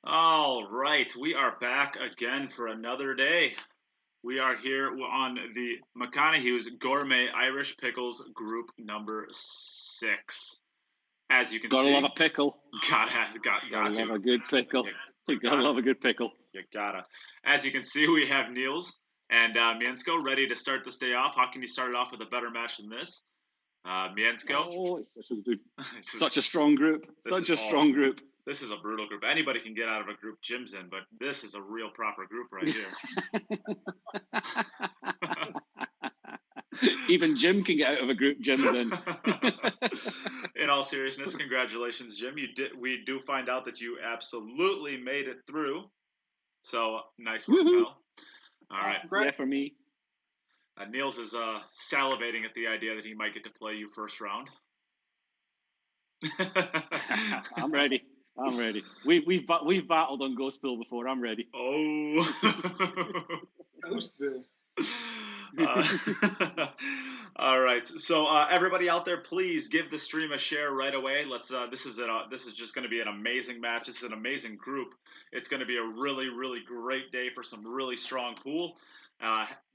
All right, we are back again for another day. We are here on the McConaughey's Gourmet Irish Pickles Group number 6. As you can Gotta see, love a pickle. Gotta love a good pickle. You gotta love a good pickle. You gotta. As you can see, we have Niels and Mieszko ready to start this day off. How can you start it off with a better match than this? Mieszko. Oh, it's such a strong group. Such a strong group. This is a brutal group. Anybody can get out of a group Jim's in, but this is a real proper group right here. Even Jim can get out of a group Jim's in. In all seriousness, congratulations, Jim. We do find out that you absolutely made it through. So nice work, pal. All right. Yeah, for me. Niels is salivating at the idea that he might get to play you first round. I'm ready. We've battled on Ghostville before. I'm ready. Oh. Ghostville. All right. So everybody out there, please give the stream a share right away. Let's. This is just going to be an amazing match. This is an amazing group. It's going to be a really, really great day for some really strong pool.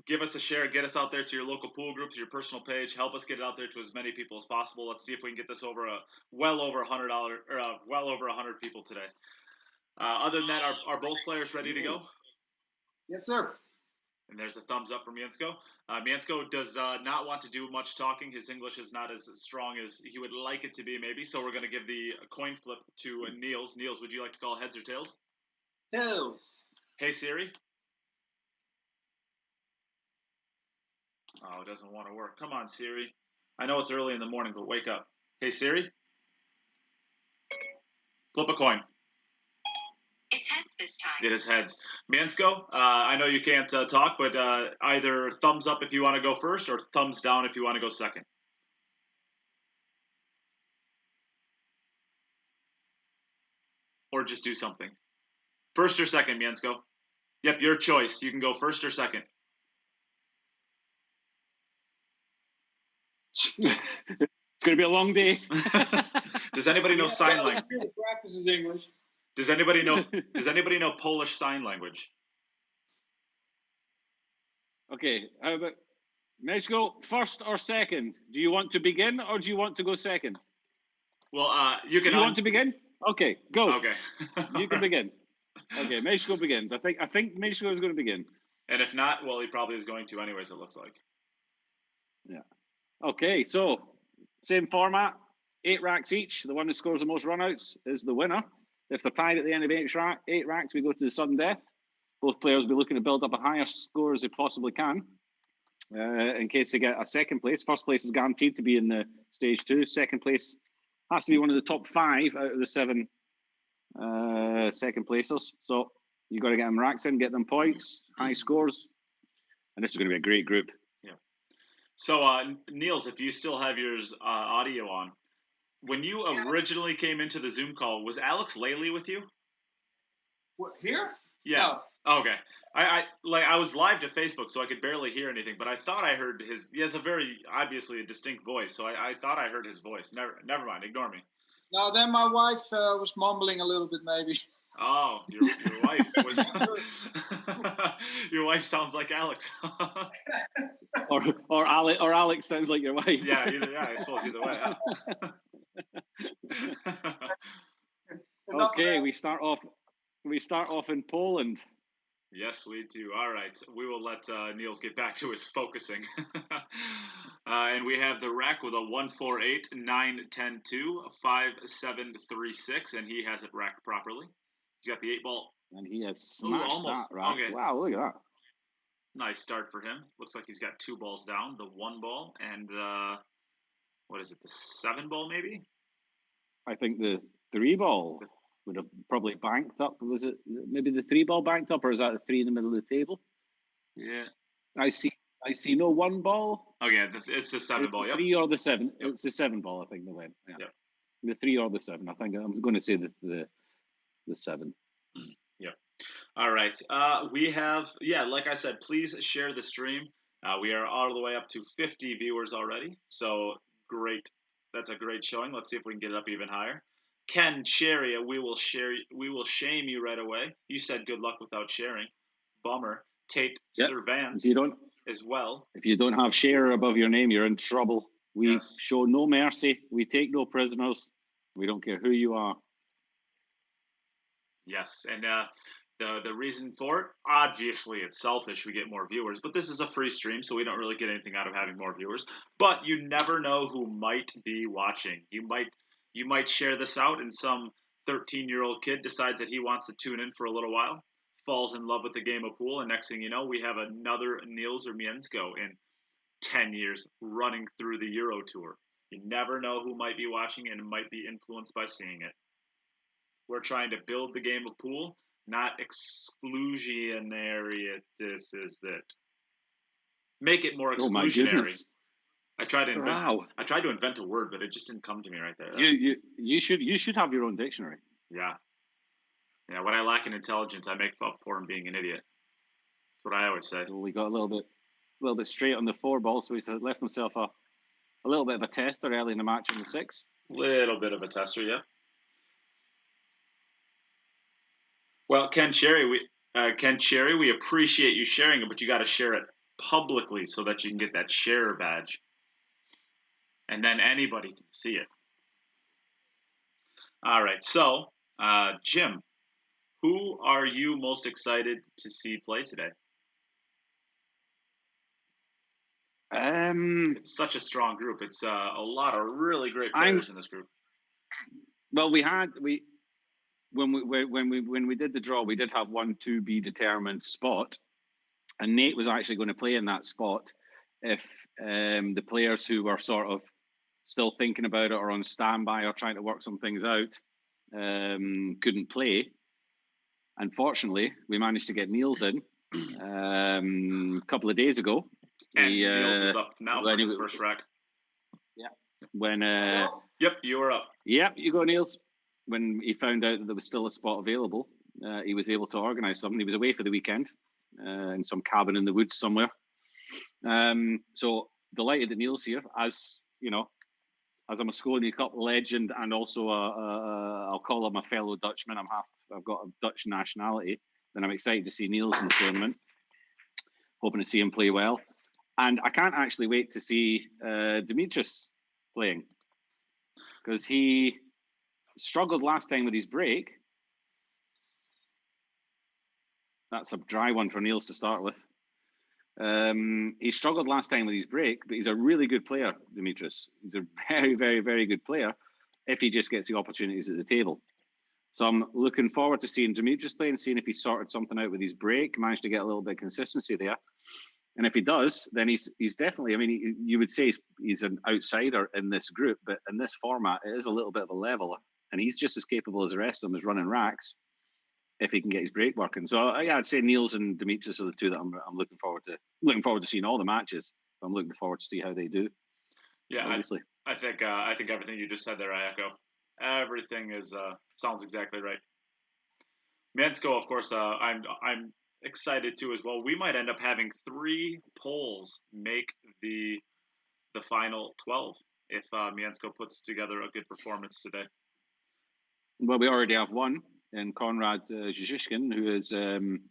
Give us a share. Get us out there to your local pool groups, your personal page. Help us get it out there to as many people as possible. Let's see if we can get this over well over $100 people today. Other than that, are both players ready to go? Yes, sir. And there's a thumbs up from Mieszko. Mieszko does not want to do much talking. His English is not as strong as he would like it to be, maybe. So we're going to give the coin flip to Niels. Niels, would you like to call heads or tails? Tails. Hey, Siri. Oh, it doesn't want to work. Come on, Siri. I know it's early in the morning, but wake up. Hey, Siri. Flip a coin. It's heads this time. It is heads. Mieszko, I know you can't talk, but either thumbs up if you want to go first or thumbs down if you want to go second. Or just do something. First or second, Mieszko? Yep, your choice. You can go first or second. It's going to be a long day. Does anybody know sign language? Practices English. Does anybody know Polish sign language? Okay, how about Mieszko, first or second? Do you want to begin or do you want to go second? Well, you can. Do you want to begin? Okay, go. Okay. You can begin. Okay, Mieszko begins. I think Mieszko is going to begin. And if not, well, he probably is going to anyways, it looks like. Yeah. Okay, so same format, 8 racks each. The one that scores the most runouts is the winner. If they're tied at the end of 8 racks, we go to the sudden death. Both players will be looking to build up a higher score as they possibly can. In case they get a second place. First place is guaranteed to be in the stage 2. Second place has to be one of the top 5 out of the 7 second placers. So you got to get them racks in, get them points, high scores. And this is going to be a great group. Yeah. So, Niels, if you still have your audio on, when you originally came into the Zoom call, was Alex Laley with you? What, here? Yeah. No. Okay. I was live to Facebook, so I could barely hear anything, but I thought I heard his. He has a very obviously a distinct voice, so I thought I heard his voice. Never mind. Ignore me. No, then my wife was mumbling a little bit, maybe. Oh, your wife was. Your wife sounds like Alex. or Alex sounds like your wife. Yeah, I suppose either way. Huh? Okay, we start off in Poland. Yes, we do. All right. We will let Niels get back to his focusing. And we have the rack with a 148, 9, 10, 2, 5, 7, 3, 6, and he has it racked properly. He's got the 8 ball. And he has smashed that rack. Okay. Wow, look at that. Nice start for him. Looks like he's got 2 balls down, the 1 ball and what is it, the 7 ball maybe? I think the 3 ball would have probably banked up. Was it maybe the 3 ball banked up, or is that the 3 in the middle of the table? Yeah. I see no 1 ball. Okay, it's the 7 ball. Yep. 3 or the 7. Yep. It's the 7 ball, I think they went. Yeah. Yep. The 3 or the 7. I think I'm going to say the 7. Yep. All right. We have, like I said, please share the stream. We are all the way up to 50 viewers already. So great. That's a great showing. Let's see if we can get it up even higher. Ken Cherry, we will shame you right away. You said good luck without sharing. Bummer. Tate Yep. Servance as well. If you don't have share above your name, you're in trouble. We show no mercy. We take no prisoners. We don't care who you are. Yes, and the reason for it, obviously, it's selfish. We get more viewers, but this is a free stream, so we don't really get anything out of having more viewers. But you never know who might be watching. You might share this out, and some 13-year-old kid decides that he wants to tune in for a little while, falls in love with the game of pool, and next thing you know, we have another Niels or Mieszko in 10 years running through the Euro Tour. You never know who might be watching and might be influenced by seeing it. We're trying to build the game of pool, not exclusionary. This is it. Make it more exclusionary. Oh my goodness. I tried to invent a word, but it just didn't come to me right there. You should have your own dictionary. Yeah. What I lack in intelligence, I make up for in being an idiot. That's what I always say. Well, we got a little bit straight on the 4 ball, so he's left himself a little bit of a tester early in the match on the 6. Little bit of a tester, yeah. Well, Ken Cherry, we appreciate you sharing it, but you got to share it publicly so that you can get that share badge, and then anybody can see it. All right, so Jim, who are you most excited to see play today? It's such a strong group. It's a lot of really great players in this group. Well, when we did the draw, we did have one to be determined spot, and Nate was actually going to play in that spot if the players who were sort of still thinking about it or on standby or trying to work some things out couldn't play. Unfortunately, we managed to get Niels in a couple of days ago. And Niels is up now for his first rack. Yeah. When yep, you were up. Yep, you go, Niels. When he found out that there was still a spot available, he was able to organise something. He was away for the weekend in some cabin in the woods somewhere. So delighted that Niels here, as you know, as I'm a Scone Cup legend and also I'll call him a fellow Dutchman. I've got a Dutch nationality. Then I'm excited to see Niels in the tournament. Hoping to see him play well. And I can't actually wait to see Demetrius playing, because he struggled last time with his break. That's a dry one for Niels to start with. He struggled last time with his break, but he's a really good player, Demetrius. He's a very, very, very good player if he just gets the opportunities at the table. So I'm looking forward to seeing Demetrius play and seeing if he sorted something out with his break, managed to get a little bit of consistency there. And if he does, then he's definitely, I mean, you would say he's an outsider in this group, but in this format, it is a little bit of a leveler. And he's just as capable as the rest of them as running racks if he can get his break working. So yeah, I'd say Niels and Demetrius are the two that I'm looking forward to. Looking forward to seeing all the matches. I'm looking forward to see how they do. Yeah, obviously. I think everything you just said there, I echo. Everything is sounds exactly right. Mieszko, of course, I'm excited too as well. We might end up having 3 polls make the final 12 if Mieszko puts together a good performance today. Well, we already have one in Konrad Zizishkin, who is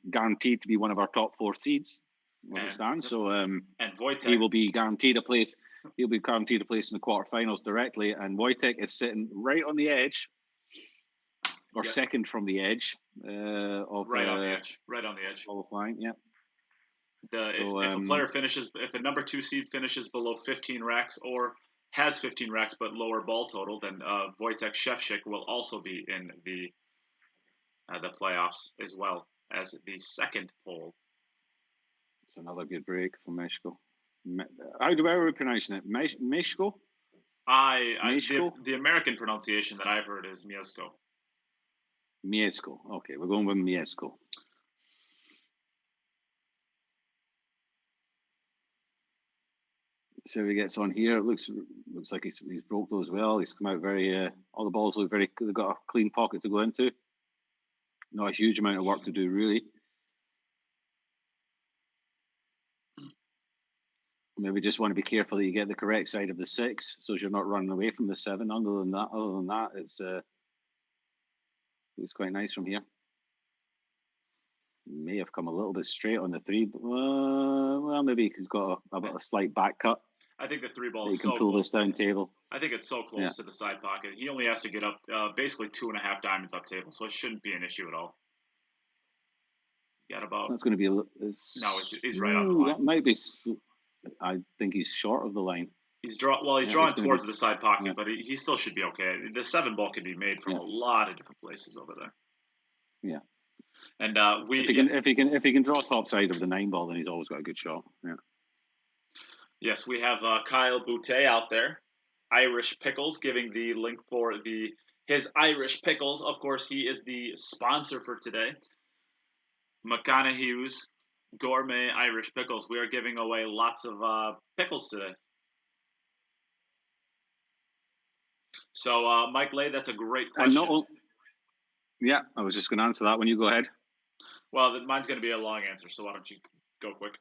guaranteed to be one of our top 4 seeds as it stands. So and Wojtek, he will be guaranteed a place. He'll be guaranteed a place in the quarterfinals directly. And Wojtek is sitting right on the edge, or second from the edge of right on the edge. Qualifying, yeah. If a player finishes, if a number 2 seed finishes below 15 racks or has 15 racks but lower ball total, then Wojtek Szewczyk will also be in the playoffs as well as the second poll. It's another good break for Mieszko. How do I pronounce it? Mieszko? The American pronunciation that I've heard is Mieszko. Mieszko. Okay, we're going with Mieszko. So he gets on here. It looks like he's broke those well. He's come out very. All the balls look very. They've got a clean pocket to go into. Not a huge amount of work to do, really. Maybe just want to be careful that you get the correct side of the 6, so you're not running away from the 7. Other than that, it's He's quite nice from here. May have come a little bit straight on the 3. Well, maybe he's got a slight back cut. I think the 3 ball He is can so pull close. this down table. I think it's so close to the side pocket. He only has to get up basically 2.5 diamonds up table, so it shouldn't be an issue at all. Got about. That's going to be No, he's right on the line. That might be. I think he's short of the line. He's drawing towards the side pocket, but he still should be okay. The 7 ball can be made from a lot of different places over there. Yeah. And if he can draw top side of the 9 ball, then he's always got a good shot. Yeah. Yes, we have Kyle Boutte out there, Irish Pickles, giving the link for his Irish Pickles. Of course, he is the sponsor for today. McConaughey's Gourmet Irish Pickles. We are giving away lots of pickles today. So, Mike Lay, that's a great question. Yeah, I was just going to answer that when you go ahead. Well, mine's going to be a long answer, so why don't you go quick?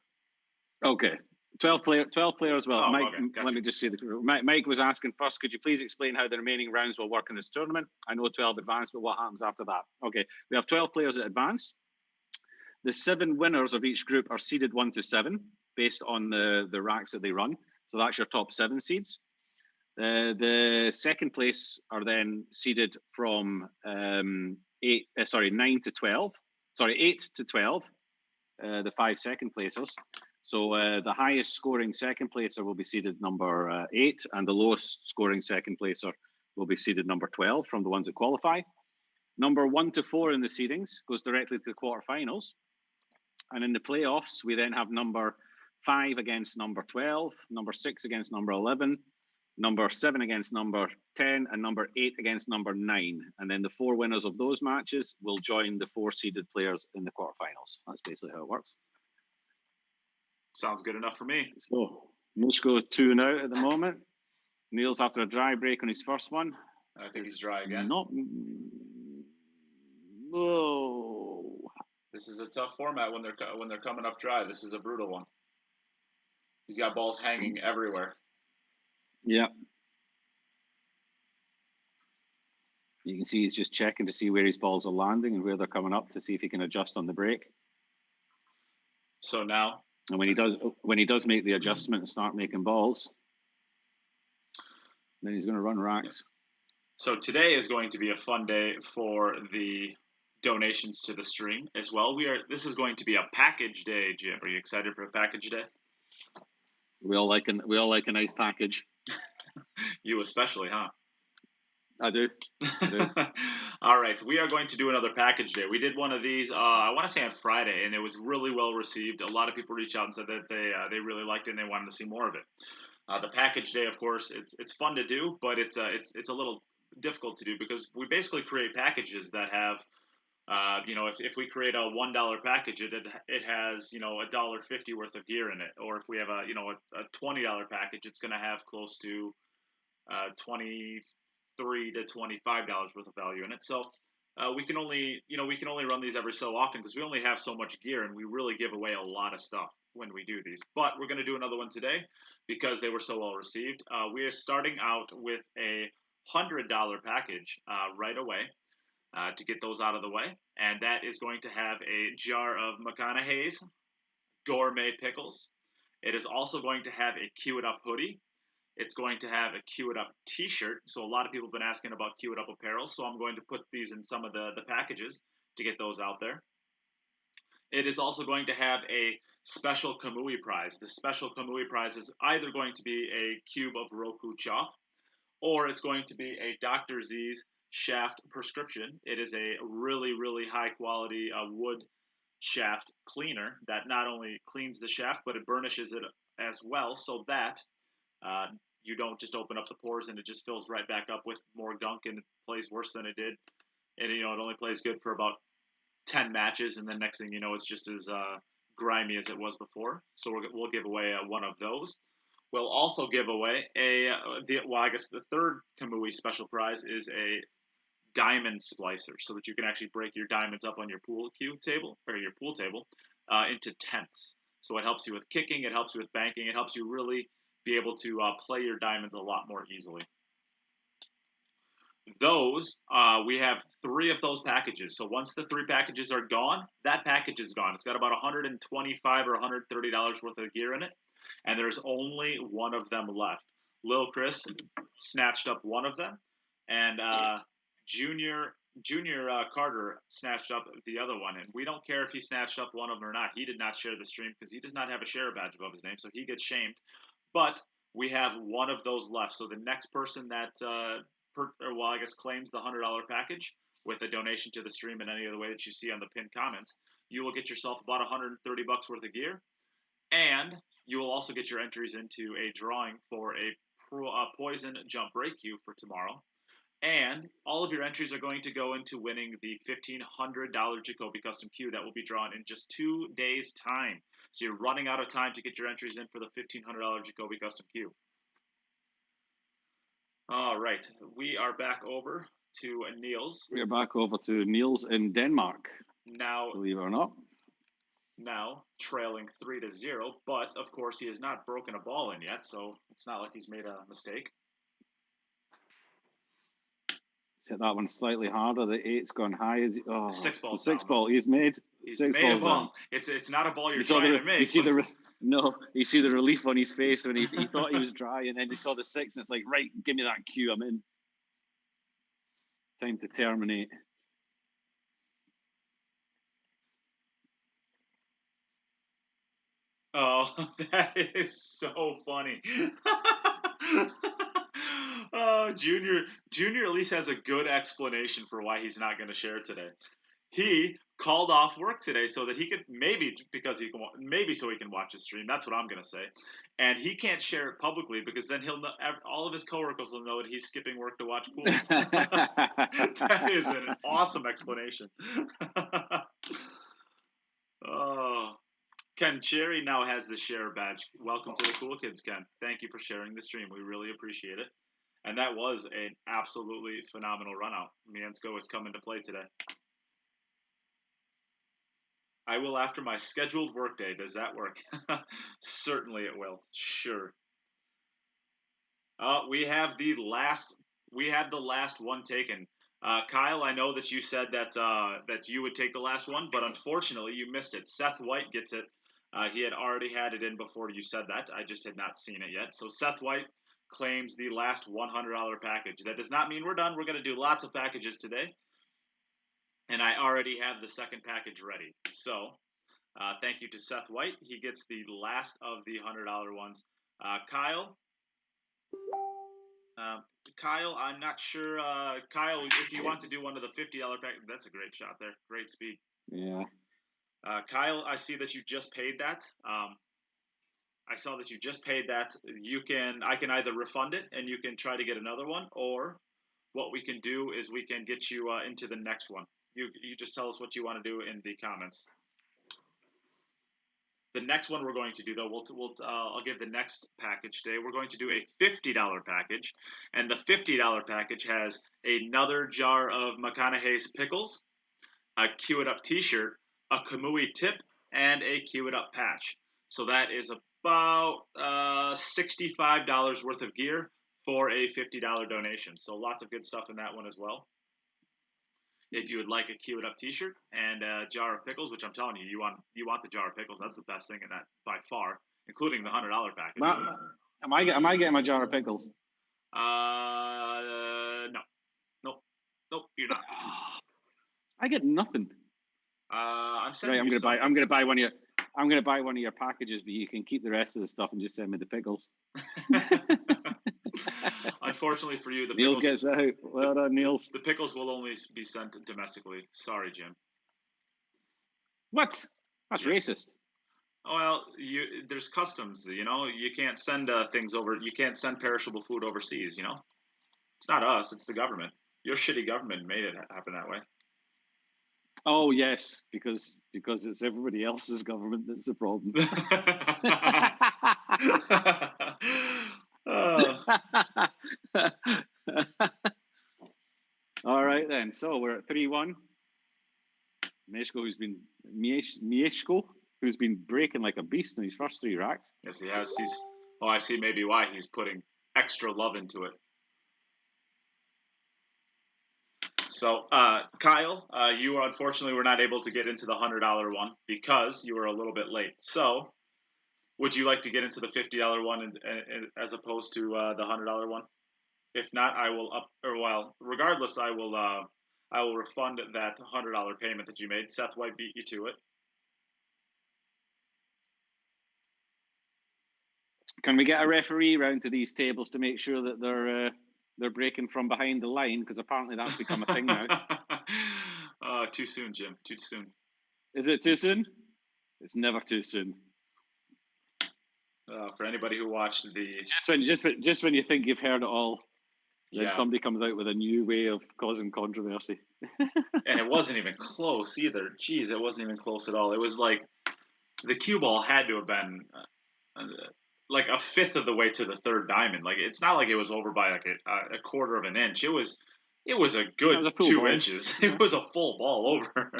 Okay. 12 players. Well, oh, Mike, okay. Gotcha. Let me just say Mike was asking first, could you please explain how the remaining rounds will work in this tournament? I know 12 advance, but what happens after that? Okay, we have 12 players at advance. The 7 winners of each group are seeded 1 to 7 based on the racks that they run. So that's your top 7 seeds. The second place are then seeded from 9 to 12. Sorry, 8 to 12. The 5 second placers. So the highest scoring second placer will be seeded number 8, and the lowest scoring second placer will be seeded number 12 from the ones that qualify. Number 1 to 4 in the seedings goes directly to the quarterfinals. And in the playoffs, we then have number 5 against number 12, number 6 against number 11, number 7 against number 10, and number 8 against number 9. And then the 4 winners of those matches will join the 4 seeded players in the quarterfinals. That's basically how it works. Sounds good enough for me. So, Mieszko 2-0 at the moment. Niels after a dry break on his first one. I think he's dry again. Whoa. This is a tough format when they're coming up dry. This is a brutal one. He's got balls hanging everywhere. Yeah. You can see he's just checking to see where his balls are landing and where they're coming up to see if he can adjust on the break. So now, and when he does make the adjustment and start making balls, then he's going to run racks. So today is going to be a fun day for the donations to the stream as well. This is going to be a package day, Jim. Are you excited for a package day? We all like a nice package. You especially, huh? I do. All right, we are going to do another package day. We did one of these, I want to say on Friday, and it was really well received. A lot of people reached out and said that they really liked it and they wanted to see more of it. The package day, of course, it's fun to do, but it's a little difficult to do because we basically create packages that have, if we create a $1 package, it has $1.50 worth of gear in it, or if we have a $20 package, it's going to have close to $23 to $25 worth of value in it. So we can only run these every so often because we only have so much gear, and we really give away a lot of stuff when we do these. But we're going to do another one today because they were so well received. We are starting out with a $100 package right away to get those out of the way, and that is going to have a jar of McConaughey's Gourmet Pickles. It is also going to have a Cue It Up hoodie. It's going to have a Cue It Up t-shirt. So a lot of people have been asking about Cue It Up apparel, so I'm going to put these in some of the packages to get those out there. It is also going to have a special Kamui prize. The special Kamui prize is either going to be a cube of Roku chalk, or it's going to be a Dr. Z's shaft prescription. It is a really, really high quality wood shaft cleaner that not only cleans the shaft, but it burnishes it as well, so that you don't just open up the pores and it just fills right back up with more gunk and it plays worse than it did. And it only plays good for about 10 matches, and then next thing you know, it's just as grimy as it was before. So we'll give away one of those. We'll also give away I guess the third Kamui special prize is a diamond splicer, so that you can actually break your diamonds up on your pool table into tenths. So it helps you with kicking, it helps you with banking, it helps you really be able to play your diamonds a lot more easily. those, we have 3 of those packages. So once the 3 packages are gone, that package is gone. It's got about $125 or $130 worth of gear in it, and there's only 1 of them left. Lil Chris snatched up 1 of them, and Junior Carter snatched up the other one. And we don't care if he snatched up 1 of them or not. He did not share the stream because he does not have a share badge above his name, so he gets shamed. But we have 1 of those left. So the next person that claims the $100 package with a donation to the stream in any other way that you see on the pinned comments, you will get yourself about $130 worth of gear, and you will also get your entries into a drawing for a poison jump break cue for tomorrow. And all of your entries are going to go into winning the $1,500 Jacoby Custom Cue that will be drawn in just 2 days' time. So you're running out of time to get your entries in for the $1,500 Jacoby Custom Cue. All right, we are back over to Niels. We are back over to Niels in Denmark. Now, believe it or not. Now trailing 3-0, but of course he has not broken a ball in yet, so it's not like he's made a mistake. Let's hit that one slightly harder. The 8's gone high. 6 balls. 6 ball. He's made. He's 6 made balls a ball. down. It's not a ball you're trying to make. You see the relief on his face when he thought he was dry, and then he saw the 6, and it's like, right, give me that cue. I'm in. Time to terminate. Oh, that is so funny. Oh, Junior at least has a good explanation for why he's not going to share today. He called off work today so that he could maybe so he can watch the stream. That's what I'm going to say. And he can't share it publicly because then he'll know, all of his coworkers will know that he's skipping work to watch pool. That is an awesome explanation. Oh. Ken Cherry now has the share badge. Welcome to the Cool Kids, Ken. Thank you for sharing the stream. We really appreciate it. And that was an absolutely phenomenal run out. Mieszko is coming to play today. I will after my scheduled workday. Does that work? Certainly it will. Sure. We have the last one taken. Kyle, I know that you said that you would take the last one, but unfortunately you missed it. Seth White gets it. He had already had it in before you said that. I just had not seen it yet. So Seth White claims the last $100 package. That does not mean we're done. We're going to do lots of packages today. And I already have the second package ready. So thank you to Seth White. He gets the last of the $100 ones. Kyle, I'm not sure. Kyle, if you want to do one of the $50 package, that's a great shot there. Great speed. Yeah. Kyle, I see that you just paid that. I saw that you just paid that. I can either refund it and you can try to get another one, or what we can do is we can get you into the next one. You just tell us what you want to do in the comments. The next one we're going to do, though, I'll give the next package today. We're going to do a $50 package, and the $50 package has another jar of McConaughey's Pickles, a Cue It Up T-shirt, a Kamui tip, and a Cue It Up patch. So that is about $65 worth of gear for a $50 donation. So lots of good stuff in that one as well. If you would like a Cue It Up T-shirt and a jar of pickles, which I'm telling you, you want the jar of pickles. That's the best thing in that by far, including the $100 package. Am I getting my jar of pickles? No, nope, you're not. I get nothing. I'm gonna buy one of your packages, but you can keep the rest of the stuff and just send me the pickles. Unfortunately for you, the Niels pickles, gets out. Well done, Niels. The pickles will only be sent domestically. Sorry, Jim. What? That's racist. Well, there's customs. You can't send things over. You can't send perishable food overseas. It's not us. It's the government. Your shitty government made it happen that way. Oh yes, because it's everybody else's government that's the problem. All right then. So we're at 3-1. Mieszko, who's been breaking like a beast in his first 3 racks. Yes, he has. I see maybe why he's putting extra love into it. So, Kyle, you unfortunately were not able to get into the $100 one because you were a little bit late. So, would you like to get into the $50 one as opposed to the $100 one? If not, I will regardless, I will refund that $100 payment that you made. Seth White beat you to it. Can we get a referee round to these tables to make sure that they're breaking from behind the line? Because apparently that's become a thing now. Too soon, Jim. Too soon. Is it too soon? It's never too soon. For anybody who watched the just when you think you've heard it all, then yeah, somebody comes out with a new way of causing controversy. and it wasn't even close either. Jeez, it wasn't even close at all. It was like the cue ball had to have been like a fifth of the way to the third diamond. Like it's not like it was over by like a quarter of an inch. It was a good It was a 2 ball. inches. It was a full ball over.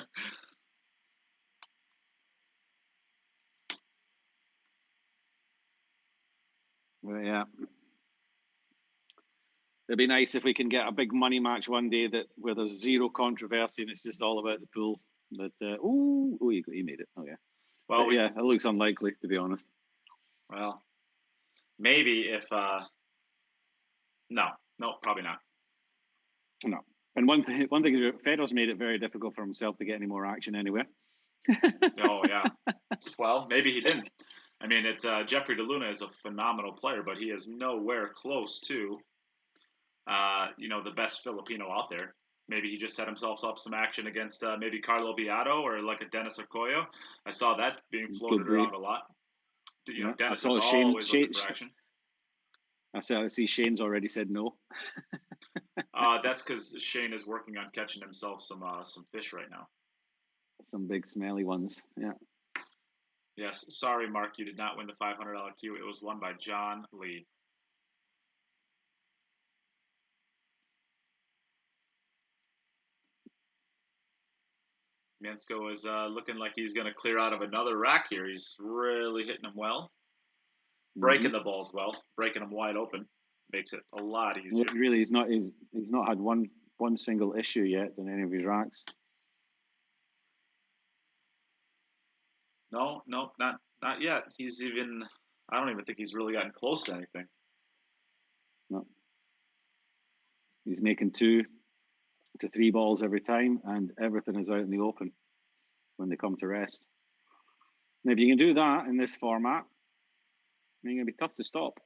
Well, yeah. It'd be nice if we can get a big money match one day where there's zero controversy and it's just all about the pool. But he made it. Oh yeah. Well, yeah, it looks unlikely to be honest. Well, maybe if no, probably not. No. And one thing is Federer's made it very difficult for himself to get any more action anywhere. Oh yeah. Well, maybe he didn't. I mean, it's Jeffrey DeLuna is a phenomenal player, but he is nowhere close to the best Filipino out there. Maybe he just set himself up some action against maybe Carlo Biado or like a Dennis Arcoyo. I saw that being floated around a lot. Dennis is always looking for action. I see Shane's already said no. That's because Shane is working on catching himself some fish right now. Some big smelly ones, yeah. Yes, sorry, Mark, you did not win the $500 cue. It was won by John Lee. Mieszko is looking like he's going to clear out of another rack here. He's really hitting them well. Breaking the balls well. Breaking them wide open. Makes it a lot easier. Well, really, he's not had one single issue yet in any of his racks. No, not yet. I don't even think he's really gotten close to anything. No. He's making 2 to 3 balls every time, and everything is out in the open when they come to rest. And if you can do that in this format, I mean, it'll be tough to stop.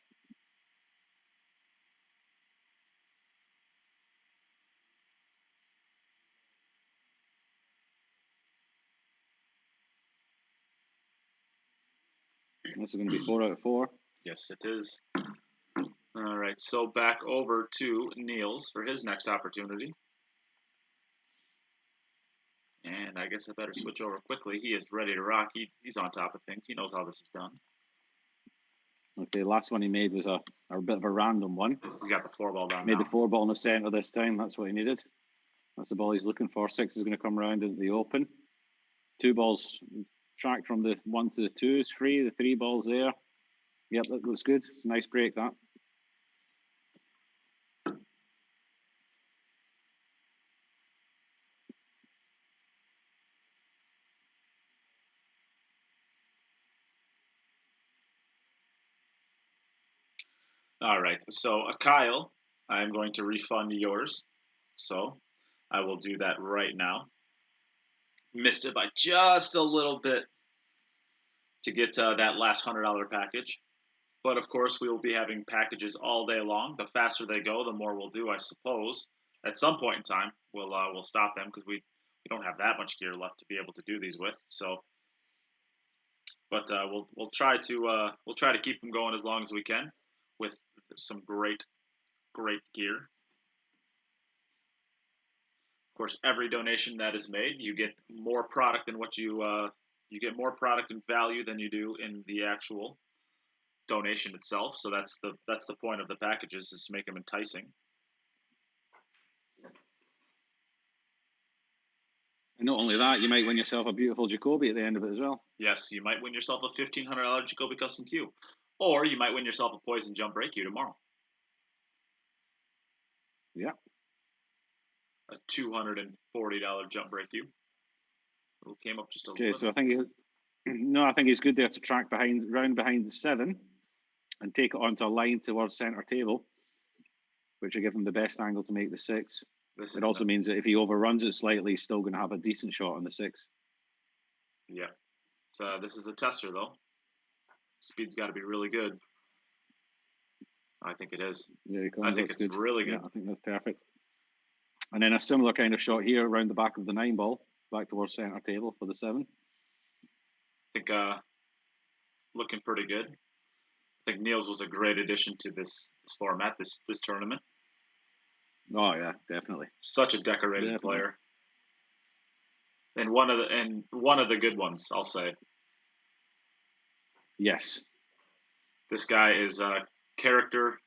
This is going to be 4 out of 4. Yes, it is. All right, so back over to Niels for his next opportunity. And I guess I better switch over quickly. He is ready to rock. He's on top of things. He knows how this is done. Okay, the last one he made was a bit of a random one. He's got the 4-ball down. Made the 4-ball in the center this time. That's what he needed. That's the ball he's looking for. 6 is going to come around into the open. 2 balls tracked from the 1 to the 2 is free. The 3 balls there. Yep, that looks good. Nice break, that. All right, so Kyle, I'm going to refund yours. So I will do that right now. Missed it by just a little bit to get that last $100 package. But of course, we will be having packages all day long. The faster they go, the more we'll do, I suppose. At some point in time, we'll stop them because we don't have that much gear left to be able to do these with. So, but we'll try to keep them going as long as we can with some great gear. Of course, every donation that is made, you get more product than what you get more product and value than you do in the actual donation itself. So that's the point of the packages, is to make them enticing. And not only that, you might win yourself a beautiful Jacoby at the end of it as well. Yes, you might win yourself a $1,500 Jacoby Custom Cue, or you might win yourself a Poison Jump Break Cue tomorrow. Yeah. a $240 jump break cube. Who came up just a Okay, little. so I think he's good there to track round behind the 7 and take it onto a line towards center table, which will give him the best angle to make the 6. It also means that if he overruns it slightly, he's still going to have a decent shot on the 6. Yeah. So this is a tester, though. Speed's got to be really good. I think it is. Yeah, I think it's good. really good. Yeah, I think that's perfect. And then a similar kind of shot here around the back of the 9 ball, back towards center table for the 7. I think looking pretty good. I think Niels was a great addition to this format, this tournament. Oh yeah, definitely. Such a decorated player, and one of the good ones, I'll say. Yes. This guy is character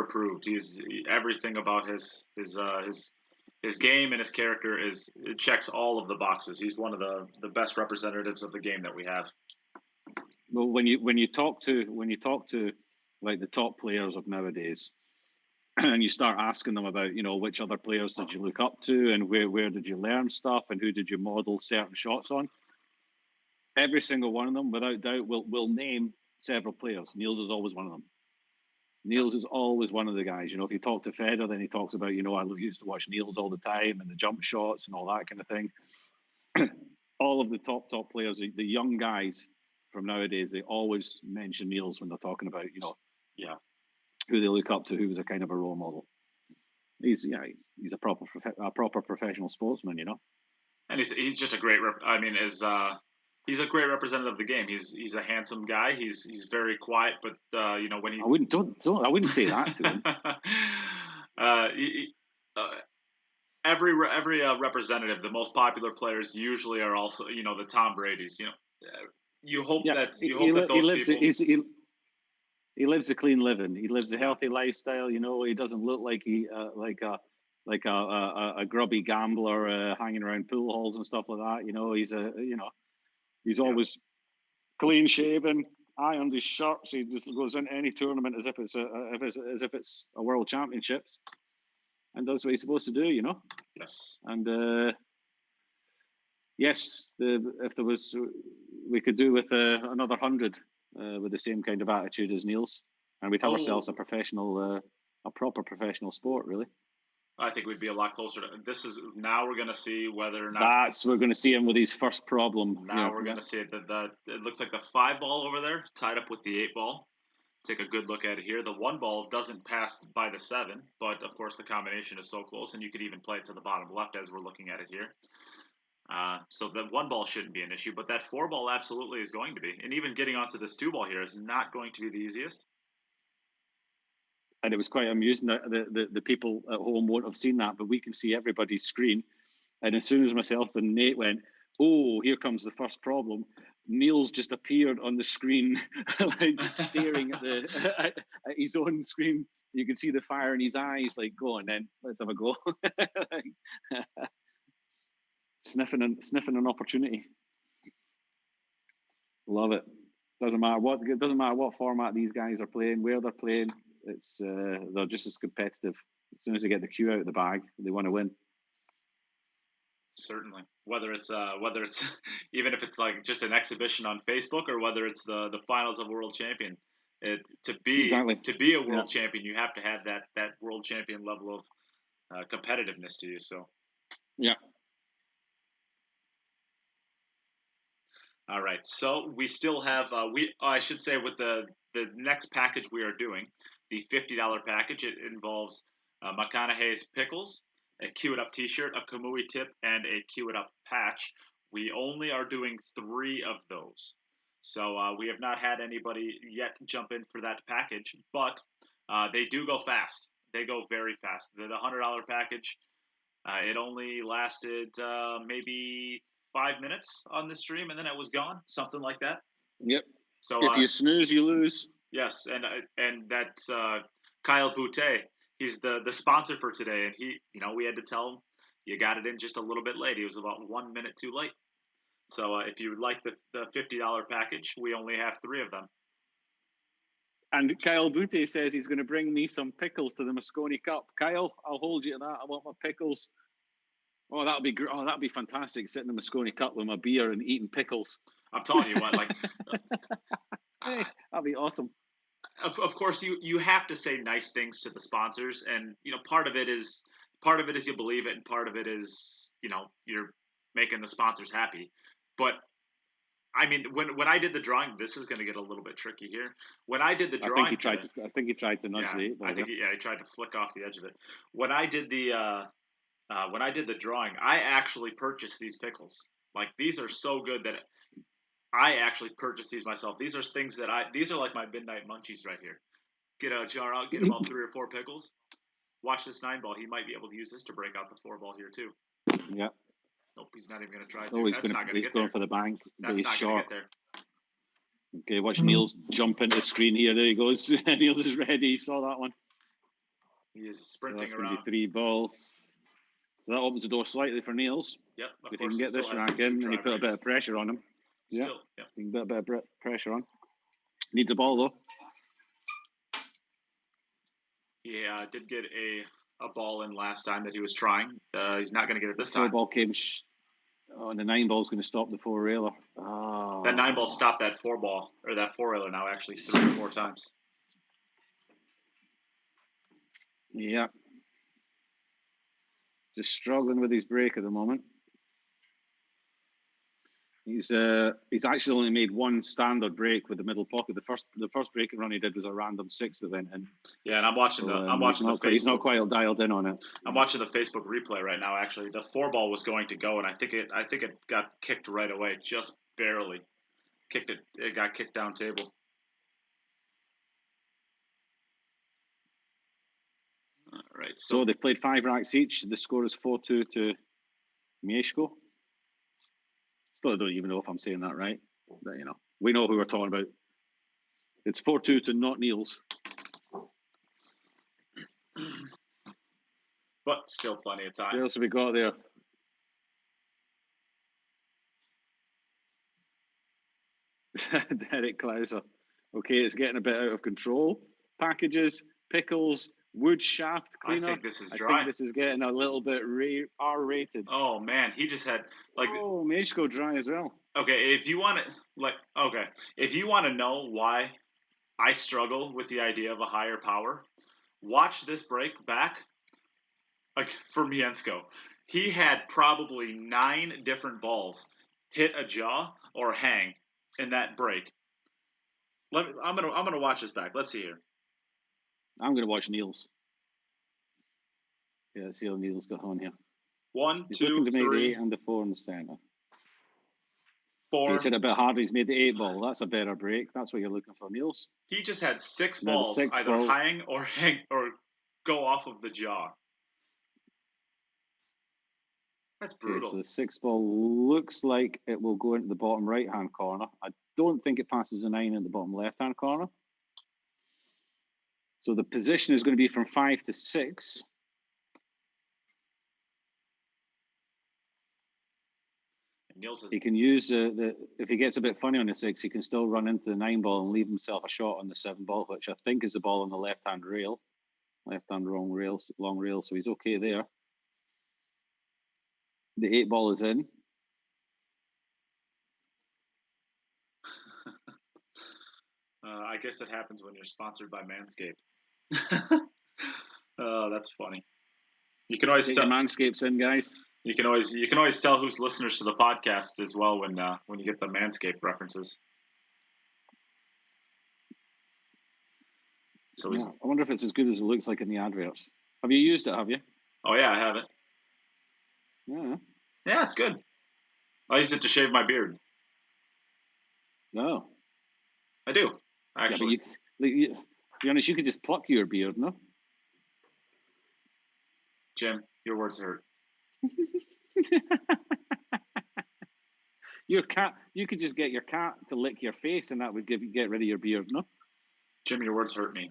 approved. He's everything about his game and his character it checks all of the boxes. He's one of the best representatives of the game that we have. Well, when you talk to like the top players of nowadays, and you start asking them about, which other players did you look up to, and where did you learn stuff, and who did you model certain shots on, every single one of them, without doubt, will name several players. Niels is always one of them. Niels is always one of the guys. If you talk to Federer, then he talks about, I used to watch Niels all the time and the jump shots and all that kind of thing. All of the top players, the young guys from nowadays, they always mention Niels when they're talking about, who they look up to, who was a kind of a role model. He's a proper professional sportsman, And he's just a great he's a great representative of the game. He's a handsome guy. He's very quiet, but when he I wouldn't say that to him. Every representative, the most popular players usually are also the Tom Brady's. You hope that those people. He lives a clean living. He lives a healthy lifestyle. He doesn't look like like a grubby gambler hanging around pool halls and stuff like that. He's always clean shaven, ironed his shirts. He just goes into any tournament as if it's a world championships, and does what he's supposed to do. Yes. And yes, if there was, we could do with another 100 with the same kind of attitude as Niels, and we'd have ourselves a proper professional sport, really. I think we'd be a lot closer to. Now we're going to see whether or not. We're going to see him with his first problem. Now we're going to see it. It looks like the 5 ball over there tied up with the 8 ball. Take a good look at it here. The 1 ball doesn't pass by the 7, but of course the combination is so close, and you could even play it to the bottom left as we're looking at it here. So the 1 ball shouldn't be an issue, but that 4 ball absolutely is going to be. And even getting onto this 2 ball here is not going to be the easiest. And it was quite amusing that the people at home won't have seen that, but we can see everybody's screen. And as soon as myself and Nate went, oh, here comes the first problem, Niels just appeared on the screen, like staring at his own screen. You can see the fire in his eyes, like, go on then, let's have a go. Sniffing an opportunity. Love it. Doesn't matter what format these guys are playing, where they're playing. It's they're just as competitive. As soon as they get the cue out of the bag, they want to win. Certainly, whether it's even if it's like just an exhibition on Facebook, or whether it's the finals of a world champion, to be a world champion, you have to have that world champion level of competitiveness to you. So yeah. All right, so we still have I should say with the next package we are doing, the $50 package. It involves McConaughey's Pickles, a Cue It Up T-shirt, a Kamui tip, and a Cue It Up patch. We only are doing 3 of those, so we have not had anybody yet jump in for that package, but they do go fast. They go very fast. The $100 package, it only lasted maybe 5 minutes on the stream, and then it was gone, something like that. Yep. So if you snooze, you lose. Yes, and that Kyle Boutte, he's the sponsor for today, and he, we had to tell him you got it in just a little bit late. He was about 1 minute too late. So if you would like the $50 package, we only have 3 of them. And Kyle Boutte says he's going to bring me some pickles to the Moscone Cup. Kyle, I'll hold you to that. I want my pickles. Oh, that'll be great. Oh, that'd be fantastic. Sitting in the Moscone Cup with my beer and eating pickles. I'm telling you what, like, Hey, that'd be awesome. of course, you have to say nice things to the sponsors, and part of it is you believe it, and part of it is you're making the sponsors happy. But I mean, when I did the drawing, this is going to get a little bit tricky here. When I did the drawing, I think he tried to nudge the 8 ball. I think he tried to flick off the edge of it. When I did the drawing, I actually purchased these pickles. Like, these are so good that I actually purchased these myself. These are things that these are like my midnight munchies right here. Get a jar out, get about 3 or 4 pickles. Watch this 9 ball. He might be able to use this to break out the 4 ball here too. Yeah. Nope, he's not even going to try to. Oh, That's not going to get going there. for the bank. That's not going to get there. Okay, watch Niels jump into the screen here. There he goes. Niels is ready. He saw that one. He is sprinting so around. Be 3 balls. So that opens the door slightly for Niels. Yep. If he can get this rack in, and he put a bit of pressure on him. Still, yep. He can put a bit of pressure on. Needs a ball though. Yeah, did get a ball in last time that he was trying. He's not going to get it this time. 4 ball came. And the 9 ball is going to stop the 4 railer. Oh. That 9 ball stopped that 4 ball, or that 4 railer now actually 3 or 4 times. Yeah. Just struggling with his break at the moment. He's actually only made 1 standard break with the middle pocket. The first breaking run he did was a random 6 that went in. Yeah, and I'm watching Facebook. He's not quite dialed in on it. I'm watching the Facebook replay right now. Actually, the 4 ball was going to go, and I think it got kicked right away, just barely. It got kicked down table. All right. So they played 5 racks each. The score is 4-2 to Mieszko. Still, I don't even know if I'm saying that right. But, we know who we're talking about. It's 4-2 to not Niels. But still plenty of time. What else have we got there? Derek Klauser. Okay, it's getting a bit out of control. Packages, pickles, wood shaft cleaner. I think this is dry. I think this is getting a little bit R-rated. Oh man, he just had Oh, Mieszko dry as well. Okay, if you want to know why I struggle with the idea of a higher power, watch this break back. Like for Mieszko, he had probably 9 different balls hit a jaw or hang in that break. I'm gonna watch this back. Let's see here. I'm gonna watch Niels. Yeah, let's see how Niels got on here. 1, He's 2, looking to 3, make the 8 and the 4 in the center. 4. He's hit a bit harder. He's made the 8 ball. That's a better break. That's what you're looking for, Niels. He just had 6 balls either hang or go off of the jaw. That's brutal. Okay, so the 6 ball looks like it will go into the bottom right-hand corner. I don't think it passes the 9 in the bottom left-hand corner. So the position is going to be from 5 to 6. He can use if he gets a bit funny on the 6, he can still run into the 9 ball and leave himself a shot on the 7 ball, which I think is the ball on the left-hand rail. Left-hand long rail, so he's okay there. The 8 ball is in. I guess it happens when you're sponsored by Manscaped. Oh, that's funny. You can always tell Manscaped's in, guys. You can always tell who's listeners to the podcast as well when you get the Manscaped references. So I wonder if it's as good as it looks like in the adverts. Have you used it? Have you? Oh yeah, I have it. Yeah. Yeah, it's good. I use it to shave my beard. No. I do, actually. Yeah, to be honest, you could just pluck your beard, no? Jim, your words hurt. Your cat, you could just get your cat to lick your face and that would get rid of your beard, no? Jim, your words hurt me.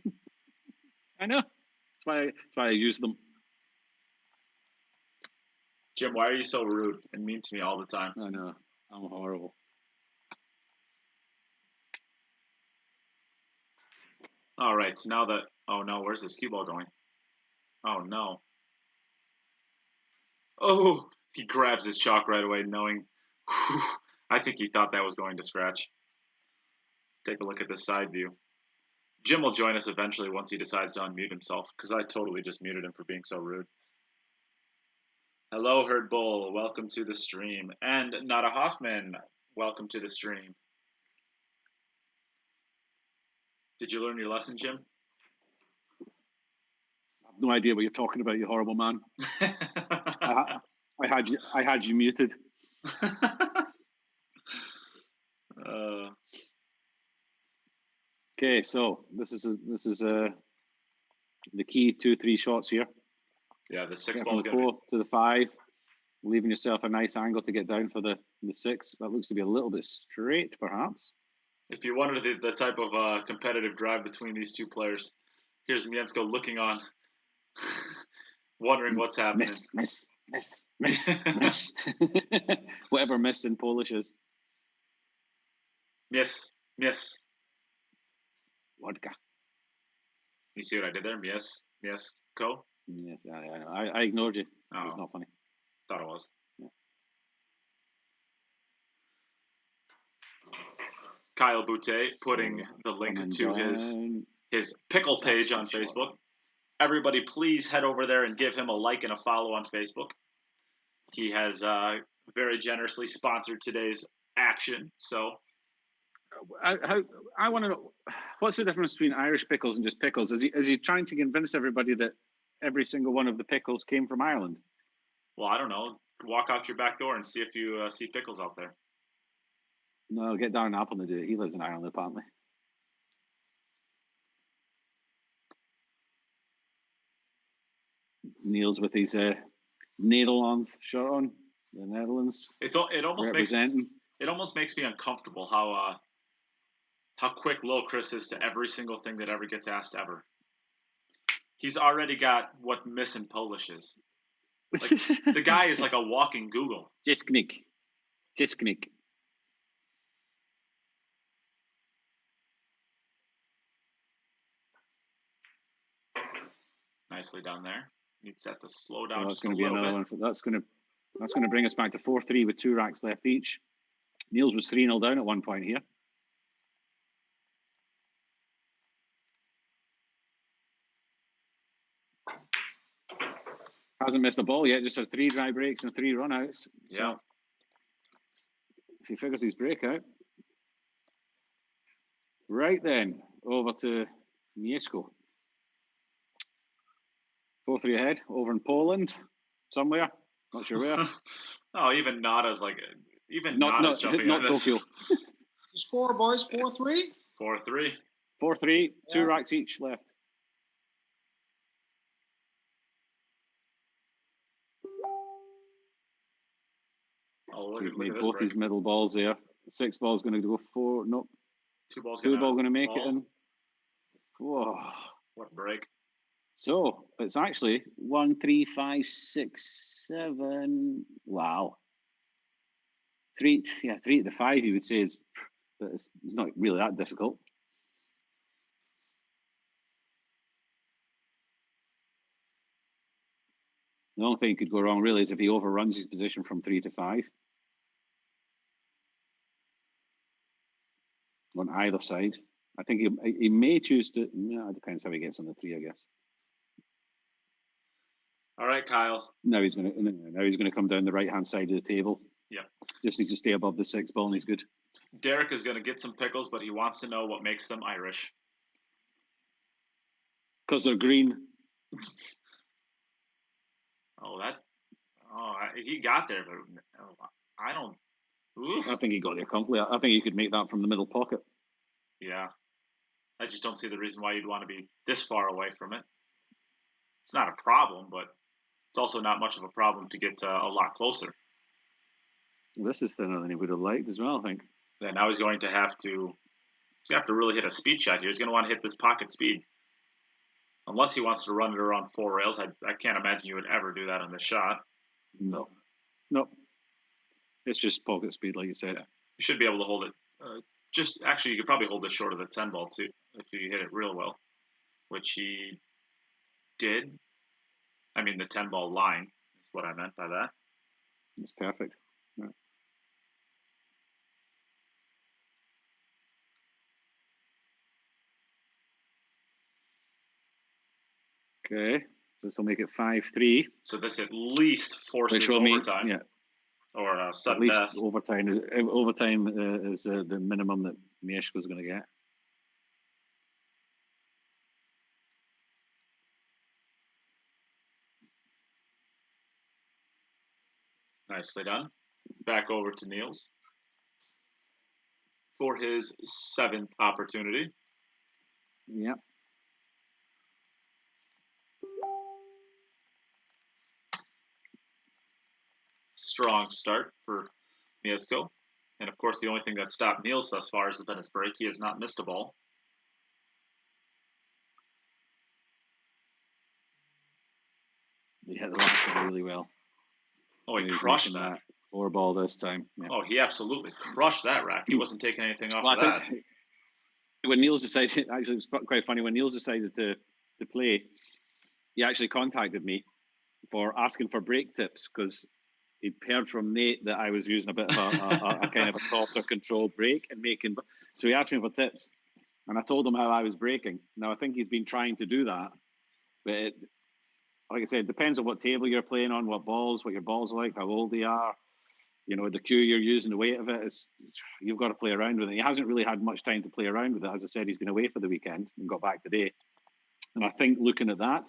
I know. That's why I use them. Jim, why are you so rude and mean to me all the time? I know. I'm horrible. All right, so now that... Oh, no, where's this cue ball going? Oh, no. Oh, he grabs his chalk right away, knowing... Whew, I think he thought that was going to scratch. Take a look at this side view. Jim will join us eventually once he decides to unmute himself, because I totally just muted him for being so rude. Hello, Herd Bull. Welcome to the stream. And Nada Hoffman, welcome to the stream. Did you learn your lesson, Jim? I have no idea what you're talking about, you horrible man. I had you muted. Okay, so this is the key 2-3 shots here. Yeah, the 6 From ball the 4 to the 5, leaving yourself a nice angle to get down for the 6. That looks to be a little bit straight, perhaps. If you wanted the type of competitive drive between these two players, here's Mieszko looking on, wondering what's happening. Miss. Whatever miss in Polish is. Miesz. Vodka. You see what I did there? Mieszko? Yes, I ignored you. Oh. It's not funny. Thought it was. Yeah. Kyle Boutte putting the link to his pickle page on Facebook. Everybody, please head over there and give him a like and a follow on Facebook. He has very generously sponsored today's action. So, I want to know, what's the difference between Irish pickles and just pickles? Is he trying to convince everybody that every single one of the pickles came from Ireland? Well, I don't know. Walk out your back door and see if you see pickles out there. No, get Darren Apple to do it. He lives in Ireland, apparently. Niels with his Nederland shirt on, the Netherlands. It almost makes me uncomfortable how quick Lil Chris is to every single thing that ever gets asked ever. He's already got what miss in Polish is. Like, the guy is like a walking Google. Jisknik. Nicely done there. Needs that to slow down. So that's going to be another one. That's going to bring us back to 4-3 with 2 racks left each. Niels was 3-0 down at one point here. Hasn't missed a ball yet, just had 3 dry breaks and 3 run-outs. So yeah. If he figures his breakout. Right then, over to Mieszko. 4-3 ahead, over in Poland, somewhere. Not sure where. Oh, even Nada's like, Nada's jumping not on this. Tokyo. The score, boys, 4-3? 4-3. 4-3, 2 racks each left. Oh, look, He's look made at this both break. his middle balls there. 6 ball's going to go 4. Nope. 2 balls 2 ball going to make ball. it in. Whoa. What a break. So it's actually 1, 3, 5, 6, 7. Wow. 3 to the 5, you would say, but it's not really that difficult. The only thing could go wrong really is if he overruns his position from 3 to 5. On either side. I think he may choose to, no, it depends how he gets on the 3, I guess. All right, Kyle. Now he's going to come down the right-hand side of the table. Yeah. Just needs to stay above the 6 ball and he's good. Derek is going to get some pickles, but he wants to know what makes them Irish. Because they're green. He got there, but I don't. Oof. I think he got there comfortably. I think you could make that from the middle pocket. Yeah. I just don't see the reason why you'd want to be this far away from it. It's not a problem, but it's also not much of a problem to get a lot closer. This is thinner than he would have liked as well, I think. Yeah, now he's going to have to really hit a speed shot here. He's going to want to hit this pocket speed. Unless he wants to run it around 4 rails. I can't imagine you would ever do that on this shot. No. It's just pocket speed, like you said. Yeah. You should be able to hold it. You could probably hold this short of the 10 ball, too, if you hit it real well. which he did. I mean, the 10-ball line is what I meant by that. It's perfect. Yeah. Okay, this will make it 5-3. So this at least forces Which will mean, overtime. yeah, Or at sudden least death. overtime is the minimum that Mieszko is going to get. Nicely done. Back over to Niels for his 7th opportunity. Yep. Strong start for Mieszko. And of course, the only thing that stopped Niels thus far has been his break. He has not missed a ball. He hit the last one really well. Oh, he He's crushed making that. 4-ball this time. Yeah. Oh, he absolutely crushed that rack. He wasn't taking anything off Well, of that. I think when Niels decided, actually, it's quite funny. When Niels decided to play, he actually contacted me for asking for break tips because he'd heard from Nate that I was using a bit of a kind of a softer control break and making. So he asked me for tips, and I told him how I was breaking. Now I think he's been trying to do that, but like I said, it depends on what table you're playing on, what your balls are like, how old they are. You know, the cue you're using, the weight of it, you've got to play around with it. He hasn't really had much time to play around with it. As I said, he's been away for the weekend and got back today. And I think looking at that,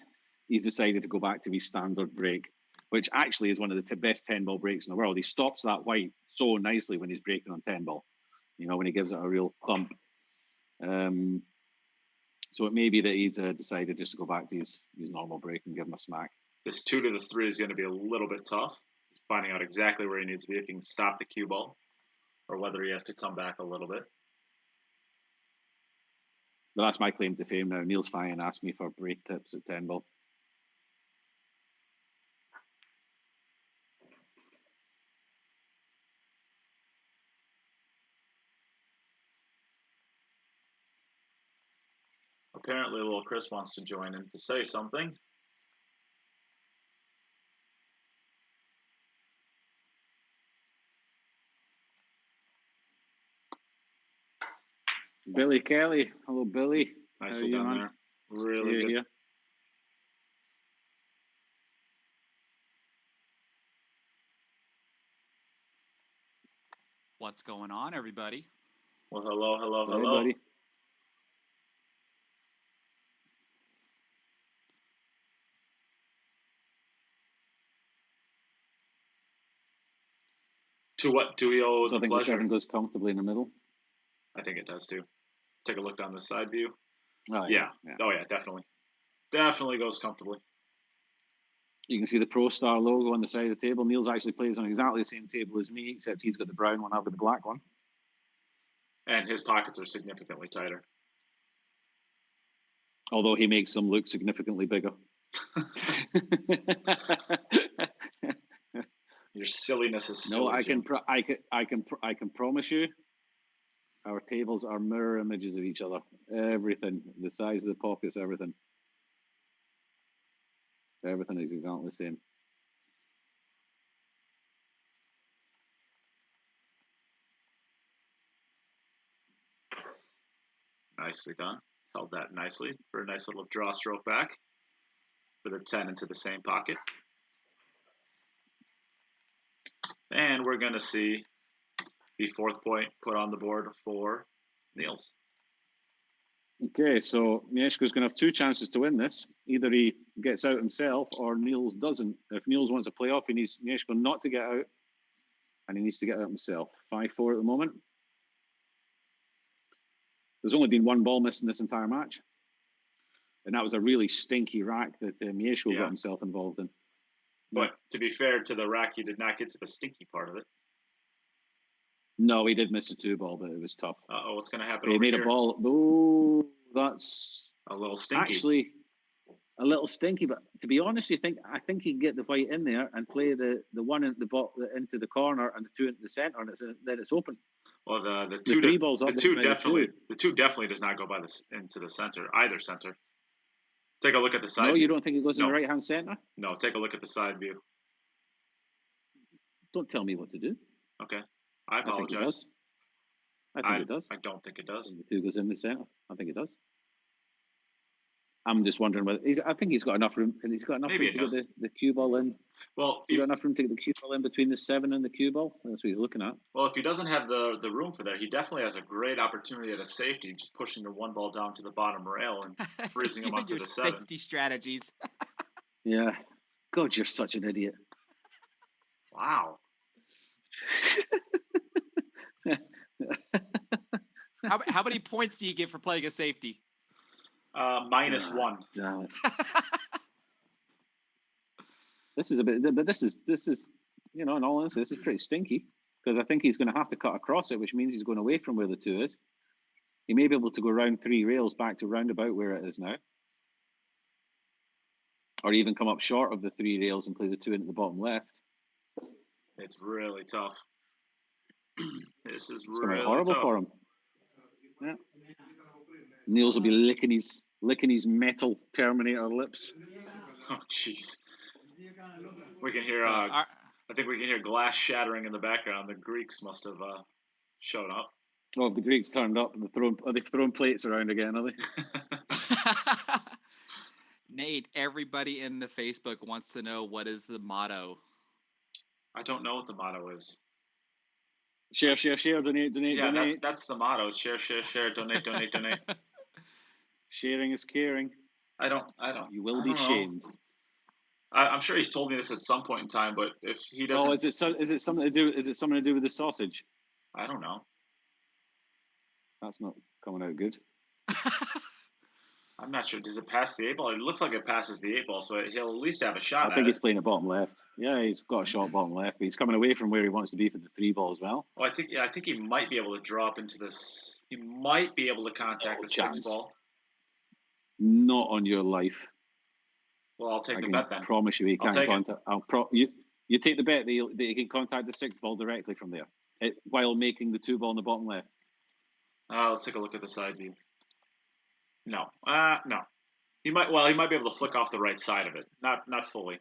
he's decided to go back to his standard break, which actually is one of the best 10-ball breaks in the world. He stops that white so nicely when he's breaking on 10-ball, you know, when he gives it a real thump. So it may be that he's decided just to go back to his normal break and give him a smack. This 2 to the 3 is going to be a little bit tough. He's finding out exactly where he needs to be if he can stop the cue ball or whether he has to come back a little bit. But that's my claim to fame now. Niels Feijen asked me for break tips at 10-ball. Apparently, little Chris wants to join in to say something. Billy Kelly. Hello, Billy. Nicely done there. Really good. Here. What's going on, everybody? Well, hello. Hey, buddy. To what do we owe So I the think pleasure? the 7 goes comfortably in the middle. I think it does too. Take a look down the side view. Oh, yeah. Oh, yeah, definitely. Definitely goes comfortably. You can see the Pro Star logo on the side of the table. Niels actually plays on exactly the same table as me, except he's got the brown one, I've got the black one. And his pockets are significantly tighter. Although he makes them look significantly bigger. Your silliness is silly. No, I can promise you, our tables are mirror images of each other. Everything, the size of the pockets, everything. Everything is exactly the same. Nicely done. Held that nicely for a nice little draw stroke back for the 10 into the same pocket. And we're going to see the 4th point put on the board for Niels. Okay, so Mieszko's going to have 2 chances to win this. Either he gets out himself or Niels doesn't. If Niels wants to play off, he needs Mieszko not to get out, and he needs to get out himself. 5-4 at the moment. There's only been 1 ball missed in this entire match. And that was a really stinky rack that Mieszko got himself involved in. But to be fair to the rack, he did not get to the stinky part of it. No, he did miss a 2-ball, but it was tough. Uh-oh, what's going to happen He made here? a ball. Oh, that's a little stinky. Actually, a little stinky. But to be honest, I think he can get the white in there and play the one in the into the corner and the 2 into the center, and then it's open. Well, the 3 balls up. The 2 definitely does not go by into the center, either center. Take a look at the side No, view. you don't think it goes in No. the right-hand centre? No, take a look at the side view. Don't tell me what to do. Okay. I apologize. I think it does. I don't think it does. The 2 goes in the centre. I think it does. I'm just wondering whether I think he's got enough room. He's got enough Maybe room it to does. get the cue ball in. Well, He's got enough room to get the cue ball in between the 7 and the cue ball. That's what he's looking at. well, if he doesn't have the room for that, he definitely has a great opportunity at a safety, just pushing the 1 ball down to the bottom rail and freezing him You and onto your the 7. safety strategies. Yeah. God, you're such an idiot. Wow. How many points do you get for playing a safety? -1. Damn it. This is a bit, but this is, in all honesty, this is pretty stinky because I think he's going to have to cut across it, which means he's going away from where the 2 is. He may be able to go around 3 rails back to round about where it is now, or even come up short of the 3 rails and play the 2 in at the bottom left. It's really tough. This is It's going to really be horrible tough. for him. Yeah. Niels will be licking his metal Terminator lips. Oh, jeez. We can hear. Are- I think we can hear glass shattering in the background. The Greeks must have shown up. Oh, the Greeks turned up and they've thrown plates around again, are they? Nate, everybody in the Facebook wants to know what is the motto. I don't know what the motto is. Share, donate, Yeah, donate. that's the motto. Share, donate, donate. Sharing is caring. I don't. You will I be don't know. shamed. I'm sure he's told me this at some point in time, but if he doesn't, Oh, is it something to do? Is it something to do with the sausage? I don't know. That's not coming out good. I'm not sure. Does it pass the 8 ball? It looks like it passes the 8 ball, so he'll at least have a shot I think at he's it. playing at bottom left. Yeah, he's got a shot bottom left, but he's coming away from where he wants to be for the 3 ball as well. Well, I think he might be able to drop into this. He might be able to contact the 6 chance. ball. Not on your life. Well, I'll take I the can bet then. promise you he I'll can't take it. contact. You take the bet that he can contact the 6 ball directly from there, while making the 2 ball in the bottom left. Let's take a look at the side view. No. No. He might be able to flick off the right side of it. Not fully.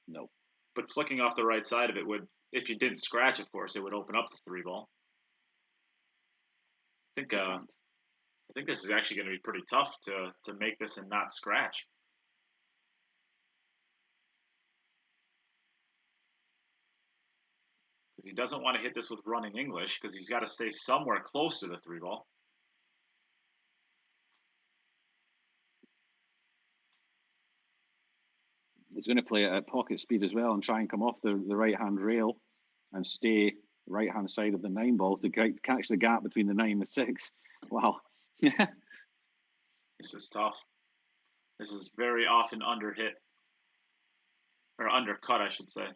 No. But flicking off the right side of it would, if you didn't scratch, of course, it would open up the 3 ball. I think this is actually going to be pretty tough to make this and not scratch. Because he doesn't want to hit this with running English, because he's got to stay somewhere close to the 3 ball. He's going to play it at pocket speed as well and try and come off the right-hand rail and stay right-hand side of the 9 ball to catch the gap between the 9 and the 6. Wow. This is tough. This is very often underhit. Or undercut, I should say.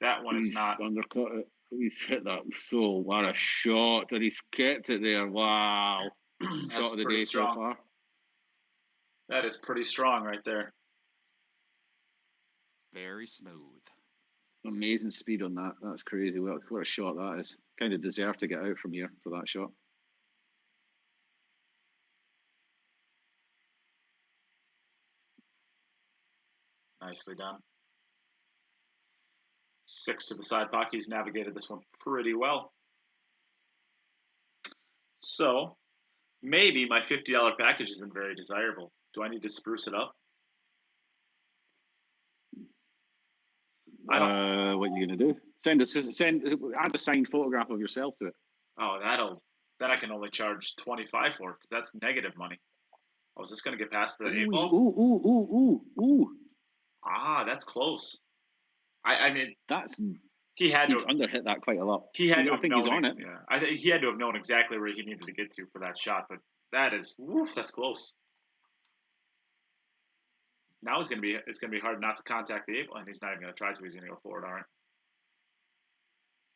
That one is not. Undercut it. He's hit that. So, what a shot. And he's kept it there. Wow. Shot of the day so far. That is pretty strong right there. Very smooth. Amazing speed on that. That's crazy. What a shot that is. Kind of deserved to get out from here for that shot. Nicely done. 6 to the side pocket. He's navigated this one pretty well. So, maybe my $50 package isn't very desirable. Do I need to spruce it up? What are you going to do? Add a signed photograph of yourself to it. Oh, that I can only charge $25 for, because that's negative money. Oh, is this going to get past the 8 ball? Ooh. Ah, that's close. I mean, he's underhit that quite a lot. He had to I have think known he's on it. Yeah, I think he had to have known exactly where he needed to get to for that shot. But that's close. Now it's gonna be hard not to contact the 8 ball, and he's not even gonna try to. He's gonna go forward. All right,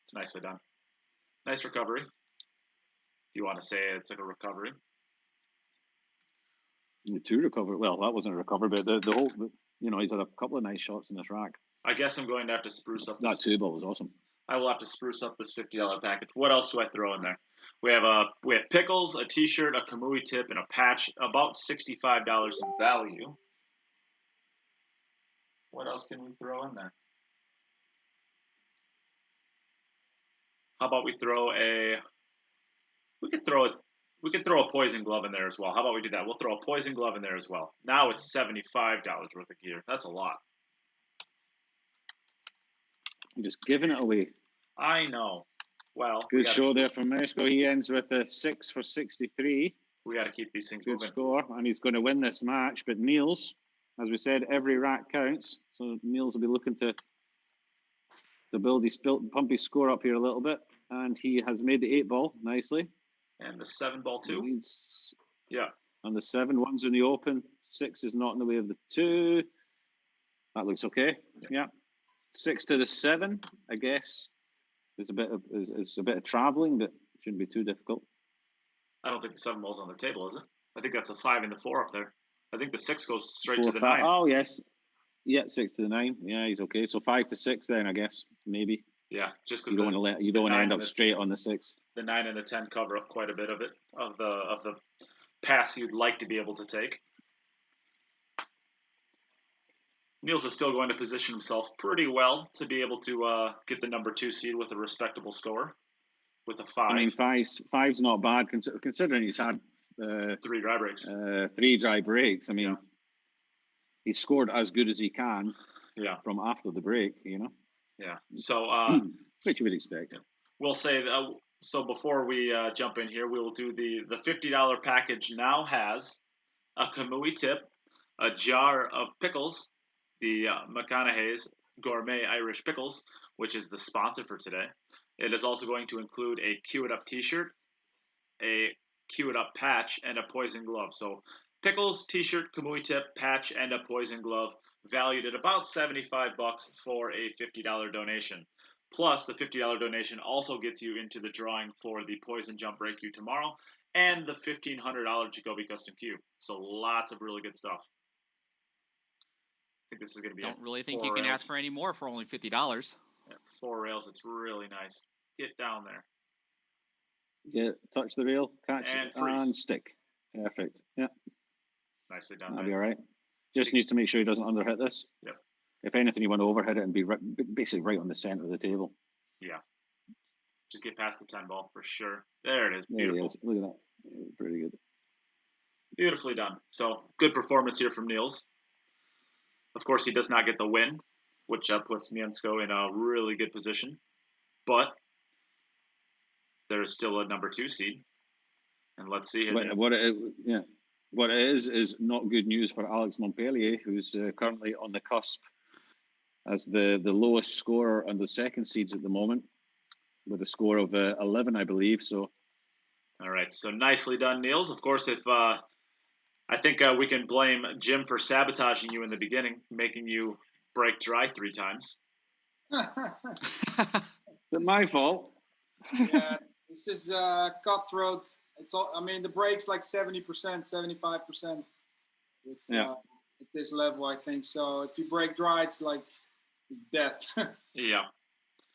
it's nicely done. Nice recovery. If you want to say it's like a recovery. The 2 recovery. Well, that wasn't a recovery, but the whole. He's had a couple of nice shots in this rack. I guess I'm going to have to spruce up. That 2 ball was awesome. I will have to spruce up this $50 package. What else do I throw in there? We have Pickles, a T-shirt, a Kamui tip, and a patch. About $65 in value. What else can we throw in there? How about we throw a? We could throw a poison glove in there as well. How about we do that? We'll throw a poison glove in there as well. Now it's $75 worth of gear. That's a lot. You're just giving it away. I know. Well, good show there from Mieszko. He ends with a 6 for 63. We got to keep these things good moving. Score, and he's going to win this match. But Niels, as we said, every rack counts. So Niels will be looking to build his pump his score up here a little bit, and he has made the 8-ball nicely. And the 7-ball too. Yeah. And the 7-1's in the open. 6 is not in the way of the 2. That looks okay. Yeah. 6 to the 7, I guess. It's a bit of traveling, but it shouldn't be too difficult. I don't think the 7-ball's on the table, is it? I think that's a 5 and the 4 up there. I think the 6 goes straight 4, to the 5. 9. Oh yes, yeah, 6 to the 9. Yeah, he's okay. So 5 to 6 then, I guess, maybe. Yeah, just because you don't want to end up straight on the 6. The 9 and the 10 cover up quite a bit of it of the paths you'd like to be able to take. Niels is still going to position himself pretty well to be able to get the number 2 seed with a respectable score, with a 5. I mean, five's not bad considering he's had 3 dry breaks. 3 dry breaks. I mean, he's scored as good as he can. Yeah. From after the break, you know. Yeah. So, which you would expect. We'll say so. Before we jump in here, we will do the $50 package. Now has a Kamui tip, a jar of pickles, the McConaughey's Gourmet Irish Pickles, which is the sponsor for today. It is also going to include a Cue It Up T-shirt, a Cue It Up patch, and a poison glove. So pickles, T-shirt, Kamui tip, patch, and a poison glove, valued at about $75 for a $50 donation. Plus, the $50 donation also gets you into the drawing for the Poison Jump Break-You tomorrow and the $1,500 Jacoby Custom Cube. So lots of really good stuff. I think this is going to be. Don't really think you can ask for any more for only $50. Yeah, 4 rails. It's really nice. Get down there. Yeah, touch the rail, catch and it, freeze. and stick. Perfect. Yeah. Nicely done. That'll be all right. Just needs to make sure he doesn't underhit this. Yep. If anything, you want to overhit it and be basically right on the center of the table. Yeah. Just get past the 10 ball for sure. There it is. Beautiful. There he is. Look at that. Pretty good. Beautifully done. So good performance here from Niels. Of course, he does not get the win, which puts Mieszko in a really good position. But there is still a number 2 seed. And let's see. What it is not good news for Alex Montpellier, who's currently on the cusp as the lowest scorer and the second seeds at the moment, with a score of 11, I believe. So, all right. So nicely done, Niels. Of course, if I think we can blame Jim for sabotaging you in the beginning, making you break dry 3 times. Is it my fault? Yeah, this is cutthroat. It's all. I mean, the break's like 70%, 75%. At this level, I think so. If you break dry, it's like it's death. Yeah.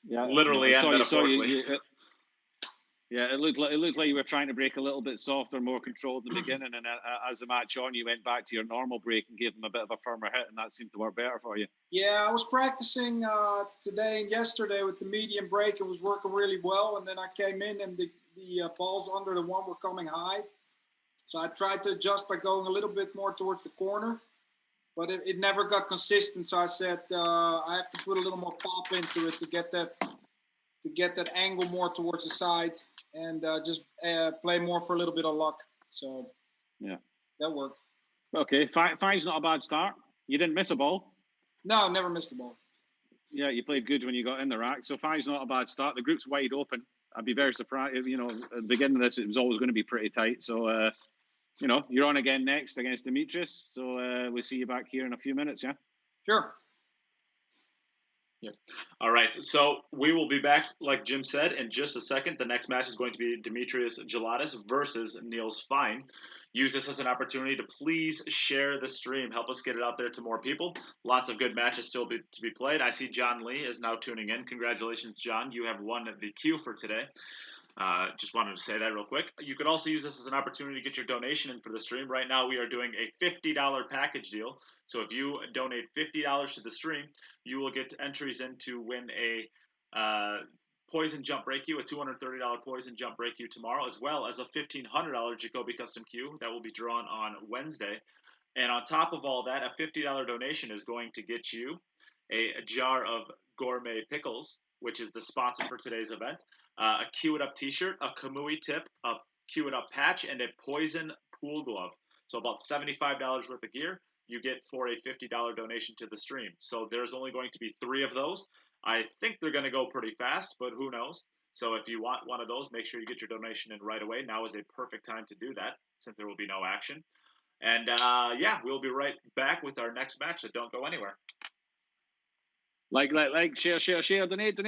Literally and metaphorically. It looked like you were trying to break a little bit softer, more controlled in the beginning, and as the match on, you went back to your normal break and gave them a bit of a firmer hit, and that seemed to work better for you. Yeah, I was practicing today and yesterday with the medium break. It was working really well, and then I came in and the balls under the 1 were coming high. So I tried to adjust by going a little bit more towards the corner, but it never got consistent. So I said I have to put a little more pop into it to get that angle more towards the side and just play more for a little bit of luck. So yeah, that worked. Okay, 5's not a bad start. You didn't miss a ball. No, never missed the ball. Yeah, you played good when you got in the rack. So 5's not a bad start. The group's wide open. I'd be very surprised. At the beginning of this, it was always going to be pretty tight. So, you're on again next against Demetrius. So we'll see you back here in a few minutes, yeah? Sure. Yeah. All right. So we will be back, like Jim said, in just a second. The next match is going to be Demetrius Jelatis versus Niels Feijen. Use this as an opportunity to please share the stream. Help us get it out there to more people. Lots of good matches still to be played. I see John Lee is now tuning in. Congratulations, John. You have won the queue for today. Just wanted to say that real quick. You could also use this as an opportunity to get your donation in for the stream. Right now, we are doing a $50 package deal. So if you donate $50 to the stream, you will get entries in to win a Poison Jump Break-You, a $230 Poison Jump Break-You tomorrow, as well as a $1,500 Jacoby Custom Q that will be drawn on Wednesday. And on top of all that, a $50 donation is going to get you a jar of Gourmet Pickles, which is the sponsor for today's event, a Cue It Up t-shirt, a Kamui tip, a Cue It Up patch, and a Poison pool glove. So about $75 worth of gear you get for a $50 donation to the stream. So there's only going to be 3 of those. I think they're going to go pretty fast, but who knows? So if you want one of those, make sure you get your donation in right away. Now is a perfect time to do that since there will be no action. And yeah, we'll be right back with our next match, so don't go anywhere. Like, share, donate.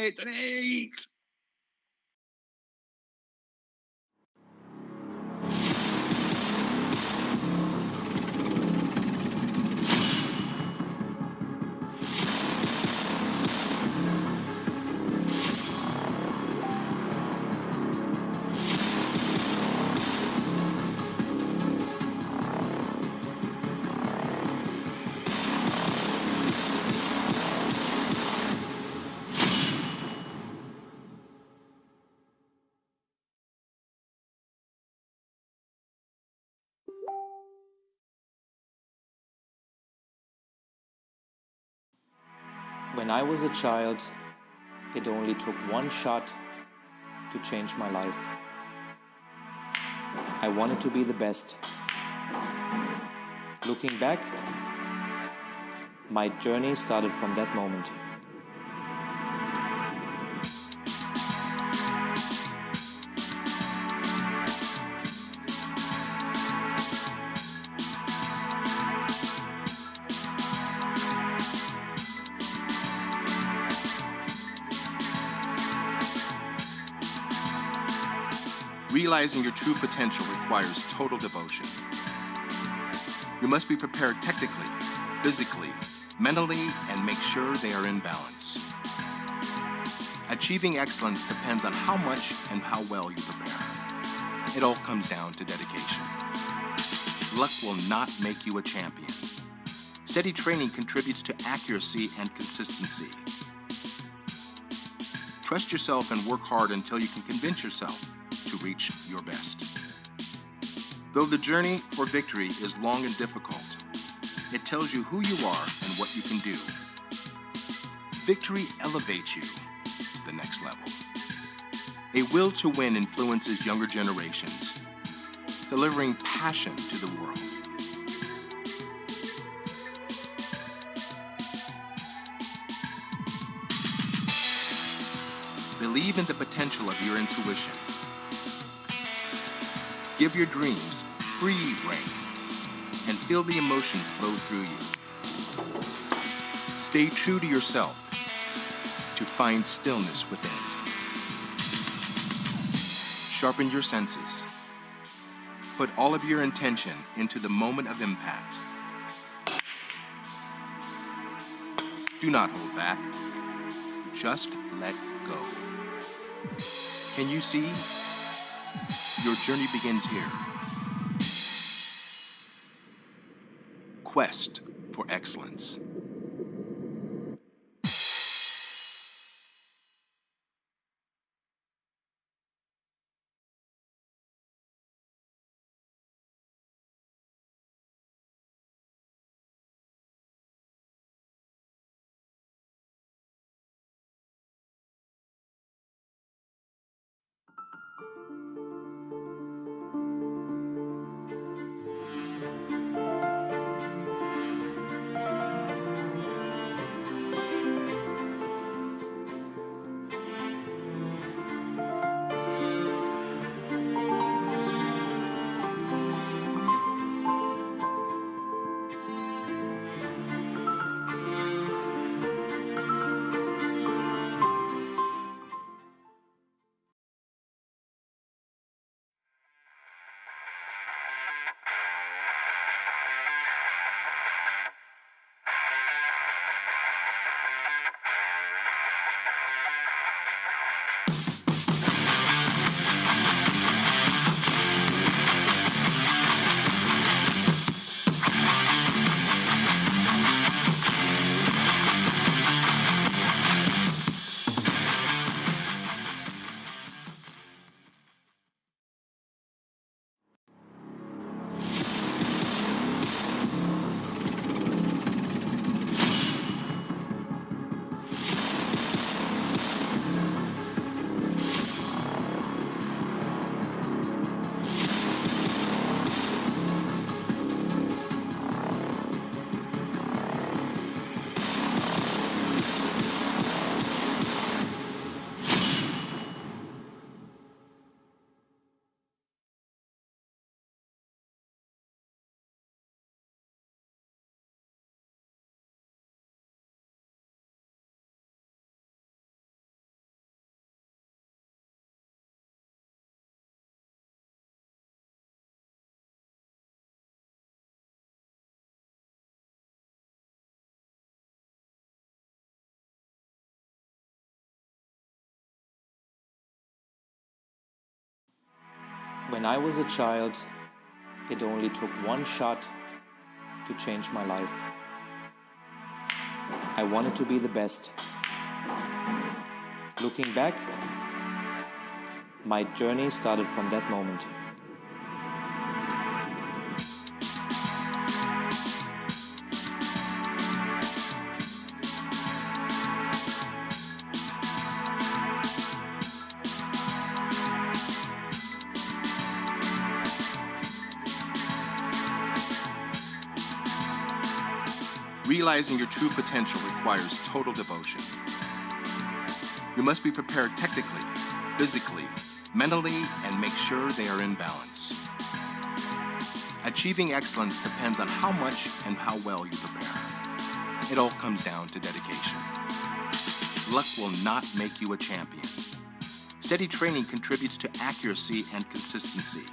When I was a child, it only took one shot to change my life. I wanted to be the best. Looking back, my journey started from that moment. Realizing your true potential requires total devotion. You must be prepared technically, physically, mentally, and make sure they are in balance. Achieving excellence depends on how much and how well you prepare. It all comes down to dedication. Luck will not make you a champion. Steady training contributes to accuracy and consistency. Trust yourself and work hard until you can convince yourself to reach your best. Though the journey for victory is long and difficult, it tells you who you are and what you can do. Victory elevates you to the next level. A will to win influences younger generations, delivering passion to the world. Believe in the potential of your intuition. Give your dreams free rein and feel the emotion flow through you. Stay true to yourself to find stillness within. Sharpen your senses. Put all of your intention into the moment of impact. Do not hold back. Just let go. Can you see? Your journey begins here. Quest for excellence. When I was a child, it only took one shot to change my life. I wanted to be the best. Looking back, my journey started from that moment. Realizing your true potential requires total devotion. You must be prepared technically, physically, mentally, and make sure they are in balance. Achieving excellence depends on how much and how well you prepare. It all comes down to dedication. Luck will not make you a champion. Steady training contributes to accuracy and consistency.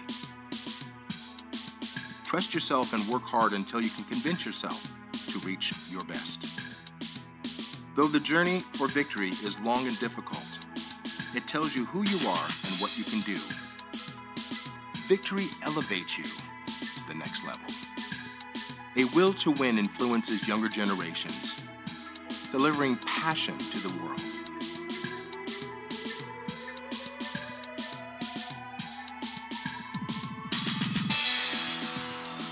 Trust yourself and work hard until you can convince yourself to reach your best. Though the journey for victory is long and difficult, it tells you who you are and what you can do. Victory elevates you to the next level. A will to win influences younger generations, delivering passion to the world.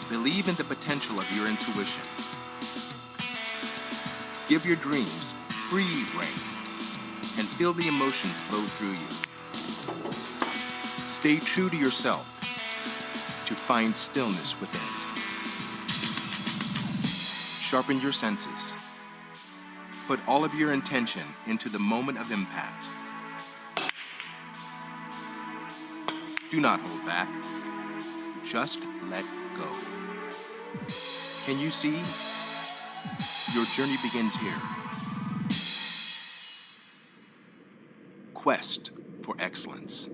Believe in the potential of your intuition. Give your dreams free rein and feel the emotion flow through you. Stay true to yourself to find stillness within. Sharpen your senses. Put all of your intention into the moment of impact. Do not hold back. Just let go. Can you see? Your journey begins here. Quest for excellence.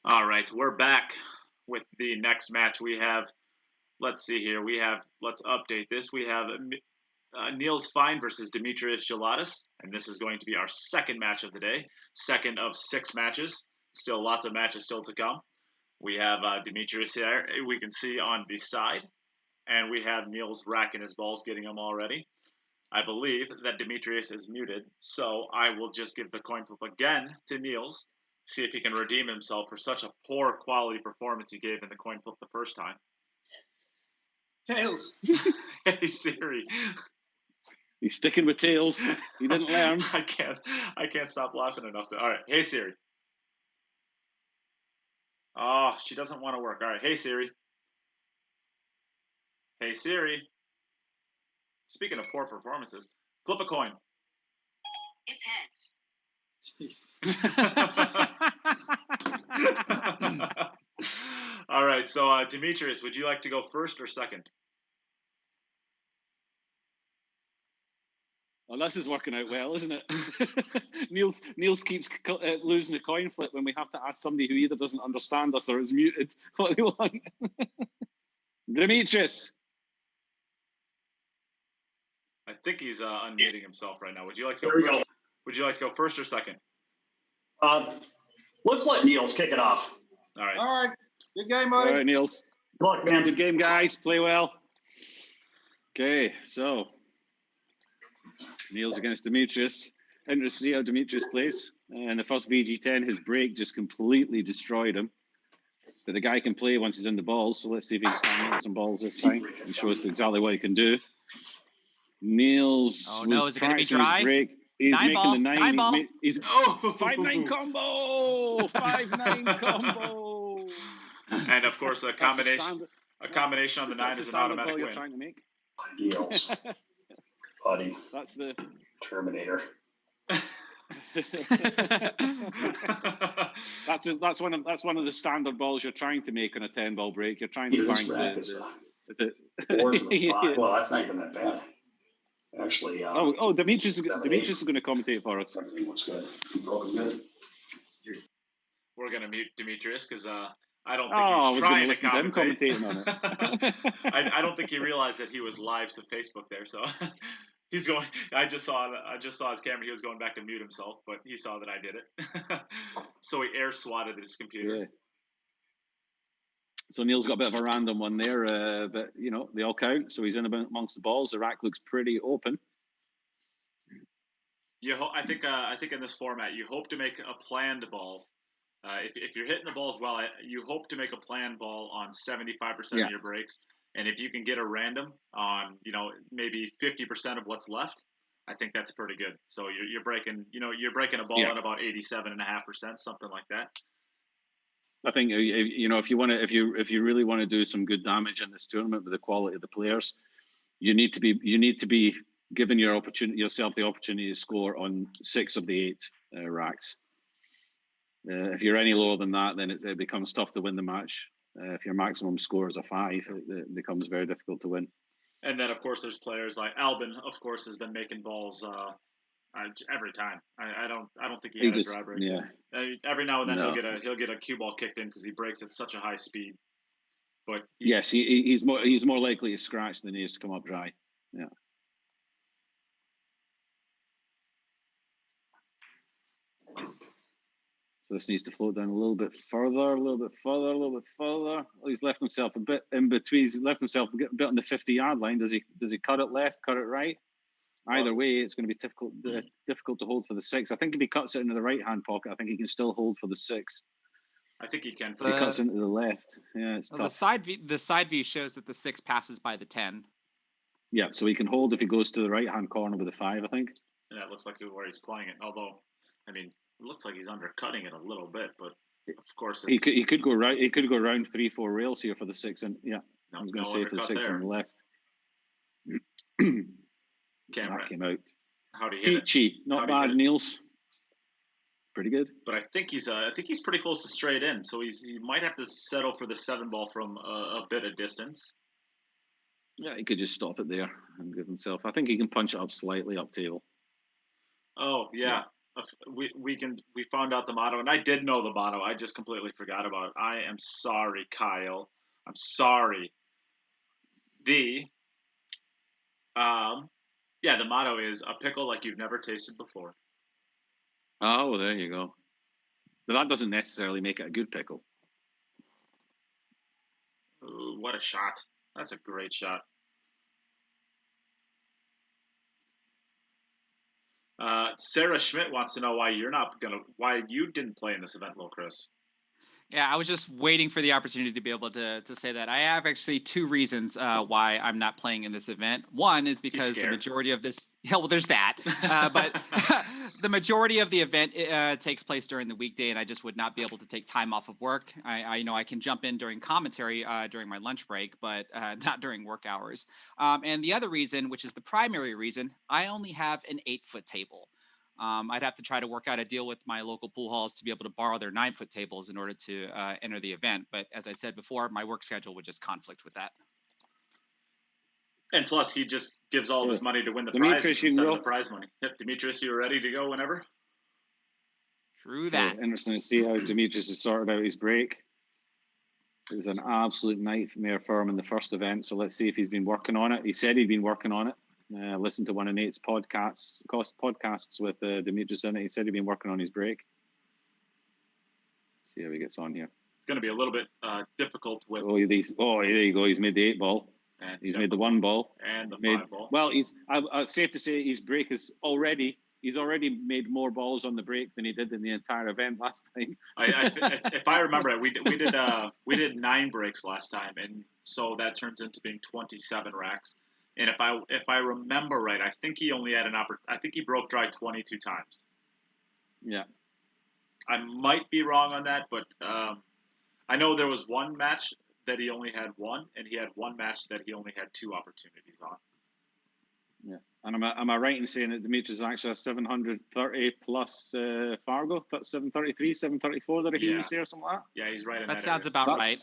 All right, we're back with the next match. We have, let's see here. Let's update this. We have Niels Feijen versus Demetrius Jelatis, and this is going to be our second match of the day, second of 6 matches. Still lots of matches still to come. We have Demetrius here, we can see on the side, and we have Niels racking his balls, getting them all ready. I believe that Demetrius is muted, so I will just give the coin flip again to Niels, see if he can redeem himself for such a poor quality performance he gave in the coin flip the first time. Tails. Hey Siri. He's sticking with tails. He didn't learn. I can't stop laughing enough to. All right, hey Siri. Oh, she doesn't want to work. All right, hey Siri. Hey Siri. Speaking of poor performances, flip a coin. It's heads. Jesus. All right, so Demetrius, would you like to go first or second? Well, this is working out well, isn't it? Niels keeps losing the coin flip when we have to ask somebody who either doesn't understand us or is muted what they want. Demetrius. I think he's unmuting himself right now. Would you like to go first? Would you like to go first or second? Let's let Niels kick it off. All right. All right. Good game, buddy. All right, Niels. Good luck, man. Good game, guys. Play well. Okay, so Niels against Demetrius. Interesting to see how Demetrius plays. And the first VG10, his break just completely destroyed him. But the guy can play once he's in the balls, so let's see if he can stand on some balls this time and show us exactly what he can do. Niels is it going to be dry? Break. He's nine making ball. the 9. Nine ball. He's 5-9 combo. 5-9 combo. And of course, a combination on the 9 is an automatic win. You're trying to make. Niels, buddy. That's the Terminator. That's one of the standard balls you're trying to make on a 10-ball break. You're trying to This bank rack is the 4 to the 5. Well, that's not even that bad. Actually, Demetrius is 7, Demetrius 8. is going to commentate for us. Everything looks good. Broken good. We're gonna mute Demetrius because I don't think I he's was trying going to to listen to him commentate. commentating on it. I don't think he realized that he was live to Facebook there, so he's going. I just saw his camera. He was going back to mute himself, but he saw that I did it, so he air swatted his computer. Yeah. So Niels got a bit of a random one there, but they all count. So he's in amongst the balls. The rack looks pretty open. I think in this format, you hope to make a planned ball. If you're hitting the balls well, you hope to make a planned ball on 75% of your breaks. And if you can get a random on, maybe 50% of what's left, I think that's pretty good. So you're breaking a ball at about 87.5%, something like that. I think if you really want to do some good damage in this tournament with the quality of the players, you need to be giving yourself the opportunity to score on 6 of the 8 racks. If you're any lower than that, then it becomes tough to win the match. If your maximum score is a 5, it becomes very difficult to win. And then, of course, there's players like Albin. Of course, has been making balls every time. I don't think he had a dry break. Yeah. Every now and then he'll get a cue ball kicked in because he breaks at such a high speed. But he's more likely to scratch than he is to come up dry. Yeah. So this needs to float down a little bit further. Oh, he's left himself a bit in between. He's left himself a bit on the 50-yard line. Does he cut it left, cut it right? Either way, it's going to be difficult to hold for the 6. I think if he cuts it into the right-hand pocket, I think he can still hold for the 6. I think he can. If he cuts into the left, it's tough. The side view shows that the 6 passes by the 10. Yeah, so he can hold if he goes to the right-hand corner with a 5, I think. Yeah, it looks like where he's playing it. Although, it looks like he's undercutting it a little bit, but of course he could go right. He could go around 3-4 rails here for the 6, and I was going to say for the 6 on the left. Camera came out. How'd he hit Peachy, not bad, Niels. Pretty good. But I think he's pretty close to straight in, so he might have to settle for the 7 ball from a bit of distance. Yeah, he could just stop it there and give himself. I think he can punch it up slightly up table. Oh yeah. We found out the motto, and I did know the motto. I just completely forgot about it. I am sorry, Kyle. I'm sorry. The motto is a pickle like you've never tasted before. Oh, there you go. But that doesn't necessarily make it a good pickle. Ooh, what a shot. That's a great shot. Sarah Schmidt wants to know why you didn't play in this event, Will Chris. Yeah, I was just waiting for the opportunity to be able to say that. I have actually 2 reasons why I'm not playing in this event. One is because the majority of this. Yeah, well, there's that. But the majority of the event takes place during the weekday, and I just would not be able to take time off of work. I can jump in during commentary during my lunch break, but not during work hours. And the other reason, which is the primary reason, I only have an 8-foot table. I'd have to try to work out a deal with my local pool halls to be able to borrow their 9-foot tables in order to enter the event. But as I said before, my work schedule would just conflict with that. And plus, he just gives all of his money to win the prize instead of the prize money. Yep, Demetrius, you're ready to go whenever? True that. Yeah, interesting to see how Demetrius has sorted out his break. It was an absolute nightmare for him in the first event, so let's see if he's been working on it. He said he'd been working on it. Listen to one of Nate's podcasts with Demetrius in it. He said he'd been working on his break. Let's see how he gets on here. It's going to be a little bit difficult with. There you go. He's made the 8 ball. He's made the 1 ball and the 5 ball. Well, it's safe to say his break is already. He's already made more balls on the break than he did in the entire event last time. If I remember it, we did 9 breaks last time, and so that turns into being 27 racks. And if I remember right, I think he only had I think he broke dry 22 times. Yeah. I might be wrong on that, but I know there was one match that he only had 1, and he had one match that he only had 2 opportunities on. Yeah. And am I right in saying that Demetrius is actually a 730 plus Fargo? 733, 734 that he was here, or something like that? Yeah, he's right in that sounds about right.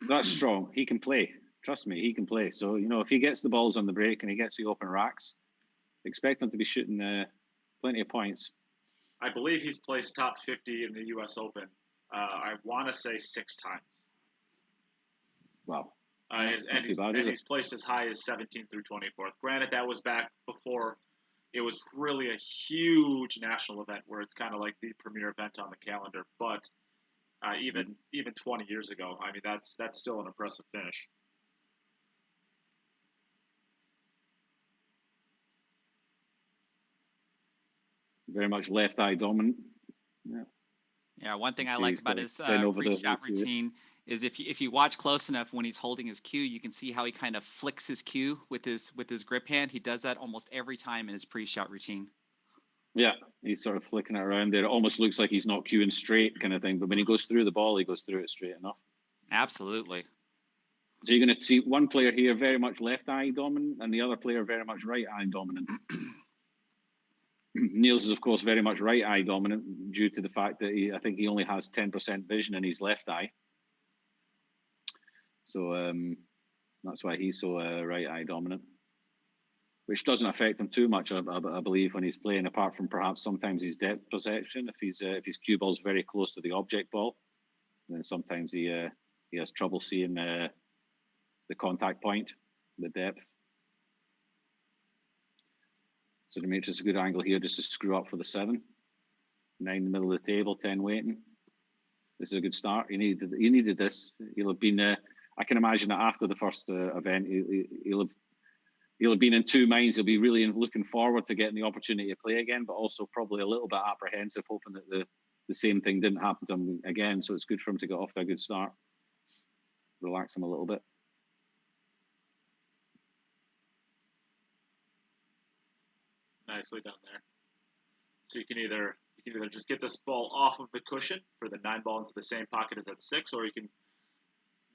That's strong. He can play. Trust me, he can play. So, if he gets the balls on the break and he gets the open racks, expect him to be shooting plenty of points. I believe he's placed top 50 in the U.S. Open. I want to say 6 times. Wow. He's placed as high as 17th through 24th. Granted, that was back before it was really a huge national event where it's kind of like the premier event on the calendar. But even 20 years ago, I mean, that's still an impressive finish. Very much left eye dominant. Yeah. Yeah, one thing I like about his pre-shot routine is if you watch close enough when he's holding his cue, you can see how he kind of flicks his cue with his grip hand. He does that almost every time in his pre-shot routine. Yeah, he's sort of flicking it around there. It almost looks like he's not cueing straight kind of thing, but when he goes through the ball, he goes through it straight enough. Absolutely. So you're going to see one player here very much left eye dominant and the other player very much right eye dominant. Niels is, of course, very much right eye dominant due to the fact that I think he only has 10% vision in his left eye. So that's why he's so right eye dominant, which doesn't affect him too much, I believe, when he's playing, apart from perhaps sometimes his depth perception. If his cue ball's very close to the object ball, then sometimes he has trouble seeing the contact point, the depth. So Demetrius is a good angle here just to screw up for the 7. 9 in the middle of the table, 10 waiting. This is a good start. He needed this. He'll have been. I can imagine that after the first event, he'll have been in 2 minds. He'll be really looking forward to getting the opportunity to play again, but also probably a little bit apprehensive, hoping that the same thing didn't happen to him again. So it's good for him to get off to a good start. Relax him a little bit. Nicely done there. So you can either just get this ball off of the cushion for the 9 ball into the same pocket as that 6, or you can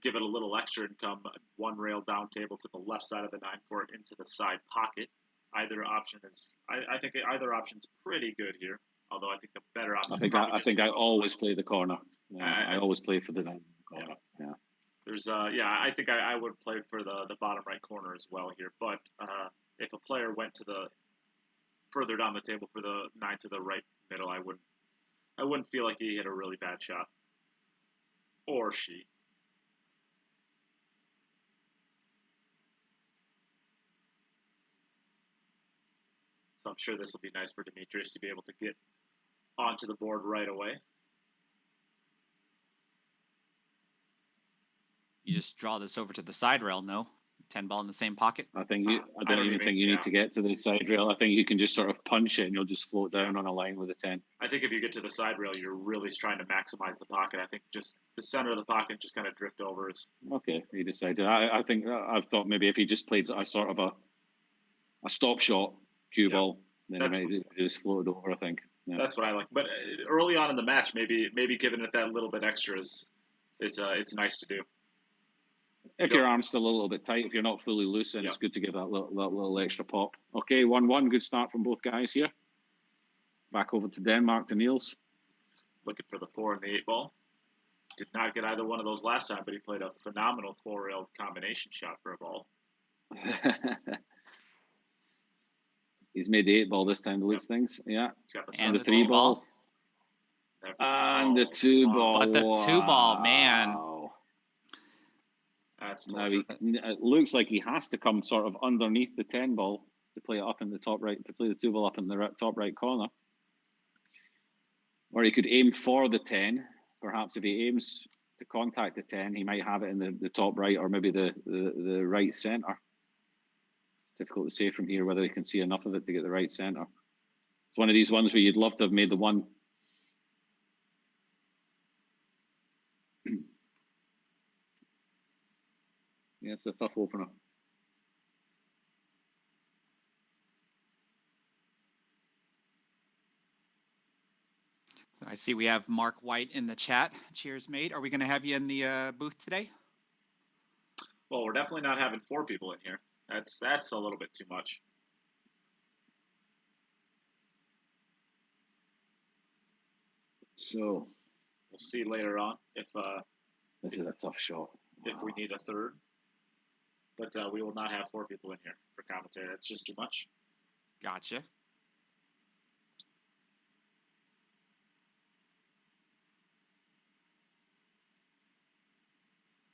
give it a little extra and come 1 rail down table to the left side of the 9 for it into the side pocket. Either option is, I think either option's pretty good here. Although I think the better option. I think I always play the corner. I always play for the 9 corner. Yeah. There's I think I would play for the bottom right corner as well here. But if a player went to the further down the table for the 9 to the right middle, I wouldn't feel like he hit a really bad shot. Or she. So I'm sure this will be nice for Demetrius to be able to get onto the board right away. You just draw this over to the side rail, no? 10 ball in the same pocket. I don't even think you need to get to the side rail. I think you can just sort of punch it and you'll just float down on a line with a 10. I think if you get to the side rail, you're really trying to maximize the pocket. I think just the center of the pocket just kind of drift over. Okay, he decided. I've thought maybe if he just played a sort of a stop shot cue ball, then he might just floated over, I think. Yeah. That's what I like. But early on in the match, maybe giving it that little bit extra it's nice to do. If your arm's still a little bit tight, if you're not fully loose, then it's good to give that little extra pop. Okay, 1-1. Good start from both guys here. Back over to Denmark, to Niels. Looking for the 4 and the 8 ball. Did not get either one of those last time, but he played a phenomenal 4-rail combination shot for a ball. He's made the 8 ball this time to lose things. Yeah. And the 3 ball. And the 2 ball. But the 2 ball, man. Now it looks like he has to come sort of underneath the 10 ball to play it up in the top right, to play the 2 ball up in the top right corner. Or he could aim for the 10. Perhaps if he aims to contact the 10, he might have it in the top right or maybe the right center. It's difficult to say from here whether he can see enough of it to get the right center. It's one of these ones where you'd love to have made the 1. Yeah, it's a tough opener. So I see we have Mark White in the chat. Cheers, mate. Are we going to have you in the booth today? Well, we're definitely not having 4 people in here. That's a little bit too much. So we'll see later on if this is a tough shot. If we need a third. But we will not have 4 people in here for commentary. That's just too much. Gotcha.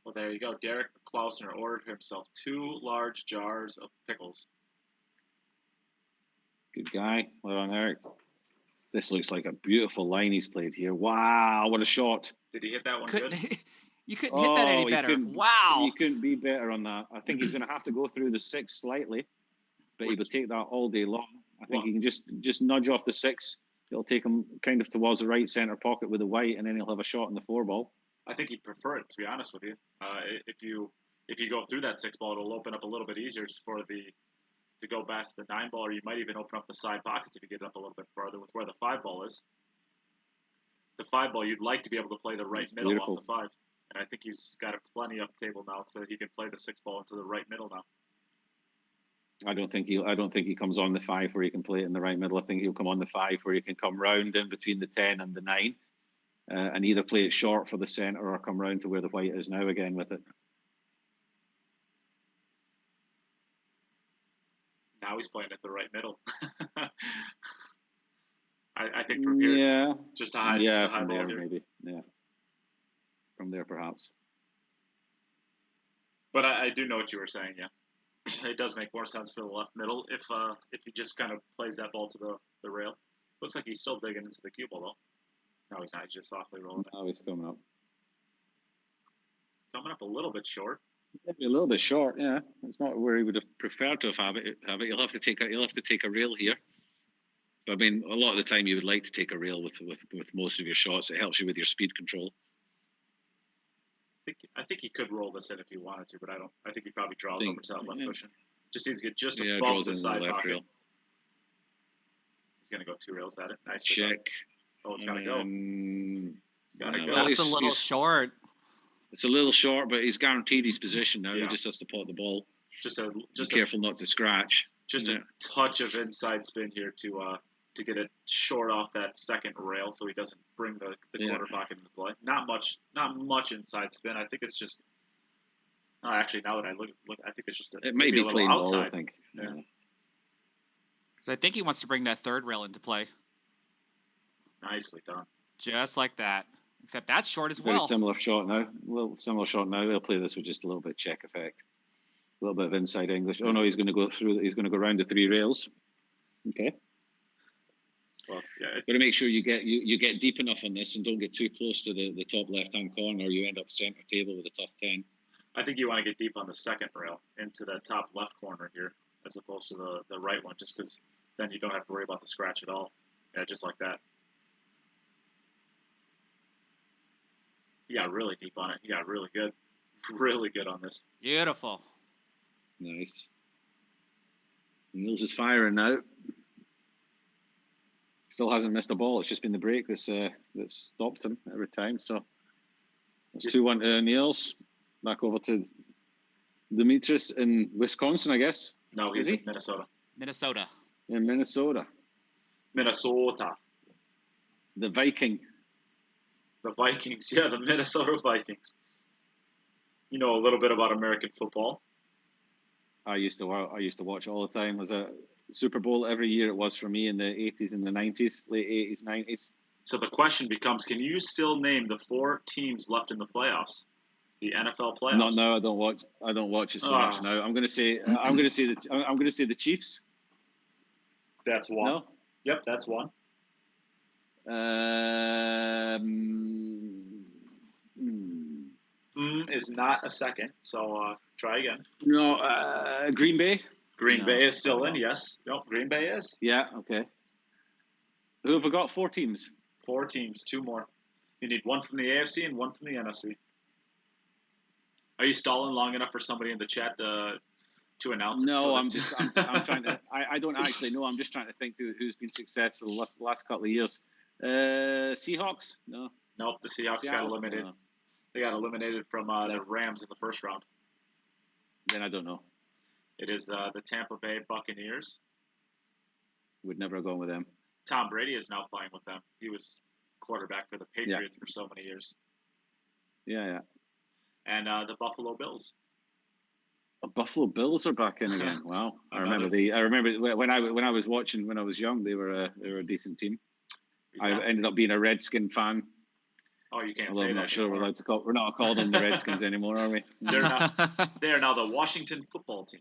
Well, there you go. Derek Klausner ordered himself 2 large jars of pickles. Good guy. Well done, Eric. This looks like a beautiful line he's played here. Wow, what a shot. Did he hit that one good? You couldn't hit that any better. Wow. You couldn't be better on that. I think he's going to have to go through the 6 slightly, but he will take that all day long. I think he can just nudge off the 6. It'll take him kind of towards the right center pocket with the white, and then he'll have a shot in the 4 ball. I think he'd prefer it, to be honest with you. If you go through that 6 ball, it'll open up a little bit easier for to go past the 9 ball, or you might even open up the side pockets if you get it up a little bit farther with where the 5 ball is. The 5 ball, you'd like to be able to play the right middle off the 5. And I think he's got it plenty up table now, so he can play the 6 ball into the right middle now. I don't think he comes on the 5 where he can play it in the right middle. I think he'll come on the 5 where he can come round in between the 10 and the 9, and either play it short for the center or come round to where the white is now again with it. Now he's playing at the right middle. I think from here, just a high from ball there here. maybe, from there perhaps. But I do know what you were saying. Yeah, it does make more sense for the left middle if he just kind of plays that ball to the rail. Looks like he's still digging into the cue ball though. No, he's not. He's just softly rolling. Now he's coming up. Coming up a little bit short. Maybe a little bit short, yeah. It's not where he would have preferred to have it. He'll have to take a rail here. But I mean, a lot of the time you would like to take a rail with most of your shots. It helps you with your speed control. I think he could roll this in if he wanted to, but I don't. I think he probably draws over to that left cushion. Just needs to get just above the side pocket. Rail. He's gonna go 2 rails at it. Nice check. Oh, it's gotta go. Gotta go. That's a little short. It's a little short, but he's guaranteed his position now. Yeah. He just has to pot the ball. Just be careful not to scratch. Just a touch of inside spin here to get it short off that second rail, so he doesn't bring the quarter pocket into play. Not much inside spin. I think it's just. No, actually, now that I look, I think it's just it may be plain outside. Ball, I think. Yeah. Because I think he wants to bring that 3rd rail into play. Nicely done. Just like that. Except that's short as well. Very similar shot now. Similar shot now. They'll play this with just a little bit check effect. A little bit of inside English. Oh no, he's going to go through. He's going to go around the 3 rails. Okay. Well, yeah. Got to make sure you get deep enough on this and don't get too close to the top left-hand corner, or you end up center table with a tough 10. I think you want to get deep on the 2nd rail into the top left corner here, as opposed to the right one, just because then you don't have to worry about the scratch at all. Yeah, just like that. He got really deep on it. He got really good on this. Beautiful. Nice. Niels is firing now. Still hasn't missed a ball. It's just been the break that's stopped him every time. So it's 2-1 to Niels. Back over to Demetrius in Wisconsin, I guess. No, he's in Minnesota. Minnesota. In Minnesota. Minnesota. The Viking. The Vikings, yeah, the Minnesota Vikings. You know a little bit about American football. I used to watch all the time. There's a Super Bowl every year. It was for me in the 80s and the 90s, late 80s, 90s. So the question becomes: can you still name the 4 teams left in the playoffs, the NFL playoffs? Not now. I don't watch it so much now. I'm going to say the Chiefs. That's one. No? Yep, that's one. Is not a second, so try again. No, Green Bay. Green Bay is still in, yes. No, Green Bay is. Yeah, okay. Who have we got? 4 teams. 4 teams, 2 more. You need 1 from the AFC and 1 from the NFC. Are you stalling long enough for somebody in the chat to announce it? No, I'm trying to. I don't actually know. I'm just trying to think who's been successful the last couple of years. Seahawks? No. Nope, the Seahawks got eliminated. No. They got eliminated from the Rams in the first round. Then I don't know. It is the Tampa Bay Buccaneers. Would never have gone with them. Tom Brady is now playing with them. quarterback for the Patriots for so many years. Yeah. And the Buffalo Bills. The Buffalo Bills are back in again. Wow, I remember when I was watching when I was young. They were a decent team. Yeah. I ended up being a Redskin fan. Oh, you can't Although say I'm that. not sure we're not called them the Redskins anymore, are we? They are now the Washington Football Team.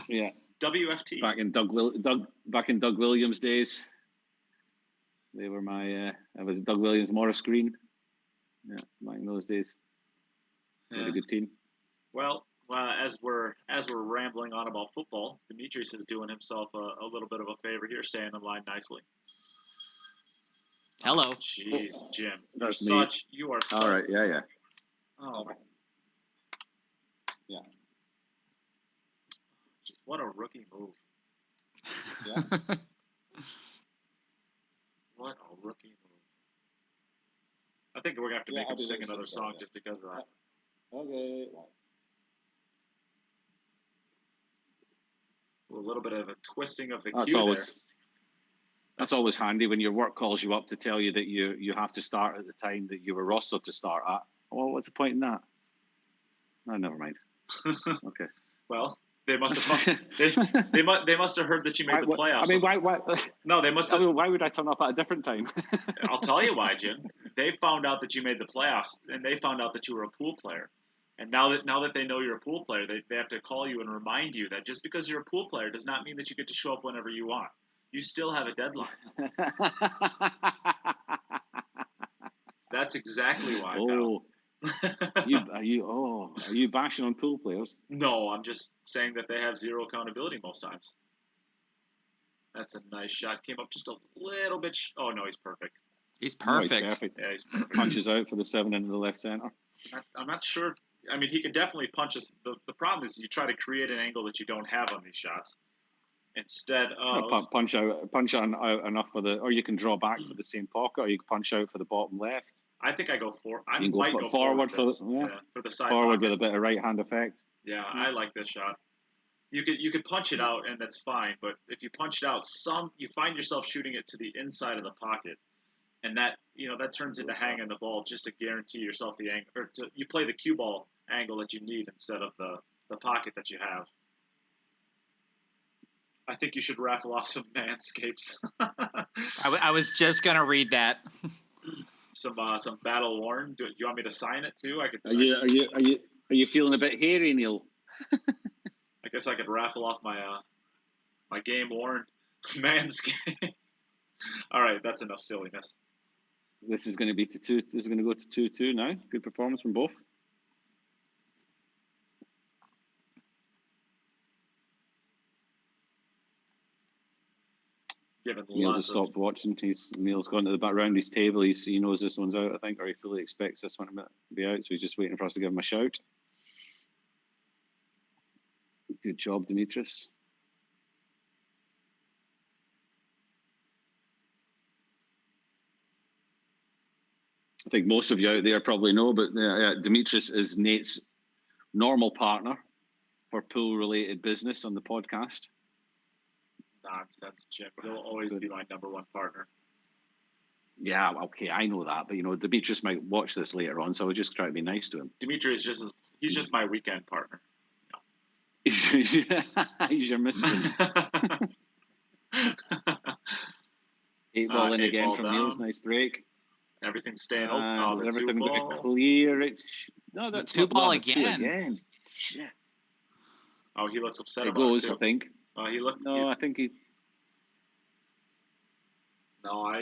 Yeah. WFT. Back in Doug Williams days. They were I was Doug Williams, Morris Green. Yeah, back in those days. Really good team. Well, as we're rambling on about football, Demetrius is doing himself a little bit of a favor here, staying in line nicely. Hello. Jeez, Jim. You are all right. Yeah. Oh my. Yeah. Just what a rookie move. Yeah. What a rookie move. I think we're gonna have to make him sing another song just because of that. Okay. A little bit of a twisting of the cue there. That's always handy when your work calls you up to tell you that you have to start at the time that you were rostered to start at. Well, what's the point in that? No, never mind. Okay. Well, they must have they must have heard that you made the playoffs. I mean, why? No, they must have. I mean, why would I turn up at a different time? I'll tell you why, Jim. They found out that you made the playoffs, and they found out that you were a pool player. And now that they know you're a pool player, they have to call you and remind you that just because you're a pool player does not mean that you get to show up whenever you want. You still have a deadline. That's exactly why. Oh, are you bashing on pool players? No, I'm just saying that they have zero accountability most times. That's a nice shot. Came up just a little bit. Oh no, he's perfect. He's perfect. No, he's perfect. Yeah, he's perfect. Punches out for the 7 into the left center. I'm not sure. I mean, he can definitely punch us. The problem is you try to create an angle that you don't have on these shots. Instead of punch out enough or you can draw back for the same pocket, or you can punch out for the bottom left. I think I go for. I you might go forward for the side forward pocket. with a bit of right hand effect. Yeah, I like this shot. You could punch it out and that's fine, but if you punch it out, you find yourself shooting it to the inside of the pocket, and that turns into hanging the ball just to guarantee yourself the angle, or you play the cue ball angle that you need instead of the pocket that you have. I think you should raffle off some Manscapes. I was just gonna read that. Some Battle Worn. Do you want me to sign it too? I could. Are you feeling a bit hairy, Neil? I guess I could raffle off my my Game Worn Manscaped. All right, that's enough silliness. This is going to be to 2. This is going to go to 2-2 now. Good performance from both. Niels has stopped watching. Niels gone to the back round his table. He knows this one's out, I think, or he fully expects this one to be out. So he's just waiting for us to give him a shout. Good job, Demetrius. I think most of you out there probably know, but Demetrius is Nate's normal partner for pool-related business on the podcast. Nonsense, Chip. He'll always be my number one partner. Yeah, okay, I know that, but Demetrius might watch this later on, so I was just trying to be nice to him. Demetrius he's just my weekend partner. He's your mistress. 8 ball in again from Niels. Nice break. Everything's staying open. Is everything going to clear it? No, that's the 2 ball again. Shit. Oh, he looks upset it about goes, it too. I think. He looked. No, I think he. No,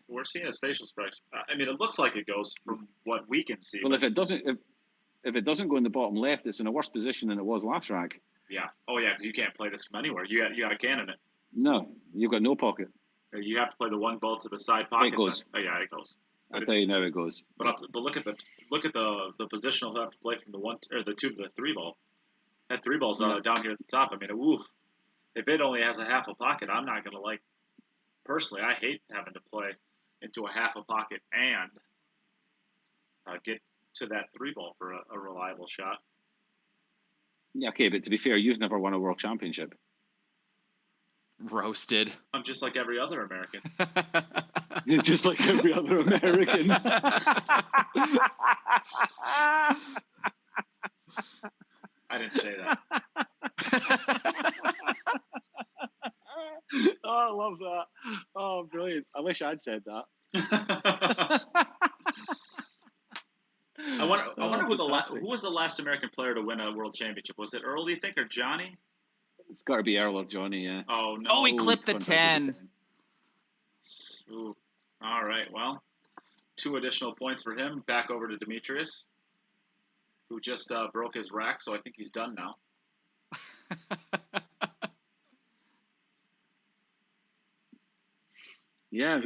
we're seeing his facial expression. I mean, it looks like it goes from what we can see. Well, if it doesn't go in the bottom left, it's in a worse position than it was last rack. Yeah. Oh, yeah, because you can't play this from anywhere. You got a can in it. No, you've got no pocket. You have to play the one ball to the side pocket. It goes. Oh, yeah, it goes. I'll tell you now, it goes. But look at the position he'll have to play from the 1 or the 2 to the 3 ball. That 3 ball's down here at the top. I mean, if it only has a half a pocket, I'm not gonna like. Personally, I hate having to play into a half a pocket and get to that 3 ball for a reliable shot. Yeah, okay, but to be fair, you've never won a world championship. Roasted. I'm just like every other American. Just like every other American. I didn't say that. Oh, I love that. Oh, brilliant. I wish I'd said that. I wonder who was the last American player to win a world championship? Was it Earl, do you think, or Johnny? It's got to be Earl or Johnny, yeah. Oh, no. Oh, he clipped the 10. Ooh. All right, well, 2 additional points for him. Back over to Demetrius, who just broke his rack, so I think he's done now. Yeah,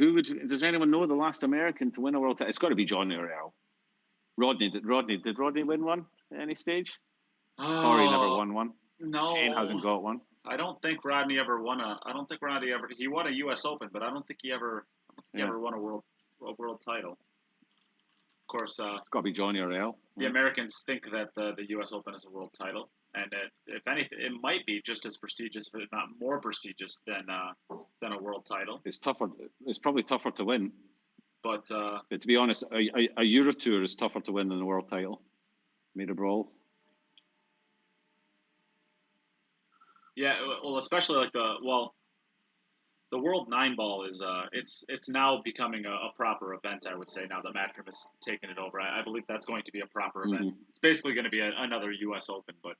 does anyone know the last American to win a world title? It's got to be Johnny or Earl. Did Rodney win one at any stage? Corey never won one. No. Shane hasn't got one. I don't think Rodney ever won he won a US Open, but I don't think he ever won a world title. Of course, it's got to be Johnny or Earl. The Americans think that the US Open is a world title, and if anything, it might be just as prestigious, if not more prestigious than a world title. It's tougher. It's probably tougher to win. But to be honest, a Euro Tour is tougher to win than a world title. Made a brawl. Yeah, well, especially like the World 9-ball is it's now becoming a proper event. I would say now that Matchroom has taken it over. I believe that's going to be a proper event. It's basically going to be another U.S. Open, but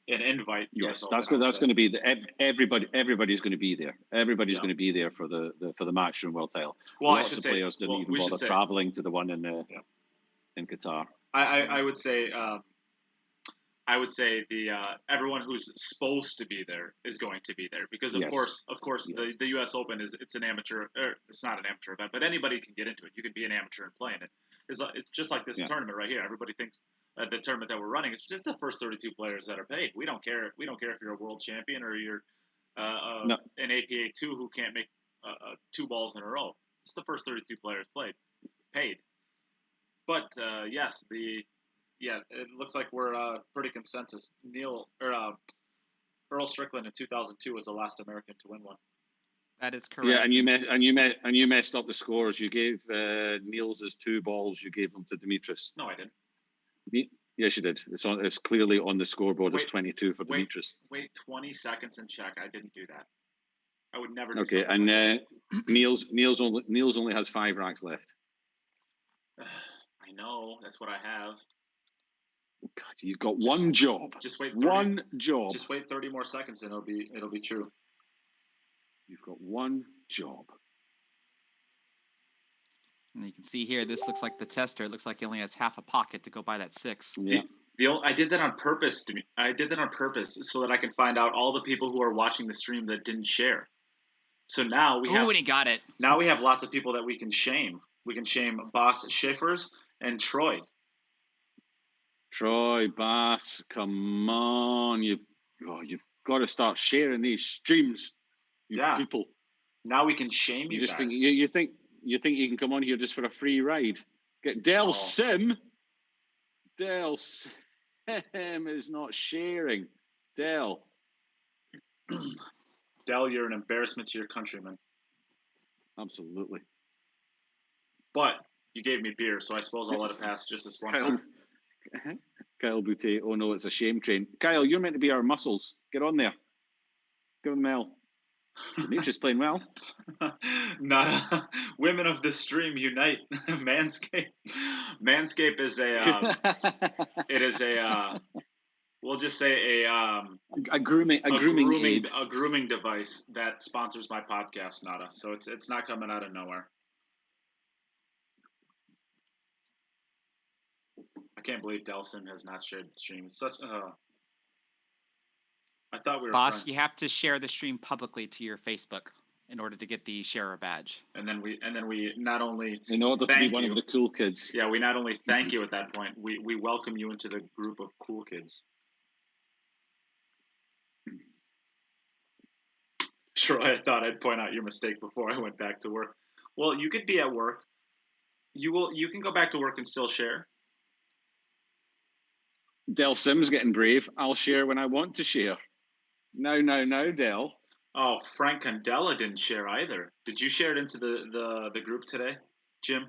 an invite. Yes, that's going to be everybody's going to be there. Everybody's going to be there for the Matchroom World Title. Well, lots of players didn't even bother traveling to the one in Qatar. I would say. I would say everyone who's supposed to be there is going to be there because of course yes. the U.S. Open it's an amateur, it's not an amateur event, but anybody can get into it. You can be an amateur and play in it. It's just like this tournament right here. Everybody thinks the tournament that we're running, it's just the first 32 players that are paid. We don't care if you're a world champion or you're an APA 2 who can't make 2 balls in a row. It's the first 32 players paid. But yes, it looks like we're pretty consensus. Earl Strickland in 2002 was the last American to win one. That is correct. Yeah, and you messed up the scores. You gave Niels his 2 balls. You gave them to Demetrius. No, I didn't. Yes, you did. It's clearly on the scoreboard. It's 22 for Demetrius. Wait 20 seconds and check. I didn't do that. I would never do okay, and Niels only has 5 racks left. I know. That's what I have. God, you've got one job. Just wait. One job. Just wait 30 more seconds, and it'll be true. You've got one job. And you can see here, this looks like the tester. It looks like he only has half a pocket to go buy that 6. Yeah. I did that on purpose. I did that on purpose so that I can find out all the people who are watching the stream that didn't share. So now we have. Oh, and he got it. Now we have lots of people that we can shame. We can shame Boss Schiffers and Troy. Troy, Bass, come on! You've got to start sharing these streams. People. Now we can shame you just guys. You think you can come on here just for a free ride? Get Del Sim. Del Sim is not sharing. Del, you're an embarrassment to your countrymen. Absolutely. But you gave me beer, so I suppose I'll let it pass just this one time. Kyle Boutte, oh no, it's a shame train. Kyle, you're meant to be our muscles. Get on there. Give him Mel. Demetrius playing well. Women of the stream unite. Manscaped. Manscaped is we'll just say a grooming device that sponsors my podcast, Nada. So it's not coming out of nowhere. I can't believe Delson has not shared the stream. It's such I thought we were Boss, you have to share the stream publicly to your Facebook in order to get the sharer badge. And then we not only in order to be one of the cool kids. Yeah, we not only thank you at that point, we welcome you into the group of cool kids. Troy, I thought I'd point out your mistake before I went back to work. Well, you could be at work. You can go back to work and still share. Del Sim's getting brave. I'll share when I want to share. No, Del. Oh, Frank Candela didn't share either. Did you share it into the group today, Jim?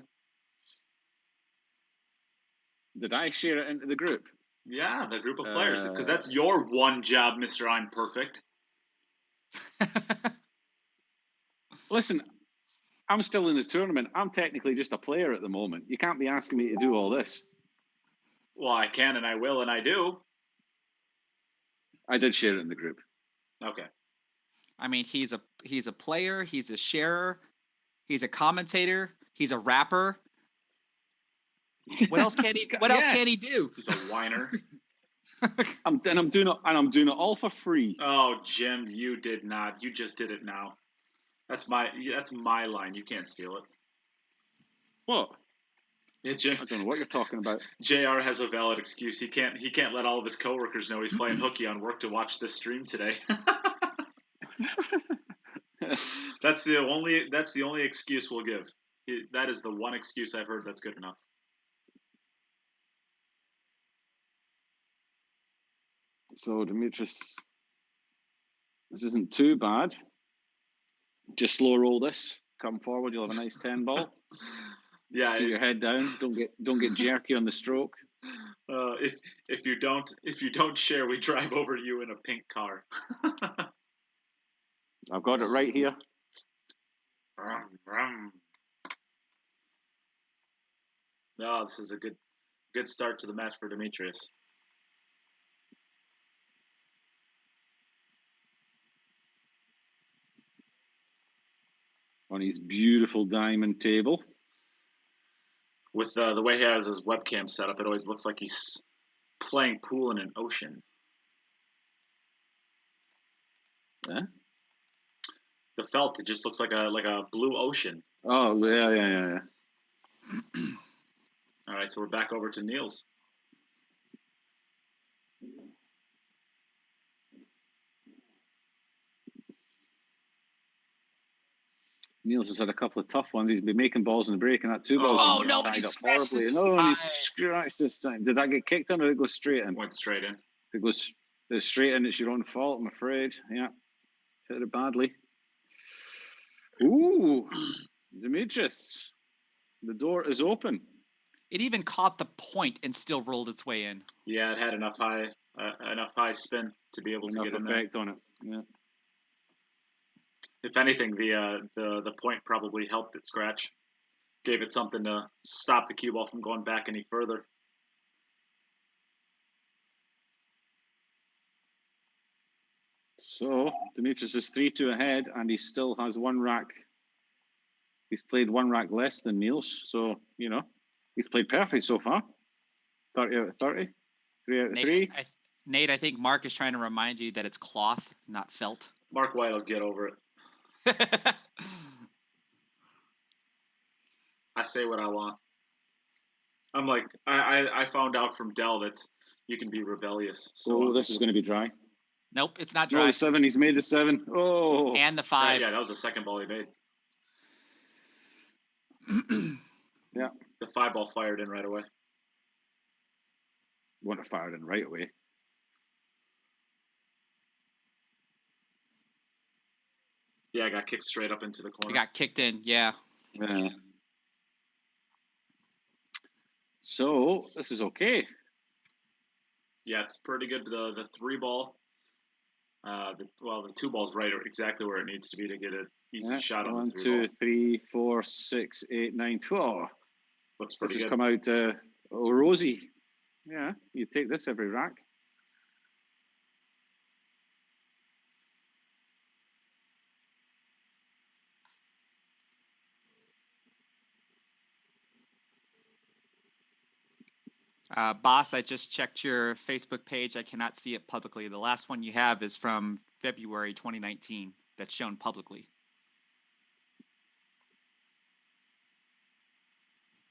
Did I share it into the group? Yeah, the group of players, because that's your one job, Mr. I'm Perfect. Listen, I'm still in the tournament. I'm technically just a player at the moment. You can't be asking me to do all this. Well, I can and I will and I do. I did share it in the group. Okay. I mean, he's a player, he's a sharer, he's a commentator, he's a rapper. What else can he? What else can he do? He's a whiner. I'm doing it all for free. Oh, Jim, you did not. You just did it now. That's my line. You can't steal it. What? Yeah, Jim. I don't know what you're talking about. JR has a valid excuse. He can't let all of his coworkers know he's playing hooky on work to watch this stream today. That's the only excuse we'll give. That is the one excuse I've heard that's good enough. So, Demetrius, this isn't too bad. Just slow roll this. Come forward. You'll have a nice 10 ball. Yeah. Keep your head down. Don't get jerky on the stroke. If you don't share, we drive over you in a pink car. I've got it right here. Oh, this is a good start to the match for Demetrius. On his beautiful diamond table. With the way he has his webcam set up, it always looks like he's playing pool in an ocean. Huh? The felt, it just looks like a blue ocean. Oh, yeah. All right, so we're back over to Niels. Niels has had a couple of tough ones. He's been making balls in the break, and that 2 balls nobody tied up scratched horribly. this No, and he time. scratched this time. Did that get kicked in, or did it go straight in? Went straight in. If it goes straight in, it's your own fault, I'm afraid. Yeah, hit it badly. Ooh, Demetrius, the door is open. It even caught the point and still rolled its way in. Yeah, it had enough high spin to be able to get in there. Effect on it. Yeah. If anything, the point probably helped it scratch. Gave it something to stop the cue ball from going back any further. So Demetrius is 3-2 ahead, and he still has one rack. He's played one rack less than Niels, so he's played perfect so far. 30 out of 30, 3 out of 3. Nate, I think Mark is trying to remind you that it's cloth, not felt. Mark White will get over it. I say what I want. I'm like, I found out from Dell that you can be rebellious. So this is going to be dry. Nope, it's not dry. Oh, 7. He's made the 7. Oh, and the 5. Yeah, that was the second ball he made. Yeah, the 5 ball fired in right away. Want to fire it in right away. Yeah, I got kicked straight up into the corner. It got kicked in, yeah. So this is okay. Yeah, it's pretty good. The 3 ball, the 2 ball's right exactly where it needs to be to get an easy shot on the 3 ball. 1, 2, 3, 4, 6, 8, 9, 12. Looks pretty good. Come out rosy. Yeah, you take this every rack. Boss, I just checked your Facebook page. I cannot see it publicly. The last one you have is from February 2019 that's shown publicly.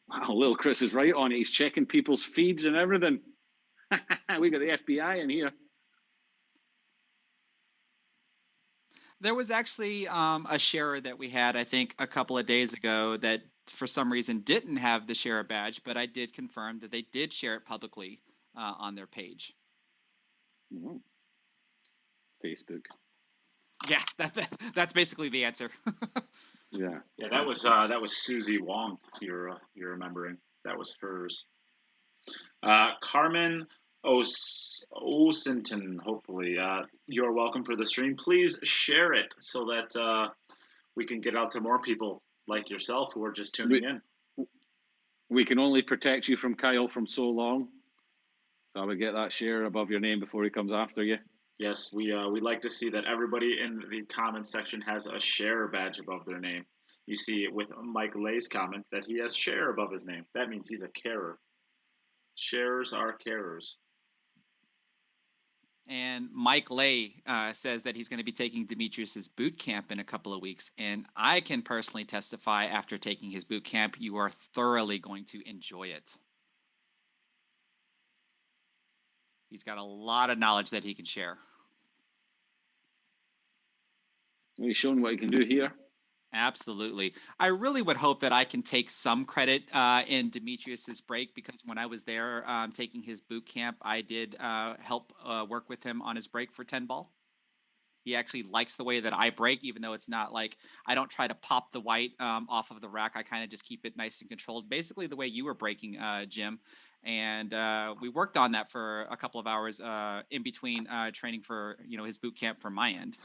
Wow, little Chris is right on it. He's checking people's feeds and everything. We got the FBI in here. There was actually a sharer that we had, I think, a couple of days ago that for some reason didn't have the sharer badge, but I did confirm that they did share it publicly on their page. Facebook. Yeah, that's basically the answer. Yeah. Yeah, that was Susie Wong. You're remembering. That was hers. Carmen Osenton, hopefully. You're welcome for the stream. Please share it so that we can get out to more people like yourself who are just tuning in. We can only protect you from Kyle from so long. So I would get that share above your name before he comes after you. Yes, we like to see that everybody in the comments section has a share badge above their name. You see with Mike Lay's comment that he has share above his name. That means he's a carer. Sharers are carers. And Mike Lay says that he's going to be taking Demetrius's boot camp in a couple of weeks. And I can personally testify after taking his boot camp, you are thoroughly going to enjoy it. He's got a lot of knowledge that he can share. He's shown what he can do here. Absolutely. I really would hope that I can take some credit in Demetrius's break, because when I was there taking his boot camp, I did help work with him on his break for 10 ball. He actually likes the way that I break, even though it's not like I don't try to pop the white off of the rack. I kind of just keep it nice and controlled, basically the way you were breaking, Jim. And we worked on that for a couple of hours in between training for his boot camp from my end.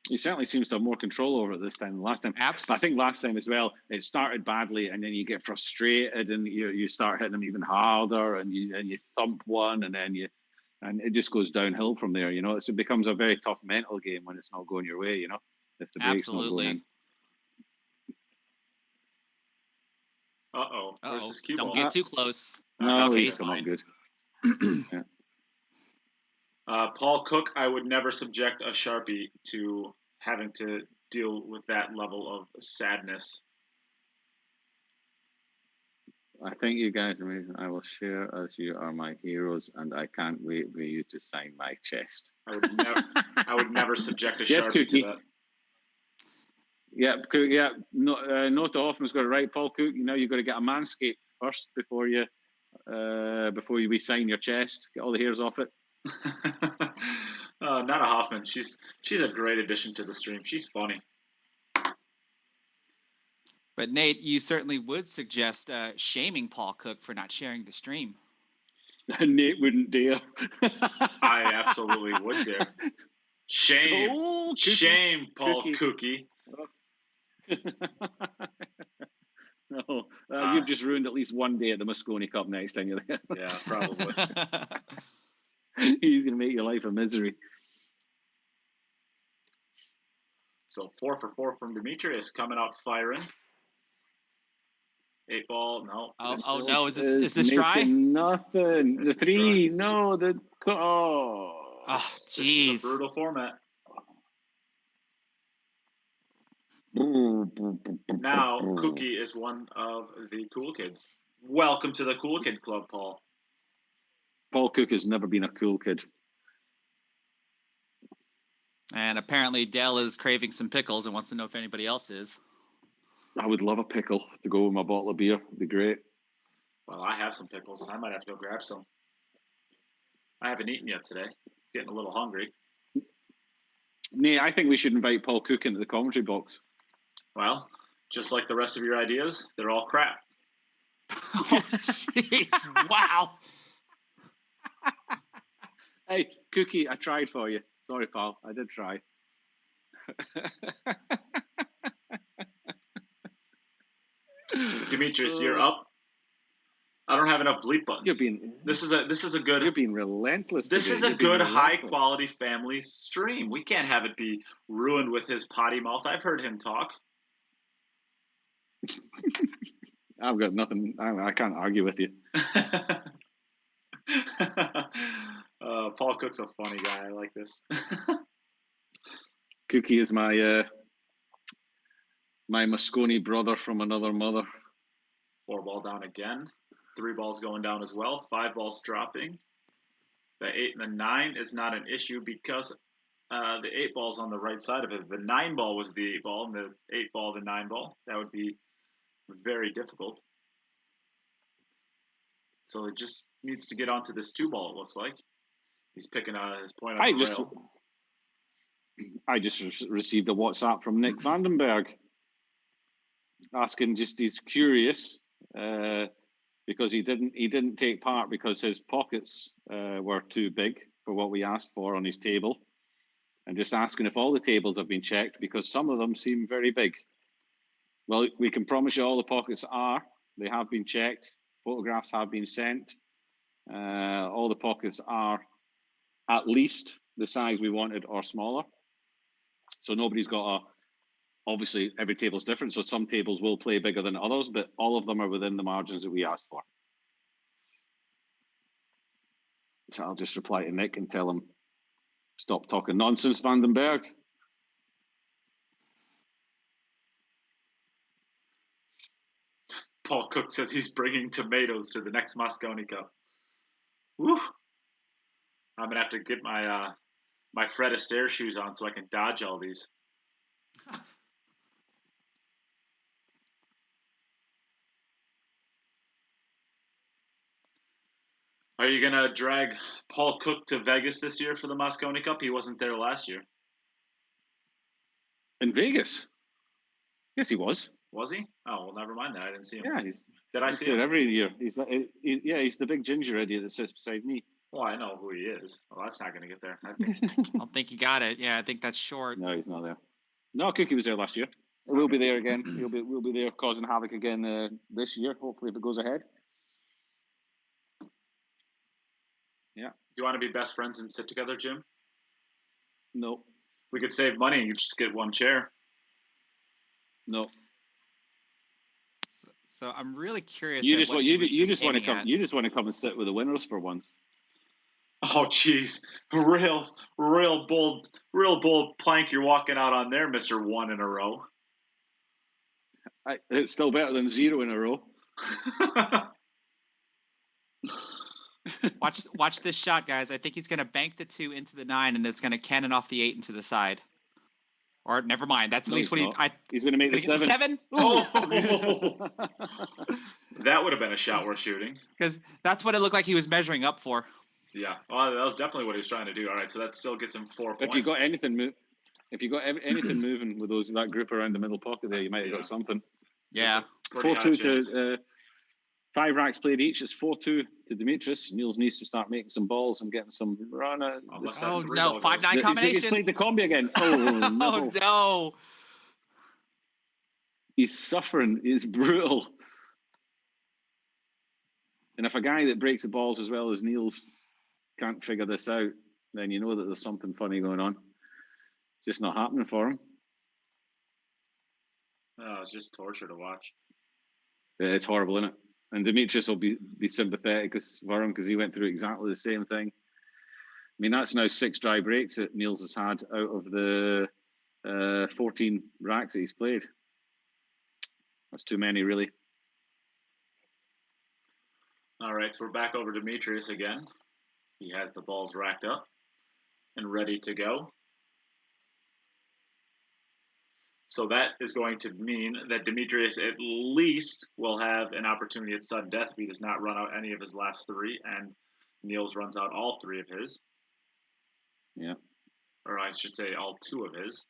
He certainly seems to have more control over it this time than last time. Absolutely. I think last time as well, it started badly, and then you get frustrated, and you start hitting them even harder, and you thump one, and then it just goes downhill from there. So it becomes a very tough mental game when it's not going your way. If the break's not going in. Where's this cue Don't ball? get too close. No, okay, he's come up good. Yeah. Paul Cook, I would never subject a Sharpie to having to deal with that level of sadness. I think you guys are amazing. I will share as you are my heroes, and I can't wait for you to sign my chest. I would never subject a Yes, Sharpie Cookie. to that. Yeah, Cook. Yeah, Not Hoffman's got it right. Paul Cook. You've got to get a manscape first before you sign your chest. Get all the hairs off it. Not a Hoffman. She's a great addition to the stream. She's funny. But Nate, you certainly would suggest shaming Paul Cook for not sharing the stream. Nate wouldn't dare. I absolutely would dare. Shame, Paul Cookie. No, you've just ruined at least one day at the Moscone Cup next time you're there. Yeah, probably. He's going to make your life a misery. So 4 for 4 from Demetrius coming out firing. 8 ball, no. Oh no, is this dry? Nothing. The 3, dry. No, the jeez. This is a brutal format. Now, Cookie is one of the cool kids. Welcome to the cool kid club, Paul. Paul Cook has never been a cool kid. And apparently Dell is craving some pickles and wants to know if anybody else is. I would love a pickle to go with my bottle of beer. It'd be great. Well, I have some pickles. I might have to go grab some. I haven't eaten yet today. Getting a little hungry. Nate, I think we should invite Paul Cook into the commentary box. Well, just like the rest of your ideas, they're all crap. Oh, jeez. Wow. Hey, Cookie, I tried for you. Sorry, pal. I did try. Demetrius, you're up. I don't have enough bleep buttons. This is a good. You're being relentless. This is a good high quality family stream. We can't have it be ruined with his potty mouth. I've heard him talk. I've got nothing. I can't argue with you. Paul Cook's a funny guy. I like this. Cookie is my Moscone brother from another mother. 4 ball down again. 3 balls going down as well. 5 balls dropping. The 8 and the 9 is not an issue because the 8 ball's on the right side of it. The 9 ball was the 8 ball, and the 8 ball, the 9 ball. That would be very difficult. So it just needs to get onto this 2 ball, it looks like. He's picking his point on the rail. I just received a WhatsApp from Nick Vandenberg asking, just he's curious because he didn't take part because his pockets were too big for what we asked for on his table, and just asking if all the tables have been checked because some of them seem very big. Well, we can promise you all the pockets are. They have been checked. Photographs have been sent. All the pockets are at least the size we wanted or smaller. So nobody's got obviously every table's different. So some tables will play bigger than others, but all of them are within the margins that we asked for. So I'll just reply to Nick and tell him, stop talking nonsense, Vandenberg. Paul Cook says he's bringing tomatoes to the next Moscone Cup. Woo! I'm gonna have to get my my Fred Astaire shoes on so I can dodge all these. Are you gonna drag Paul Cook to Vegas this year for the Moscone Cup? He wasn't there last year. In Vegas? Yes, he was. Was he? Oh, well, never mind that. I didn't see him. Yeah, Did I see him? Every year. He's the big ginger idiot that sits beside me. Well, I know who he is. Well, that's not going to get there. I don't think he got it. Yeah, I think that's short. No, he's not there. No, Cookie was there last year. We'll be there again. We'll be there causing havoc again this year. Hopefully, if it goes ahead. Yeah. Do you want to be best friends and sit together, Jim? No. We could save money and you just get one chair. No. So I'm really curious. You just want to come and sit with the winners for once. Oh, jeez, real bold plank you're walking out on there, Mr. One in a row. It's still better than 0 in a row. Watch this shot, guys. I think he's going to bank the 2 into the 9, and it's going to cannon off the 8 into the side. Or never mind. That's at least what he's going to make the 7. 7? Oh, that would have been a shot worth shooting. Because that's what it looked like he was measuring up for. Yeah, well, that was definitely what he was trying to do. All right, so that still gets him 4 points. If you got anything moving with that group around the middle pocket there, you might have got something. Yeah. 4-2 to 5 racks played each. It's 4-2 to Demetrius. Niels needs to start making some balls and getting some run. Oh no, 5-9 combination. He's played the combi again. Oh no. Oh no. He's suffering. It's brutal. And if a guy that breaks the balls as well as Niels can't figure this out, then you know that there's something funny going on. It's just not happening for him. Oh, it's just torture to watch. Yeah, it's horrible, isn't it? And Demetrius will be sympathetic for him because he went through exactly the same thing. I mean, that's now 6 dry breaks that Niels has had out of the 14 racks that he's played. That's too many, really. All right, so we're back over to Demetrius again. He has the balls racked up and ready to go. So that is going to mean that Demetrius at least will have an opportunity at sudden death if he does not run out any of his last 3, and Niels runs out all 3 of his. Yeah. Or I should say all 2 of his.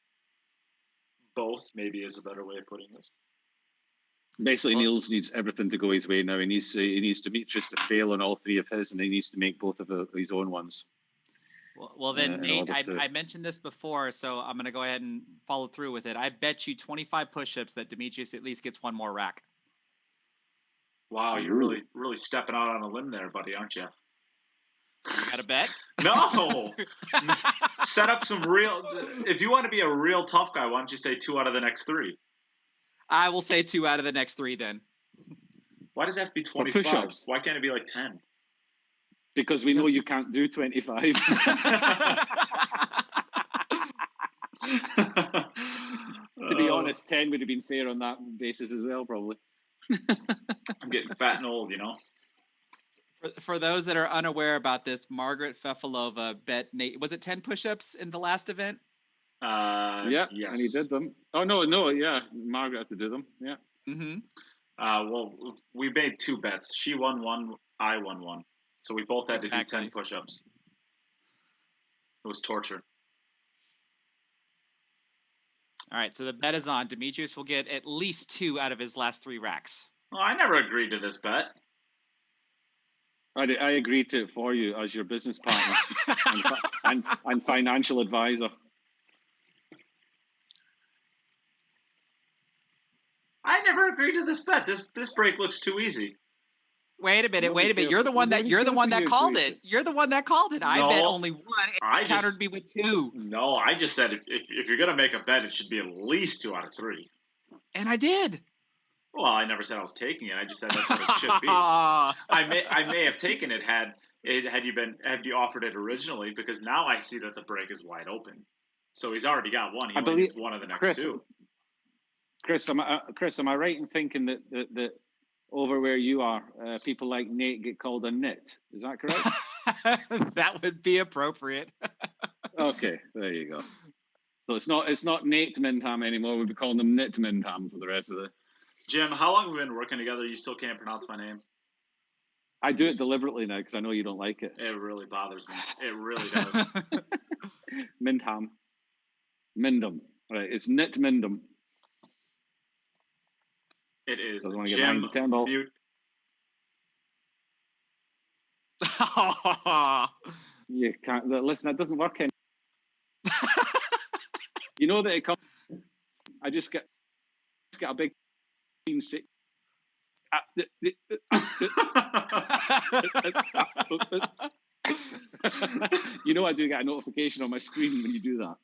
Both, maybe, is a better way of putting this. Basically, Niels needs everything to go his way now. He needs Demetrius to fail on all 3 of his, and he needs to make both of his own ones. Well, then, Nate, I mentioned this before, so I'm going to go ahead and follow through with it. I bet you 25 push-ups that Demetrius at least gets 1 more rack. Wow, you're really stepping out on a limb there, buddy, aren't you? You got a bet? No! Set up some real... If you want to be a real tough guy, why don't you say 2 out of the next 3? I will say 2 out of the next 3 then. Why does that have to be 25? Push-ups. Why can't it be like 10? Because we know you can't do 25. To be honest, 10 would have been fair on that basis as well, probably. I'm getting fat and old, you know. For those that are unaware about this, Margaret Fefalova bet Nate, was it 10 push-ups in the last event? Yeah, yes. And he did them. Oh, no, yeah. Margaret had to do them, yeah. Mm-hmm. Well, we made 2 bets. She won 1, I won 1. So we both had to do 10 push-ups. It was torture. All right, so the bet is on. Demetrius will get at least 2 out of his last 3 racks. Well, I never agreed to this bet. I agreed to it for you as your business partner and financial advisor. I never agreed to this bet. This break looks too easy. Wait a minute. You're the one that called it. You're the one that called it. I bet only 1 and countered me with 2. No, I just said if you're gonna make a bet, it should be at least 2 out of 3. And I did. Well, I never said I was taking it. I just said that's what it should be. I may have taken it had you offered it originally, because now I see that the break is wide open. So he's already got 1. He only needs 1 of the next 2. Chris, am I right in thinking that over where you are, people like Nate get called a nit? Is that correct? That would be appropriate. Okay, there you go. So it's not Nate Mintam anymore. We'll be calling them Nit Mintam for the rest of the. Jim, how long have we been working together? You still can't pronounce my name. I do it deliberately now because I know you don't like it. It really bothers me. It really does. Mintam. Mindam. Right, it's Nit Mindam. It is. Doesn't want to get Jim, 9 to 10 ball. Mute. You can't. Listen, that doesn't work. You know that it comes. I just get a big six. You know, I do get a notification on my screen when you do that.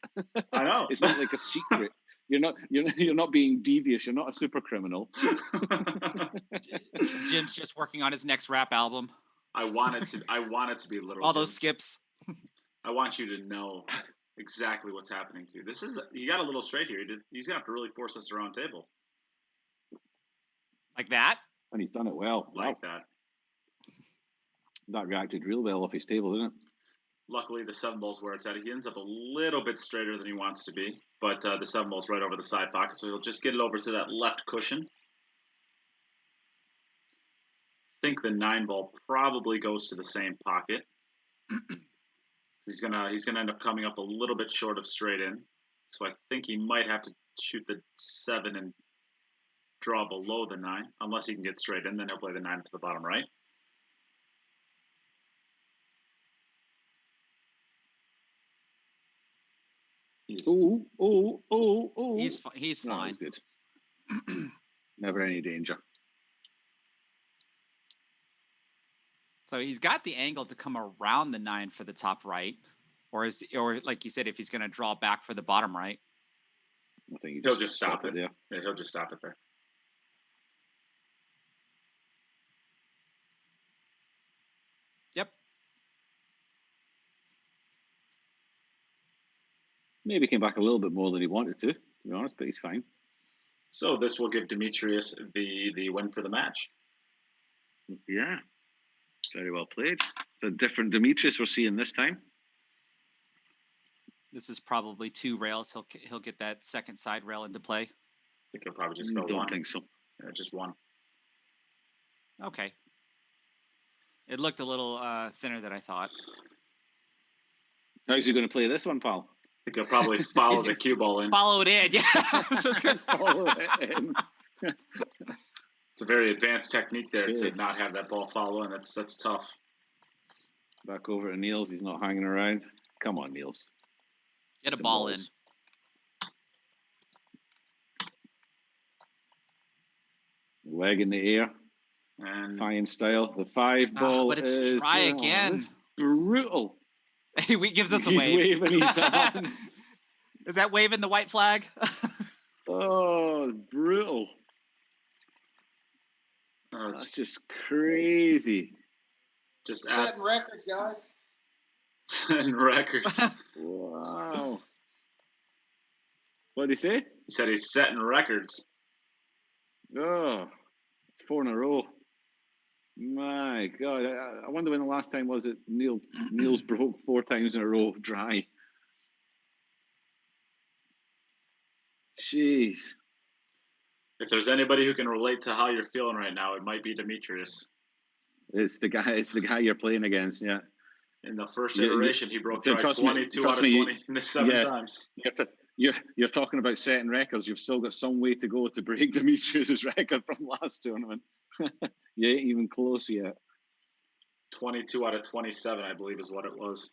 I know. It's not like a secret. You're not being devious. You're not a super criminal. Jim's just working on his next rap album. I want it to be literal. All those skips. I want you to know exactly what's happening to you. You got a little straight here. He's gonna have to really force us around table. Like that? And he's done it well. Like that. That reacted real well off his table, didn't it? Luckily, the 7 ball's where it's at. He ends up a little bit straighter than he wants to be, but the 7 ball's right over the side pocket, so he'll just get it over to that left cushion. I think the 9 ball probably goes to the same pocket. He's gonna end up coming up a little bit short of straight in, so I think he might have to shoot the 7 and draw below the 9, unless he can get straight in. Then he'll play the 9 to the bottom right. He's fine. No, good. Never any danger. So he's got the angle to come around the 9 for the top right, or like you said, if he's going to draw back for the bottom right. I think he'll just stop it there. Yeah, he'll just stop it there. Yep. Maybe came back a little bit more than he wanted to be honest, but he's fine. So this will give Demetrius the win for the match. Yeah. Very well played. It's a different Demetrius we're seeing this time. This is probably 2 rails. He'll get that second side rail into play. I think he'll probably just go 1. Don't think so. Yeah, just 1. Okay. It looked a little thinner than I thought. How's he going to play this one, pal? I think he'll probably follow the cue ball in. Follow it in, yeah. Follow it in. It's a very advanced technique there to not have that ball follow in. That's tough. Back over to Niels. He's not hanging around. Come on, Niels. Get a ball in. Leg in the air. And Feijen style. The 5 ball but it's is try again. It's brutal. He gives us a He's wave. waving his hand. Is that waving the white flag? Oh, brutal. Oh, that's just crazy. Just setting records, guys. Setting records. Wow. What did he say? He said he's setting records. Oh, it's 4 in a row. My God, I wonder when the last time was it Niels broke 4 times in a row dry. Jeez. If there's anybody who can relate to how you're feeling right now, it might be Demetrius. It's the guy you're playing against, yeah. In the first iteration, he broke 22 out of 27 times. You're talking about setting records. You've still got some way to go to break Demetrius's record from last tournament. You ain't even close yet. 22 out of 27, I believe, is what it was.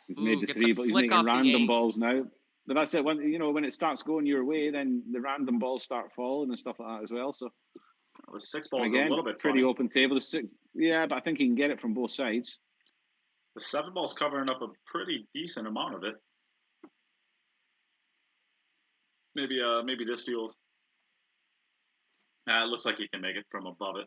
He's made the three, but he's making random balls now. But that's it. When it starts going your way, then the random balls start falling and stuff like that as well. So the 6 ball is a little bit pretty funny. open table. The 6, yeah, but I think he can get it from both sides. The 7 ball's covering up a pretty decent amount of it. Maybe this field. It looks like he can make it from above it.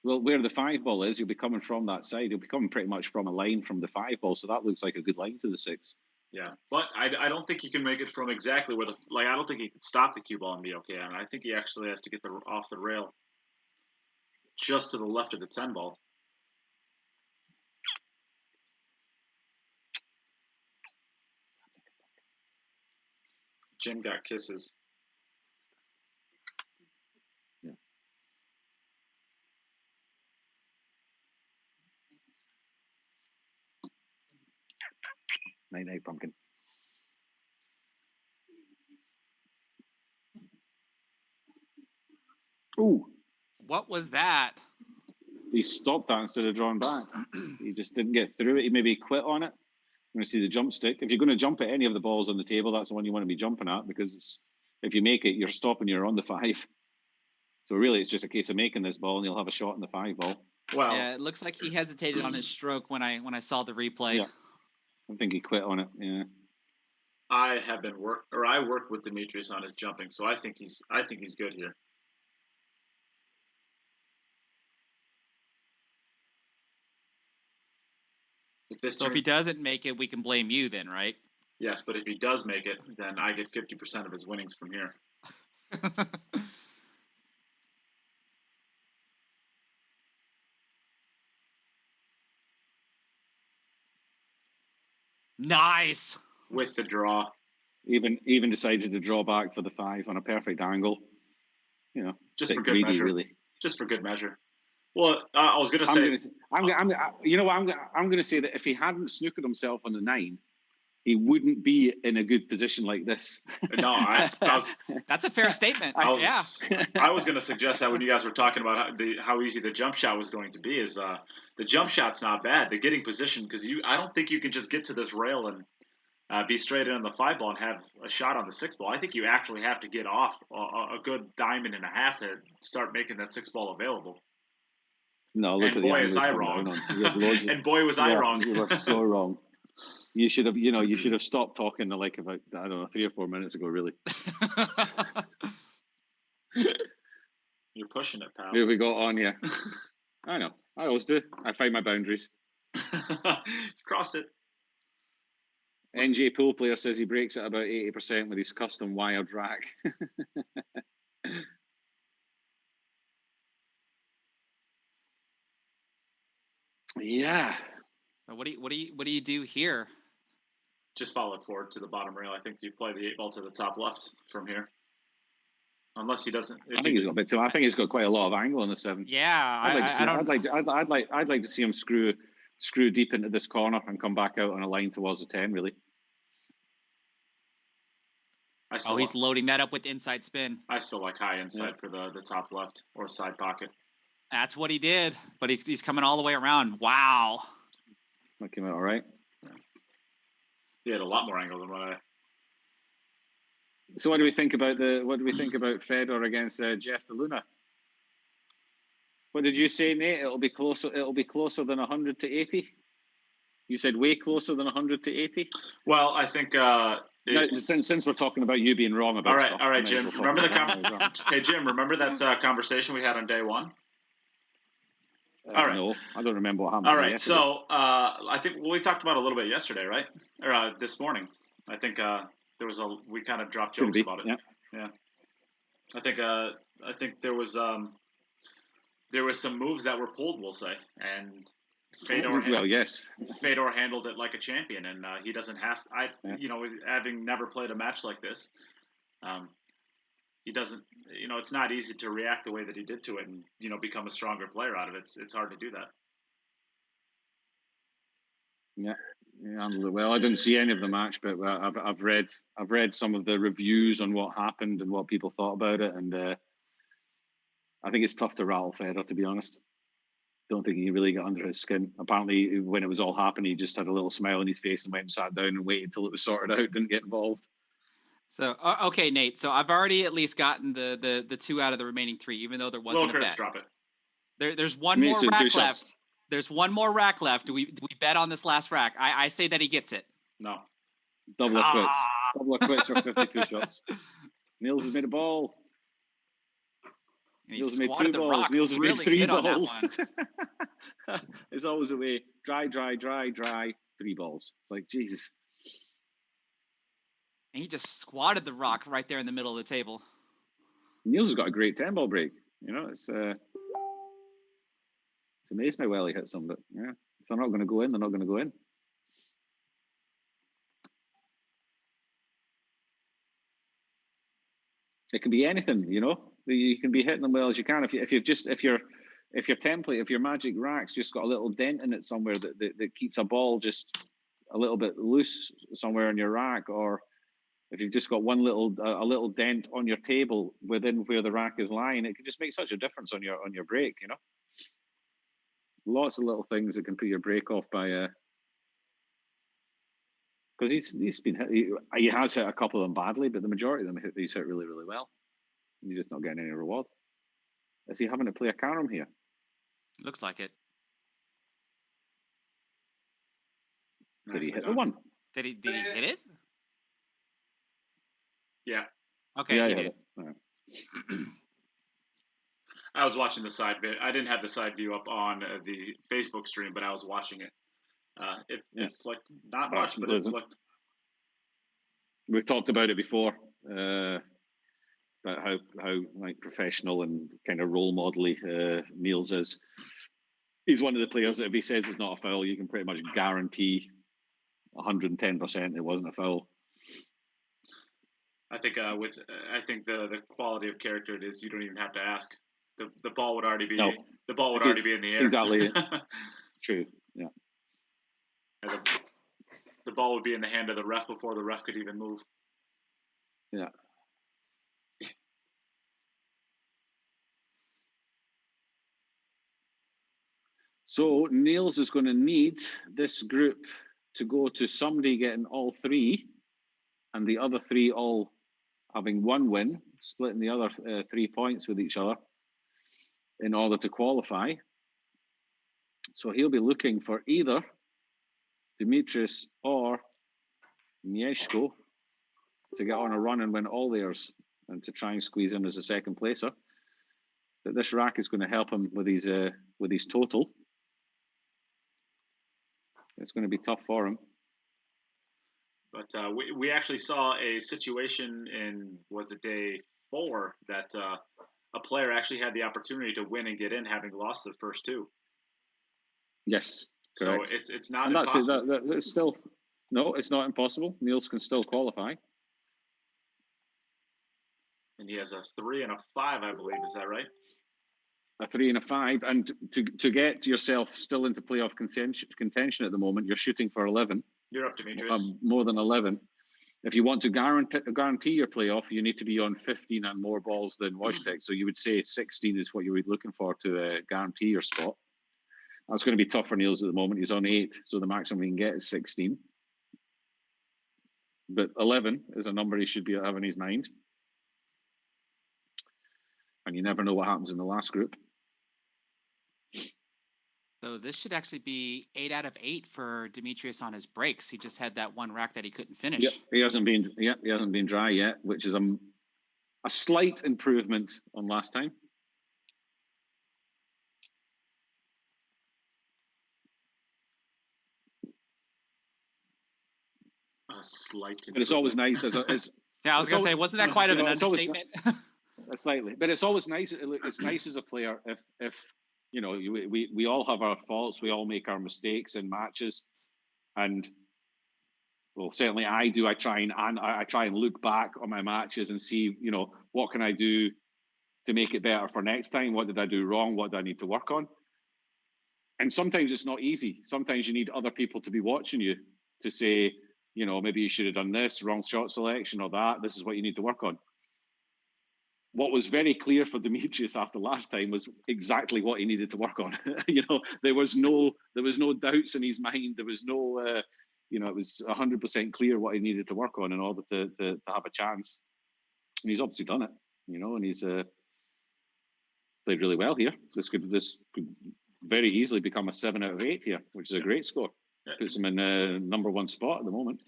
Well, where the 5 ball is, you'll be coming from that side. You'll be coming pretty much from a line from the 5 ball, so that looks like a good line to the 6. Yeah, but I don't think he can make it from exactly where I don't think he can stop the cue ball and be okay on it. I think he actually has to get off the rail just to the left of the 10 ball. Jim got kisses. Yeah. Night, pumpkin. Ooh. What was that? He stopped that instead of drawing back. He just didn't get through it. He maybe quit on it. I'm going to see the jump stick. If you're going to jump at any of the balls on the table, that's the one you want to be jumping at, because if you make it, you're stopping, you're on the 5. So really, it's just a case of making this ball, and you'll have a shot in the 5 ball. Well, yeah, it looks like he hesitated on his stroke when I saw the replay. Yeah. I think he quit on it. Yeah. I worked with Demetrius on his jumping, so I think he's good here. If he doesn't make it, we can blame you then, right? Yes, but if he does make it, then I get 50% of his winnings from here. Nice. With the draw. Even decided to draw back for the 5 on a perfect angle. Just for good measure. Really. Just for good measure. Well, I was going to say, I'm going to say that if he hadn't snookered himself on the 9, he wouldn't be in a good position like this. No, that's a fair statement. I was going to suggest that when you guys were talking about how easy the jump shot was going to be, is the jump shot's not bad. The getting position, because I don't think you can just get to this rail and be straight in on the 5 ball and have a shot on the 6 ball. I think you actually have to get off a good diamond and a half to start making that 6 ball available. No, look at boy, is I wrong. And boy, was I wrong. You were so wrong. You should have stopped talking like about, I don't know, 3 or 4 minutes ago, really. You're pushing it, pal. Here we go on, yeah. I know. I always do. I find my boundaries. Crossed it. NJ pool player says he breaks at about 80% with his custom wired rack. Yeah. So what do you do here? Just follow it forward to the bottom rail. I think you play the 8 ball to the top left from here. Unless he doesn't. I think he's got a bit too. I think he's got quite a lot of angle on the 7. Yeah, I'd like to see him screw deep into this corner and come back out on a line towards the 10. Really. He's loading that up with inside spin. I still like high inside for the top left or side pocket. That's what he did, but he's coming all the way around. Wow. That came out all right. He had a lot more angle than what I. So what do we think about Fedor against Jeff DeLuna? What did you say, Nate? It'll be closer than 100 to 80. You said way closer than 100 to 80. Well, I think. Since we're talking about you being wrong about stuff. All right, Jim. Remember Hey, Jim. Remember that conversation we had on day 1? All right. No, I don't remember what happened. All right, so I think we talked about it a little bit yesterday, right? Or this morning. I think we kind of dropped jokes about it. Yeah. I think there was some moves that were pulled, we'll say, and Fedor handled it like a champion, and he doesn't have. Having never played a match like this, he doesn't. It's not easy to react the way that he did to it, and become a stronger player out of it. It's hard to do that. Yeah, handled it well. I didn't see any of the match, but I've read some of the reviews on what happened and what people thought about it, and I think it's tough to rattle Federer, to be honest. Don't think he really got under his skin. Apparently, when it was all happening, he just had a little smile on his face and went and sat down and waited until it was sorted out, didn't get involved. So, okay, Nate. So I've already at least gotten the 2 out of the remaining 3, even though there wasn't a bet. Drop it. There's one more rack left. There's one more rack left. Do we bet on this last rack? I say that he gets it. No. Double or quits. Double or quits or 50 push-ups. Niels has made a ball. Niels has made 2 balls. Niels has made 3 balls. It's always a way. Dry, 3 balls. It's like, Jesus. And he just squatted the rock right there in the middle of the table. Niels has got a great 10-ball break. You know, it's amazing how well he hits them. But yeah, if they're not going to go in, they're not going to go in. It can be anything, you know. You can be hitting them well as you can. If your template, if your magic rack's just got a little dent in it somewhere that keeps a ball just a little bit loose somewhere in your rack, or if you've just got a little dent on your table within where the rack is lying, it can just make such a difference on your break, you know. Lots of little things that can put your break off by because he's been hit. He has hit a couple of them badly, but the majority of them he's hit really, really well. He's just not getting any reward. Is he having to play a carom here? Looks like it. Did he hit the one? Did he hit it? Yeah. Okay, yeah, he did. Right. I was watching the side bit. I didn't have the side view up on the Facebook stream, but I was watching it. It flicked. Not much, but it flicked. We've talked about it before, about how like professional and kind of role model-y Niels is. He's one of the players that if he says it's not a foul, you can pretty much guarantee 110% it wasn't a foul. I think the quality of character it is, you don't even have to ask. The ball would already be already be in the air. Exactly. True. Yeah. And the ball would be in the hand of the ref before the ref could even move. Yeah. So Niels is going to need this group to go to somebody getting all 3 and the other 3 all having 1 win, splitting the other 3 points with each other in order to qualify. So he'll be looking for either Demetrius or Mieszko to get on a run and win all theirs and to try and squeeze him as a second placer. But this rack is going to help him with his total. It's going to be tough for him. But we actually saw a situation in, was it day 4, that a player actually had the opportunity to win and get in, having lost the first 2. Yes, correct. So it's not impossible. It's still, no, it's not impossible. Niels can still qualify. And he has a 3 and a 5, I believe. Is that right? A 3 and a 5, and to get yourself still into playoff contention at the moment, you're shooting for 11. You're up, Demetrius. More than 11. If you want to guarantee your playoff, you need to be on 15 and more balls than Wojtek. So you would say 16 is what you would be looking for to guarantee your spot. That's going to be tough for Niels at the moment. He's on 8, so the maximum he can get is 16. But 11 is a number he should be having in his mind. And you never know what happens in the last group. So this should actually be 8 out of 8 for Demetrius on his breaks. He just had that one rack that he couldn't finish. Yep, he hasn't been dry yet, which is a slight improvement on last time. A slight improvement. But it's always nice yeah, I was gonna say, wasn't that quite of an understatement? Slightly, but it's always nice. It's nice as a player if you know, we all have our faults. We all make our mistakes in matches, and well, certainly I do. I try and look back on my matches and see, you know, what can I do to make it better for next time? What did I do wrong? What do I need to work on? And sometimes it's not easy. Sometimes you need other people to be watching you to say, you know, maybe you should have done this, wrong shot selection or that. This is what you need to work on. What was very clear for Demetrius after last time was exactly what he needed to work on. You know, there was no doubts in his mind. There was no, you know, it was 100% clear what he needed to work on in order to have a chance. And he's obviously done it, you know, and he's played really well here. This could very easily become a 7 out of 8 here, which is a great score. Puts him in number 1 spot at the moment.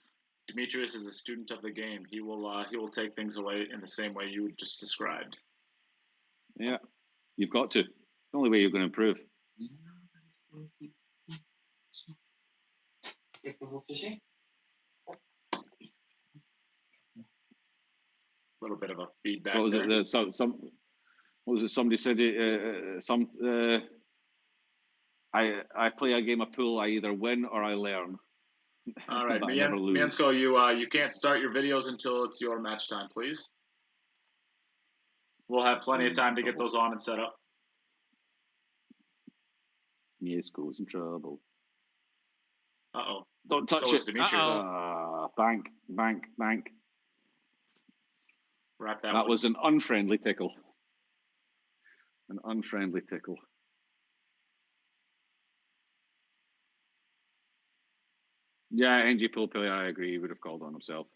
Demetrius is a student of the game. He will take things away in the same way you just described. Yeah, you've got to. The only way you're going to improve. A little bit of a feedback. What was there. it? What was it? Somebody said I play a game of pool. I either win or I learn. All right, never lose. Mieszko, you can't start your videos until it's your match time, please. We'll have plenty of time to get those on and set up. Mieszko's in trouble. Uh-oh. Don't touch So it. is Demetrius. Bank. Wrap That one. was an unfriendly tickle. An unfriendly tickle. Yeah, NG Poolpilly, I agree. He would have called on himself.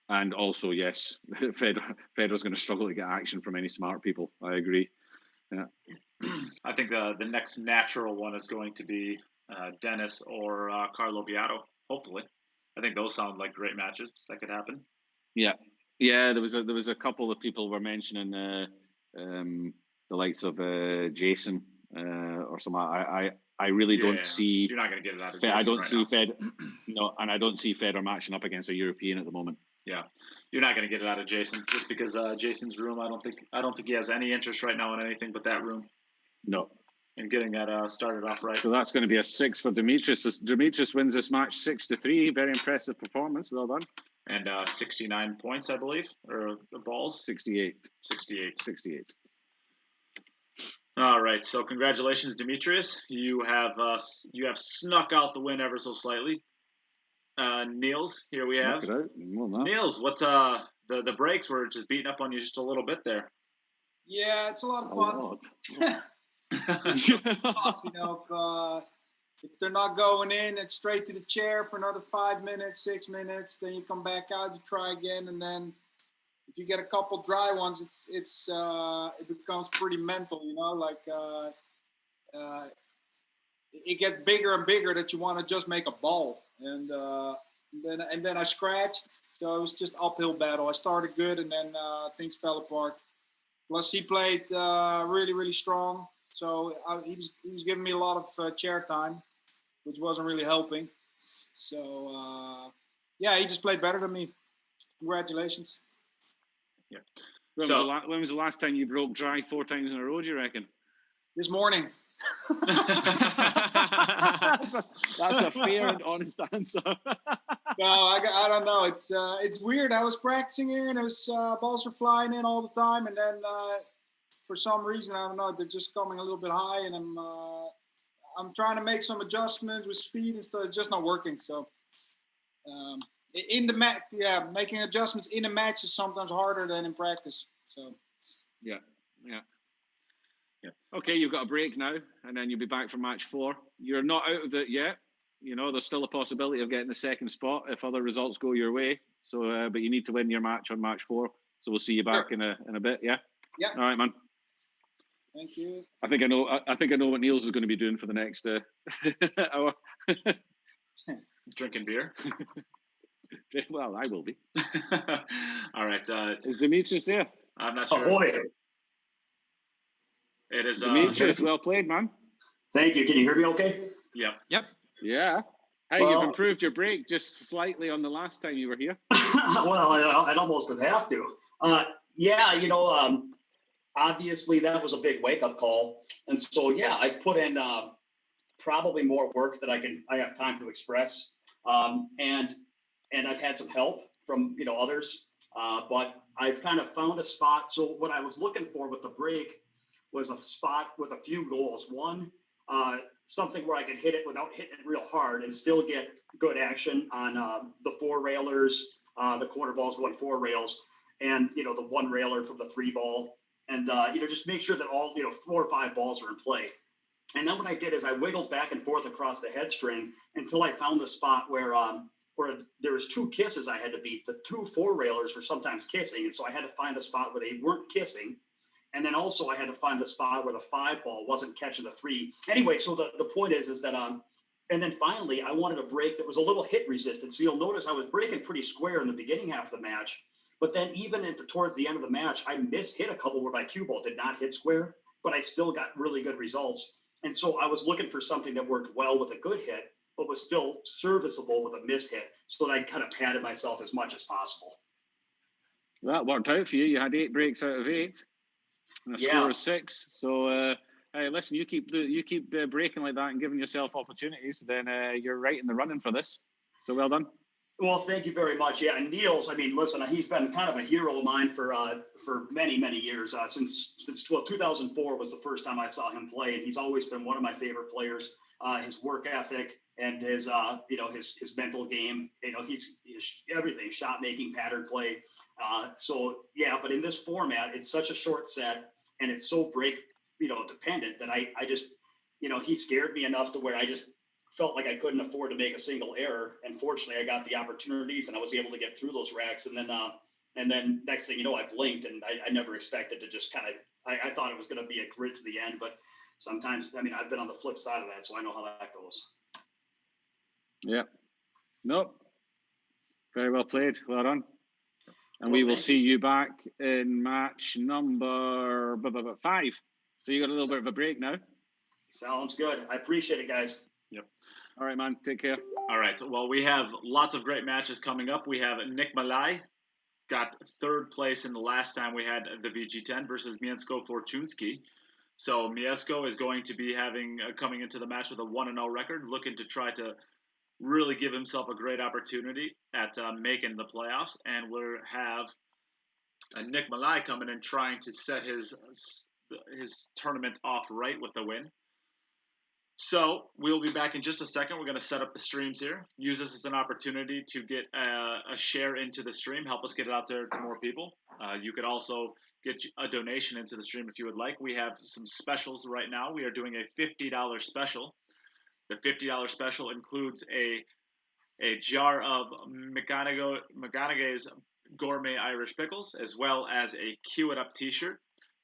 And also, yes, Federer's going to struggle to get action from any smart people. I agree. Yeah. I think the next natural one is going to be Dennis or Carlo Beato, hopefully. I think those sound like great matches that could happen. Yeah. There was a couple of people were mentioning the likes of Jason or something. I really don't see. You're not going to get it out of Jason. I don't right see now. And I don't see Federer matching up against a European at the moment. Yeah, you're not going to get it out of Jason just because Jason's room. I don't think he has any interest right now in anything but that room. No. And getting that started off right. So that's going to be a 6 for Demetrius. Demetrius wins this match 6-3. Very impressive performance. Well done. And 69 points, I believe, or the balls. 68. 68. All right. So congratulations, Demetrius. You have snuck out the win ever so slightly. Niels, here we have. Niels, what's the breaks were just beating up on you just a little bit there. Yeah, it's a lot of fun. It's just tough, you know, if they're not going in, it's straight to the chair for another 5 minutes, 6 minutes. Then you come back out, you try again, and then if you get a couple dry ones, it becomes pretty mental, you know, like it gets bigger and bigger that you want to just make a ball, and then I scratched, so it was just uphill battle. I started good, and then things fell apart. Plus, he played really, really strong. So he was giving me a lot of chair time, which wasn't really helping. So, yeah, he just played better than me. Congratulations. Yeah. When was the last time you broke dry 4 times in a row, do you reckon? This morning. That's a fair and honest answer. No, I don't know. It's weird. I was practicing here, and it was balls were flying in all the time, and then for some reason, I don't know, they're just coming a little bit high, and I'm trying to make some adjustments with speed and stuff. It's just not working. So in the match, making adjustments in a match is sometimes harder than in practice. So yeah. Okay, you've got a break now, and then you'll be back for match 4. You're not out of it yet. You know, there's still a possibility of getting the second spot if other results go your way. So, but you need to win your match on match 4. So we'll see you back in a bit. Yeah. Yeah. All right, man. Thank you. I think I know what Niels is going to be doing for the next hour. Drinking beer. Well, I will be. All right. Is Demetrius there? I'm not sure. Ahoy. It is Demetrius. Well played, man. Thank you. Can you hear me okay? Yep. Yeah. Hey, you've improved your break just slightly on the last time you were here. Well, I'd almost have to. Yeah, you know, obviously that was a big wake-up call. And so, yeah, I've put in probably more work that I have time to express. And I've had some help from, you know, others But I've kind of found a spot. So what I was looking for with the break was a spot with a few goals. One, something where I could hit it without hitting it real hard and still get good action on the four railers, the corner balls going four rails, and the one railer from the three ball, and just make sure that all 4 or 5 balls are in play. And then what I did is I wiggled back and forth across the head string until I found the spot where there was 2 kisses I had to beat. The 2 four railers were sometimes kissing, and so I had to find the spot where they weren't kissing. And then also I had to find the spot where the 5 ball wasn't catching the 3. Anyway, so the point is that and then finally I wanted a break that was a little hit resistant. So you'll notice I was breaking pretty square in the beginning half of the match, but then even towards the end of the match, I hit a couple where my cue ball did not hit square, but I still got really good results. And so I was looking for something that worked well with a good hit, but was still serviceable with a missed hit, so that I kind of padded myself as much as possible. That worked out for you. You had 8 breaks out of 8, and a score of 6. So, hey, listen, you keep breaking like that and giving yourself opportunities, then you're right in the running for this. So well done. Well, thank you very much. Yeah, and Niels, I mean, listen, he's been kind of a hero of mine for many, many years. Since 2004 was the first time I saw him play, and he's always been one of my favorite players. His work ethic and his his mental game, he's everything, shot making, pattern play. So yeah, but in this format, it's such a short set and it's so break dependent that I just he scared me enough to where I just felt like I couldn't afford to make a single error. And fortunately, I got the opportunities and I was able to get through those racks. And then next thing you know, I blinked, and I never expected to just kind of, I thought it was going to be a grid to the end, but sometimes, I mean, I've been on the flip side of that, so I know how that goes. Yeah. Nope. Very well played. Well done. And we will see you back in match number 5. So you got a little bit of a break now. Sounds good. I appreciate it, guys. Yep. All right, man. Take care. All right. Well, we have lots of great matches coming up. We have Nick Malaj, got 3rd place in the last time we had the VG10 versus Mieszko Fortuński. So Mieszko is going to be coming into the match with a 1-0 record, looking to try to really give himself a great opportunity at making the playoffs. And we'll have Nick Malaj coming in trying to set his tournament off right with the win. So we'll be back in just a second. We're going to set up the streams here. Use this as an opportunity to get a share into the stream. Help us get it out there to more people. You could also get a donation into the stream if you would like. We have some specials right now. We are doing a $50 special. The $50 special includes a jar of McConaughey's Gourmet Irish Pickles, as well as a Cue It Up t-shirt.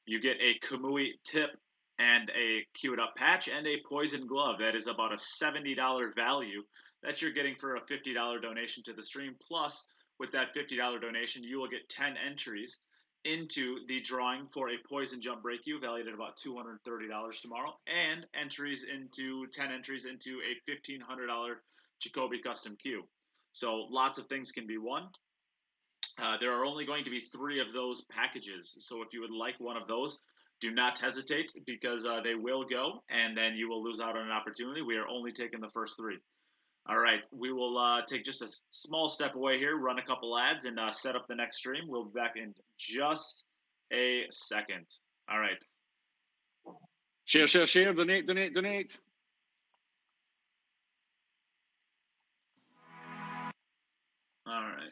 You get a Kamui tip and a Cue It Up patch and a poison glove. That is about a $70 value that you're getting for a $50 donation to the stream. Plus, with that $50 donation, you will get 10 entries into the drawing for a poison jump break you valued at about $230 tomorrow, and 10 entries into a $1,500 Jacoby custom cue. So lots of things can be won. There are only going to be 3 of those packages. So if you would like one of those, do not hesitate, because they will go, and then you will lose out on an opportunity. We are only taking the first 3. All right, we will take just a small step away here, run a couple ads, and set up the next stream. We'll be back in just a second. All right. Share, donate. All right.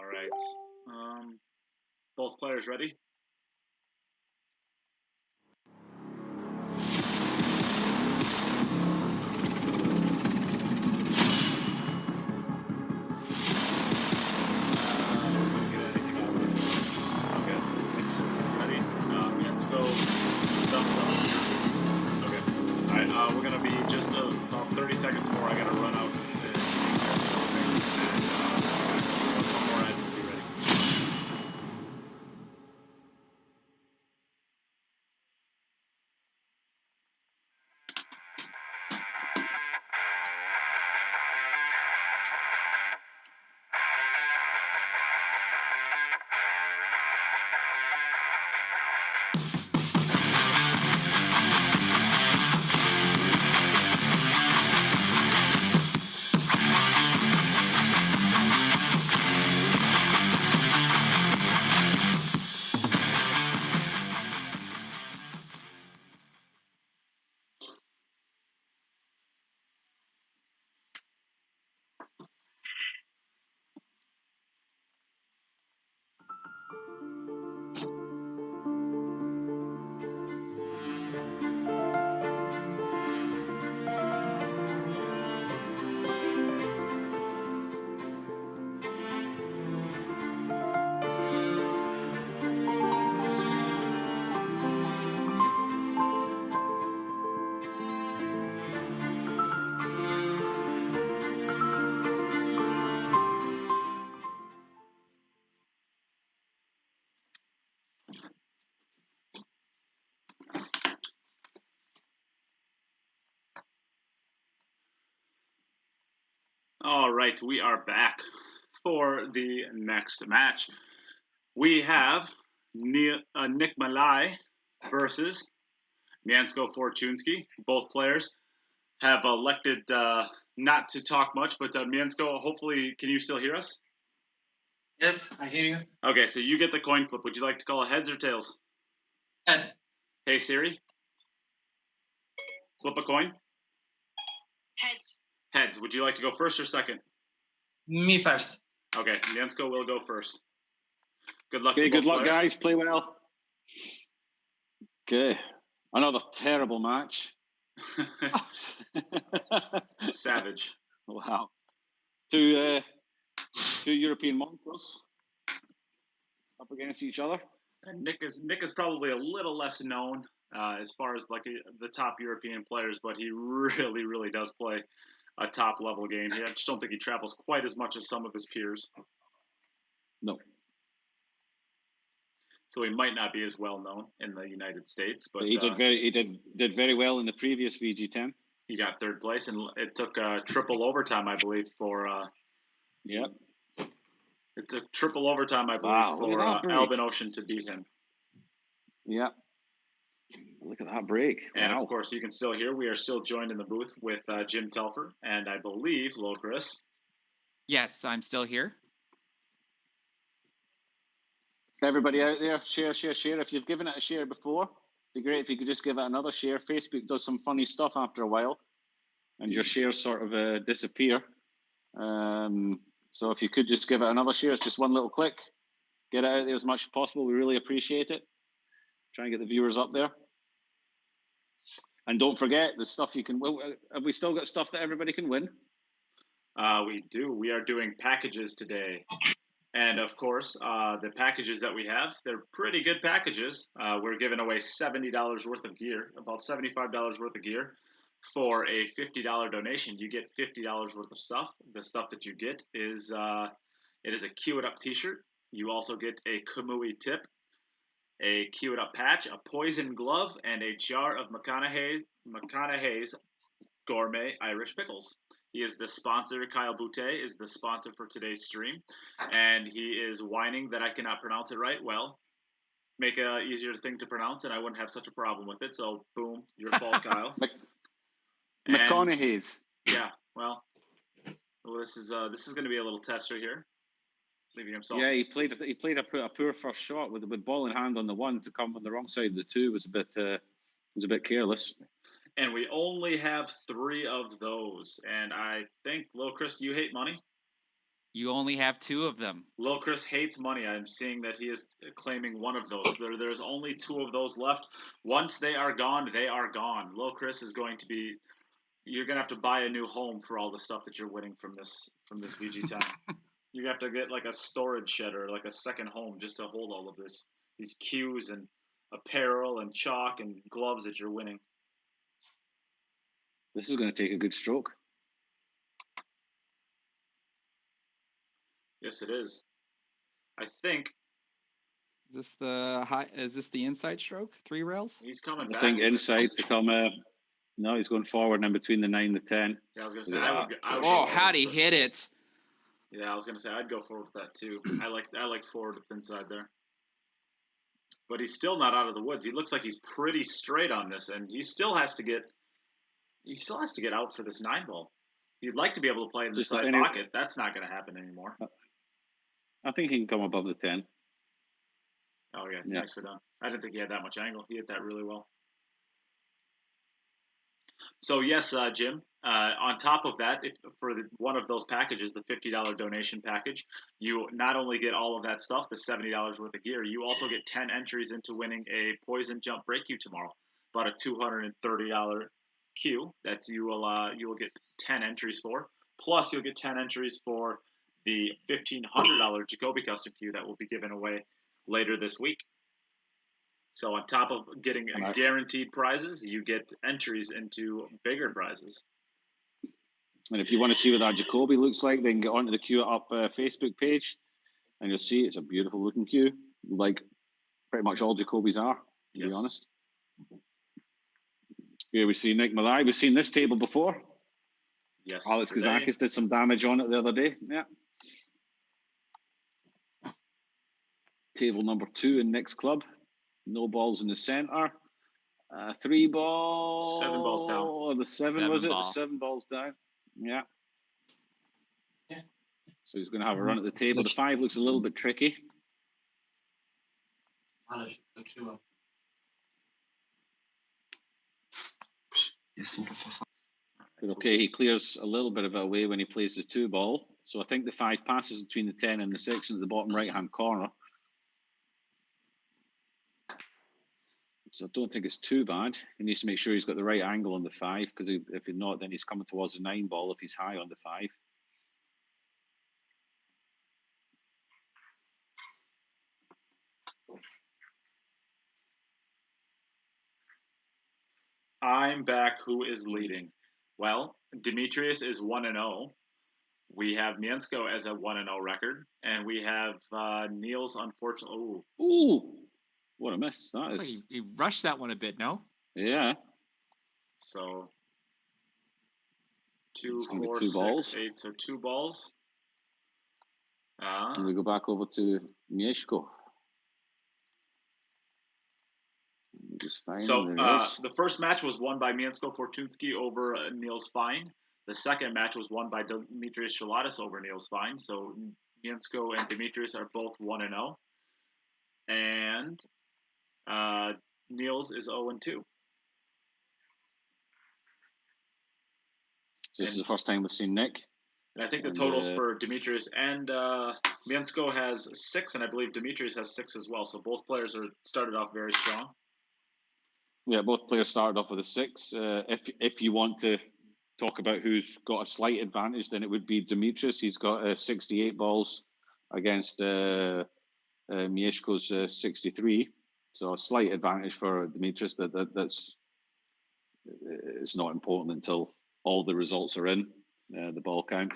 right. Both players ready? We're going to be just about 30 seconds more. I got to run out. One more ad, we'll be ready. All right, we are back for the next match. We have Nick Malaj versus Mieszko Fortuński. Both players have elected not to talk much, but Mieszko, hopefully, can you still hear us? Yes, I hear you. Okay, so you get the coin flip. Would you like to call it heads or tails? Head. Hey, Siri. Flip a coin. Heads. Heads. Would you like to go first or second? Me first. Okay, Mieszko will go first. Good luck. Okay, to both good luck, players. guys. Play well. Okay, another terrible match. Savage. Wow. Two European monsters up against each other. And Nick is probably a little less known as far as like the top European players, but he really does play a top level game. I just don't think he travels quite as much as some of his peers. No. So he might not be as well known in the United States, but he did very well in the previous VG10. He got third place, and it took triple overtime, I believe, for. Yep. It took triple overtime, I believe, Wow, for Albin Ocean to beat him. Yep. Look at that break. And wow. of course, you can still hear we are still joined in the booth with Jim Telfer and I believe Lil Chris. Yes, I'm still here. Everybody out there, share. If you've given it a share before, it'd be great if you could just give it another share. Facebook does some funny stuff after a while, and your shares sort of disappear. So if you could just give it another share, it's just one little click. Get it out there as much as possible. We really appreciate it. Try and get the viewers up there. And don't forget the stuff you can win. Have we still got stuff that everybody can win? We do. We are doing packages today. And of course, the packages that we have, they're pretty good packages. We're giving away $70 worth of gear, about $75 worth of gear. For a $50 donation, you get $50 worth of stuff. The stuff that you get is it is a Cue It Up t-shirt. You also get a Kamui tip, a Cue It Up patch, a poison glove, and a jar of McConaughey's Gourmet Irish Pickles. He is the sponsor. Kyle Boutte is the sponsor for today's stream, and he is whining that I cannot pronounce it right. Well, make a easier thing to pronounce, and I wouldn't have such a problem with it. So, boom, your fault, Kyle. McConaughey's. Yeah, well, this is going to be a little tester here, leaving himself. Yeah, he played a poor first shot with ball in hand on the one to come on the wrong side of the two was a bit careless. And we only have 3 of those. And I think, Lil Chris, do you hate money? You only have 2 of them. Lil Chris hates money. I'm seeing that he is claiming one of those. There's only 2 of those left. Once they are gone, they are gone. Lil Chris is going to be. You're gonna have to buy a new home for all the stuff that you're winning from this VG10. You have to get like a storage shed or like a second home just to hold all of these cues and apparel and chalk and gloves that you're winning. This is going to take a good stroke. Yes, it is. I think. Is this the inside stroke? 3 rails? He's coming back. I think inside to come. No, he's going forward and in between the 9 and the 10. Yeah, I was gonna say. I would how'd he hit it? Yeah, I was gonna say I'd go forward with that too. I like forward with inside there. But he's still not out of the woods. He looks like he's pretty straight on this, and he still has to get out for this 9 ball. He'd like to be able to play in the side pocket. That's not going to happen anymore. I think he can come above the 10. Oh yeah, nicely done. I didn't think he had that much angle. He hit that really well. So yes, Jim. On top of that, for one of those packages, the $50 donation package, you not only get all of that stuff, the $70 worth of gear, you also get 10 entries into winning a Poison Jump break cue tomorrow. About a $230 cue that you will get 10 entries for. Plus, you'll get 10 entries for the $1,500 Jacoby custom cue that will be given away later this week. So on top of getting guaranteed prizes, you get entries into bigger prizes. And if you want to see what that Jacoby looks like, then get onto the Cue It Up Facebook page, and you'll see it's a beautiful looking cue, like pretty much all Jacobys are, to be honest. Here we see Nick Malaj. We've seen this table before. Yes. Alex Kazakis did some damage on it the other day. Yeah. Table number 2 in Nick's club. No balls in the center. 3 balls. 7 balls down. Oh, the 7 was it? The 7 balls down. Yeah. So he's going to have a run at the table. The 5 looks a little bit tricky. But okay, he clears a little bit of it away when he plays the 2 ball. So I think the 5 passes between the 10 and the 6 into the bottom right-hand corner. So I don't think it's too bad. He needs to make sure he's got the right angle on the 5, because if he's not, then he's coming towards the 9 ball if he's high on the 5. I'm back. Who is leading? Well, Demetrius is 1-0. We have Mieszko as a 1-0 record, and we have Niels, unfortunately. Ooh, what a miss that is! Like he rushed that one a bit, no? Yeah. So 2, 4, 2 6, balls. 8. So 2 balls. And we go back over to Mieszko. So the first match was won by Mieszko Fortuński over Niels Feijen. The second match was won by Demetrius Jelatis over Niels Feijen. So Mieszko and Demetrius are both 1-0. And Niels is 0-2. So this is the first time we've seen Nick. And I think the totals for Demetrius and Mieszko has 6, and I believe Demetrius has 6 as well. So both players started off very strong. Yeah, both players started off with a 6. If you want to talk about who's got a slight advantage, then it would be Demetrius. He's got 68 balls against Mieszko's 63. So a slight advantage for Demetrius, but that's it's not important until all the results are in, the ball count.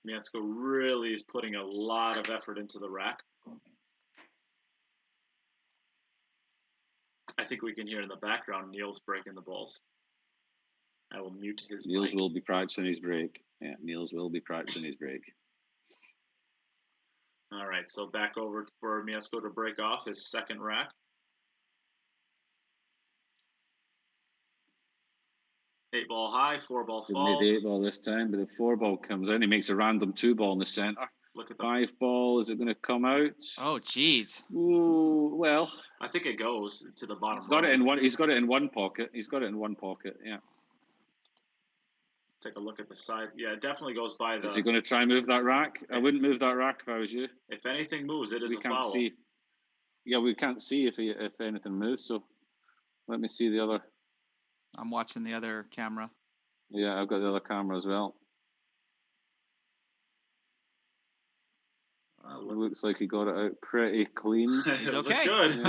Mieszko really is putting a lot of effort into the rack. I think we can hear in the background Niels breaking the balls. I will mute his Niels mic. will be practicing his break. Yeah, Niels will be practicing his break. All right, so back over for Mieszko to break off his second rack. Eight ball high, 4 ball falls. He made 8 ball this time, but the 4 ball comes in. He makes a random 2 ball in the center. Look at the 5 ball. Is it going to come out? Oh, geez. Ooh, well. I think it goes to the bottom. He's got it in one. He's got it in one pocket. He's got it in one pocket. Yeah. take a look at the side. Yeah, it definitely goes by the. Is he going to try and move that rack? I wouldn't move that rack if I was you. If anything moves, it is We a can't foul. see. Yeah, we can't see if anything moves. So let me see the other. I'm watching the other camera. Yeah, I've got the other camera as well. It looks like he got it out pretty clean. He's okay. Good.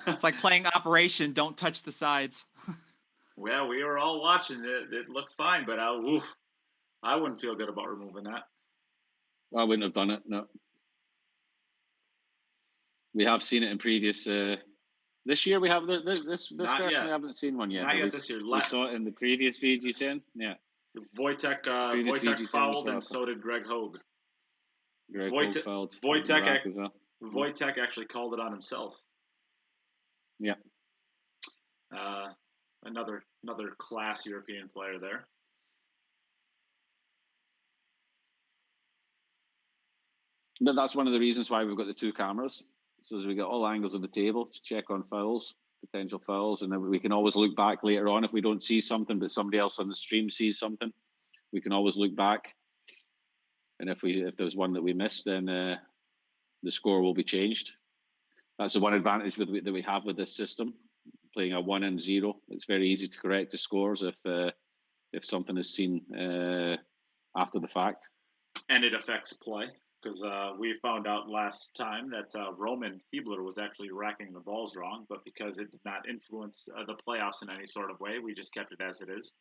It's like playing Operation Don't Touch the Sides. Well, we were all watching it. It looked fine, but I wouldn't feel good about removing that. I wouldn't have done it. No. We have seen it in previous. This year we have this version. Yet. We haven't seen one yet. Not yet this year. We saw it in the previous VG10. Yeah. Wojtek fouled, and so did Greg Hogue. Hogue fouled. Wojtek actually called it on himself. Yeah. Another class European player there. But that's one of the reasons why we've got the two cameras. So as we get all angles of the table to check on fouls, potential fouls, and then we can always look back later on if we don't see something, but somebody else on the stream sees something. We can always look back, and if there's one that we missed, then the score will be changed. That's the one advantage that we have with this system, playing a 1 and 0. It's very easy to correct the scores if something is seen after the fact. And it affects play. Because we found out last time that Roman Hiebler was actually racking the balls wrong, but because it did not influence the playoffs in any sort of way, we just kept it as it is.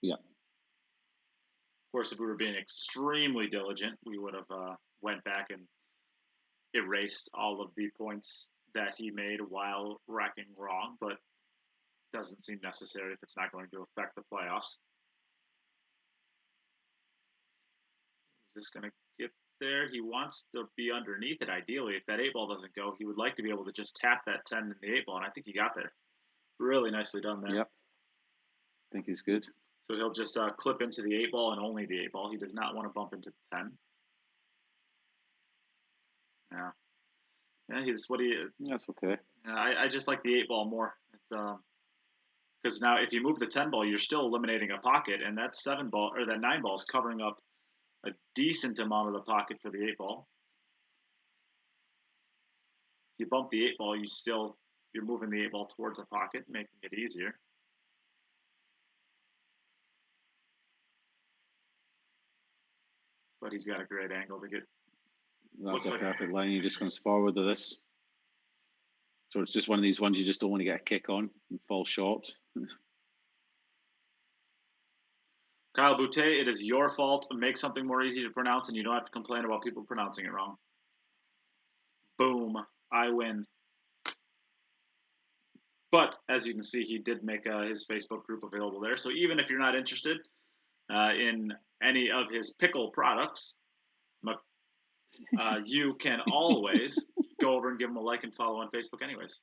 Yeah. Of course, if we were being extremely diligent, we would have went back and erased all of the points that he made while racking wrong, but it doesn't seem necessary if it's not going to affect the playoffs. Just going to get there. He wants to be underneath it, ideally. If that 8-ball doesn't go, he would like to be able to just tap that 10 in the 8-ball, and I think he got there. Really nicely done there. Yep. I think he's good. So he'll just clip into the 8-ball and only the 8-ball. He does not want to bump into the 10. Yeah. Yeah, That's okay. I just like the 8-ball more. Because now if you move the 10-ball, you're still eliminating a pocket, and that 7-ball or that 9-ball is covering up a decent amount of the pocket for the 8-ball. If you bump the 8-ball, you're moving the 8-ball towards the pocket, making it easier. But he's got a great angle to get. That's a perfect line. He just comes forward with this. So it's just one of these ones you just don't want to get a kick on and fall short. Kyle Boutte, it is your fault. Make something more easy to pronounce, and you don't have to complain about people pronouncing it wrong. Boom. I win. But, as you can see, he did make his Facebook group available there. So even if you're not interested in any of his pickle products, you can always go over and give him a like and follow on Facebook anyways.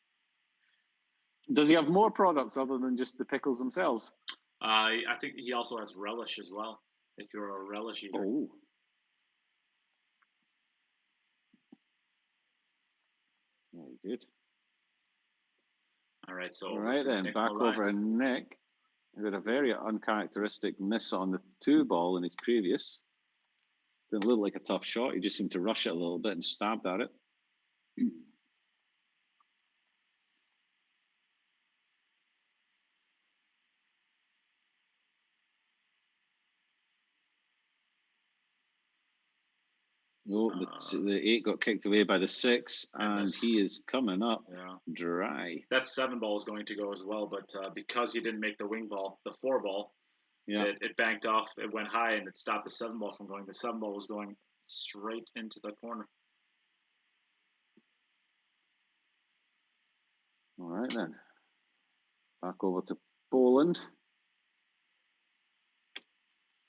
Does he have more products other than just the pickles themselves? I think he also has relish as well, if you're a relish eater. Oh. Very good. All right, so then, Nick back Malaj. over to Nick. He had a very uncharacteristic miss on the 2-ball in his previous. Didn't look like a tough shot. He just seemed to rush it a little bit and stabbed at it. No, the 8 got kicked away by the 6, and he is coming up dry. That 7-ball is going to go as well, but because he didn't make the wing ball, the 4-ball, it banked off. It went high, and it stopped the 7-ball from going. The 7-ball was going straight into the corner. All right, then. Back over to Poland.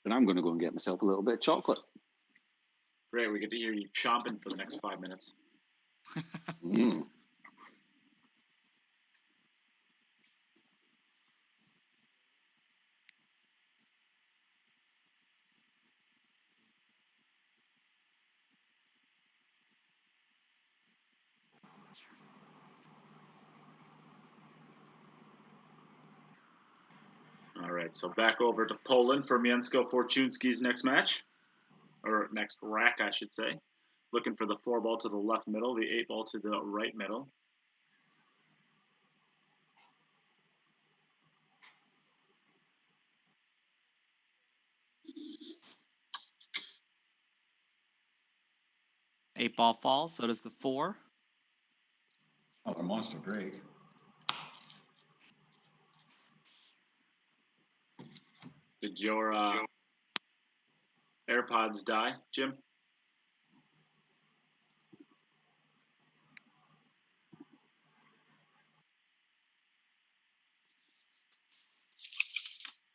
And I'm going to go and get myself a little bit of chocolate. Great, we get to hear you chomping for the next 5 minutes. All right, right, so back over to Poland for Mieszko Fortuński's next match, or next rack, I should say. Looking for the 4-ball to the left middle, the 8-ball to the right middle. Eight ball falls, so does the 4. Oh, a monster break. Did your AirPods die, Jim?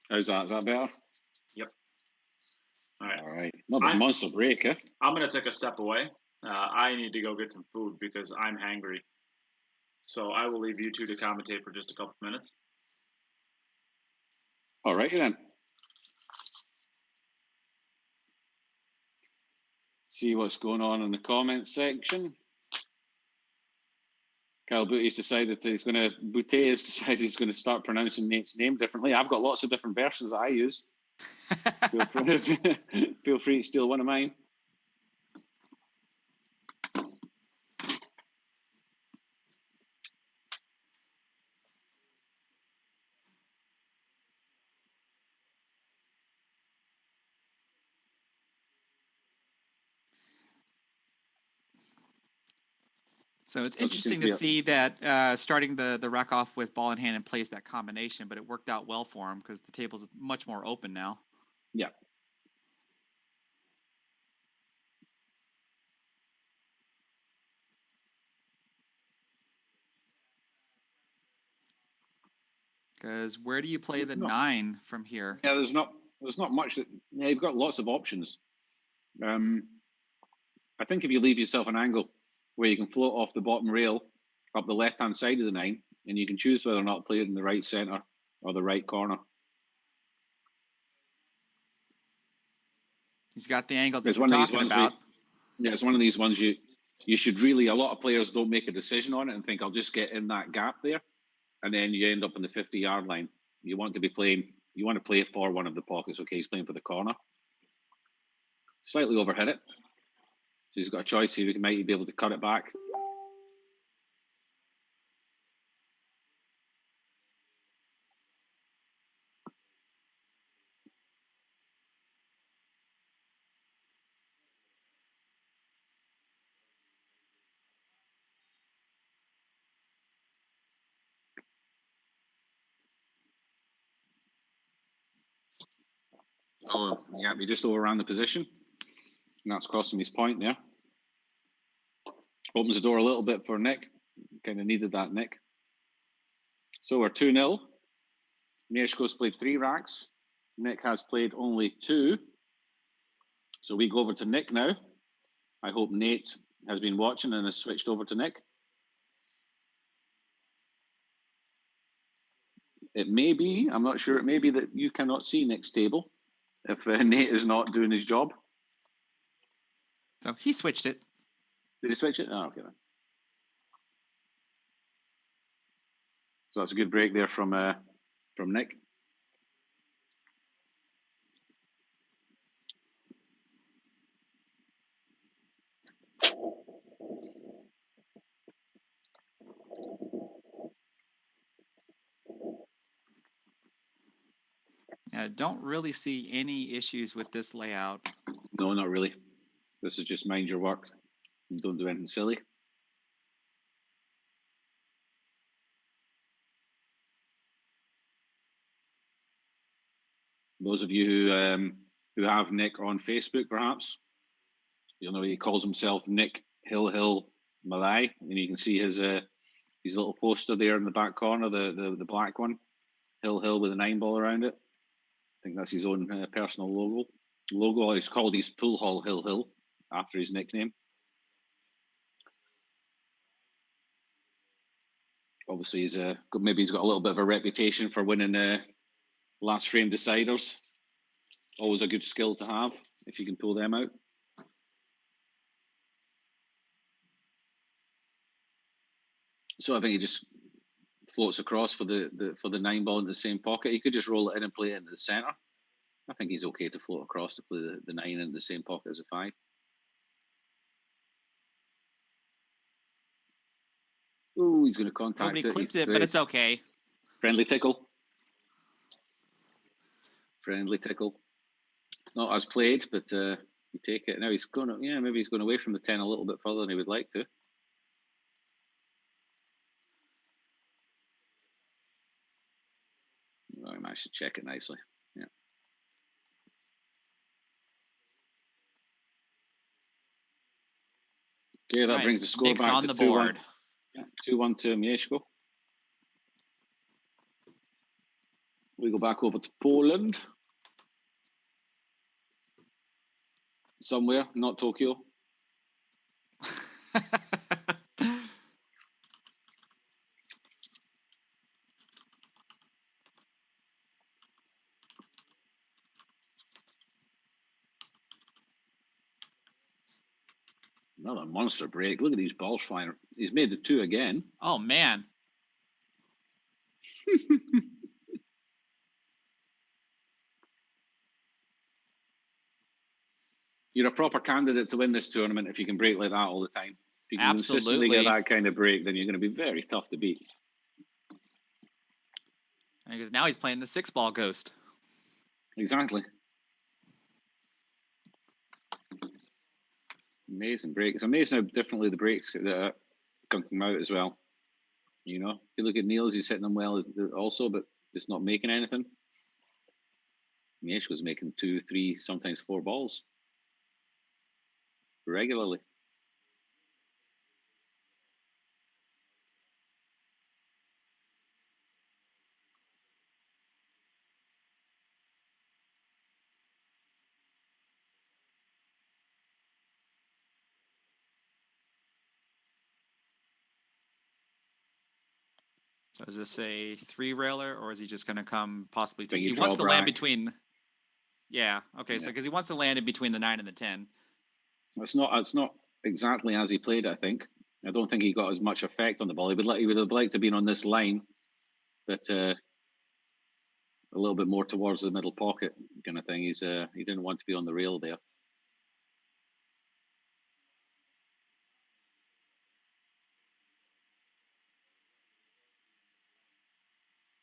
How's that? Is that better? Yep. All right. All right. Not a monster break, eh? I'm going to take a step away. I need to go get some food because I'm hangry. So I will leave you two to commentate for just a couple minutes. All right, then. See what's going on in the comments section. Kyle Booty's decided that he's going to start pronouncing Nate's name differently. I've got lots of different versions that I use. Feel free to steal one of mine. So it's interesting to see that starting the rack off with ball in hand and plays that combination, but it worked out well for him because the table's much more open now. Yeah. Because where do you play the 9 from here? Yeah, there's not much. You've got lots of options. I think if you leave yourself an angle where you can float off the bottom rail up the left-hand side of the 9, and you can choose whether or not to play it in the right center or the right corner. He's got the angle that you're talking about. Yeah, it's one of these ones you should really. A lot of players don't make a decision on it and think I'll just get in that gap there, and then you end up in the 50-yard line. You want to be playing. You want to play for one of the pockets. Okay, he's playing for the corner. Slightly overhit it. So he's got a choice here. He might be able to cut it back. Oh, yeah, we just overran the position. And that's costing his point there. Opens the door a little bit for Nick. Kind of needed that, Nick. So we're 2-0. Mieszko's played 3 racks. Nick has played only 2. So we go over to Nick now. I hope Nate has been watching and has switched over to Nick. It may be, I'm not sure, it may be that you cannot see Nick's table if Nate is not doing his job. So he switched it. Did he switch it? Oh, okay then. So that's a good break there from Nick. Yeah, don't really see any issues with this layout. No, not really. This is just mind your work. Don't do anything silly. Those of you who have Nick on Facebook, perhaps, you'll know he calls himself Nick Hill Malaj, and you can see his little poster there in the back corner, the black one, Hill with a 9-ball around it. I think that's his own personal logo. He's called his pool hall Hill after his nickname. Obviously, he's got a little bit of a reputation for winning last frame deciders. Always a good skill to have if you can pull them out. So I think he just floats across for the 9 ball into the same pocket. He could just roll it in and play it into the centre. I think he's okay to float across to play the 9 into the same pocket as a 5. Ooh, he's going to contact Nobody it. clipped it, but it's okay. Friendly tickle. Friendly tickle. Not as played, but you take it. Now he's going to, maybe he's going away from the 10 a little bit further than he would like to. I managed to check it nicely. Yeah. Okay, that brings the score Nick's back on to the 2-1. board. Yeah, 2-1 to Mieszko. We go back over to Poland. Somewhere, not Tokyo. Another monster break. Look at these balls flying. He's made the 2 again. Oh, man. You're a proper candidate to win this tournament if you can break like that all the time. If you can consistently get that kind of break, then you're going to be very tough to beat. Because now he's playing the 6-ball ghost. Exactly. Amazing break. It's amazing how differently the breaks that come out as well. You know, if you look at Niels, he's hitting them well also, but just not making anything. Mieszko's making 2, 3, sometimes 4 balls regularly. So is this a 3-railer, or is he just going to come possibly to? He wants to land between. Yeah. Okay. Yeah. So because he wants to land in between the 9 and the 10. It's not exactly as he played. I think. I don't think he got as much effect on the ball. He would have liked to been on this line, but a little bit more towards the middle pocket kind of thing. He didn't want to be on the rail there.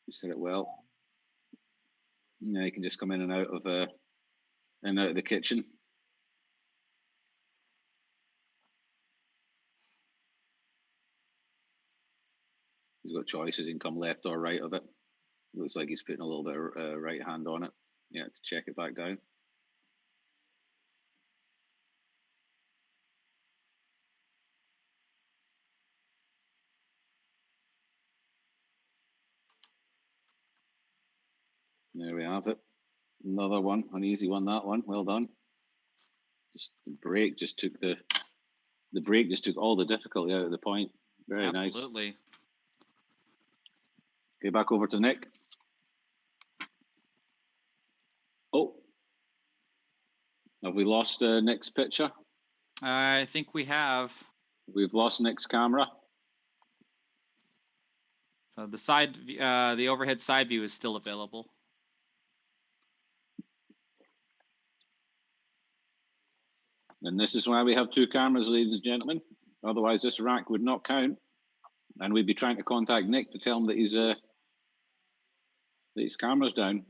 You said it well. Yeah, he can just come in and out of the kitchen. He's got choices. He can come left or right of it. Looks like he's putting a little bit of right hand on it. Yeah, to check it back down. There we have it. Another one, an easy one. That one, well done. Just the break just took all the difficulty out of the point. Very nice. Absolutely. Okay, back over to Nick. Oh, have we lost Nick's picture? I think we have. We've lost Nick's camera. So the overhead side view is still available. And this is why we have 2 cameras, ladies and gentlemen. Otherwise, this rack would not count, and we'd be trying to contact Nick to tell him that his camera's down.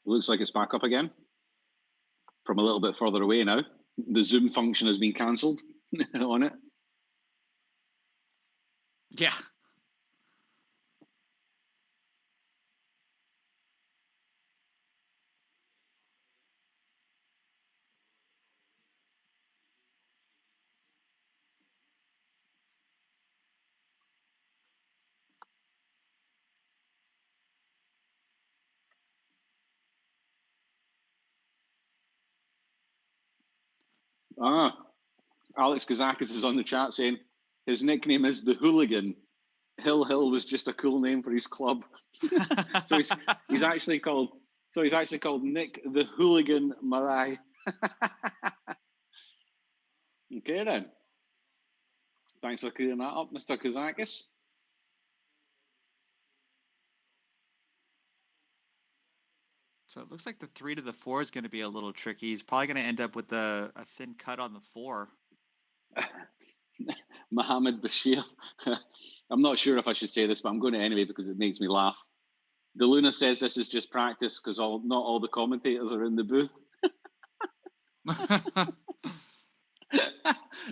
Looks like it's back up again from a little bit further away now. The zoom function has been cancelled on it. Yeah. Alex Kazakis is on the chat saying his nickname is the Hooligan. Hill was just a cool name for his club. So he's actually called So he's actually called Nick the Hooligan Malaj. Okay then. Thanks for clearing that up, Mr. Kouzakis. So it looks like the 3 to the 4 is going to be a little tricky. He's probably going to end up with a thin cut on the 4. Mohammed Bashir. I'm not sure if I should say this, but I'm going to anyway because it makes me laugh. DeLuna says this is just practice because not all the commentators are in the booth.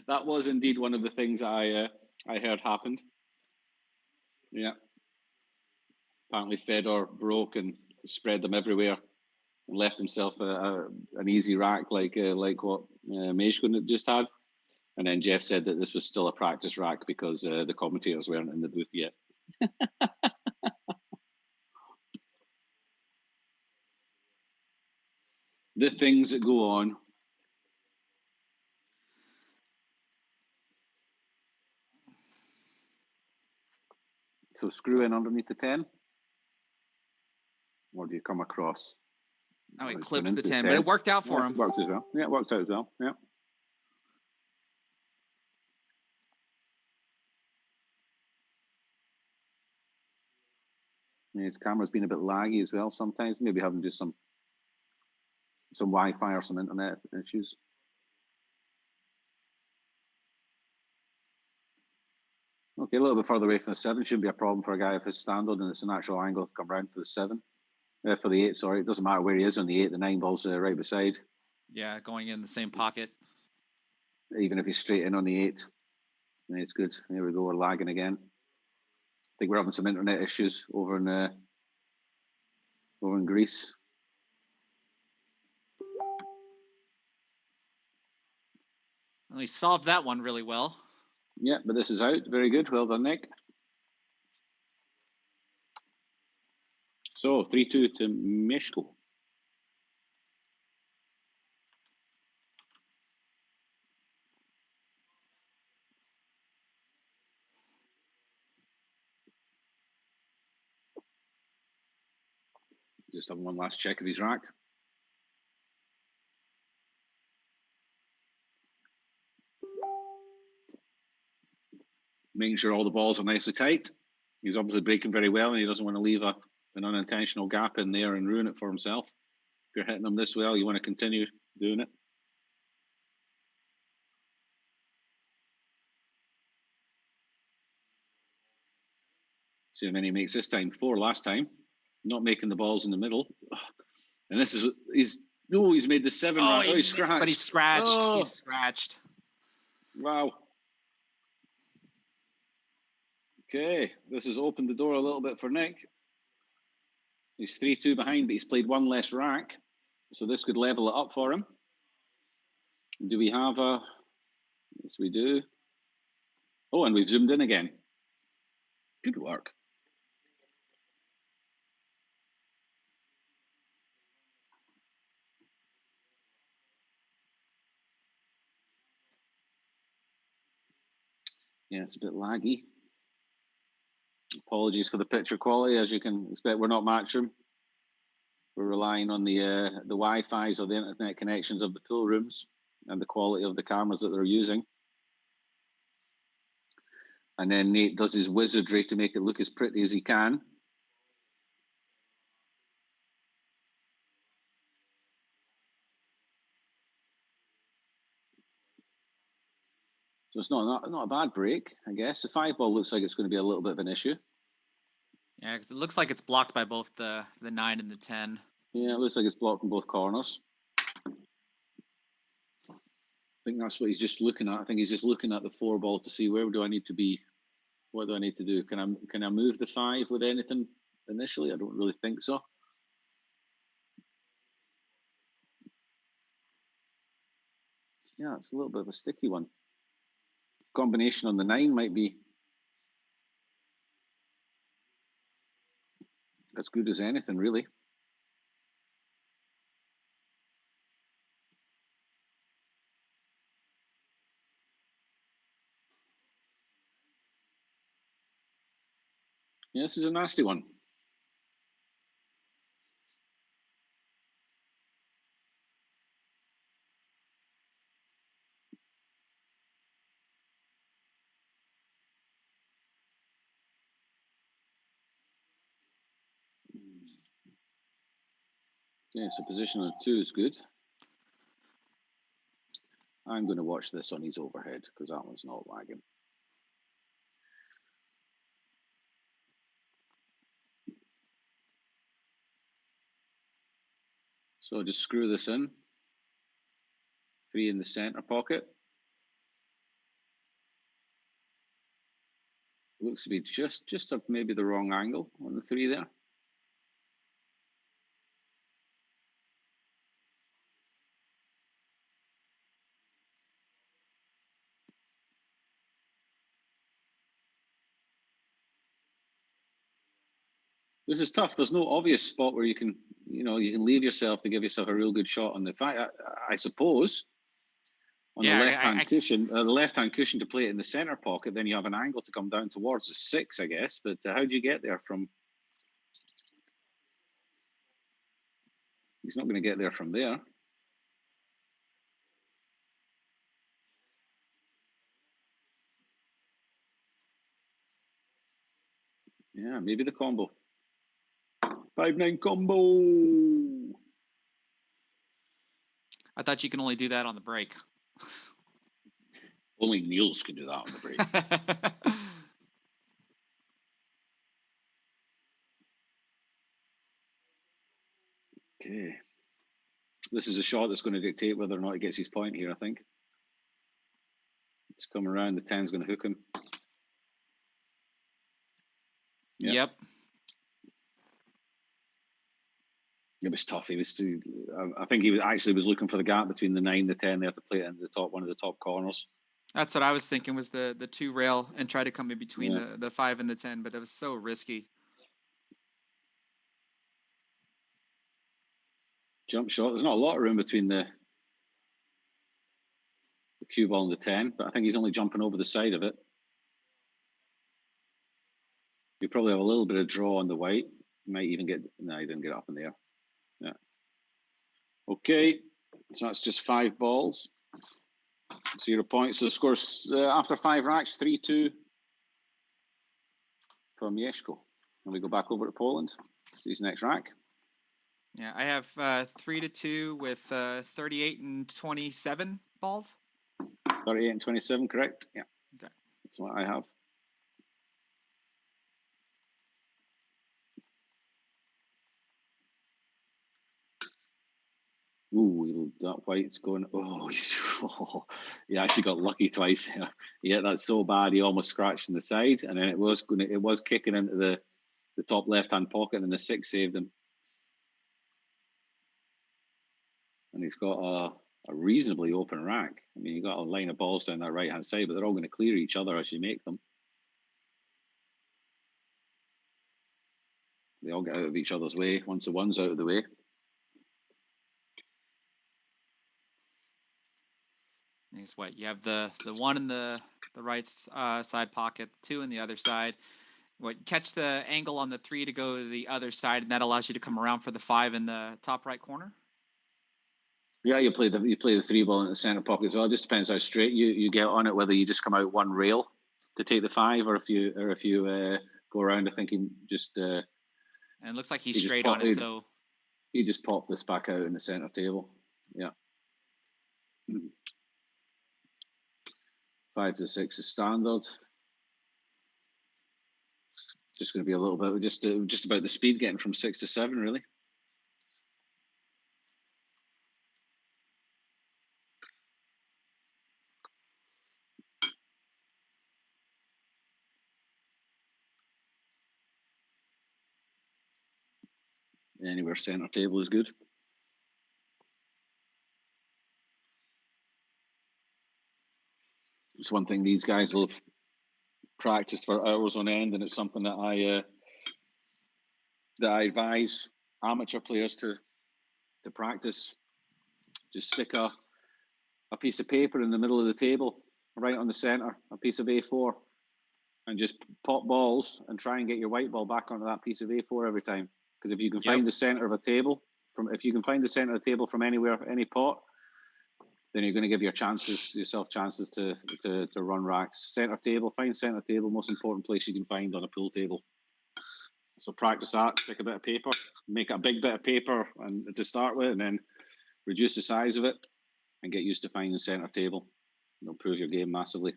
That was indeed one of the things I heard happened. Yeah. Apparently Fedor broke and spread them everywhere and left himself an easy rack like what Mieszko just had. And then Jeff said that this was still a practice rack because the commentators weren't in the booth yet. The things that go on. So screw in underneath the 10? Or do you come across? Oh, he clips the 10, but it worked out for him. Worked as well. Yeah, it worked out as well. Yeah. His camera's been a bit laggy as well sometimes. Maybe having just some Wi-Fi or some internet issues. Okay, a little bit further away from the 7 shouldn't be a problem for a guy of his standard, and it's an actual angle to come round for the 7. For the 8, sorry. It doesn't matter where he is on the 8, the 9 ball's right beside. Yeah, going in the same pocket. Even if he's straight in on the 8. It's good. Here we go, we're lagging again. I think we're having some internet issues over in Greece. Well, he solved that one really well. Yeah, but this is out. Very good. Well done, Nick. So 3-2 to Mieszko. Just having one last check of his rack. Making sure all the balls are nicely tight. He's obviously breaking very well, and he doesn't want to leave an unintentional gap in there and ruin it for himself. If you're hitting them this well, you want to continue doing it. See how many he makes this time. 4 last time. Not making the balls in the middle. And this is he's made the 7 right. Oh, he's scratched. But he scratched. Oh. He's scratched. Wow. Okay, this has opened the door a little bit for Nick. He's 3-2 behind, but he's played 1 less rack. So this could level it up for him. Do we have a... Yes, we do. Oh, and we've zoomed in again. Good work. Yeah, it's a bit laggy. Apologies for the picture quality. As you can expect, we're not Matchroom. We're relying on the Wi-Fi's or the internet connections of the pool rooms and the quality of the cameras that they're using. And then Nate does his wizardry to make it look as pretty as he can. So it's not a bad break, I guess. The 5 ball looks like it's going to be a little bit of an issue. Yeah, because it looks like it's blocked by both the 9 and the 10. Yeah, it looks like it's blocked from both corners. I think that's what he's just looking at. I think he's just looking at the 4 ball to see where do I need to be. What do I need to do? Can I move the 5 with anything initially? I don't really think so. Yeah, it's a little bit of a sticky one. Combination on the 9 might be as good as anything, really. Yeah, this is a nasty one. Okay, so position on 2 is good. I'm going to watch this on his overhead because that one's not lagging. So just screw this in. 3 in the center pocket. Looks to be just up maybe the wrong angle on the 3 there. This is tough. There's no obvious spot where you can leave yourself to give yourself a real good shot on the 5. I suppose on the left-hand cushion, the left-hand cushion to play it in the center pocket, then you have an angle to come down towards the 6, I guess. But how do you get there from? He's not going to get there from there. Yeah, maybe the combo. 5-9 combo. I thought you can only do that on the break. Only Niels can do that on the break. Okay. This is a shot that's going to dictate whether or not he gets his point here, I think. It's coming around. The 10's going to hook him. Yep. It was tough. He was. I think he was looking for the gap between the 9 and the 10 there to play it in the top, one of the top corners. That's what I was thinking, was the 2 rail and try to come in between the 5 and the 10, but it was so risky. Jump shot. There's not a lot of room between the cue ball and the 10, but I think he's only jumping over the side of it. You probably have a little bit of draw on the white. You might even get. No, he didn't get up in there. Yeah. Okay, so that's just 5 balls. 0 points. So the score's after 5 racks, 3-2 for Mieszko. And we go back over to Poland. So his next rack. Yeah, I have 3-2 with 38 and 27 balls. 38 and 27, correct? Yeah. Okay. That's what I have. Ooh, that white's going. Oh, he actually got lucky twice here. Yeah, that's so bad. He almost scratched in the side, and then it was kicking into the top left-hand pocket, and the 6 saved him. And he's got a reasonably open rack. I mean, you got a line of balls down that right-hand side, but they're all going to clear each other as you make them. They all get out of each other's way once the one's out of the way. Is what you have the 1 in the right side pocket, 2 in the other side. What, catch the angle on the 3 to go to the other side, and that allows you to come around for the 5 in the top right corner. Yeah, you play the 3 ball in the center pocket as well. It just depends how straight you get on it, whether you just come out 1 rail to take the 5, or if you go around. I think he just. And it looks like he's straight on it, so he just popped this back out in the center table. Yeah. 5 to 6 is standard. Just going to be a little bit, just about the speed getting from 6 to 7, really. Anywhere center table is good. It's one thing these guys will have practiced for hours on end, and it's something that I advise amateur players to practice. Just stick a piece of paper in the middle of the table, right on the center, a piece of A4, and just pop balls and try and get your white ball back onto that piece of A4 every time. Because if you can find the center of a table from anywhere, any pot, then you're going to give yourself chances to run racks. Center table, find center table, most important place you can find on a pool table. So practice that, take a bit of paper, make a big bit of paper and to start with, and then reduce the size of it and get used to finding center table. It'll improve your game massively.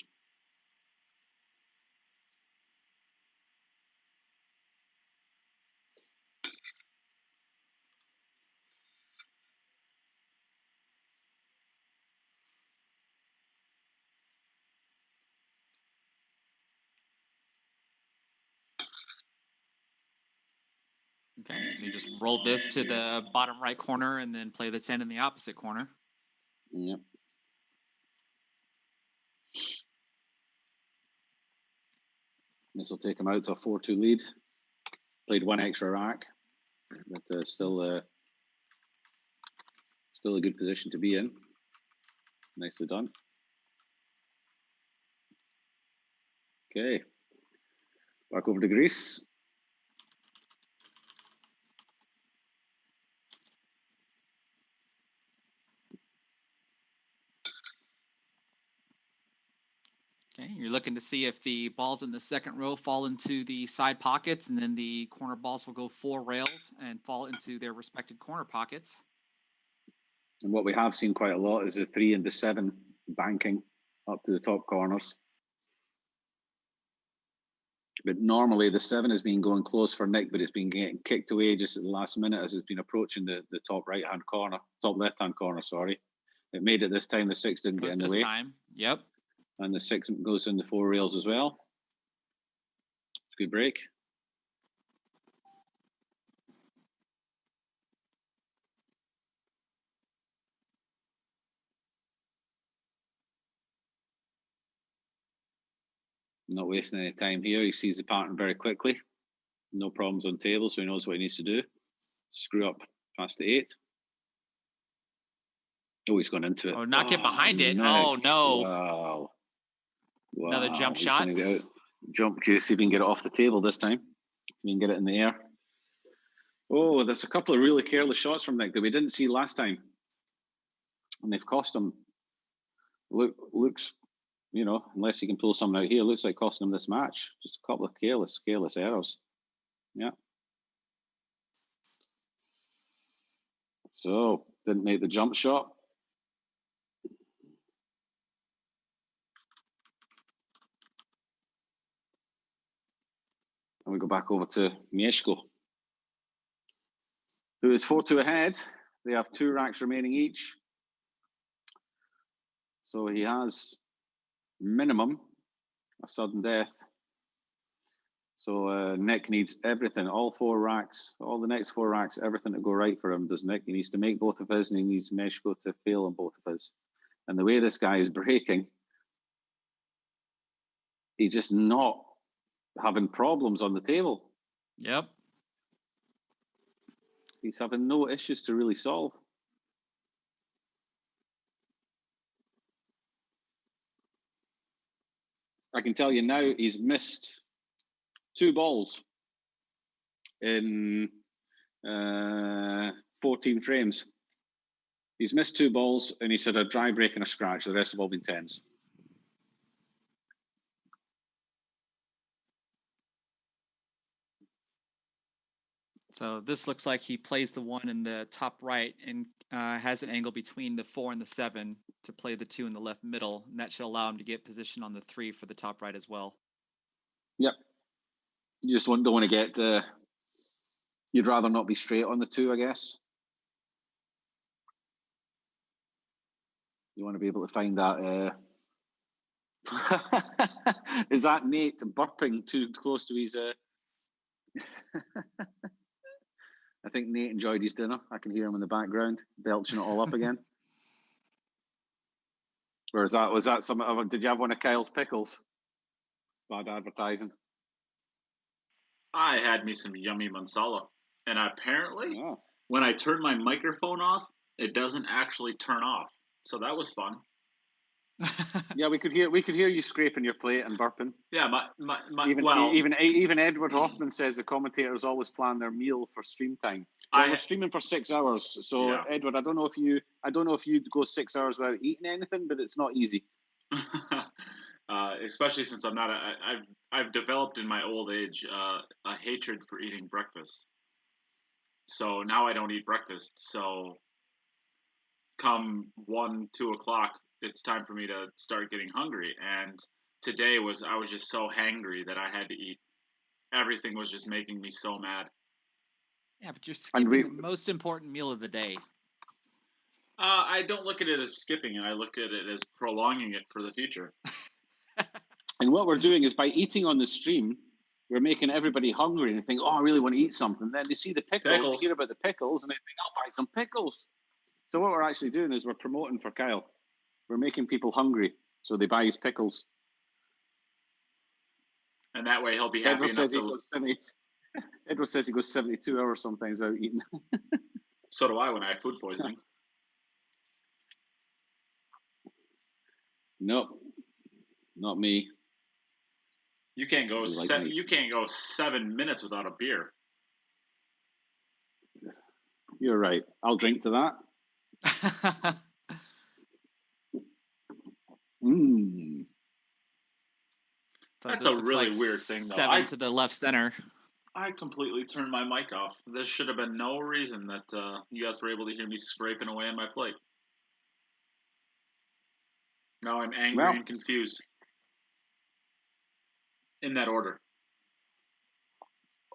Okay, so you just roll this to the bottom right corner and then play the 10 in the opposite corner. Yep. This will take him out to a 4-2 lead. Played one extra rack, but still a good position to be in. Nicely done. Okay, back over to Greece. Okay, you're looking to see if the balls in the second row fall into the side pockets, and then the corner balls will go 4 rails and fall into their respective corner pockets. And what we have seen quite a lot is the 3 and the 7 banking up to the top corners. But normally the 7 has been going close for Nick, but it's been getting kicked away just at the last minute as it's been approaching the top right-hand corner, top left-hand corner, sorry. It made it this time, the 6 didn't get in the way. This time, yep. And the 6 goes in the 4 rails as well. It's a good break. Not wasting any time here. He sees the pattern very quickly. No problems on table, so he knows what he needs to do. Screw up past the 8. Oh, he's gone into it. Oh, not get behind it. Oh, no. Wow. Another jump He's shot. Get out. Jump, see if he can get it off the table this time. If he can get it in the air. Oh, there's a couple of really careless shots from Nick that we didn't see last time. And they've cost him. Looks, you know, unless he can pull something out here, looks like costing him this match. Just a couple of careless errors. Yeah. So, didn't make the jump shot. And we go back over to Mieszko, who is 4-2 ahead. They have 2 racks remaining each. So he has minimum a sudden death. So Nick needs everything, all 4 racks, all the next 4 racks, everything to go right for him, does Nick? He needs to make both of his and he needs Mieszko to fail on both of his. And the way this guy is breaking, he's just not having problems on the table. Yep. He's having no issues to really solve. I can tell you now, he's missed 2 balls in 14 frames. He's missed 2 balls and he's had a dry break and a scratch. The rest have all been 10s. So this looks like he plays the 1 in the top right and has an angle between the 4 and the 7 to play the 2 in the left middle. And that should allow him to get position on the 3 for the top right as well. Yep. You just don't want to get, you'd rather not be straight on the 2, I guess. You want to be able to find that. Is that Nate burping too close to his... I think Nate enjoyed his dinner. I can hear him in the background, belching it all up again. Or was that some? Did you have one of Kyle's pickles? Bad advertising. I had me some yummy mansala, and apparently, when I turn my microphone off, it doesn't actually turn off. So that was fun. Yeah, we could hear you scraping your plate and burping. Yeah, even Edward Hoffman says the commentators always plan their meal for stream time. Well, we're streaming for 6 hours, so yeah. Edward, I don't know if you go 6 hours without eating anything, but it's not easy. especially since I'm not. I've developed in my old age a hatred for eating breakfast. So now I don't eat breakfast. So come 1, 2 o'clock, it's time for me to start getting hungry. And today I was just so hangry that I had to eat. Everything was just making me so mad. Yeah, but you're skipping the most important meal of the day. I don't look at it as skipping it. I look at it as prolonging it for the future. And what we're doing is by eating on the stream, we're making everybody hungry and they think, oh, I really want to eat something. And then they see the pickles, they hear about the pickles, and they think, I'll buy some pickles. So what we're actually doing is we're promoting for Kyle. We're making people hungry, so they buy his pickles. And that way he'll be happy enough to... Edward says he goes 72 hours sometimes out eating. So do I when I have food poisoning. Nope, not me. You can't go you can't go 7 minutes without a beer. You're right. I'll drink to that. That's a really weird thing, though. 7 to the left center. I completely turned my mic off. There should have been no reason that you guys were able to hear me scraping away on my plate. Now I'm angry and confused. In that order.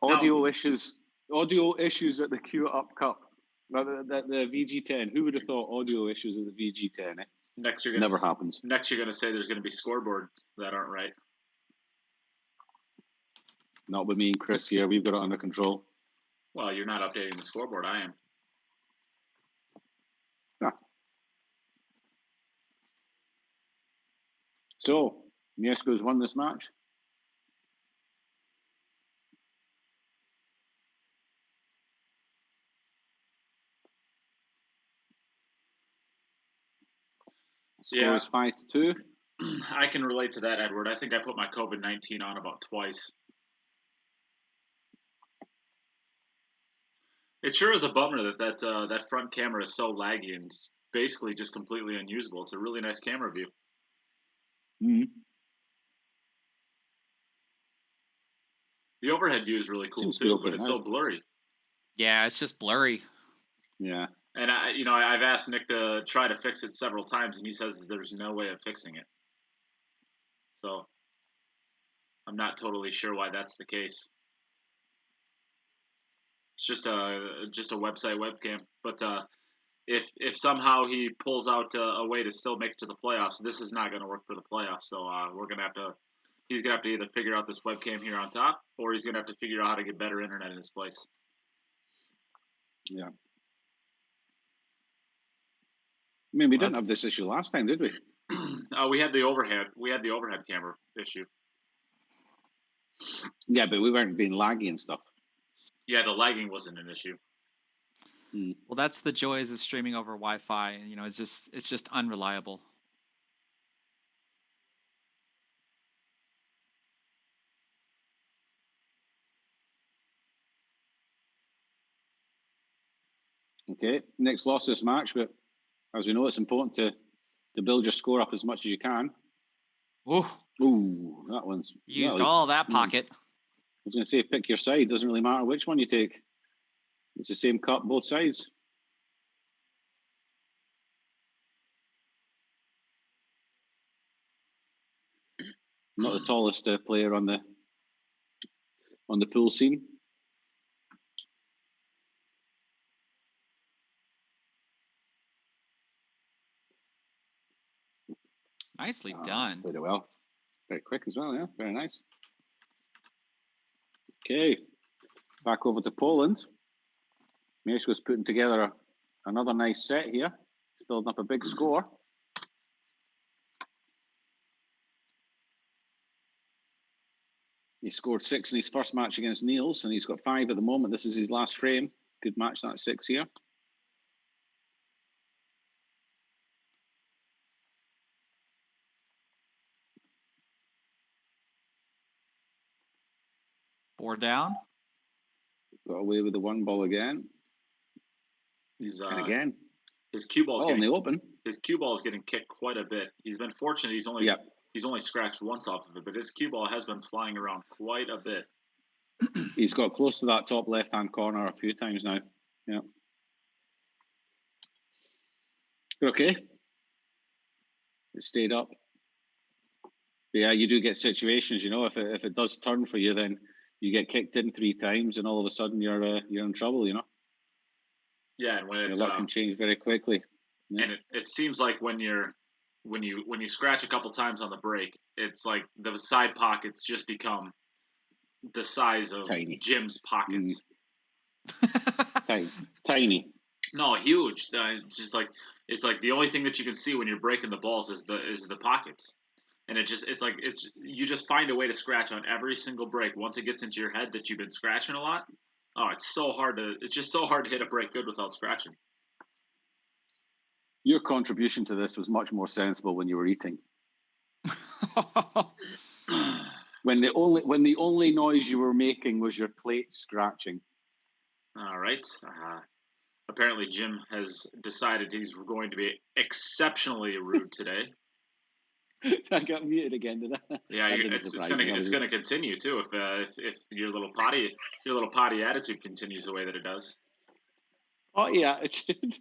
Audio issues at the Q Up Cup. The VG10. Who would have thought audio issues at the VG10? Next, never happens. Next, you're going to say there's going to be scoreboards that aren't right. Not with me and Chris here. We've got it under control. Well, you're not updating the scoreboard. I am. Ah. So, Mieszko's won this match. Score is 5-2. I can relate to that, Edward. I think I put my COVID-19 on about twice. It sure is a bummer that front camera is so laggy and basically just completely unusable. It's a really nice camera view. Mm-hmm. The overhead view is really cool too, but it's so blurry. Yeah, it's just blurry. Yeah. And I've asked Nick to try to fix it several times, and he says there's no way of fixing it. So I'm not totally sure why that's the case. It's just a website webcam. But if somehow he pulls out a way to still make it to the playoffs, this is not going to work for the playoffs. So he's gonna have to either figure out this webcam here on top, or he's gonna have to figure out how to get better internet in his place. Yeah. I mean, we didn't have this issue last time, did we? We had the overhead camera issue. Yeah, but we weren't being laggy and stuff. Yeah, the lagging wasn't an issue. Well, that's the joys of streaming over Wi-Fi. It's just unreliable. Okay, Nick's lost this match, but as we know, it's important to build your score up as much as you can. Ooh, that one's used all that pocket. I was going to say, pick your side. Doesn't really matter which one you take. It's the same cup, both sides. Not the tallest player on the pool scene. Nicely done. Played it well. Very quick as well, yeah. Very nice. Okay. Back over to Poland. Mieszko's putting together another nice set here. He's building up a big score. He scored 6 in his first match against Niels, and he's got 5 at the moment. This is his last frame. Good match, that 6 here. Board down. Got away with the 1 ball again. And again. His cue ball's in the open. His cue ball is getting kicked quite a bit. He's been fortunate. He's only He's only scratched once off of it, but his cue ball has been flying around quite a bit. He's got close to that top left-hand corner a few times now. Yeah. Okay. It stayed up. But yeah, you do get situations, you know, if it does turn for you, then you get kicked in 3 times and all of a sudden you're in trouble, you know. Yeah, and when Your it's luck can change very quickly. Yeah. And it seems like when you scratch a couple times on the break, it's like the side pockets just become the size of Jim's pockets. Tiny. No, huge. It's like the only thing that you can see when you're breaking the balls is the pockets, and you just find a way to scratch on every single break. Once it gets into your head that you've been scratching a lot, it's just so hard to hit a break good without scratching. Your contribution to this was much more sensible when you were eating. When the only noise you were making was your plate scratching. All right. Apparently, Jim has decided he's going to be exceptionally rude today. I got muted again, did I? Yeah, it's gonna continue too if your little potty attitude continues the way that it does. Oh yeah, it should.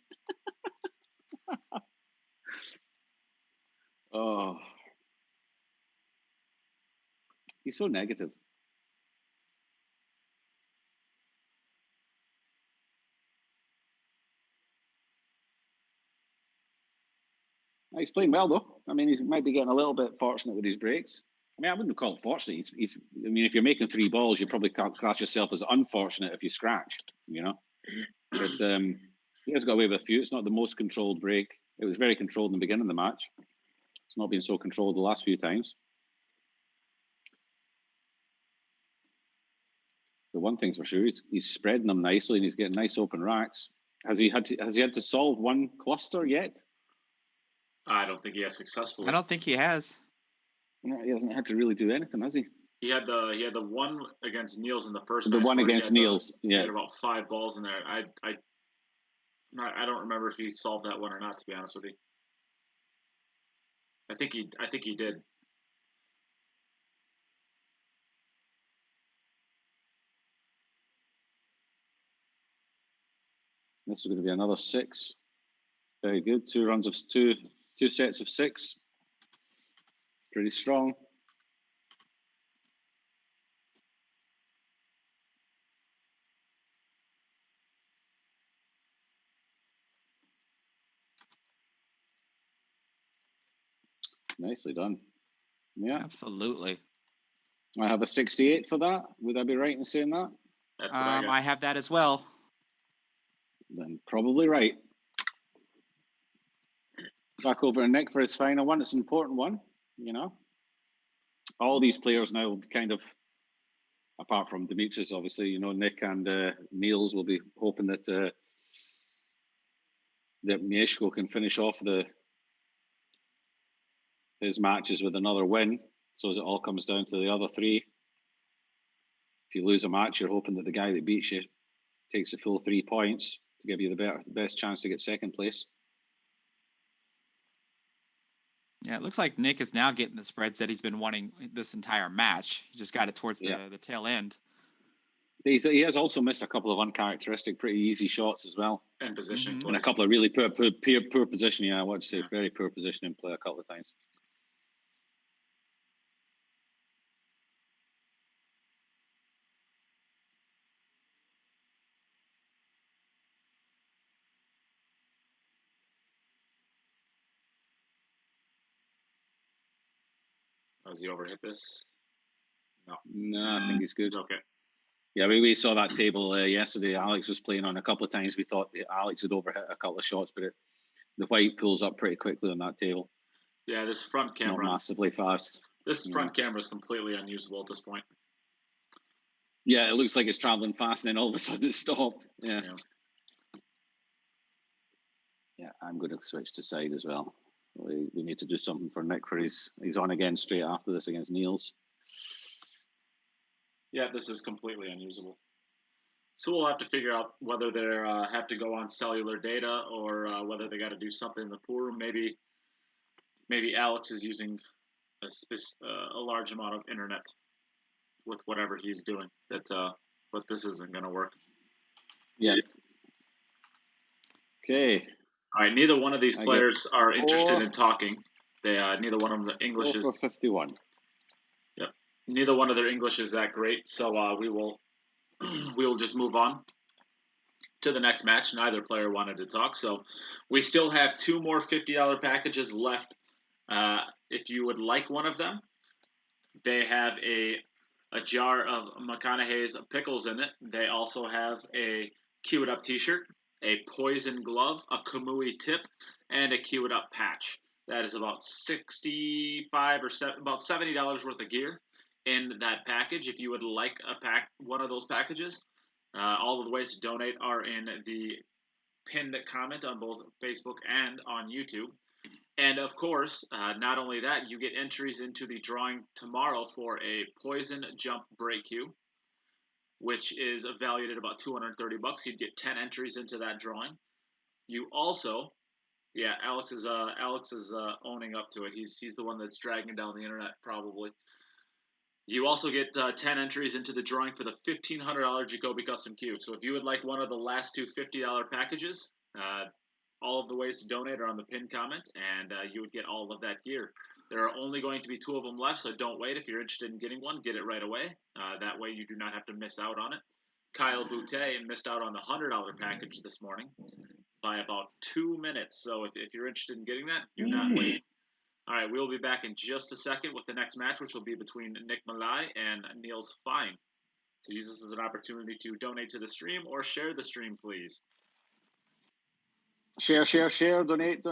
Oh, he's so negative. He's playing well though. I mean, he might be getting a little bit fortunate with his breaks. I mean, I wouldn't call it fortunate. I mean, if you're making 3 balls, you probably can't class yourself as unfortunate if you scratch, you know. But he has got away with a few. It's not the most controlled break. It was very controlled in the beginning of the match. It's not been so controlled the last few times. The one thing's for sure, he's spreading them nicely and he's getting nice open racks. Has he had to solve one cluster yet? I don't think he has successfully. I don't think he has. No, he hasn't had to really do anything, has he? He had the one against Niels in the first. The one against Niels, yeah. He had about 5 balls in there. I don't remember if he solved that one or not. To be honest with you, I think he did. This is going to be another 6. Very good. 2 sets of 6. Pretty strong. Nicely done. Yeah. Absolutely. I have a 68 for that. Would I be right in saying that? That's what I got. I have that as well. Then probably right. Back over to Nick for his final one. It's an important one, you know. All these players now will be kind of, apart from Demetrius, obviously, you know, Nick and Niels will be hoping that that Mieszko can finish off his matches with another win. So as it all comes down to the other 3. If you lose a match, you're hoping that the guy that beats you takes the full 3 points to give you the best chance to get second place. Yeah, it looks like Nick is now getting the spreads that he's been wanting this entire match. He just got it towards the tail end. He has also missed a couple of uncharacteristic, pretty easy shots as well. And positioning And a couple of really poor positioning. I want to say very poor positioning play a couple of times. Has he overhit this? No, I think he's good. It's okay. Yeah, we saw that table yesterday. Alex was playing on a couple of times. We thought Alex had overhit a couple of shots, but the white pulls up pretty quickly on that table. Yeah, this front camera. It's not massively fast. This front camera is completely unusable at this point. Yeah, it looks like it's traveling fast, and then all of a sudden it stopped. Yeah. Yeah, I'm going to switch to side as well. We need to do something for Nick for he's on again straight after this against Niels. Yeah, this is completely unusable. So we'll have to figure out whether they have to go on cellular data or whether they got to do something in the pool room. Maybe Alex is using a large amount of internet with whatever he's doing. But this isn't going to work. Yeah. Okay. All right. Neither one of these players are interested in talking. They neither one of them the English is 51. Yep. Neither one of their English is that great, so we will just move on to the next match. Neither player wanted to talk, so we still have 2 more $50 packages left. If you would like one of them, they have a jar of McConaughey's pickles in it. They also have a Cue It Up t-shirt, a poison glove, a Kamui tip, and a Cue It Up patch. That is about about $70 worth of gear in that package. If you would like one of those packages, all of the ways to donate are in the pinned comment on both Facebook and on YouTube. And of course, not only that, you get entries into the drawing tomorrow for a Poison Jump Break Cue, which is valued at about $230. You'd get 10 entries into that drawing. You also, yeah, Alex is owning up to it. He's the one that's dragging down the internet probably. You also get 10 entries into the drawing for the $1,500 Jacoby Custom Cue. So if you would like one of the last 2 $50 packages, all of the ways to donate are on the pinned comment, and you would get all of that gear. There are only going to be 2 of them left, so don't wait. If you're interested in getting one, get it right away. That way you do not have to miss out on it. Kyle Boutte missed out on the $100 package this morning by about 2 minutes. So if you're interested in getting that, do not wait. All right, we'll be back in just a second with the next match, which will be between Nick Malaj and Niels Feijen. So use this as an opportunity to donate to the stream or share the stream, please. Share, donate.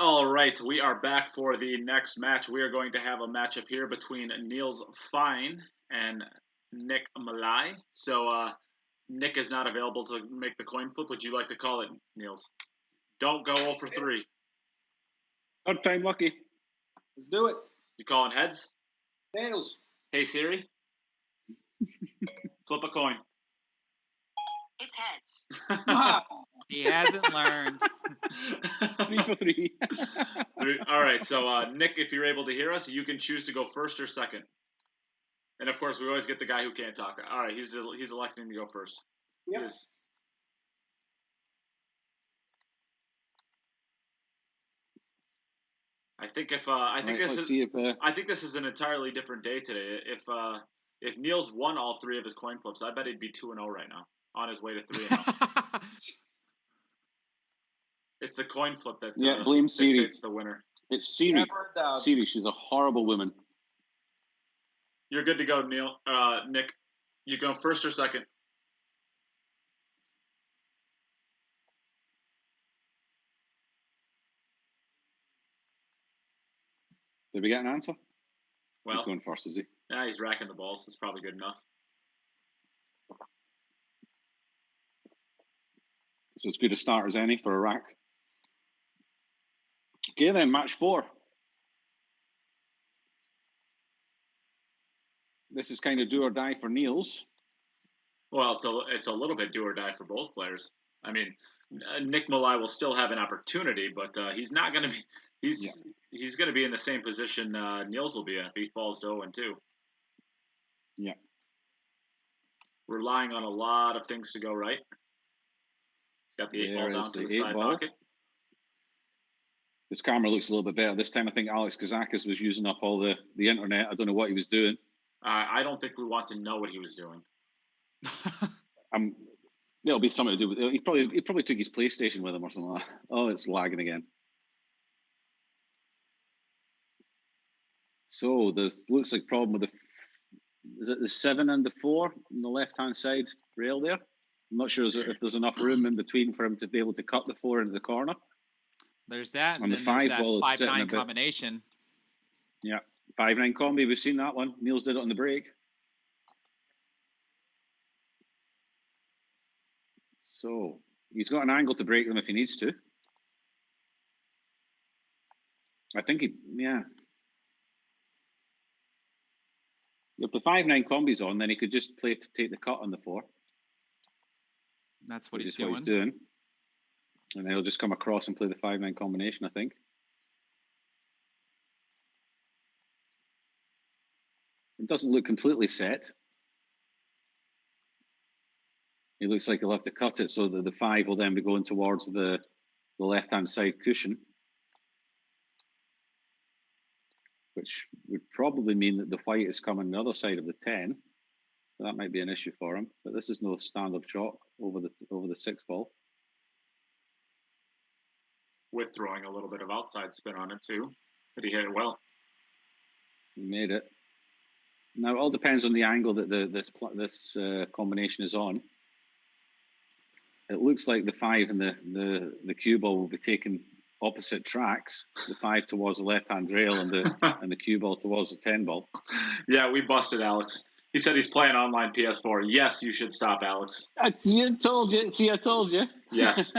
All right, we are back for the next match. We are going to have a matchup here between Niels Feijen and Nick Malaj. So Nick is not available to make the coin flip. Would you like to call it, Niels? Don't go 0 for 3. Third time lucky. Let's do it. You calling heads? Tails. Hey Siri, flip a coin. It's heads. He hasn't learned. 3 for 3. All right, so Nick, if you're able to hear us, you can choose to go first or second. And of course, we always get the guy who can't talk. All right, he's electing to go first. Yep. I think this is an entirely different day today. If Niels won all 3 of his coin flips, I bet he'd be 2-0 right now, on his way to 3-0. It's the coin flip that blame Siri. dictates the winner. It's Siri. Siri, she's a horrible woman. You're good to go, Nick. You go first or second? Did we get an answer? Well, he's going first, is he? Yeah, he's racking the balls. That's probably good enough. So it's good a start as any for a rack. Okay, then, match 4. This is kind of do or die for Niels. Well, it's a little bit do or die for both players. I mean, Nick Malaj will still have an opportunity, but he's not going to be. He's going to be in the same position Niels will be in if he falls to 0-2. Yeah. Relying on a lot of things to go right. Got the 8 ball down to the side pocket. This camera looks a little bit better. This time I think Alex Kazakis was using up all the internet. I don't know what he was doing. I don't think we want to know what he was doing. It'll be something to do with it. He probably took his PlayStation with him or something like that. Oh, it's lagging again. So looks like problem with is it the 7 and the 4 on the left-hand side rail there? I'm not sure if there's enough room in between for him to be able to cut the 4 into the corner. There's that, and then the 5 there's that ball is 5-9 combination. Yeah, 5-9 combi. We've seen that one. Niels did it on the break. So he's got an angle to break them if he needs to. I think if the 5-9 combi's on, then he could just play to take the cut on the 4. That's what he's doing. And then he'll just come across and play the 5-9 combination, I think. It doesn't look completely set. It looks like he'll have to cut it so that the 5 will then be going towards the left-hand side cushion, which would probably mean that the white is coming the other side of the 10. So that might be an issue for him. But this is no standard shot over the 6 ball. With throwing a little bit of outside spin on it too, but he hit it well. He made it. Now it all depends on the angle that this combination is on. It looks like the 5 and the cue ball will be taking opposite tracks. The 5 towards the left-hand rail and the cue ball towards the 10 ball. Yeah, we busted Alex. He said he's playing online PS4. Yes, you should stop, Alex. I told you. See, I told you. Yes.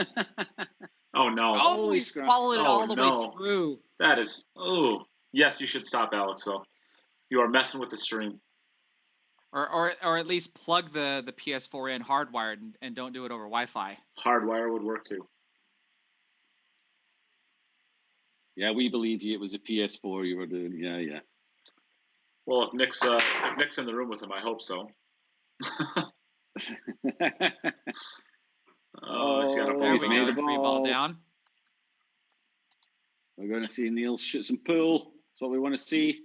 Oh no! Oh, he's followed it all the way through. That is. Oh, yes, you should stop, Alex. So you are messing with the stream. Or at least plug the PS4 in hardwired and don't do it over Wi-Fi. Hardwire would work too. Yeah, we believe you. It was a PS4 you were doing. Yeah. Well, if Nick's in the room with him, I hope so. He's got a ball. He's made a ball down. We're going to see Niels shoot some pool. That's what we want to see.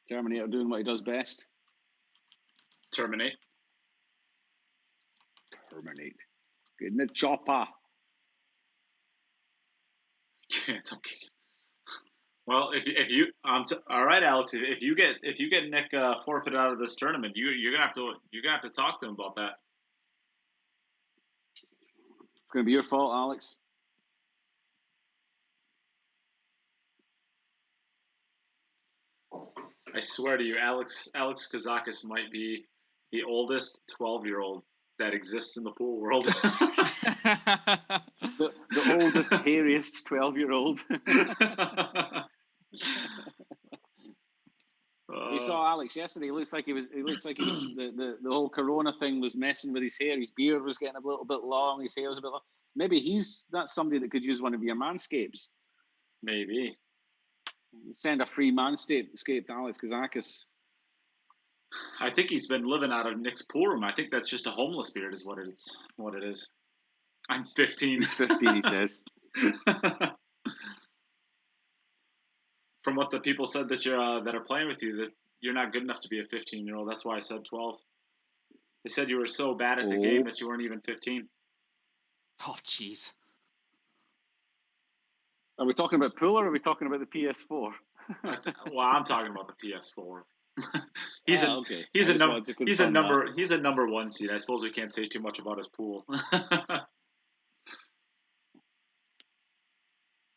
Terminator doing what he does best. Terminate. Getting the chopper. Can't. Well, if you all right, Alex. If you get Nick forfeited out of this tournament, you're gonna have to talk to him about that. It's gonna be your fault, Alex. I swear to you, Alex Kazakis might be the oldest 12-year-old that exists in the pool world. the oldest, hairiest 12-year-old. You saw Alex yesterday. He looks like he was. The whole Corona thing was messing with his hair. His beard was getting a little bit long. His hair was a bit long. Maybe that's somebody that could use one of your manscapes. Maybe. Send a free manscape to Alex Kazakis. I think he's been living out of Nick's pool room. I think that's just a homeless beard, is what it is. I'm 15. He's 15, he says. From what the people said that are playing with you, that you're not good enough to be a 15-year-old. That's why I said 12. They said you were so bad at the game that you weren't even 15. Oh, jeez. Are we talking about pool or are we talking about the PS4? Well, I'm talking about the PS4. He's a number one seed. I suppose we can't say too much about his pool.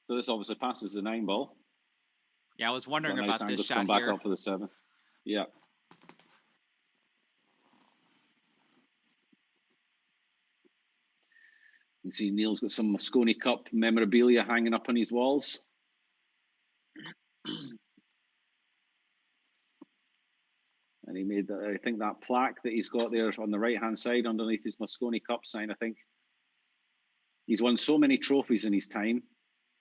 So this obviously passes the 9 ball. Yeah, I was wondering about this shot back here. Up for the 7. Yeah. You see Niels got some Moscone Cup memorabilia hanging up on his walls. And he made, I think, that plaque that he's got there on the right-hand side underneath his Moscone Cup sign, I think. He's won so many trophies in his time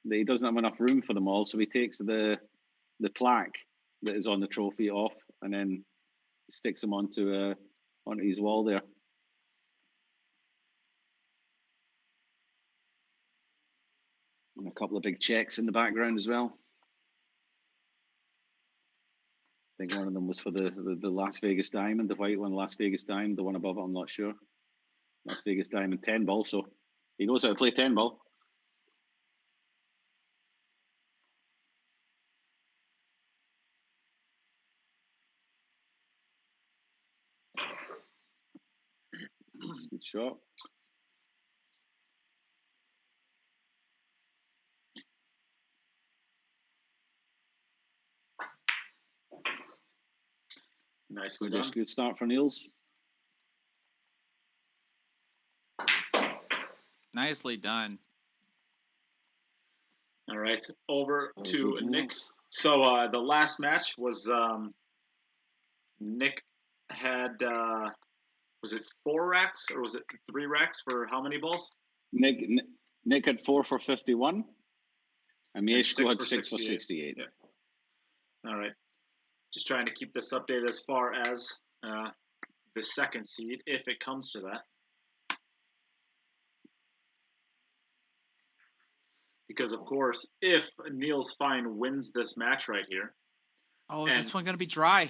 that he doesn't have enough room for them all. So he takes the plaque that is on the trophy off and then sticks them onto his wall there. And a couple of big checks in the background as well. I think one of them was for the Las Vegas Diamond, the white one, Las Vegas Diamond. The one above it, I'm not sure. Las Vegas Diamond 10 ball, so he knows how to play 10 ball. That's a good shot. Nicely done. Good start for Niels. Nicely done. All right, over to Nick. So the last match was Nick had was it 4 racks or was it 3 racks for how many balls? Nick had 4 for 51, and Mieszko had 6 for 68. Yeah. All right. Just trying to keep this updated as far as the second seed, if it comes to that. Because, of course, if Niels Feijen wins this match right here. Oh, is this one going to be dry?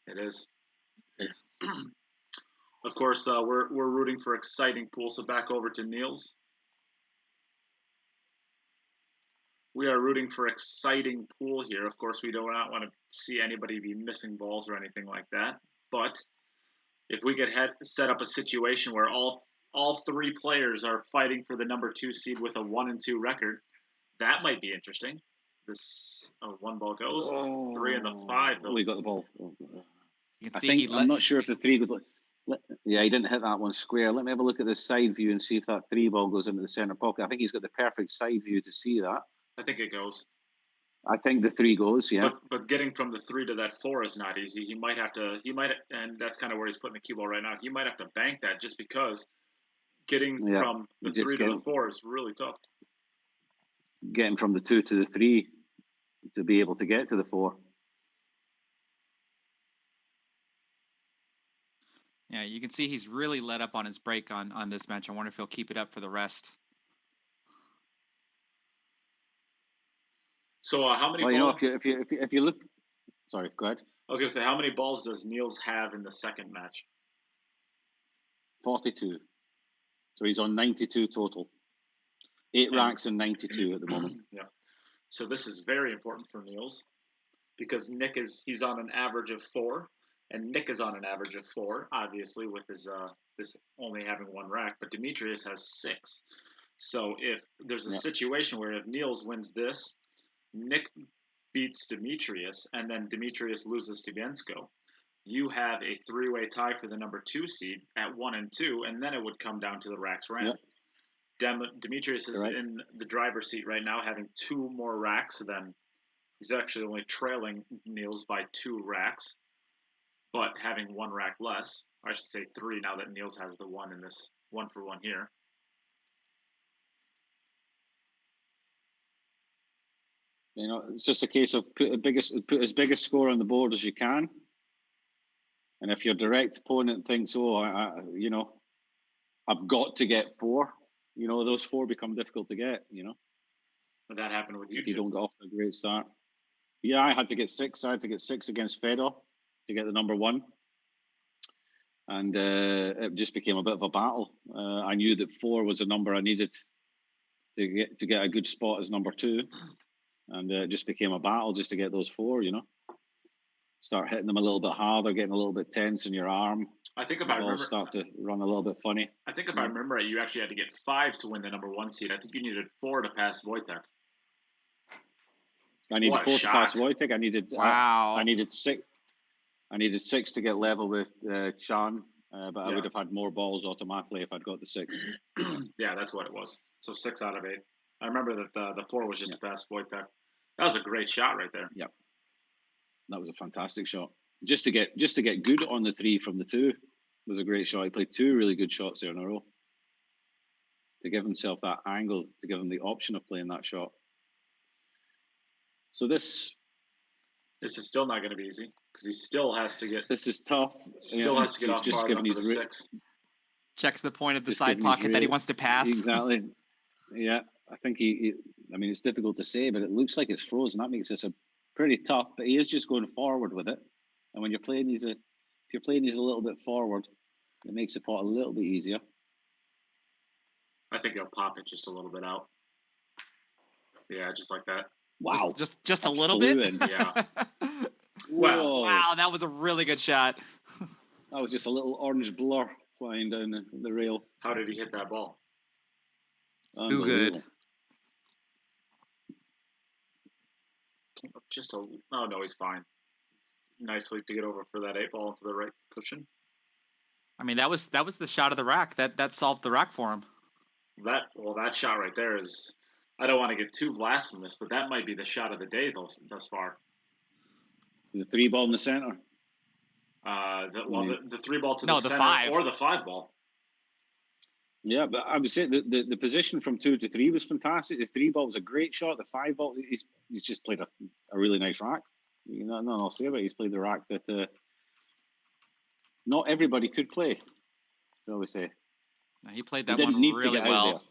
It is. Of course, we're rooting for exciting pool, so back over to Niels. We are rooting for exciting pool here. Of course, we do not want to see anybody be missing balls or anything like that. But if we could set up a situation where all 3 players are fighting for the number 2 seed with a 1-2 record, that might be interesting. This 1 ball goes, 3 and the 5. We got the ball. I'm not sure if the 3 would. Yeah, he didn't hit that one square. Let me have a look at this side view and see if that 3 ball goes into the center pocket. I think he's got the perfect side view to see that. I think it goes. I think the 3 goes, yeah. But getting from the 3 to that 4 is not easy. He might, and that's kind of where he's putting the cue ball right now. He might have to bank that just because getting from the 3 to the 4 is really tough. Getting from the 2 to the 3 to be able to get to the 4. Yeah, you can see he's really let up on his break on this match. I wonder if he'll keep it up for the rest. So how many? Well, if you look, sorry, go ahead. I was gonna say, how many balls does Niels have in the second match? 42. So he's on 92 total. 8 racks and 92 at the moment. Yeah. So this is very important for Niels because he's on an average of 4, and Nick is on an average of 4, obviously with his this only having 1 rack, but Demetrius has 6. So if there's a situation where if Niels wins this, Nick beats Demetrius, and then Demetrius loses to Mieszko, you have a three-way tie for the number 2 seed at 1 and 2, and then it would come down to the racks round. Demetrius is in the driver's seat right now, having 2 more racks than he's actually only trailing Niels by 2 racks, but having 1 rack less. I should say 3 now that Niels has the 1 in this 1-for-1 here. You know, it's just a case of put as big a score on the board as you can. And if your direct opponent thinks, oh, you know, I've got to get 4, you know, those 4 become difficult to get, you know. But that happened with you, if you don't get off to a great start. Yeah, I had to get 6. I had to get 6 against Fedor to get the number 1. And it just became a bit of a battle. I knew that 4 was a number I needed to get a good spot as number 2. And it just became a battle just to get those 4, you know. Start hitting them a little bit harder, getting a little bit tense in your arm. I think if I remember, start to run a little bit funny. I think if I remember right, you actually had to get 5 to win the number 1 seed. I think you needed 4 to pass Wojtek. I needed 4 to pass Wojtek. I needed I needed 6. I needed 6 to get level with Chan, but I would have had more balls automatically if I'd got the 6. Yeah, that's what it was. So 6 out of 8. I remember that the 4 was just to pass Wojtek. That was a great shot right there. Yep. That was a fantastic shot. Just to get good on the 3 from the 2 was a great shot. He played 2 really good shots there in a row to give himself that angle, to give him the option of playing that shot. So this is still not going to be easy because he still has to get. This is tough. Still has to get off far enough for the 6. Checks the point of the side pocket that he wants to pass. Exactly. Yeah, I think he. I mean, it's difficult to say, but it looks like it's frozen. That makes this a pretty tough, but he is just going forward with it. And when you're playing these, if you're playing these a little bit forward, it makes the pot a little bit easier. I think he'll pop it just a little bit out. Yeah, just like that. Wow, just a little bit. Yeah. Wow, that was a really good shot. That was just a little orange blur flying down the rail. How did he hit that ball? Too good. Just a. Oh no, he's fine. Nicely to get over for that 8 ball into the right cushion. I mean, that was the shot of the rack. That solved the rack for him. That shot right there is. I don't want to get too blasphemous, but that might be the shot of the day thus far. The 3 ball in the center. The 3 ball to the center 5. Or the 5 ball. Yeah, but I would say the position from 2 to 3 was fantastic. The 3 ball was a great shot. The 5 ball, he's just played a really nice rack. You know, no, I'll say about it. He's played the rack that not everybody could play, shall we say. No, he played that one really well.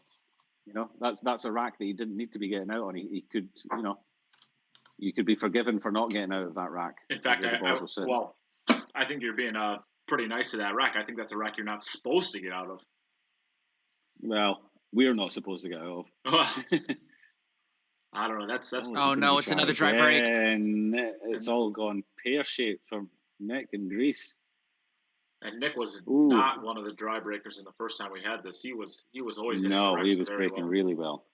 You know, that's a rack that he didn't need to be getting out on. He could, you know, you could be forgiven for not getting out of that rack. In fact, I think you're being pretty nice to that rack. I think that's a rack you're not supposed to get out of. Well, we're not supposed to get out of. I don't know. That's oh no, it's another dry break. And it's all gone pear-shaped from Nick in Greece. And Nick was not one of the dry breakers in the first time we had this. He was always he was breaking really well.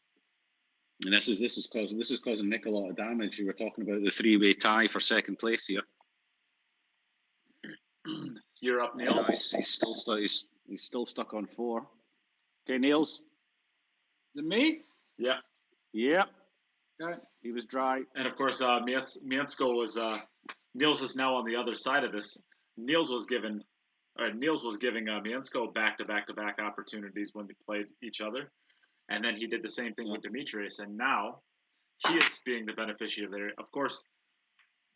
And this is causing Nick a lot of damage. You were talking about the 3-way tie for second place here. You're up, Niels. He's still stuck on 4. Okay, Niels. Is it me? Yeah. Yep. Okay. He was dry. And of course, Mieszko was Niels is now on the other side of this. Niels was giving Mieszko back-to-back opportunities when they played each other, and then he did the same thing with Demetrius, and now he is being the beneficiary there. Of course,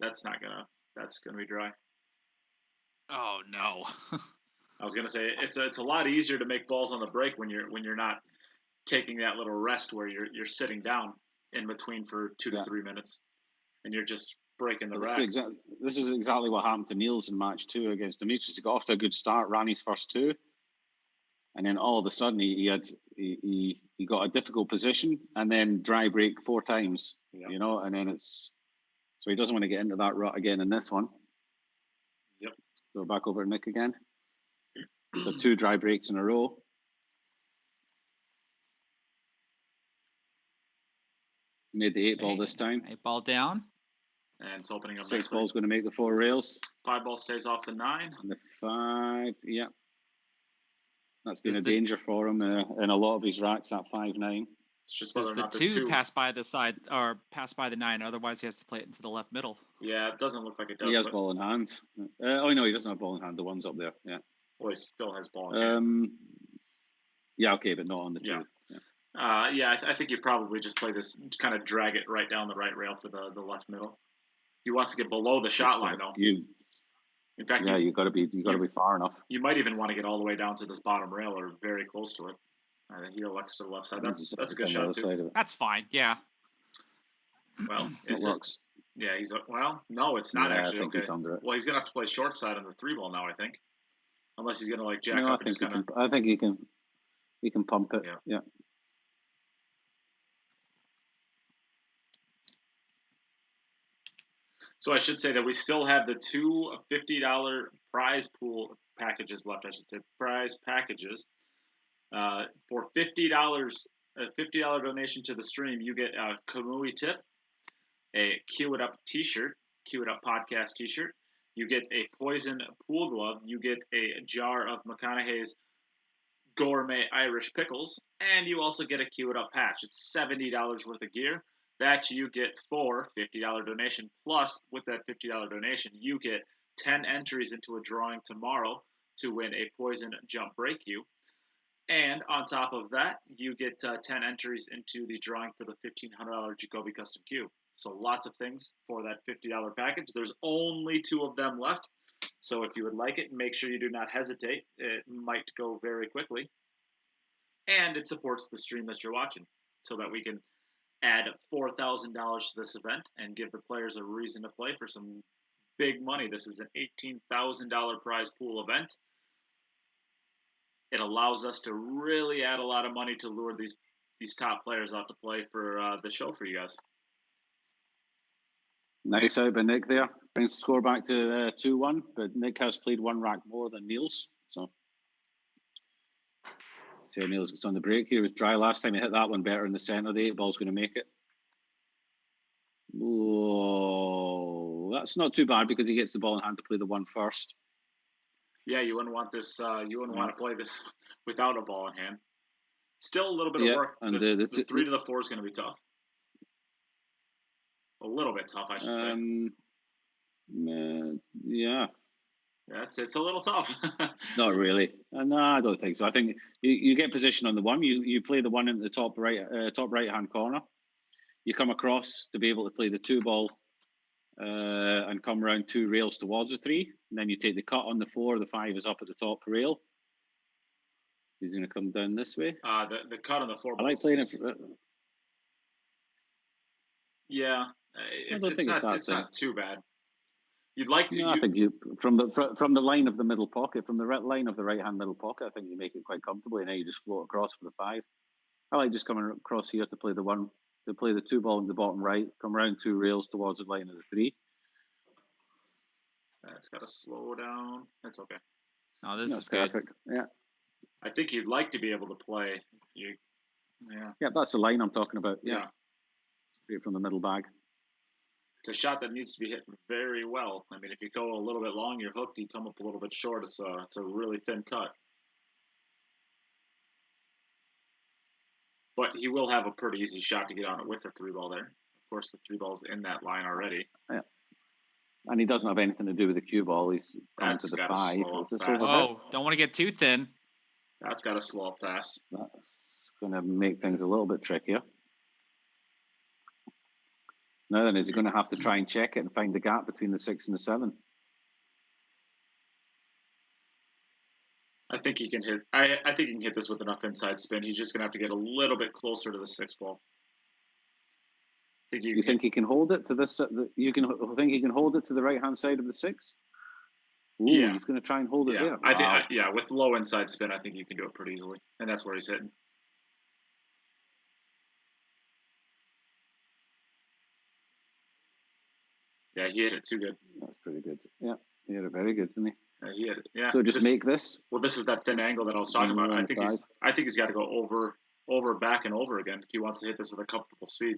that's gonna be dry. Oh no. I was gonna say it's a lot easier to make balls on the break when you're not taking that little rest where you're sitting down in between for 2 to 3 minutes, and you're just breaking the rack. This is exactly what happened to Niels in match 2 against Demetrius. He got off to a good start, ran his first 2, and then all of a sudden he got a difficult position and then dry break 4 times. Yep. You know, and then so he doesn't want to get into that rut again in this one. Yep. Go back over to Nick again. So 2 dry breaks in a row. Made the 8 ball this time. 8 ball down. And it's opening up 6 ball's going to make the 4 rails. 5 ball stays off the 9. And the 5, yeah. That's been a danger for him in a lot of his racks at 5-9. It's just whether or not the 2 pass by the side or pass by the 9. Otherwise, he has to play it into the left middle. Yeah, it doesn't look like it does. He has ball in hand. Oh, no, he doesn't have ball in hand. The 1's up there, yeah. Well, he still has ball in hand. Yeah, okay, but not on the 2. Yeah. I think you probably just play this, kind of drag it right down the right rail for the left middle. He wants to get below the shot line, though. In fact, you got to be far enough. You might even want to get all the way down to this bottom rail or very close to it. I think he elects to the left side. That's a good shot too. That's fine. Yeah. Well, it works. Yeah, no, it's not actually okay. He's under it. Well, he's gonna have to play short side on the 3 ball now, I think, unless he's gonna jack up. I think he can pump it. Yeah. So I should say that we still have the 2 $50 prize pool packages left. I should say prize packages. For $50, a $50 donation to the stream, you get a Kamui tip, a Cue It Up T-shirt, Cue It Up podcast T-shirt. You get a Poison pool glove. You get a jar of McConaughey's Gourmet Irish pickles, and you also get a Cue It Up patch. It's $70 worth of gear that you get for $50 donation. Plus, with that $50 donation, you get 10 entries into a drawing tomorrow to win a Poison Jump Break You. And on top of that, you get 10 entries into the drawing for the $1,500 Jacoby Custom Cube. So lots of things for that $50 package. There's only 2 of them left. So if you would like it, make sure you do not hesitate. It might go very quickly. And it supports the stream that you're watching so that we can add $4,000 to this event and give the players a reason to play for some big money. This is an $18,000 prize pool event. It allows us to really add a lot of money to lure these top players out to play for the show for you guys. Nice out by Nick there. Brings the score back to 2-1, but Nick has played 1 rack more than Niels. So Niels gets on the break. He was dry last time. He hit that one better in the centre. The 8 ball's going to make it. Oh, that's not too bad because he gets the ball in hand to play the 1 first. Yeah, you wouldn't want this. You wouldn't want to play this without a ball in hand. Still a little bit of work. And the 3 to the 4 is going to be tough. A little bit tough, I should say. Yeah. It's a little tough. Not really. No, I don't think so. I think you get position on the 1. You play the 1 in the top right hand corner. You come across to be able to play the 2 ball and come around 2 rails towards the 3. And then you take the cut on the 4. The 5 is up at the top rail. He's going to come down this way. The cut on the 4 ball. I like playing it. Yeah, it's not too bad. You'd like to. I think you from the line of the middle pocket, from the line of the right hand middle pocket. I think you make it quite comfortably, and then you just float across for the 5. I like just coming across here to play the 1, to play the 2 ball in the bottom right, come around 2 rails towards the line of the 3. That's got to slow down. That's okay. No, this is good. Perfect. Yeah. I think you'd like to be able to play. Yeah, that's the line I'm talking about. Yeah. Straight from the middle bag. It's a shot that needs to be hit very well. I mean, if you go a little bit long, you're hooked. You come up a little bit short. It's a really thin cut. But he will have a pretty easy shot to get on it with the 3 ball there. Of course, the 3 ball's in that line already. Yeah. And he doesn't have anything to do with the cue ball. He's down to the 5. Oh, don't want to get too thin. That's got to slow up fast. That's going to make things a little bit trickier. Now then, is he going to have to try and check it and find the gap between the 6 and the 7? I think he can hit. I think he can hit this with enough inside spin. He's just going to have to get a little bit closer to the 6 ball. You think he can hold it to this? You think he can hold it to the right hand side of the 6? Ooh, yeah, he's going to try and hold it there. Wow. I think. With low inside spin, I think you can do it pretty easily, and that's where he's hitting. Yeah, he hit it too good. That's pretty good. Yeah, he hit it very good, didn't he? He hit it. Yeah. So just make this. Well, this is that thin angle that I was talking about. I think he's got to go over, back, and over again if he wants to hit this with a comfortable speed.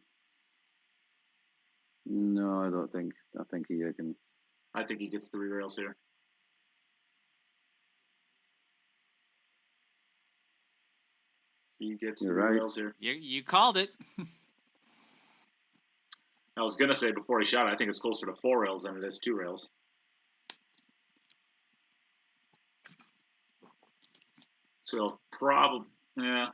No, I don't think. I think he can. I think he gets 3 rails here. He gets You're 3 right. rails here. You called it. I was gonna say before he shot it, I think it's closer to 4 rails than it is 2 rails. So probably, yeah.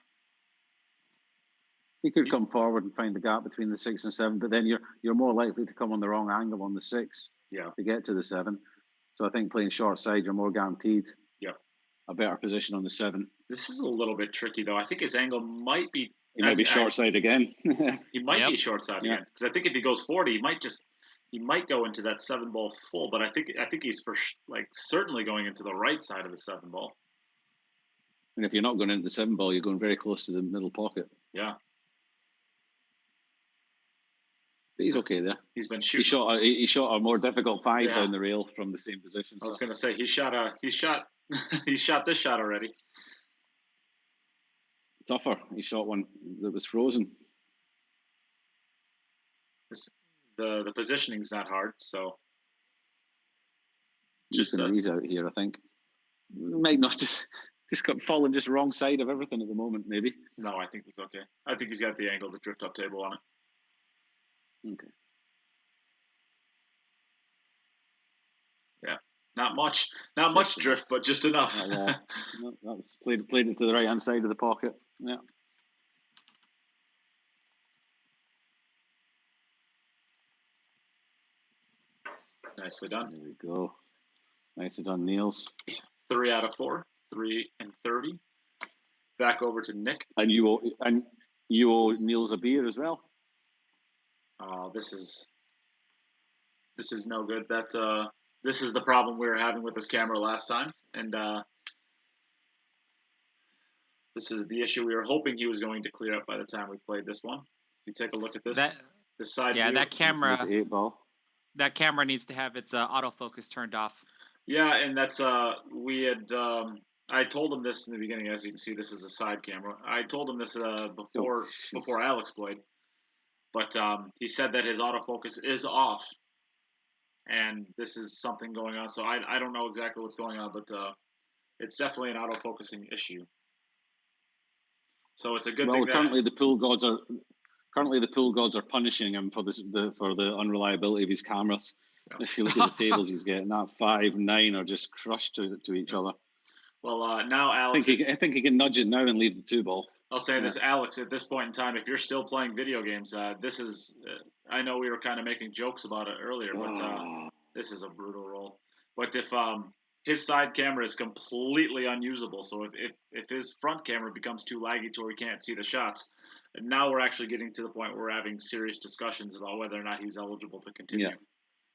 He could come forward and find the gap between the 6 and 7, but then you're more likely to come on the wrong angle on the 6 to get to the 7. So I think playing short side, you're more guaranteed a better position on the 7. This is a little bit tricky though. I think his angle might be. He might be short side again. He might be short side again because I think if he goes 40, he might go into that 7 ball full. But I think he's certainly going into the right side of the 7 ball. And if you're not going into the 7 ball, you're going very close to the middle pocket. Yeah. But he's okay there. He's been shooting. He shot a more difficult 5 down the rail from the same position. I was going to say he shot this shot already. Tougher. He shot one that was frozen. The positioning's not hard, so he's out here. I think might not just falling just wrong side of everything at the moment. Maybe. No, I think he's okay. I think he's got the angle to drift up table on it. Okay. Yeah, not much drift, but just enough. That was played it to the right hand side of the pocket. Yeah. Nicely done. There we go. Nicely done, Niels. 3 out of 4, 3 and 30. Back over to Nick. And you owe Niels a beer as well. This is no good. This is the problem we were having with this camera last time, and this is the issue we were hoping he was going to clear up by the time we played this one. If you take a look at this, this side view, that camera. The 8 ball. That camera needs to have its autofocus turned off. Yeah, and that's we had. I told him this in the beginning. As you can see, this is a side camera. I told him this before Alex played. But he said that his autofocus is off, and this is something going on. So I don't know exactly what's going on, but it's definitely an autofocusing issue. So it's a good thing. Well, currently the pool gods are punishing him for the unreliability of his cameras. Yeah. If you look at the tables he's getting, that 5 and 9 are just crushed to each other. Well, now Alex, I think he can nudge it now and leave the 2 ball. I'll say this, Alex, at this point in time, if you're still playing video games, this is, I know we were kind of making jokes about it earlier, but this is a brutal roll. But if his side camera is completely unusable, so if his front camera becomes too laggy to where he can't see the shots, now we're actually getting to the point where we're having serious discussions about whether or not he's eligible to continue. Yeah.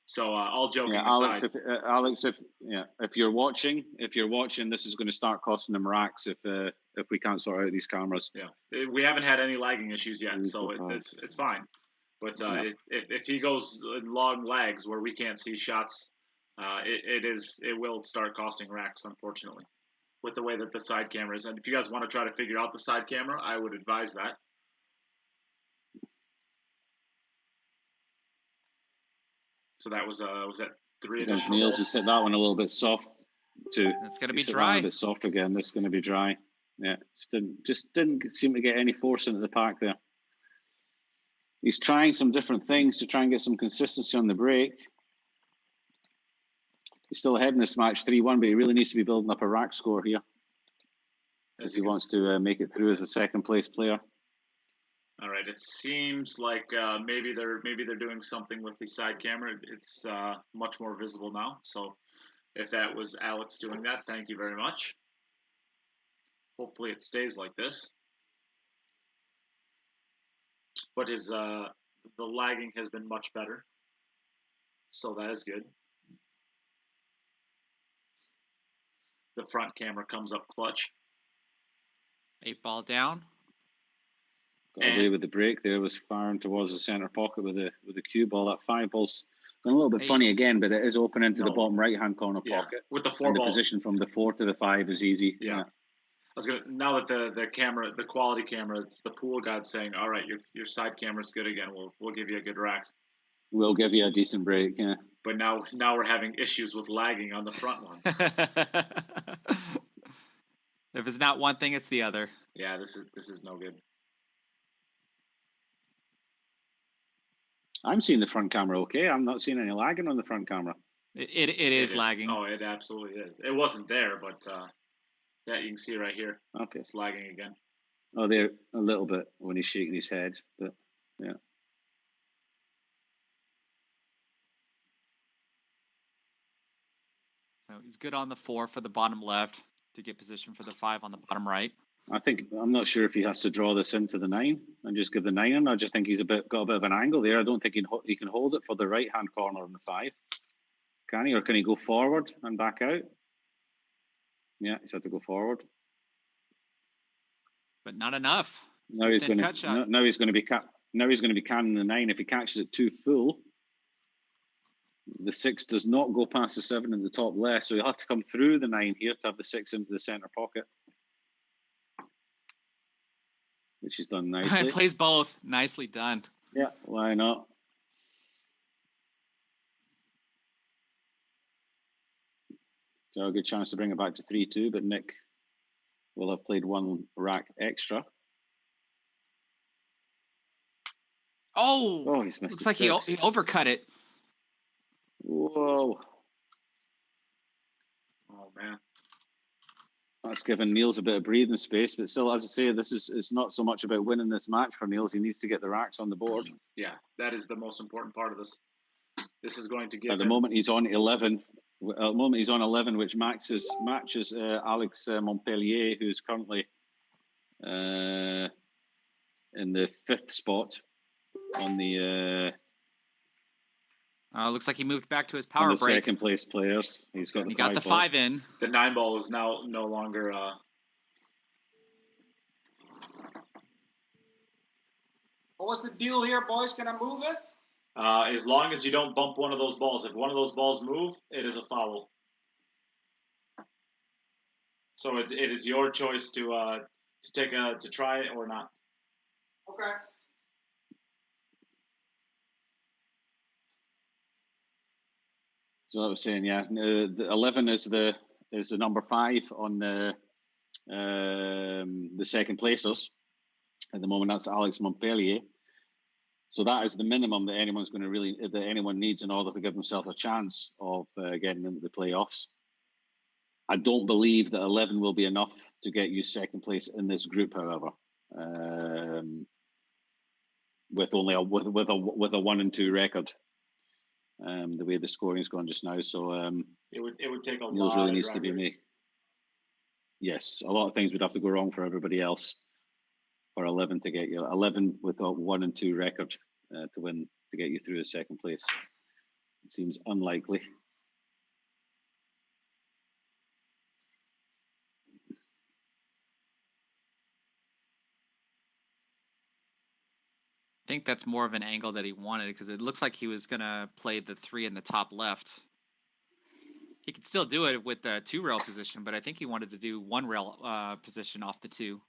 So all joking aside, Alex, if you're watching, this is going to start costing them racks if we can't sort out these cameras. Yeah, we haven't had any lagging issues yet, so it's fine. But if he goes in long lags where we can't see shots, it will start costing racks, unfortunately, with the way that the side camera is. And if you guys want to try to figure out the side camera, I would advise that. So that was that 3 additional. Niels, you said that one a little bit soft too. It's going to be dry. A bit soft again. This is going to be dry. Yeah, just didn't seem to get any force into the pack there. He's trying some different things to try and get some consistency on the break. He's still ahead in this match 3-1, but he really needs to be building up a rack score here if he wants to make it through as a second place player. All right, it seems like maybe they're doing something with the side camera. It's much more visible now. So if that was Alex doing that, thank you very much. Hopefully it stays like this. But the lagging has been much better. So that is good. The front camera comes up clutch. 8 ball down. Got away with the break there, was firing towards the centre pocket with the cue ball. That 5 ball's going a little bit funny again, but it is open into the bottom right-hand corner pocket. With the 4 ball. The position from the 4 to the 5 is easy. Yeah. Now that the camera, the quality camera, it's the pool god saying, all right, your side camera's good again. We'll give you a good rack. We'll give you a decent break, yeah. But now we're having issues with lagging on the front one. If it's not one thing, it's the other. Yeah, this is no good. I'm seeing the front camera okay. I'm not seeing any lagging on the front camera. It is lagging. Oh, it absolutely is. It wasn't there, but yeah, you can see right here. Okay. It's lagging again. Oh, there a little bit when he's shaking his head, but yeah. So he's good on the 4 for the bottom left to get position for the 5 on the bottom right. I'm not sure if he has to draw this into the 9 and just give the 9 in. I just think he's got a bit of an angle there. I don't think he can hold it for the right hand corner on the 5. Can he, or can he go forward and back out? Yeah, he's had to go forward. But not enough. Now he's going to be canning the 9. If he catches it too full, the 6 does not go past the 7 in the top left, so he'll have to come through the 9 here to have the 6 into the center pocket, which he's done nicely. He plays both. Nicely done. Yeah, why not? So a good chance to bring it back to 3-2, but Nick will have played 1 rack extra. Oh, he's missed. Looks like he overcut it. Whoa. Oh, man. That's given Niels a bit of breathing space, but still, as I say, it's not so much about winning this match for Niels. He needs to get the racks on the board. Yeah, that is the most important part of this. This is going to give At the moment, he's on 11. At the moment, he's on 11, which matches Alex Montpellier, who's currently in the 5th spot on the... looks like he moved back to his power break. Second place players. He got the 5 in. The 9 ball is now no longer. What was the deal here, boys? Can I move it? As long as you don't bump one of those balls. If one of those balls move, it is a foul. So it is your choice to try it or not. Okay. So I was saying, yeah, the 11 is the number 5 on the second placers. At the moment, that's Alex Montpellier. So that is the minimum that anyone needs in order to give themselves a chance of getting into the playoffs. I don't believe that 11 will be enough to get you second place in this group, however. With only a 1 and 2 record. The way the scoring is going just now, so it would take a lot. Niels really needs of to be me. Yes, a lot of things would have to go wrong for everybody else for 11 to get you 11 with a 1 and 2 record to get you through the second place. It seems unlikely. I think that's more of an angle that he wanted because it looks like he was going to play the 3 in the top left. He could still do it with the 2 rail position, but I think he wanted to do 1 rail position off the 2.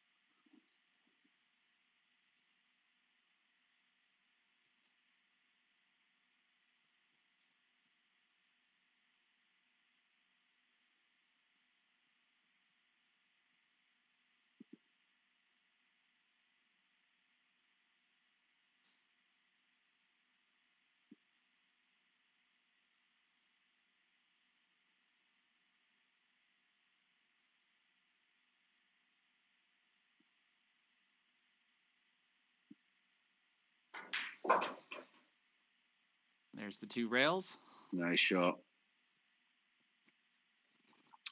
There's the 2 rails. Nice shot.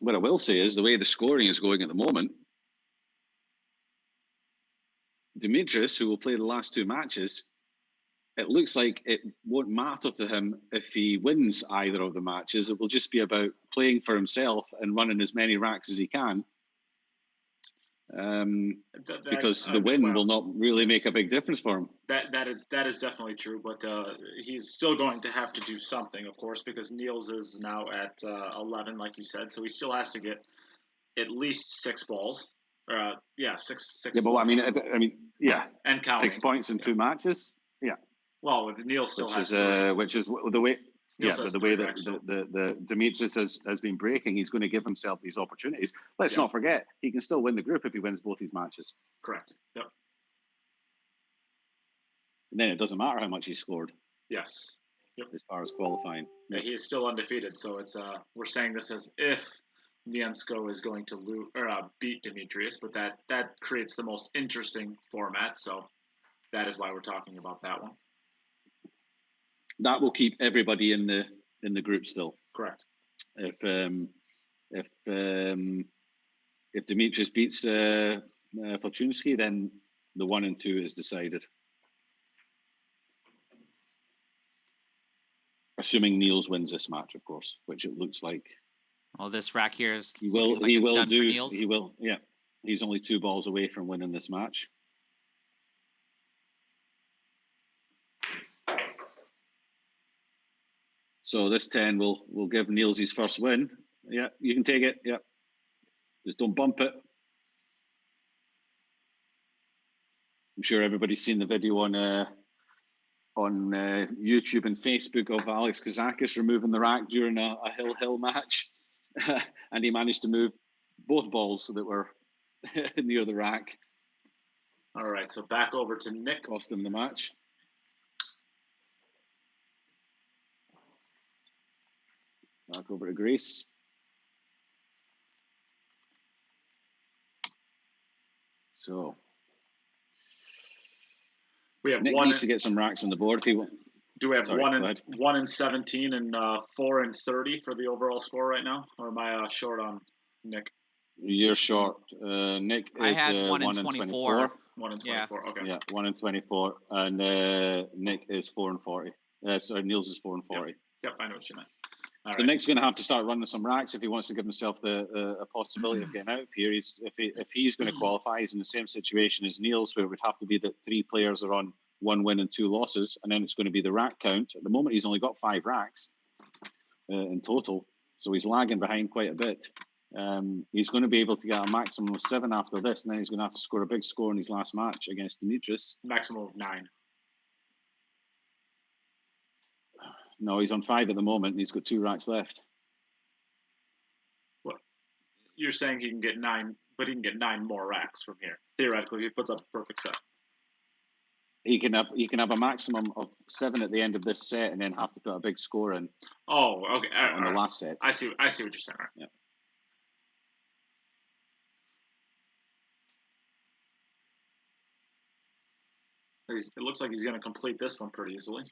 What I will say is the way the scoring is going at the moment, Demetrius, who will play the last 2 matches, it looks like it won't matter to him if he wins either of the matches. It will just be about playing for himself and running as many racks as he can. Because the win will not really make a big difference for him. That is definitely true, but he's still going to have to do something, of course, because Niels is now at 11, like you said, so he still has to get at least 6 balls. Six. Yeah, but balls. I mean, yeah, and counting. 6 points in 2 matches. Yeah. Well, Niels still which has is which is the way. Niels Yeah, has but the way three that racks, so- the Demetrius has been breaking, he's going to give himself these opportunities. Let's Yeah. not forget, he can still win the group if he wins both his matches. Correct. Yep. And then it doesn't matter how much he scored Yes. Yep. as far as qualifying. Yeah, he is still undefeated, so it's we're saying this as if Mieszko is going to lose or beat Demetrius, but that creates the most interesting format, so that is why we're talking about that one. That will keep everybody in the group still. Correct. If Demetrius beats Fortuński, then the 1 and 2 is decided. Assuming Niels wins this match, of course, which it looks like. Well, this rack here is He will. looking like He it's will done for do. Niels. He will. Yeah, he's only 2 balls away from winning this match. So this 10 will give Niels his first win. Yeah, you can take it. Yeah, just don't bump it. I'm sure everybody's seen the video on YouTube and Facebook of Alex Kazakis removing the rack during a hill match, and he managed to move both balls that were near the rack. All right, so back over to Nick. Cost him the match. Back over to Grace. So We have Nick one. needs to get some racks on the board if he wants. Do we have Sorry, one go and ahead. 1 and 17 and 4 and 30 for the overall score right now, or am I short on Nick? You're short. Nick I is had 1 1 and 24. 1 and Yeah. 24. Okay. Yeah, 1 and 24, and Nick is 4 and 40. Sorry, Niels is 4 and 40. Yep, I know what you meant. All So right. Nick's going to have to start running some racks if he wants to give himself a possibility of getting out of here. If he's going to qualify, he's in the same situation as Niels, where it would have to be that 3 players are on 1 win and 2 losses, and then it's going to be the rack count. At the moment, he's only got 5 racks in total, so he's lagging behind quite a bit. He's going to be able to get a maximum of 7 after this, and then he's going to have to score a big score in his last match against Demetrius. Maximum of 9. No, he's on 5 at the moment, and he's got 2 racks left. What? You're saying he can get 9, but he can get 9 more racks from here. Theoretically, if he puts up a perfect set. He can have a maximum of 7 at the end of this set, and then have to put a big score in. Oh, okay. On the last set. I see what you're saying. All right. Yeah. It looks like he's going to complete this one pretty easily.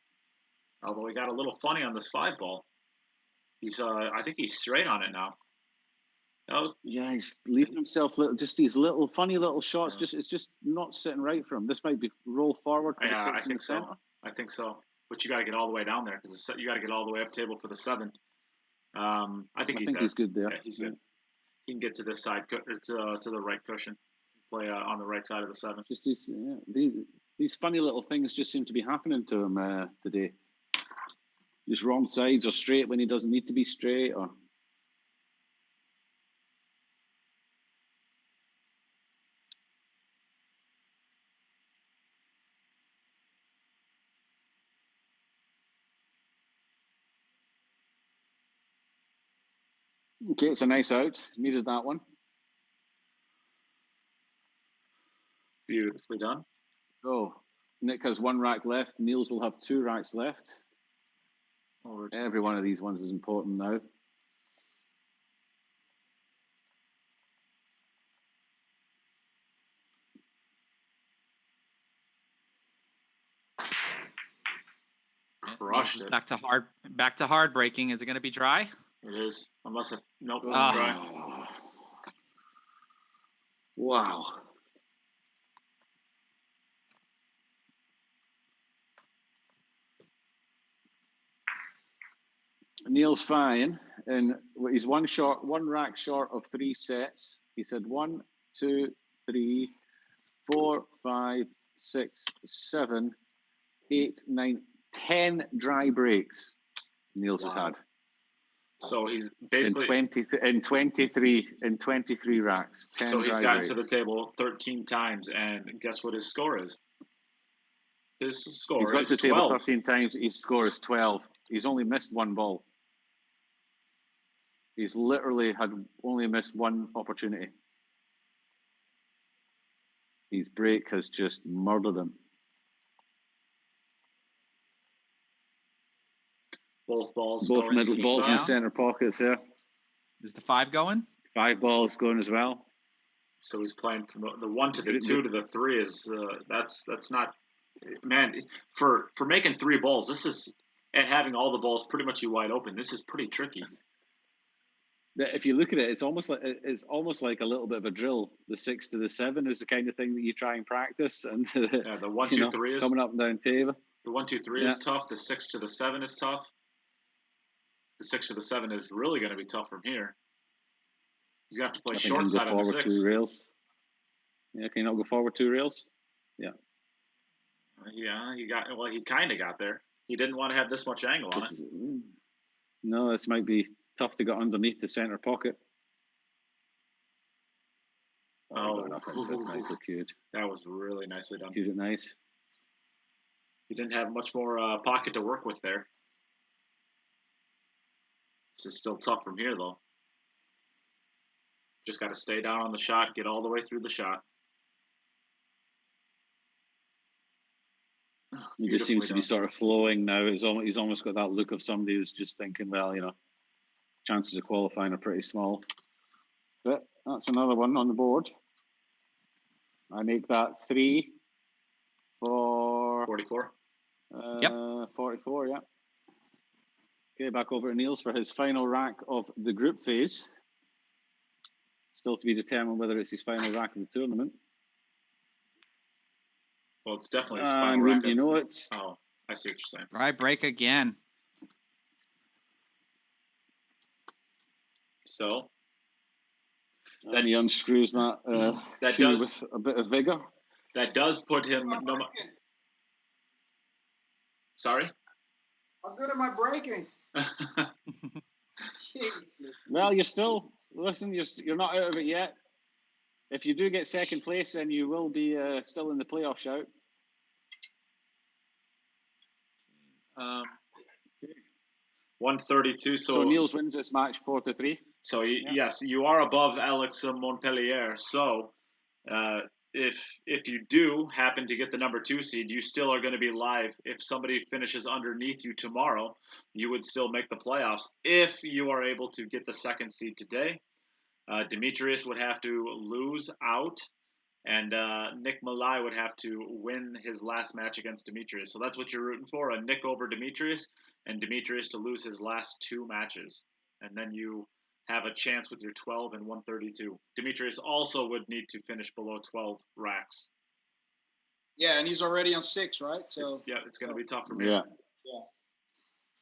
Although he got a little funny on this 5 ball. He's I think he's straight on it now. Oh, Yeah, he's leaving himself just these little funny little shots. It's just not sitting right for him. This might be roll forward for the 6 I in the think center. so. I think so. But you got to get all the way down there because you got to get all the way up table for the 7. I think he's good there. Yeah, he's good. He can get to this side to the right cushion, play on the right side of the 7. Just these funny little things just seem to be happening to him today. Just wrong sides or straight when he doesn't need to be straight, or okay, it's a nice out. Needed that one. Beautifully done. So Nick has 1 rack left. Niels will have 2 racks left. Every one of these ones is important now. Crushed it. Back to hard breaking. Is it going to be dry? It is. Unless it, nope, it's Ah. dry. Wow. Niels Feijen, and he's 1 rack short of 3 sets. He said 1, 2, 3, 4, 5, 6, 7, 8, 9, 10 dry breaks Niels has had. So he's basically in 23 racks. 10 so he's dry gotten breaks. to the table 13 times, and guess what his score is? His He's score got is to the table 12. 13 times. His score is 12. He's only missed one ball. He's literally had only missed one opportunity. His break has just murdered him. Both balls Both going middle to the balls in the side. center pockets here. Is the 5 going? 5 balls going as well. So he's playing from the 1 to the 2 to the 3 is that's not, man, for making 3 balls. This is, and having all the balls pretty much wide open. This is pretty tricky. If you look at it, it's almost like a little bit of a drill. The 6 to the 7 is the kind of thing that you try and practice, and the 1 2 3 is coming up and down table. The 1 2 3 is tough. The 6 to the 7 is tough. The 6 to the 7 is really going to be tough from here. He's going to have to play short side on the 6. 2 rails. Yeah, can you not go forward 2 rails? Yeah. Yeah, he kind of got there. He didn't want to have this much angle on it. No, this might be tough to get underneath the center pocket. Nicely cued. That was really nicely done. Cued it nice. He didn't have much more pocket to work with there. This is still tough from here, though. Just got to stay down on the shot, get all the way through the shot. He just seems to be sort of flowing now. He's almost got that look of somebody who's just thinking, well, chances of qualifying are pretty small. But that's another one on the board. I make that 3 for 44. Yep. 44, yeah. Okay, back over to Niels for his final rack of the group phase. Still to be determined whether it's his final rack of the tournament. Well, it's definitely his final rack. You know it. Oh, I see what you're saying. Right, break again. So then he unscrews that cue with a bit of vigor. That does put him. Sorry? How good am I breaking? Well, you're still, listen, you're not out of it yet. If you do get second place, then you will be still in the playoff shout. 132. So Niels wins this match 4-3. So yes, you are above Alex Montpellier. So if you do happen to get the number 2 seed, you still are going to be live. If somebody finishes underneath you tomorrow, you would still make the playoffs if you are able to get the 2nd seed today. Demetrius would have to lose out, and Nick Malaj would have to win his last match against Demetrius. So that's what you're rooting for, a Nick over Demetrius, and Demetrius to lose his last 2 matches. And then you have a chance with your 12 and 132. Demetrius also would need to finish below 12 racks. Yeah, and he's already on 6, right? So it's going to be tough for me. Yeah.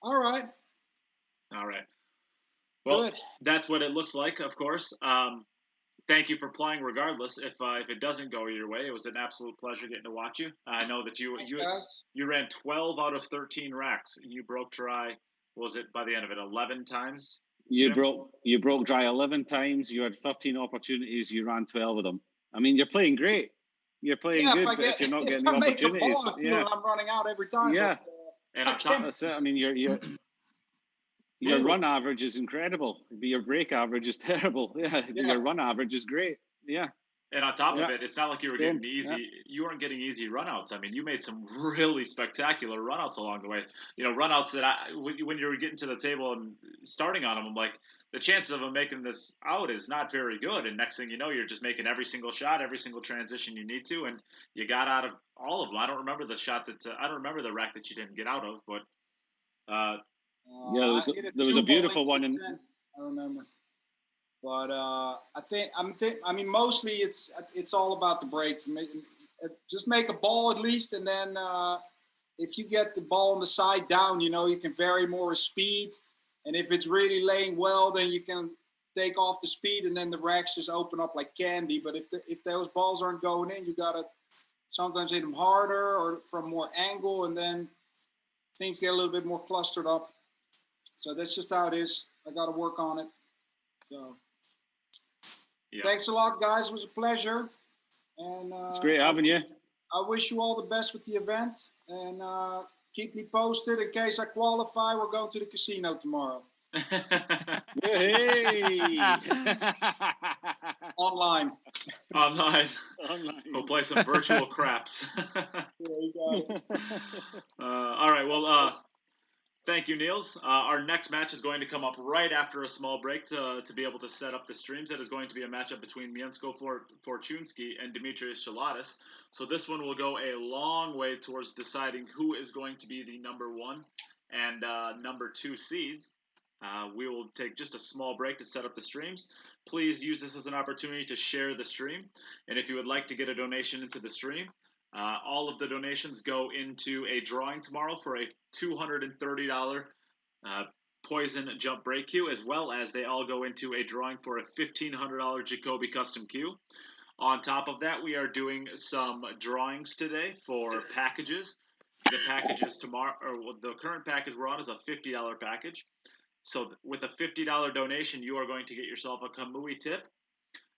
All right. Well, good. That's what it looks like, of course. Thank you for playing regardless. If it doesn't go your way, it was an absolute pleasure getting to watch you. I know that you ran 12 out of 13 racks. You broke dry, what was it, by the end of it, 11 times? You broke dry 11 times. You had 13 opportunities. You ran 12 of them. I mean, you're playing great. You're playing good, but if you're not getting the opportunities, I'm running out every time. Yeah, but, and I'm talking. That's it. I mean, your run average is incredible, but your break average is terrible. Your run average is great. Yeah. And on top of it, it's not like you were getting easy. Yeah. You weren't getting easy runouts. I mean, you made some really spectacular runouts along the way. Runouts that when you were getting to the table and starting on them, I'm like, the chances of them making this out is not very good. And next thing you know, you're just making every single shot, every single transition you need to, and you got out of all of them. I don't remember the shot I don't remember the rack that you didn't get out of, but. There was a beautiful one in. I remember. But I mean, mostly it's all about the break. Just make a ball at least, and then if you get the ball on the side down, you can vary more with speed. And if it's really laying well, then you can take off the speed, and then the racks just open up like candy. But if those balls aren't going in, you gotta sometimes hit them harder or from more angle, and then things get a little bit more clustered up. So that's just how it is. I got to work on it. So thanks a lot, guys. It was a pleasure. And it's great having you. I wish you all the best with the event, and keep me posted. In case I qualify, we're going to the casino tomorrow. Hey! Online. Online. Online. We'll play some virtual craps. All right. Well, thank you, Niels. Our next match is going to come up right after a small break to be able to set up the streams. It is going to be a matchup between Mieszko Fortuński and Demetrius Jelatis. So this one will go a long way towards deciding who is going to be the number 1 and number 2 seeds. We will take just a small break to set up the streams. Please use this as an opportunity to share the stream. And if you would like to get a donation into the stream, all of the donations go into a drawing tomorrow for a $230 Poison Jump Break Queue, as well as they all go into a drawing for a $1,500 Jacoby Custom Queue. On top of that, we are doing some drawings today for packages. The packages tomorrow, or the current package we're on is a $50 package. So with a $50 donation, you are going to get yourself a Kamui tip,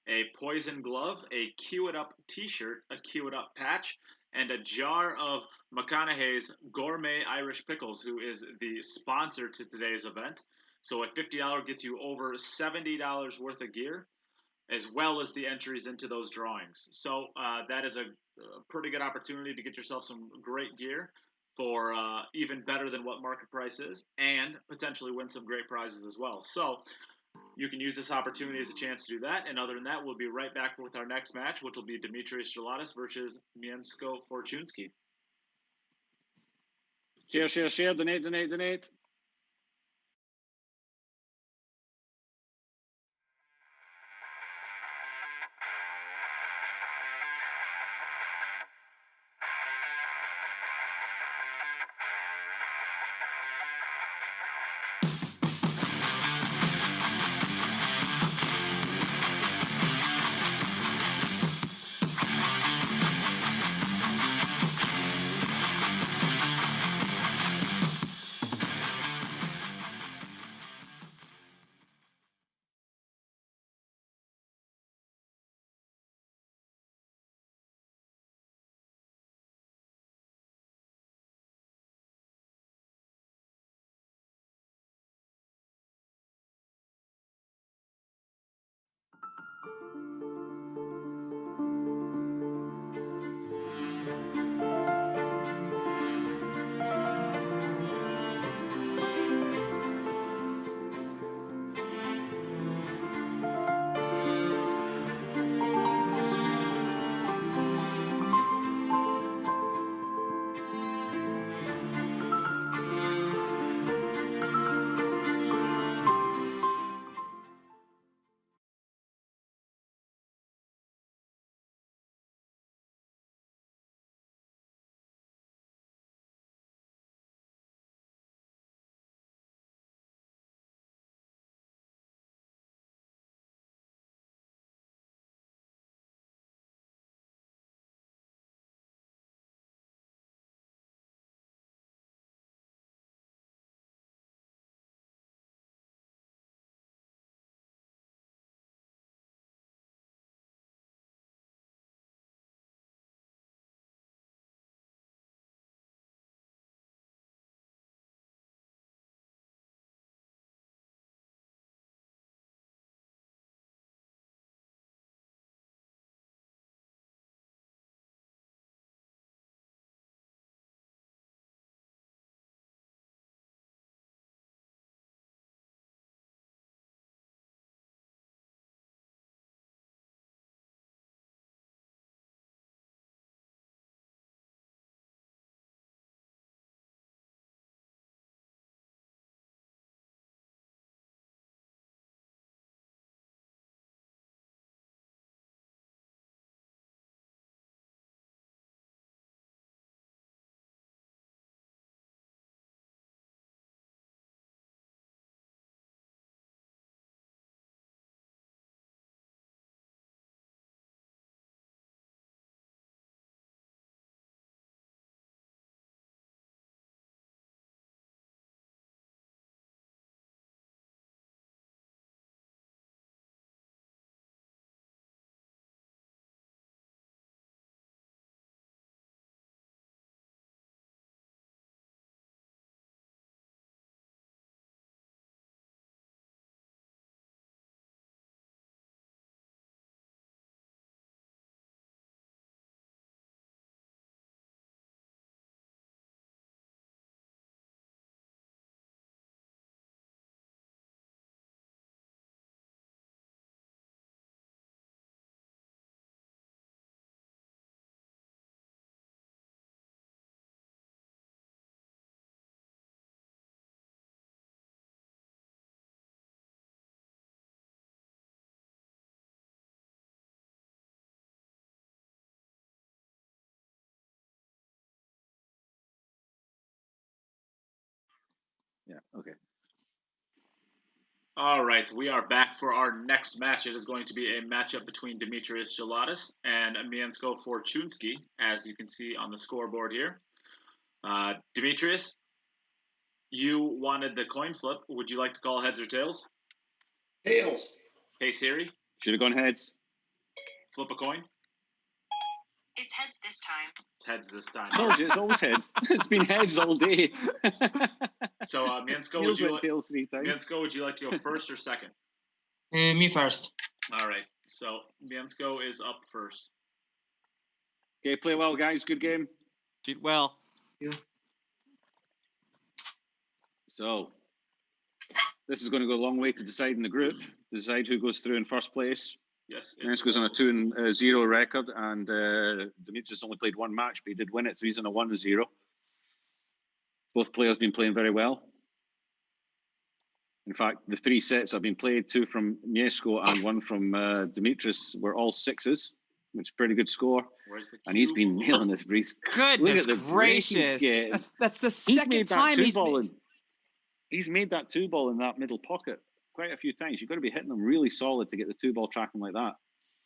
a Poison glove, a Cue It Up t-shirt, a Cue It Up patch, and a jar of McConaughey's Gourmet Irish Pickles, who is the sponsor to today's event. So at $50 gets you over $70 worth of gear, as well as the entries into those drawings. So that is a pretty good opportunity to get yourself some great gear for even better than what market price is, and potentially win some great prizes as well. So you can use this opportunity as a chance to do that. And other than that, we'll be right back with our next match, which will be Demetrius Jelatis versus Mieszko Fortuński. Share, donate. Okay. All right, we are back for our next match. It is going to be a matchup between Demetrius Jelatis and Mieszko Fortuński, as you can see on the scoreboard here. Demetrius, you wanted the coin flip. Would you like to call heads or tails? Tails. Hey Siri. Should have gone heads. Flip a coin. It's heads this time. It's heads this time. Told you, it's always heads. It's been heads all day. So, Mieszko, Niels went tails 3 times. Mieszko, would you like to go first or second? Me first. All right. So, Mieszko is up first. Okay, play well, guys. Good game. Did well. You. So, this is going to go a long way to deciding the group, to decide who goes through in first place. Yes. Mieszko's on a 2-0 record, and Demetrius only played 1 match, but he did win it, so he's on a 1-0. Both players have been playing very well. In fact, the 3 sets have been played, 2 from Mieszko and 1 from Demetrius, were all 6s, which is a pretty good score. And he's been nailing this breeze. Goodness gracious. That's the second time he's made. He's made that 2-ball in that middle pocket quite a few times. You've got to be hitting them really solid to get the 2-ball tracking like that.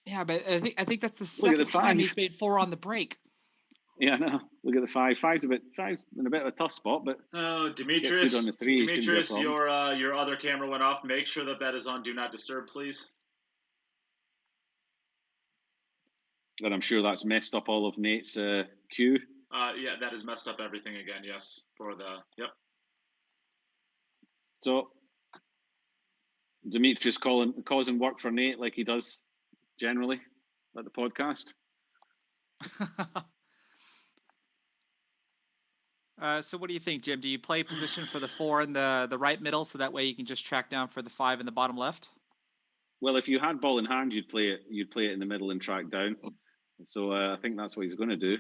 Yeah, but I think that's the second time he's made 4 on the break. Yeah, no. Look at the 5. Five's in a bit of a tough spot, but Demetrius, on the 3. Demetrius, your other camera went off. Make sure that is on Do Not Disturb, please. And I'm sure that's messed up all of Nate's cue. Yeah, that has messed up everything again. Yes, yep. So Demetrius causing work for Nate like he does generally at the podcast. So what do you think, Jim? Do you play position for the 4 in the right middle, so that way you can just track down for the 5 in the bottom left? Well, if you had ball in hand, you'd play it in the middle and track down. So I think that's what he's going to do.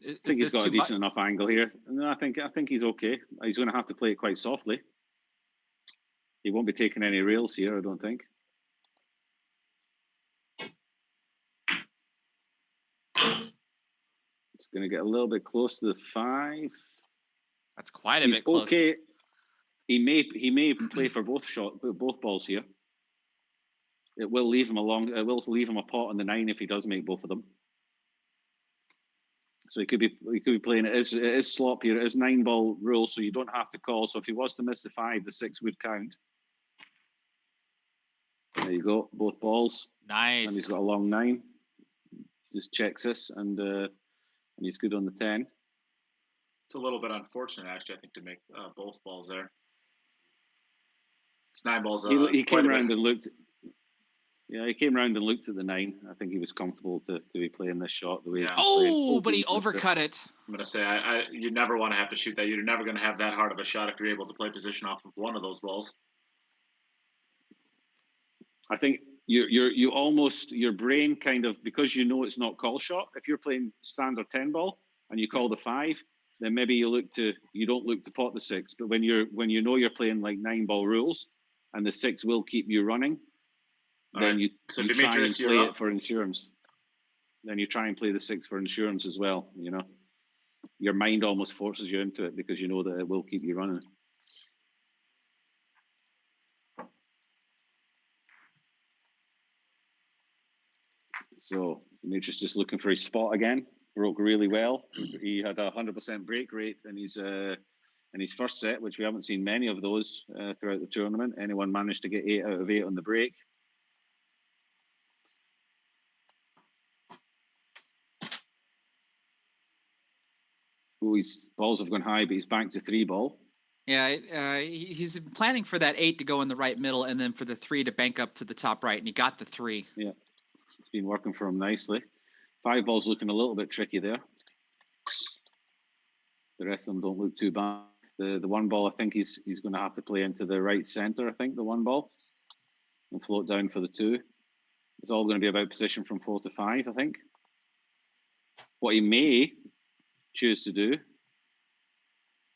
I think he's got a decent enough angle here. No, I think he's okay. He's going to have to play it quite softly. He won't be taking any rails here, I don't think. It's going to get a little bit close to the 5. That's quite a bit close. Okay. He may play for both balls here. It will leave him a pot on the 9 if he does make both of them. So he could be playing it is slop here. It is 9-ball rule, so you don't have to call. So if he was to miss the 5, the 6 would count. There you go, both balls. Nice. And he's got a long 9. Just checks this, and he's good on the 10. It's a little bit unfortunate, actually, I think, to make both balls there. It's 9 balls. He came around and looked. Yeah, he came around and looked at the 9. I think he was comfortable to be playing this shot the way. Yeah. Oh, but he overcut it. I'm gonna say you never want to have to shoot that. You're never gonna have that hard of a shot if you're able to play position off of one of those balls. I think you almost, your brain kind of, because you know it's not call shot. If you're playing standard 10-ball and you call the 5, then maybe you don't look to pot the 6. But when you know you're playing like 9-ball rules and the 6 will keep you running, then you try and play it for insurance. Then you try and play the 6 for insurance as well. You know, your mind almost forces you into it because you know that it will keep you running. So Demetrius just looking for his spot again. Broke really well. He had 100% break rate in his first set, which we haven't seen many of those throughout the tournament. Anyone managed to get 8 out of 8 on the break. Oh, his balls have gone high, but he's back to 3-ball. Yeah, he's planning for that 8 to go in the right middle, and then for the 3 to bank up to the top right, and he got the 3. Yeah, it's been working for him nicely. 5-ball's looking a little bit tricky there. The rest of them don't look too bad. The 1-ball, I think he's going to have to play into the right center, I think, the 1-ball, and float down for the 2. It's all going to be about position from 4 to 5, I think. What he may choose to do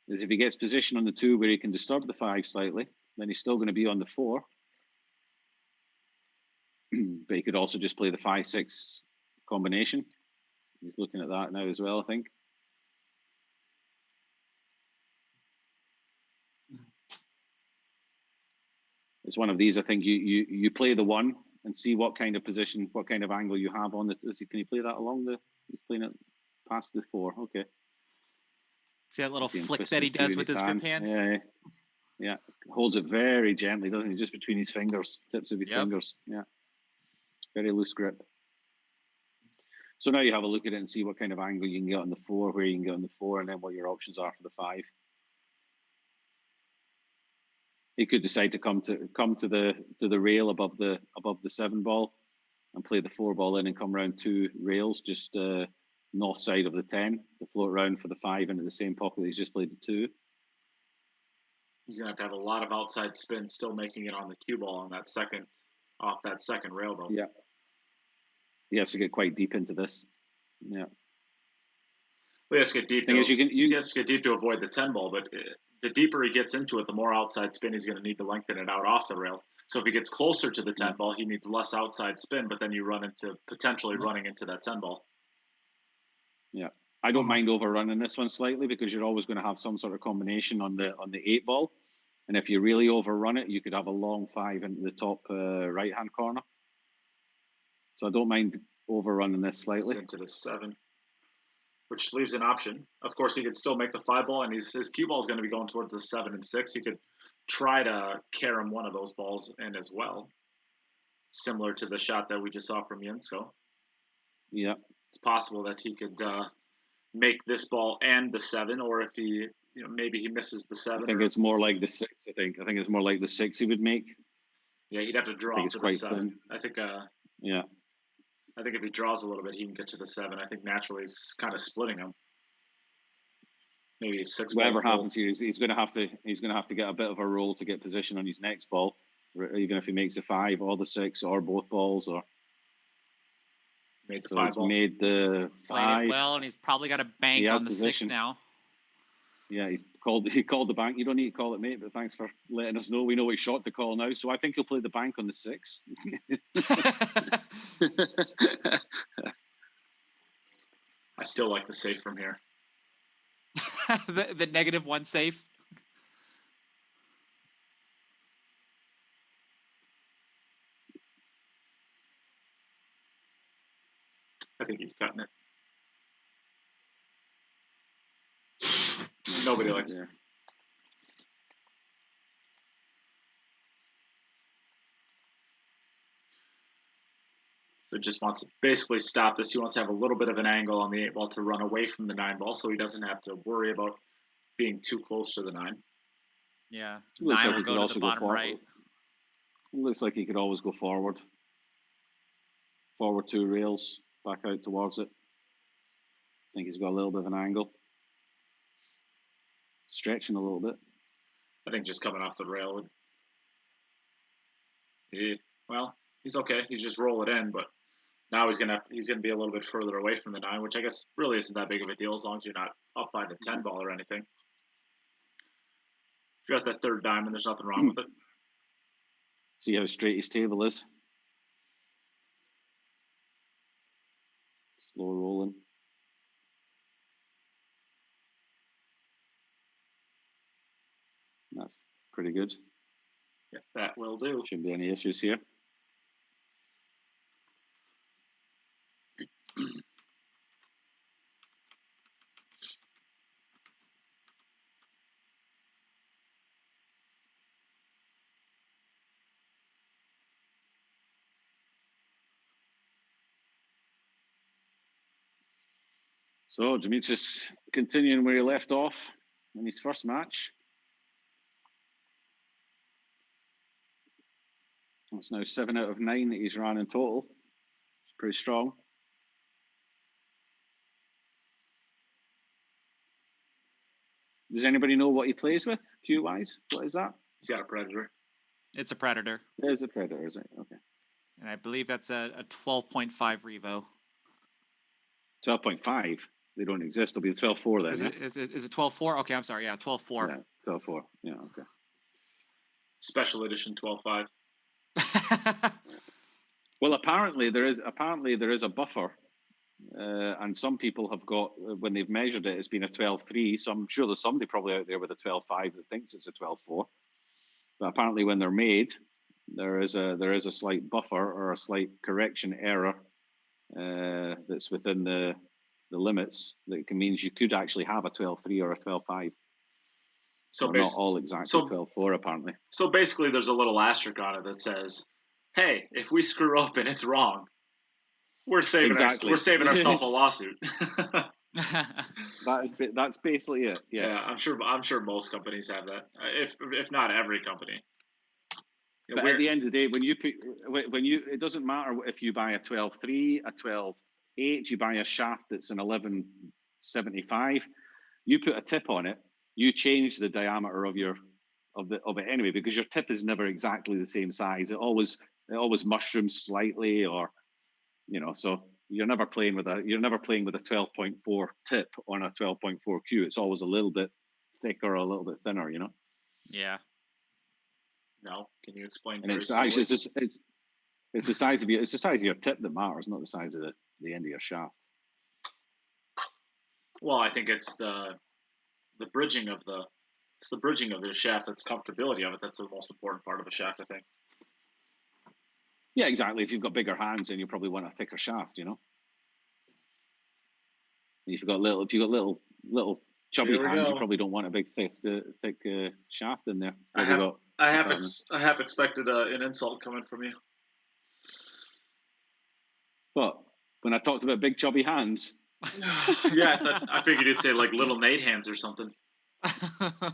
is, if he gets position on the 2 where he can disturb the 5 slightly, then he's still going to be on the 4. But he could also just play the 5-6 combination. He's looking at that now as well, I think. it's one of these. I think you play the 1 and see what kind of position, what kind of angle you have on the. Can you play that along the? He's playing it past the 4. Okay. See that little flick that he does with his grip hand? Yeah, yeah. Holds it very gently, doesn't he? Just between his fingers, tips of his fingers. Yeah. Very loose grip. So now you have a look at it and see what kind of angle you can get on the 4, where you can get on the 4, and then what your options are for the 5. He could decide to come to the rail above the 7 ball and play the 4 ball in and come around 2 rails, just north side of the 10 to float around for the 5 into the same pocket that he's just played the 2. He's gonna have a lot of outside spin still making it on the cue ball on that second off that second rail though. Yeah. He has to get quite deep into this. Yeah. He has to get deep. He has to get deep to avoid the 10 ball, but the deeper he gets into it, the more outside spin he's going to need to lengthen it out off the rail. So if he gets closer to the 10 ball, he needs less outside spin, but then you run into potentially running into that 10 ball. Yeah. I don't mind overrunning this one slightly because you're always going to have some sort of combination on the 8 ball. And if you really overrun it, you could have a long 5 into the top right-hand corner. So I don't mind overrunning this slightly. Into the 7, which leaves an option. Of course, he could still make the 5 ball, and his cue ball is going to be going towards the 7 and 6. He could try to carom one of those balls in as well, similar to the shot that we just saw from Mieszko. Yeah. It's possible that he could make this ball and the 7, or if he, maybe he misses the 7. I think it's more like the 6. I think it's more like the 6 he would make. Yeah, he'd have to draw to the 7. Thin. I think. Yeah. I think if he draws a little bit, he can get to the 7. I think naturally he's kind of splitting them. Maybe 6. Whatever happens here, he's going to have to get a bit of a roll to get position on his next ball, even if he makes the 5 or the 6 or both balls. Or made the 5 ball. Made the 5 well, and he's probably got a bank on the position. 6 now. Yeah, he called the bank. You don't need to call it, mate, but thanks for letting us know. We know which shot to call now. So I think he'll play the bank on the 6. I still like the safe from here. the -1 safe. I think he's cutting it. Nobody likes it. So just wants to basically stop this. He wants to have a little bit of an angle on the 8 ball to run away from the 9 ball so he doesn't have to worry about being too close to the 9. Yeah. 9 will go to the bottom right. Looks like he could always go forward. Forward 2 rails, back out towards it. I think he's got a little bit of an angle. Stretching a little bit. I think just coming off the rail would. Well, he's okay. He's just roll it in, but now he's gonna be a little bit further away from the 9, which I guess really isn't that big of a deal as long as you're not up by the 10 ball or anything. If you're at that 3rd diamond, there's nothing wrong with it. See how straight his table is. Slow rolling. That's pretty good. Yeah, that will do. Shouldn't be any issues here. So Demetrius continuing where he left off in his first match. It's now 7 out of 9 that he's run in total. It's pretty strong. Does anybody know what he plays with, Q-wise? What is that? He's got a Predator. It's a Predator. It is a Predator, is it? Okay. And I believe that's a 12.5 Revo. 12.5? They don't exist. It'll be a 12.4 then. Is it 12.4? Okay, I'm sorry. Yeah, 12.4. Yeah, 12.4. Yeah, okay. Special edition 12.5. Well, apparently there is a buffer, and some people have got, when they've measured it, it's been a 12.3. So I'm sure there's somebody probably out there with a 12.5 that thinks it's a 12.4. But apparently, when they're made, there is a slight buffer or a slight correction error that's within the limits. That means you could actually have a 12.3 or a 12.5. So not all exactly 12.4 apparently. So basically, there's a little asterisk on it that says, "Hey, if we screw up and it's wrong, we're saving ourselves a lawsuit." That's basically it. Yes. Yeah, I'm sure most companies have that. If not every company. But at the end of the day, it doesn't matter if you buy a 12.3, a 12.8, you buy a shaft that's an 11.75, you put a tip on it, you change the diameter of it anyway, because your tip is never exactly the same size. It always mushrooms slightly, or so you're never playing with a 12.4 tip on a 12.4 Q. It's always a little bit thicker, a little bit thinner, Yeah. No, can you explain? And it's actually it's the size of your tip that matters, not the size of the end of your shaft. Well, I think it's the bridging of the shaft. It's comfortability of it. That's the most important part of a shaft, I think. Yeah, exactly. If you've got bigger hands, then you probably want a thicker shaft. If you've got little chubby hands, you probably don't want a big thick shaft in there. I have expected an insult coming from you. But when I talked about big chubby hands. Yeah, I figured you'd say like little Nate hands or something.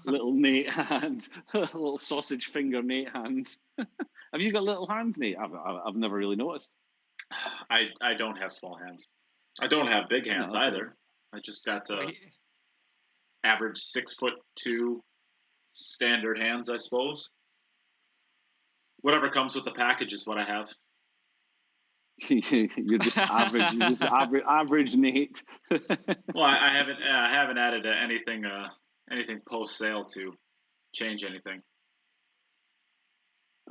Little Nate hands, little sausage finger Nate hands. Have you got little hands, Nate? I've never really noticed. I don't have small hands. I don't have big hands either. I just got average 6'2" standard hands, I suppose. Whatever comes with the package is what I have. You're just average. You're just average Nate. Well, I haven't added anything post sale to change anything.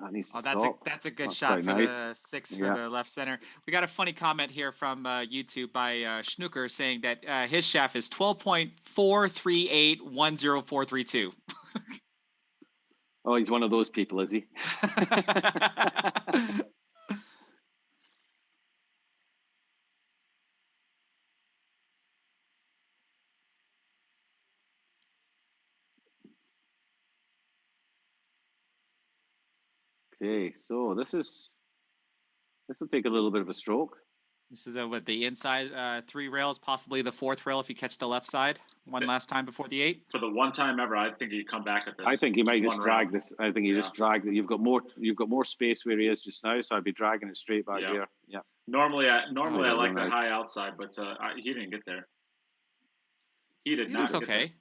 That's a good shot for the 6 for the left center. We got a funny comment here from YouTube by Schnooker saying that his shaft is 12.43810.432. Oh, he's one of those people, is he? Okay, so this will take a little bit of a stroke. This is with the inside 3 rails, possibly the 4th rail if you catch the left side last time before the 8. For the one time ever, I think you come back at this. I think he might just drag this. I think he just dragged it. You've got more space where he is just now, so I'd be dragging it straight back here. Yeah. Normally I like the high outside, but he didn't get there. He did not. Looks okay.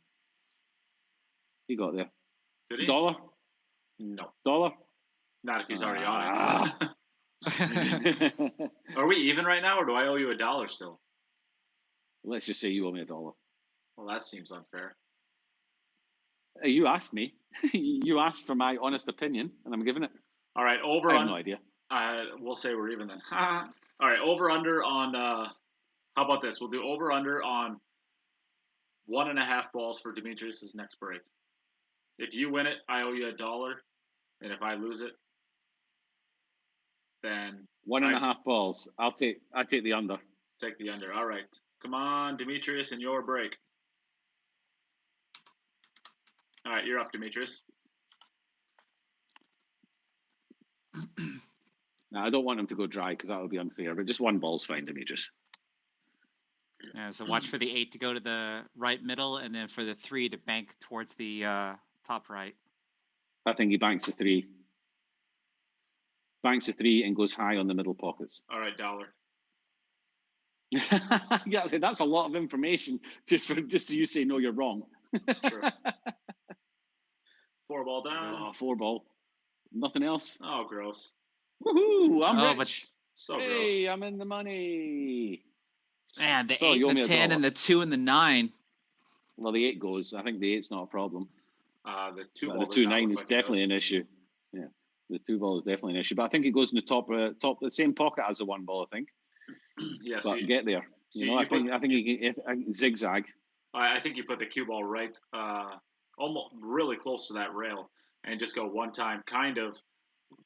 He got there. Did he? $1? No. $1? Not if he's already on it. Are we even right now, or do I owe you $1 still? Let's just say you owe me $1. Well, that seems unfair. You asked me. You asked for my honest opinion, and I'm giving it. All right, I have no idea. We'll say we're even then. All right, over under on. How about this? We'll do over under on 1.5 balls for Demetrius's next break. If you win it, I owe you $1, and if I lose it, then 1.5 balls. I take the under. Take the under. All right. Come on, Demetrius, in your break. All right, you're up, Demetrius. Now, I don't want him to go dry because that would be unfair, but just 1 ball's fine, Demetrius. Yeah, so watch for the 8 to go to the right middle, and then for the 3 to bank towards the top right. I think he banks the 3. Banks the 3 and goes high on the middle pockets. All right, $1. Yeah, that's a lot of information just so you say no, you're wrong. That's true. 4 ball down. Oh, 4 ball. Nothing else. Oh, gross. Woohoo! I'm rich. So hey, gross. I'm in the money. Man, the 8 and the 10 and the 2 and the 9. Well, the 8 goes. I think the 8's not a problem. The 2 ball. The 2-9 is definitely an issue. Yeah, the 2 ball is definitely an issue. But I think it goes in the top, the same pocket as the 1 ball. I think. Yes. But get there. I think he can zigzag. I think you put the cue ball right, almost really close to that rail, and just go one time, kind of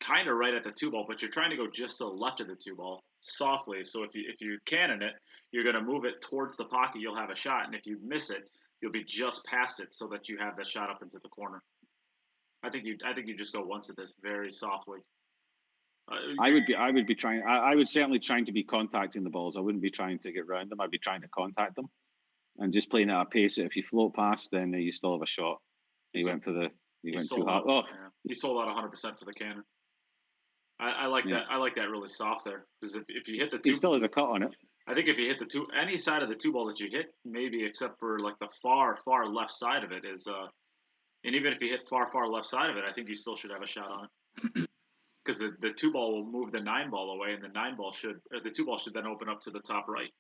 kind of right at the 2 ball, but you're trying to go just to the left of the 2 ball softly. So if you cannon it, you're going to move it towards the pocket. You'll have a shot, and if you miss it, you'll be just past it, so that you have the shot up into the corner. I think you just go once at this very softly. I would be trying. I would certainly trying to be contacting the balls. I wouldn't be trying to get round them. I'd be trying to contact them, and just playing at a pace that if you float past, then you still have a shot. He went too hard. Yeah. He sold out 100% for the cannon. I like that. I like that really soft there, because if you hit the 2, he still has a cut on it. I think if you hit the 2, any side of the 2 ball that you hit, maybe except for like the far left side of it is, and even if you hit far left side of it, I think you still should have a shot on it. Because the 2 ball will move the 9 ball away, and the 2 ball should then open up to the top right.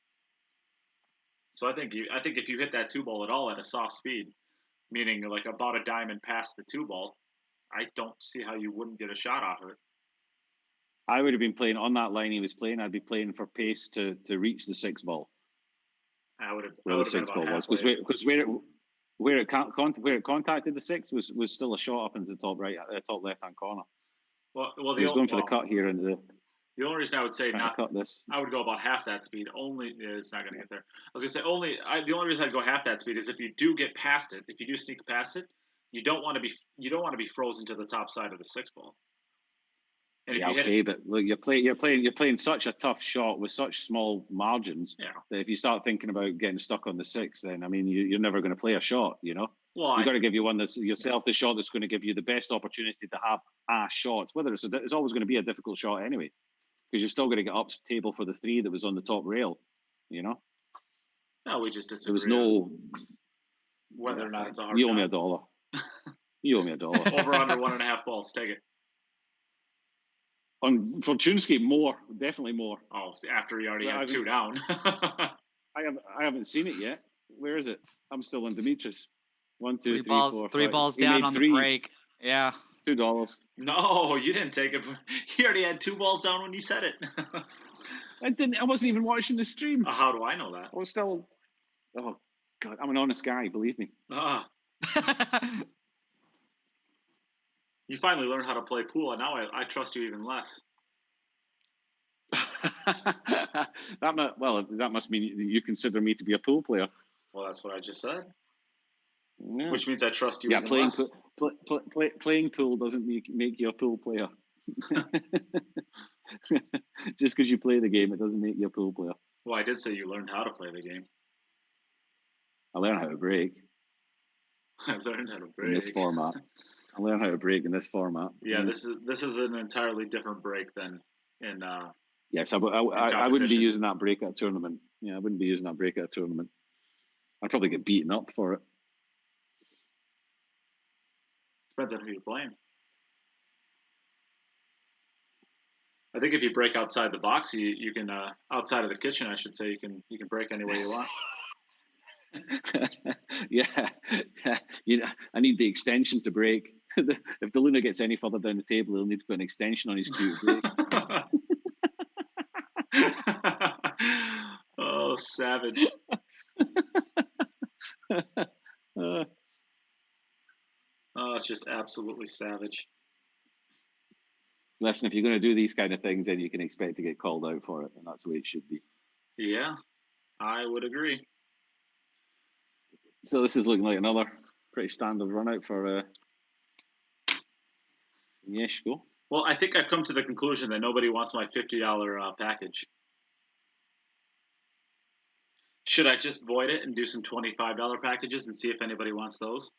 So I think if you hit that 2 ball at all at a soft speed, meaning like about a diamond past the 2 ball, I don't see how you wouldn't get a shot off of it. I would have been playing on that line he was playing. I'd be playing for pace to reach the 6 ball. I would have. Where the 6 ball was, because where it contacted the 6 was still a shot up into the top left hand corner. Well, so he's going for the cut here, and the only reason I would say not cut this. I would go about half that speed. Only it's not going to get there. I was going to say the only reason I'd go half that speed is if you do get past it. If you do sneak past it, you don't want to be frozen to the top side of the 6 ball. And yeah, okay, but look, you're playing such a tough shot with such small margins that if you start thinking about getting stuck on the 6, then I mean you're never going to play a shot, you know. Well, you've got to give you one that's yourself the shot that's going to give you the best opportunity to have a shot. Whether it's always going to be a difficult shot anyway, because you're still going to get up table for the 3 that was on the top rail, you know. No, we just disagree. There was no whether or not it's a hard you shot. Owe me $1. You owe me $1. Over under 1.5 balls. Take it. On Fortuński, more, definitely more. Oh, after he already had 2 down. I haven't seen it yet. Where is it? I'm still on Demetrius. 1, 2, 3, 4, 3 balls down on the break. Yeah. $2. No, you didn't take it. He already had 2 balls down when you said it. I wasn't even watching the stream. How do I know that? I was still. Oh God, I'm an honest guy. Believe me. You finally learned how to play pool, and now I trust you even less. That must mean you consider me to be a pool player. Well, that's what I just said. Yeah. Which means I trust you even less. Playing pool doesn't make you a pool player. Just because you play the game, it doesn't make you a pool player. Well, I did say you learned how to play the game. I learned how to break. I learned how to break in this format. I learned how to break in this format. Yeah, this is an entirely different break than in. Yes, I wouldn't be using that break at a tournament. Yeah, I wouldn't be using that break at a tournament. I'd probably get beaten up for it. Depends on who you're playing. I think if you break outside the box, you can outside of the kitchen, I should say, you can break any way you want. Yeah. I need the extension to break. If the Luna gets any further down the table, he'll need to put an extension on his cue to break. Oh, savage. Oh, it's just absolutely savage. Listen, if you're going to do these kind of things, then you can expect to get called out for it, and that's the way it should be. Yeah, I would agree. So this is looking like another pretty standard run out for Mieszko. Well, I think I've come to the conclusion that nobody wants my $50 package. Should I just void it and do some $25 packages and see if anybody wants those?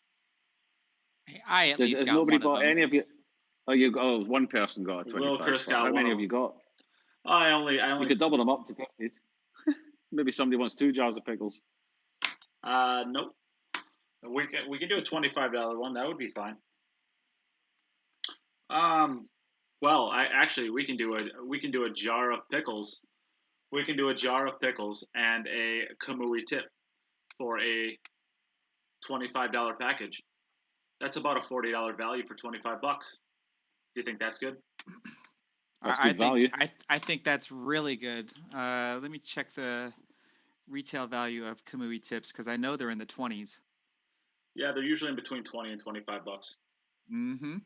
I at least has got nobody one bought of them. any of you? One person got a 25. Little Chris got How one many of have you got? I only. You could double them up to 50s. Maybe somebody wants 2 jars of pickles. Nope. We can do a $25 one. That would be fine. Well, we can do a jar of pickles. We can do a jar of pickles and a kamui tip for a $25 package. That's about a $40 value for $25. Do you think that's good? That's good value. I think that's really good. Let me check the retail value of kamui tips because I know they're in the 20s. Yeah, they're usually in between $20 and $25. Mm-hmm.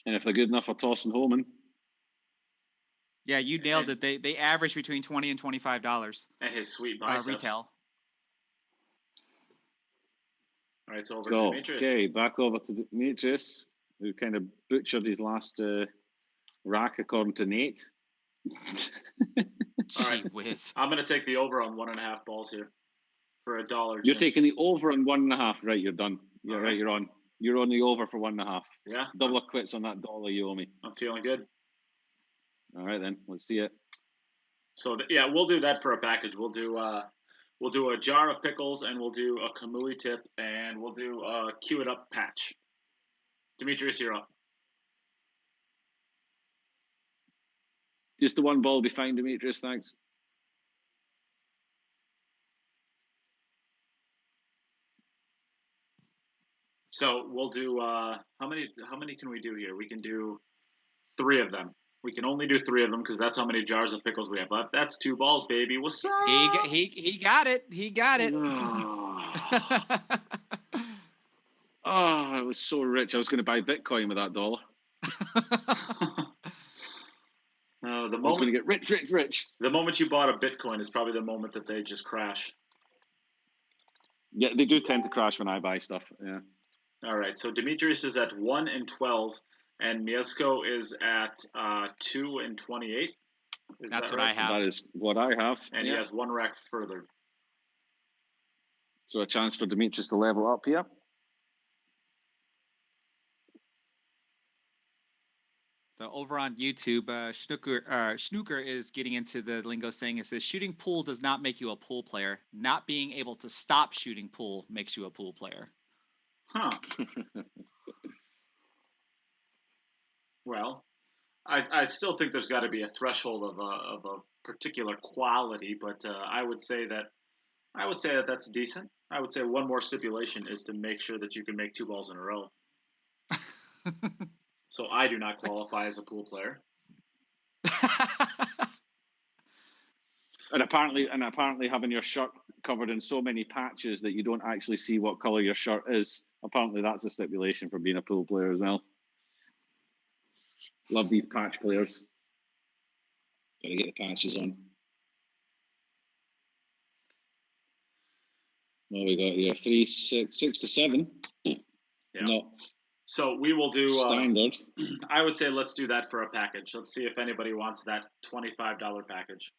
And if they're good enough for tossing home in. Yeah, you nailed it. They average between $20 and $25. And his sweet biceps. Retail. All right, so over to Demetrius. Okay, back over to Demetrius, who kind of butchered his last rack according to Nate. Gee whiz. I'm going to take the over on 1.5 balls here for $1. You're taking the over on 1.5. Right, you're done. You're right, you're on. You're on the over for 1.5. Yeah. Double or quits on that $1 you owe me. I'm feeling good. All right, then. Let's see it. So, yeah, we'll do that for a package. We'll do a jar of pickles, and we'll do a kamui tip, and we'll do a cue it up patch. Demetrius, you're up. Just the one ball will be fine, Demetrius. Thanks. So we'll do how many can we do here? We can do 3 of them. We can only do 3 of them because that's how many jars of pickles we have left. That's 2 balls, baby. What's up? He got it. He got it. Oh, I was so rich. I was going to buy Bitcoin with that $1. The moment I was going to get rich. The moment you bought a Bitcoin is probably the moment that they just crash. Yeah, they do tend to crash when I buy stuff. Yeah. All right. So Demetrius is at 1 and 12, and Mieszko is at 2 and 28. That's what I have. That is what I have. And he has 1 rack further. So a chance for Demetrius to level up here. So over on YouTube, Snooker is getting into the lingo saying it says shooting pool does not make you a pool player. Not being able to stop shooting pool makes you a pool player. Huh. Well, I still think there's got to be a threshold of a particular quality, but I would say that that's decent. I would say one more stipulation is to make sure that you can make 2 balls in a row. So I do not qualify as a pool player. And apparently having your shirt covered in so many patches that you don't actually see what color your shirt is. Apparently that's a stipulation for being a pool player as well. Love these patch players. Gotta get the patches on. What we got here? 3, 6 to 7. Yeah. No. So we will do standard. I would say let's do that for a package. Let's see if anybody wants that $25 package.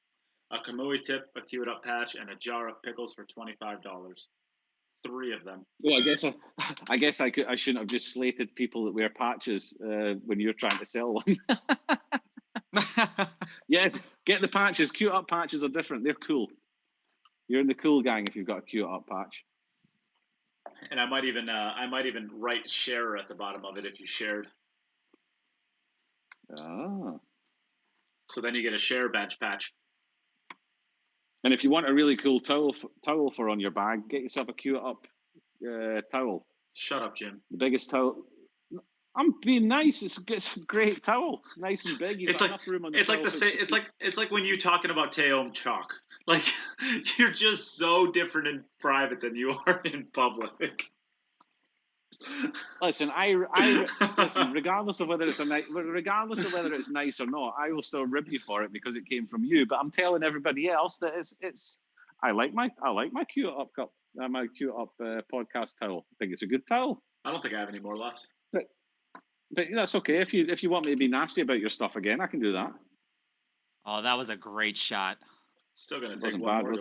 A kamui tip, a cue it up patch, and a jar of pickles for $25. 3 of them. Well, I guess I shouldn't have just slated people that wear patches when you're trying to sell one. Yes, get the patches. Cue up patches are different. They're cool. You're in the cool gang if you've got a cue up patch. And I might even write share at the bottom of it if you shared. Ah. So then you get a share badge patch. And if you want a really cool towel for on your bag, get yourself a cue up towel. Shut up, Jim. The biggest towel. I'm being nice. It's a great towel, nice and big. You've got enough room on the it's towel. It's like when you talking about Teom Chalk. Like you're just so different in private than you are in public. Listen, listen. Regardless of whether it's nice or not, I will still rib you for it because it came from you. But I'm telling everybody else that it's. I like my cue up cup, my cue up podcast towel. I think it's a good towel. I don't think I have any more left. But that's okay. If you want me to be nasty about your stuff again, I can do that. Oh, that was a great shot. Still going to take one more.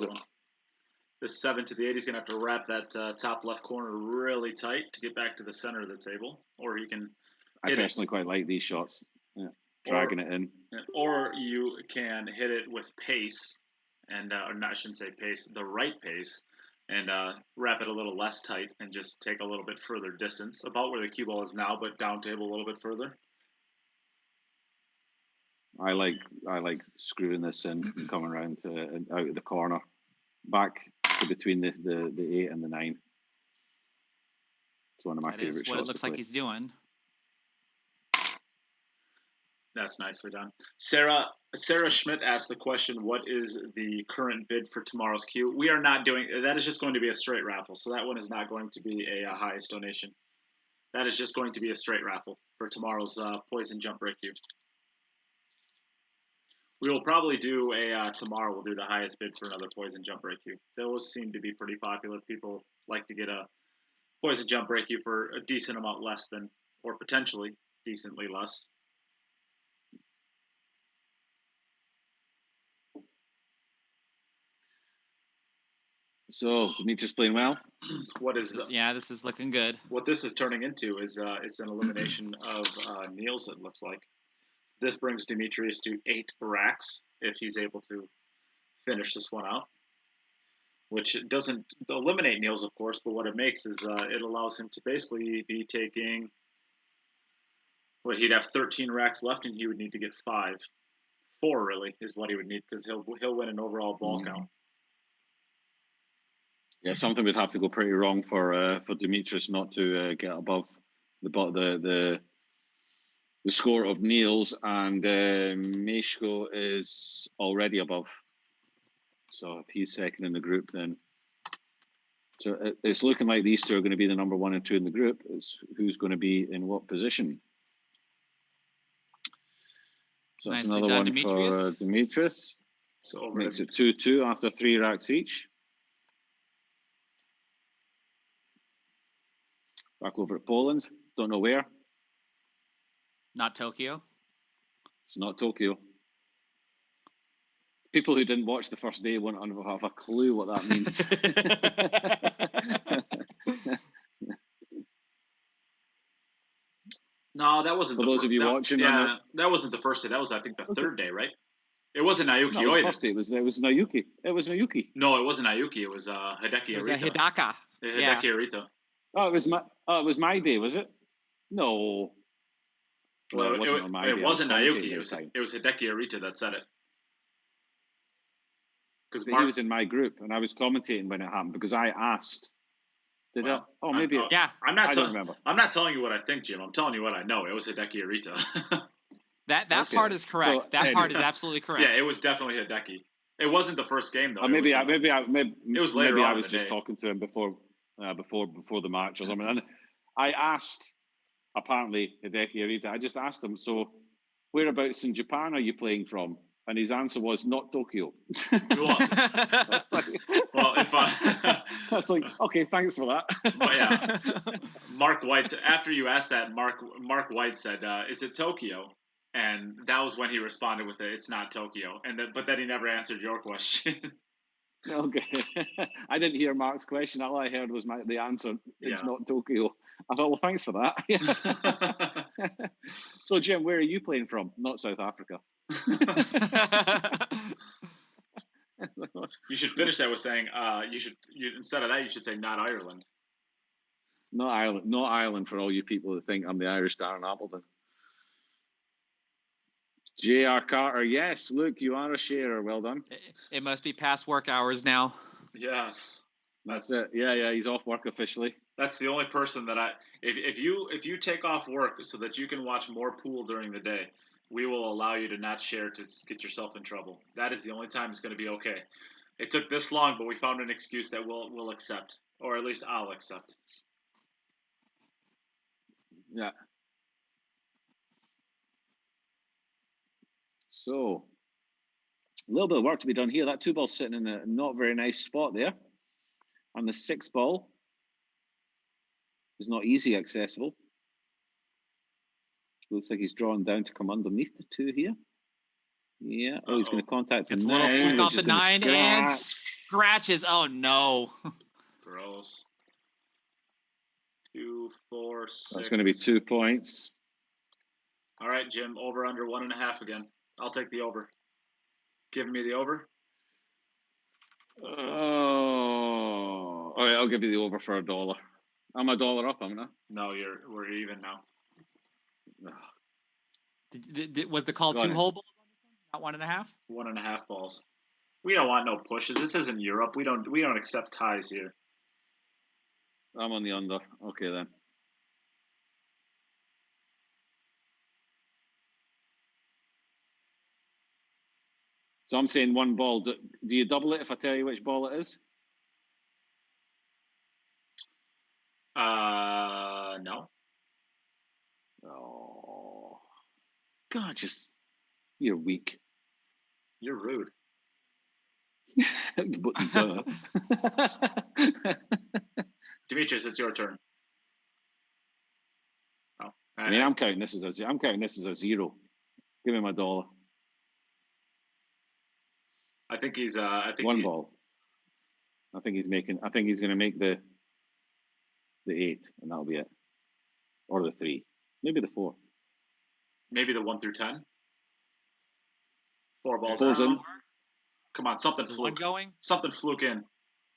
This 7 to the 8, he's going to have to wrap that top left corner really tight to get back to the center of the table. Or you can I personally quite like these shots. Yeah, dragging it in. Or you can hit it with pace, and or not, I shouldn't say pace, the right pace, and wrap it a little less tight and just take a little bit further distance, about where the cue ball is now, but down table a little bit further. I like screwing this in and coming around to out of the corner, back to between the 8 and the 9. It's one of my favorite shots. That's what it looks like he's doing. That's nicely done. Sarah Schmidt asked the question, what is the current bid for tomorrow's cue? We are not doing that. Is just going to be a straight raffle, so that one is not going to be a highest donation. That is just going to be a straight raffle for tomorrow's Poison Jump Break Queue. We will probably do tomorrow. We'll do the highest bid for another Poison Jump Break Queue. Those seem to be pretty popular. People like to get a Poison Jump Break Queue for a decent amount less than, or potentially decently less. So Demetrius playing well. What is this is looking good. What this is turning into is it's an elimination of Niels. It looks like this brings Demetrius to 8 racks if he's able to finish this one out. Which doesn't eliminate Niels, of course, but what it makes is it allows him to basically be taking. Well, he'd have 13 racks left, and he would need to get 5. 4 really is what he would need because he'll win an overall ball count. Yeah, something would have to go pretty wrong for Demetrius not to get above the score of Niels, and Mieszko is already above. So if he's second in the group, then it's looking like these two are going to be the number 1 and 2 in the group. It's who's going to be in what position. So that's Nicely another done, one Demetrius. for Demetrius. So makes it 2-2 after 3 racks each. Back over at Poland. Don't know where. Not Tokyo. It's not Tokyo. People who didn't watch the first day won't have a clue what that means. No, that wasn't. For those of you watching, yeah, that wasn't the first day. That was, I think, the third day, right? It wasn't Naoki. No, it was the first day. It was Naoki. It was Naoki. No, it wasn't Naoki. It was Hideki Arita. It was a Hidaka. Hideki Arita. Oh, it was my day, was it? No. Well, it wasn't on my day. It wasn't Naoki. It was Hideki Arita that said it. Because he was in my group and I was commentating when it happened because I asked. Did I? Oh, maybe. Yeah. I don't remember. I'm not telling you what I think, Jim. I'm telling you what I know. It was Hideki Arita. That part is correct. So, that part is absolutely correct. Yeah, it was definitely Hideki. It wasn't the first game though. Maybe it was later maybe on I was in the just day. talking to him before the match or something. And I asked, apparently Hideki Arita. I just asked him, so whereabouts in Japan are you playing from? And his answer was not Tokyo. Well, if I that's like, okay, thanks for that. But yeah, Mark White. After you asked that, Mark White said, "Is it Tokyo?" And that was when he responded with "It's not Tokyo." But then he never answered your question. Okay, I didn't hear Mark's question. All I heard was the answer. It's Yeah. not Tokyo. I thought, well, thanks for that. So, Jim, where are you playing from? Not South Africa. You should finish that with saying, instead of that, you should say not Ireland. Not Ireland. Not Ireland for all you people that think I'm the Irish Darren Appleton. J.R. Carter, yes. Look, you are a sharer. Well done. It must be past work hours now. Yes. That's it. Yeah, he's off work officially. That's the only person that if you take off work so that you can watch more pool during the day, we will allow you to not share to get yourself in trouble. That is the only time it's going to be okay. It took this long, but we found an excuse that we'll accept, or at least I'll accept. Yeah. So, a little bit of work to be done here. That 2-ball's sitting in a not very nice spot there. And the 6-ball is not easy accessible. Looks like he's drawn down to come underneath the 2 here. Yeah. Oh, he's going to contact the 9. Flick off the 9 and scratches. Oh, no. Gross. 2, 4, 6. That's going to be 2 points. All right, Jim. Over under 1.5 again. I'll take the over. Give me the over. Oh. All right, I'll give you the over for $1. I'm $1 up, haven't I? No, we're even now. Was the call 2 whole balls? Not 1.5? 1.5 balls. We don't want no pushes. This isn't Europe. We don't accept ties here. I'm on the under. Okay then. So I'm saying 1 ball. Do you double it if I tell you which ball it is? No. God, you're weak. You're rude. Demetrius, it's your turn. Oh, I mean, I'm counting this as a 0. Give me my $1. I think he's. One ball. I think he's going to make the 8, and that'll be it, or the 3, maybe the 4. Maybe the 1 through 10. 4 balls. In. Come on, something fluke. One going. Something fluke in.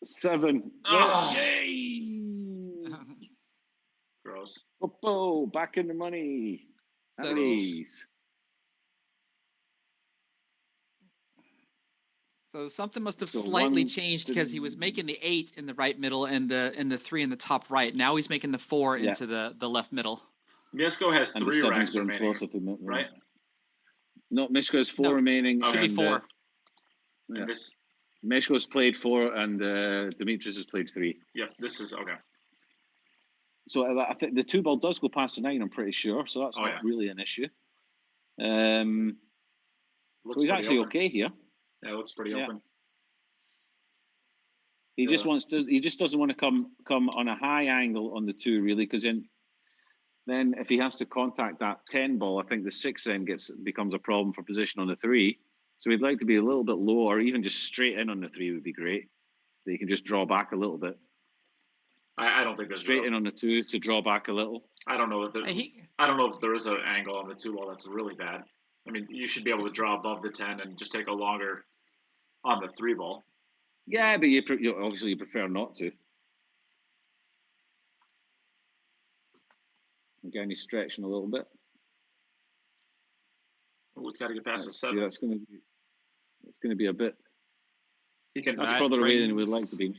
7. Oh. Yay! Gross. Oh, back in the money. So, Nice. So something must have slightly changed because he was making the 8 in the right middle and the 3 in the top right. Now he's making the 4 into the left middle. Mieszko has 3 racks remaining, right? No, Mieszko has 4 remaining. Should be 4. Yeah. Mieszko's played 4 and Demetrius has played 3. Yep, this is okay. So I think the 2 ball does go past the 9, I'm pretty sure. So that's not really an issue. So he's actually okay here. Yeah, it looks pretty open. He just doesn't want to come on a high angle on the 2 really, because then if he has to contact that 10 ball, I think the 6 then becomes a problem for position on the 3. So he'd like to be a little bit lower, even just straight in on the 3 would be great. That you can just draw back a little bit. I don't think there's straight in on the 2 to draw back a little. I don't know if there is an angle on the 2 ball that's really bad. I mean, you should be able to draw above the 10 and just take a longer on the 3 ball. Yeah, but obviously you prefer not to. Again, he's stretching a little bit. Oh, it's got to get past the 7. Yeah, it's going to be a bit. That's That further away than we'd like to be.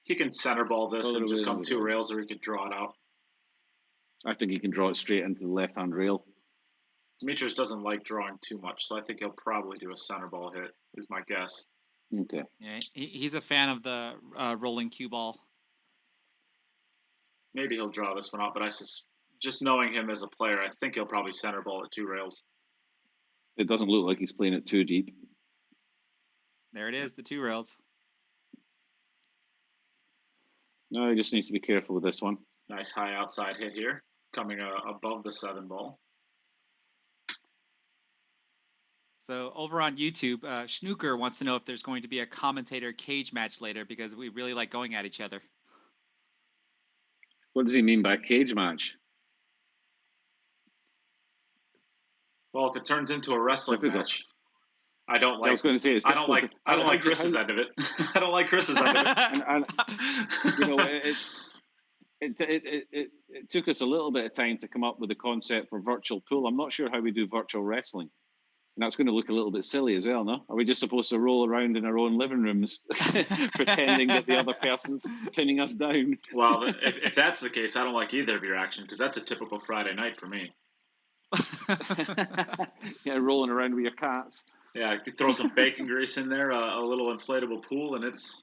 He can center ball this and just come 2 rails, or he could draw it out. I think he can draw it straight into the left-hand rail. Demetrius doesn't like drawing too much, so I think he'll probably do a center ball hit, is my guess. Okay. Yeah, he's a fan of the rolling cue ball. Maybe he'll draw this one out, but just knowing him as a player, I think he'll probably center ball at 2 rails. It doesn't look like he's playing it too deep. There it is, the 2 rails. No, he just needs to be careful with this one. Nice high outside hit here, coming above the 7 ball. So over on YouTube, Schnooker wants to know if there's going to be a commentator cage match later because we really like going at each other. What does he mean by cage match? Well, if it turns into a wrestling match, I don't like. I was going to say I don't like Chris's end of it. I don't like Chris's end of it. and you know, it took us a little bit of time to come up with the concept for virtual pool. I'm not sure how we do virtual wrestling. And that's going to look a little bit silly as well, no? Are we just supposed to roll around in our own living rooms pretending that the other person's pinning us down? Well, if that's the case, I don't like either of your action because that's a typical Friday night for me. Yeah, rolling around with your cats. Yeah, you throw some bacon grease in there, a little inflatable pool, and it's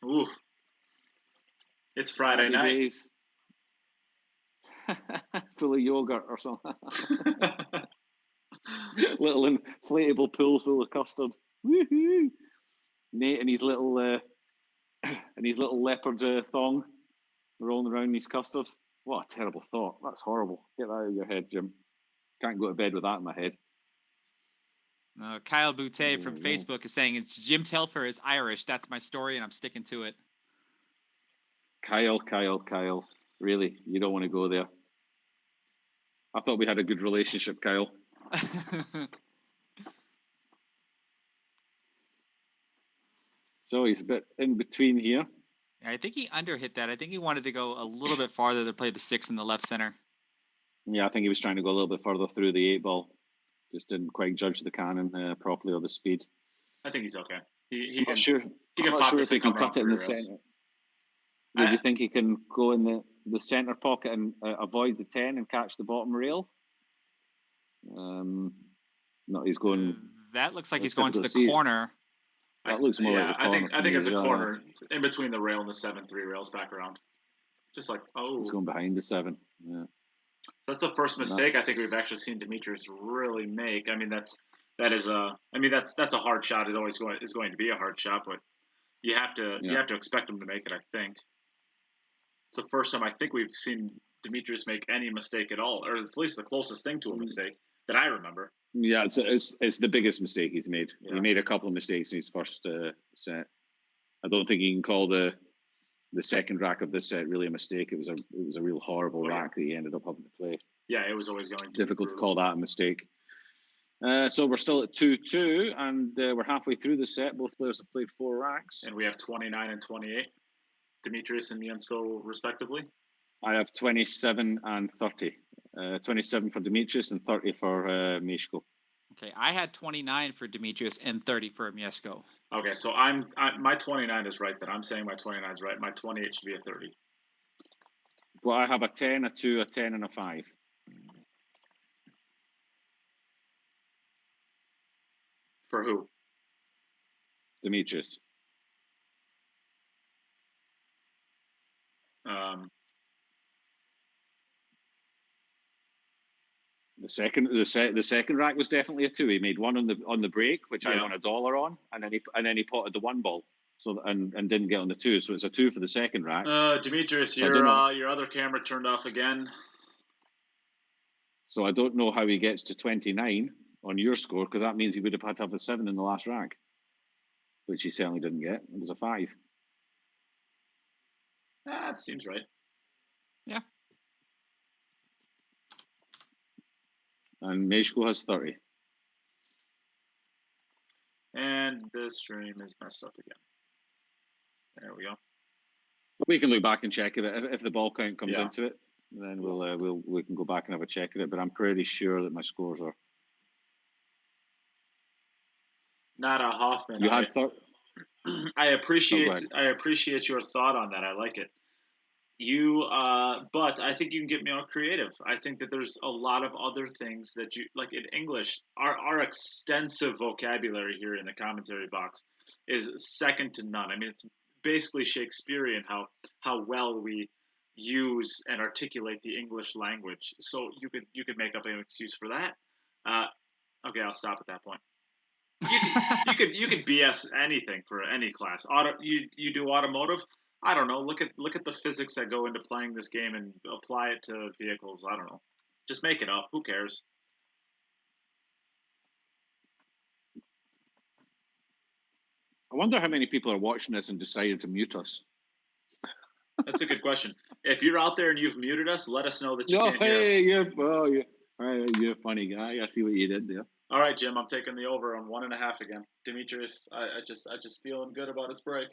Friday night. Full of yogurt or something. Little inflatable pool full of custard. Woohoo! Nate and his little leopard thong rolling around his custard. What a terrible thought. That's horrible. Get that out of your head, Jim. Can't go to bed with that in my head. Kyle Boutte from Facebook is saying it's Jim Telfer is Irish. That's my story, and I'm sticking to it. Kyle. Really? You don't want to go there? I thought we had a good relationship, Kyle. So he's a bit in between here. I think he underhit that. I think he wanted to go a little bit farther to play the 6 in the left center. Yeah, I think he was trying to go a little bit further through the 8 ball. Just didn't quite judge the cannon properly or the speed. I think he's okay. I'm not sure if he can cut it in the center. Do you think he can go in the center pocket and avoid the 10 and catch the bottom rail? No, he's going. That looks like he's going to the corner. That looks more like the corner. I think it's a corner in between the rail and the 7, 3 rails back around. Just like, he's going behind the 7. Yeah. That's the first mistake I think we've actually seen Demetrius really make. I mean, that's a hard shot. It always is going to be a hard shot, but you have to expect him to make it. I think it's the first time I think we've seen Demetrius make any mistake at all, or at least the closest thing to a mistake that I remember. Yeah, it's the biggest mistake he's made. Yeah. He made a couple of mistakes in his first set. I don't think you can call the second rack of this set really a mistake. It was a real horrible rack that he ended up having to play. Yeah, it was always going to difficult to call that a mistake. So we're still at 2-2, and we're halfway through the set. Both players have played 4 racks, and we have 29 and 28. Demetrius and Mieszko, respectively. I have 27 and 30. 27 for Demetrius and 30 for Mieszko. Okay, I had 29 for Demetrius and 30 for Mieszko. Okay, so my 29 is right. Then I'm saying my 29 is right. My 28 should be a 30. Well, I have a 10, a 2, a 10, and a 5. For who? Demetrius. The second rack was definitely a 2. He made one on the break, which I won $1 on, and then he potted the 1 ball, so and didn't get on the 2. So it's a 2 for the second rack. Demetrius, your other camera turned off again. So I don't know how he gets to 29 on your score, because that means he would have had to have a 7 in the last rack, which he certainly didn't get. It was a 5. That seems right. Yeah. And Mieszko has 30. And the stream is messed up again. There we go. We can look back and check it if the ball count comes into it. Then we can go back and have a check at it. But I'm pretty sure that my scores are. Not a Hoffman. You had 30. I appreciate your thought on that. I like it. But I think you can get more creative. I think that there's a lot of other things that you like in English. Our extensive vocabulary here in the commentary box is second to none. I mean, it's basically Shakespearean how well we use and articulate the English language. So you could make up an excuse for that. Okay, I'll stop at that point. You could BS anything for any class. You do automotive. I don't know. Look at the physics that go into playing this game and apply it to vehicles. I don't know. Just make it up. Who cares? I wonder how many people are watching this and decided to mute us. That's a good question. If you're out there and you've muted us, let us know that you can't hear us. You're a funny guy. I see what you did there. All right, Jim. I'm taking the over on 1.5 again. Demetrius, I just feeling good about his break.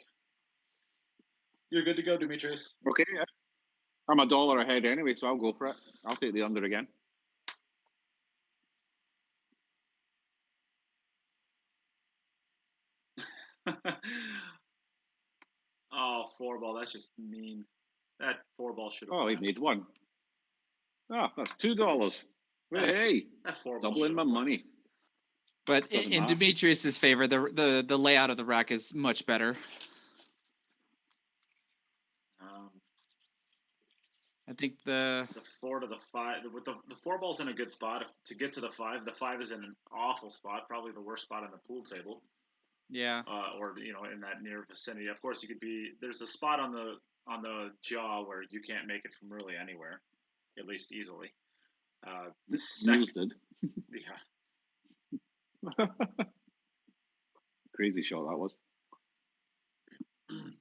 You're good to go, Demetrius. Okay. I'm $1 ahead anyway, so I'll go for it. I'll take the under again. Oh, 4-ball. That's just mean. That 4-ball should have. Oh, he made 1. Oh, that's $2. Hey, that 4-ball doubling my money. But in Demetrius's favor, the layout of the rack is much better. I think the 4 to the 5 with the 4-ball's in a good spot to get to the 5. The 5 is in an awful spot, probably the worst spot on the pool table. Yeah. Or in that near vicinity. Of course, there's a spot on the jaw where you can't make it from really anywhere, at least easily. The second did. Yeah. Crazy shot that was.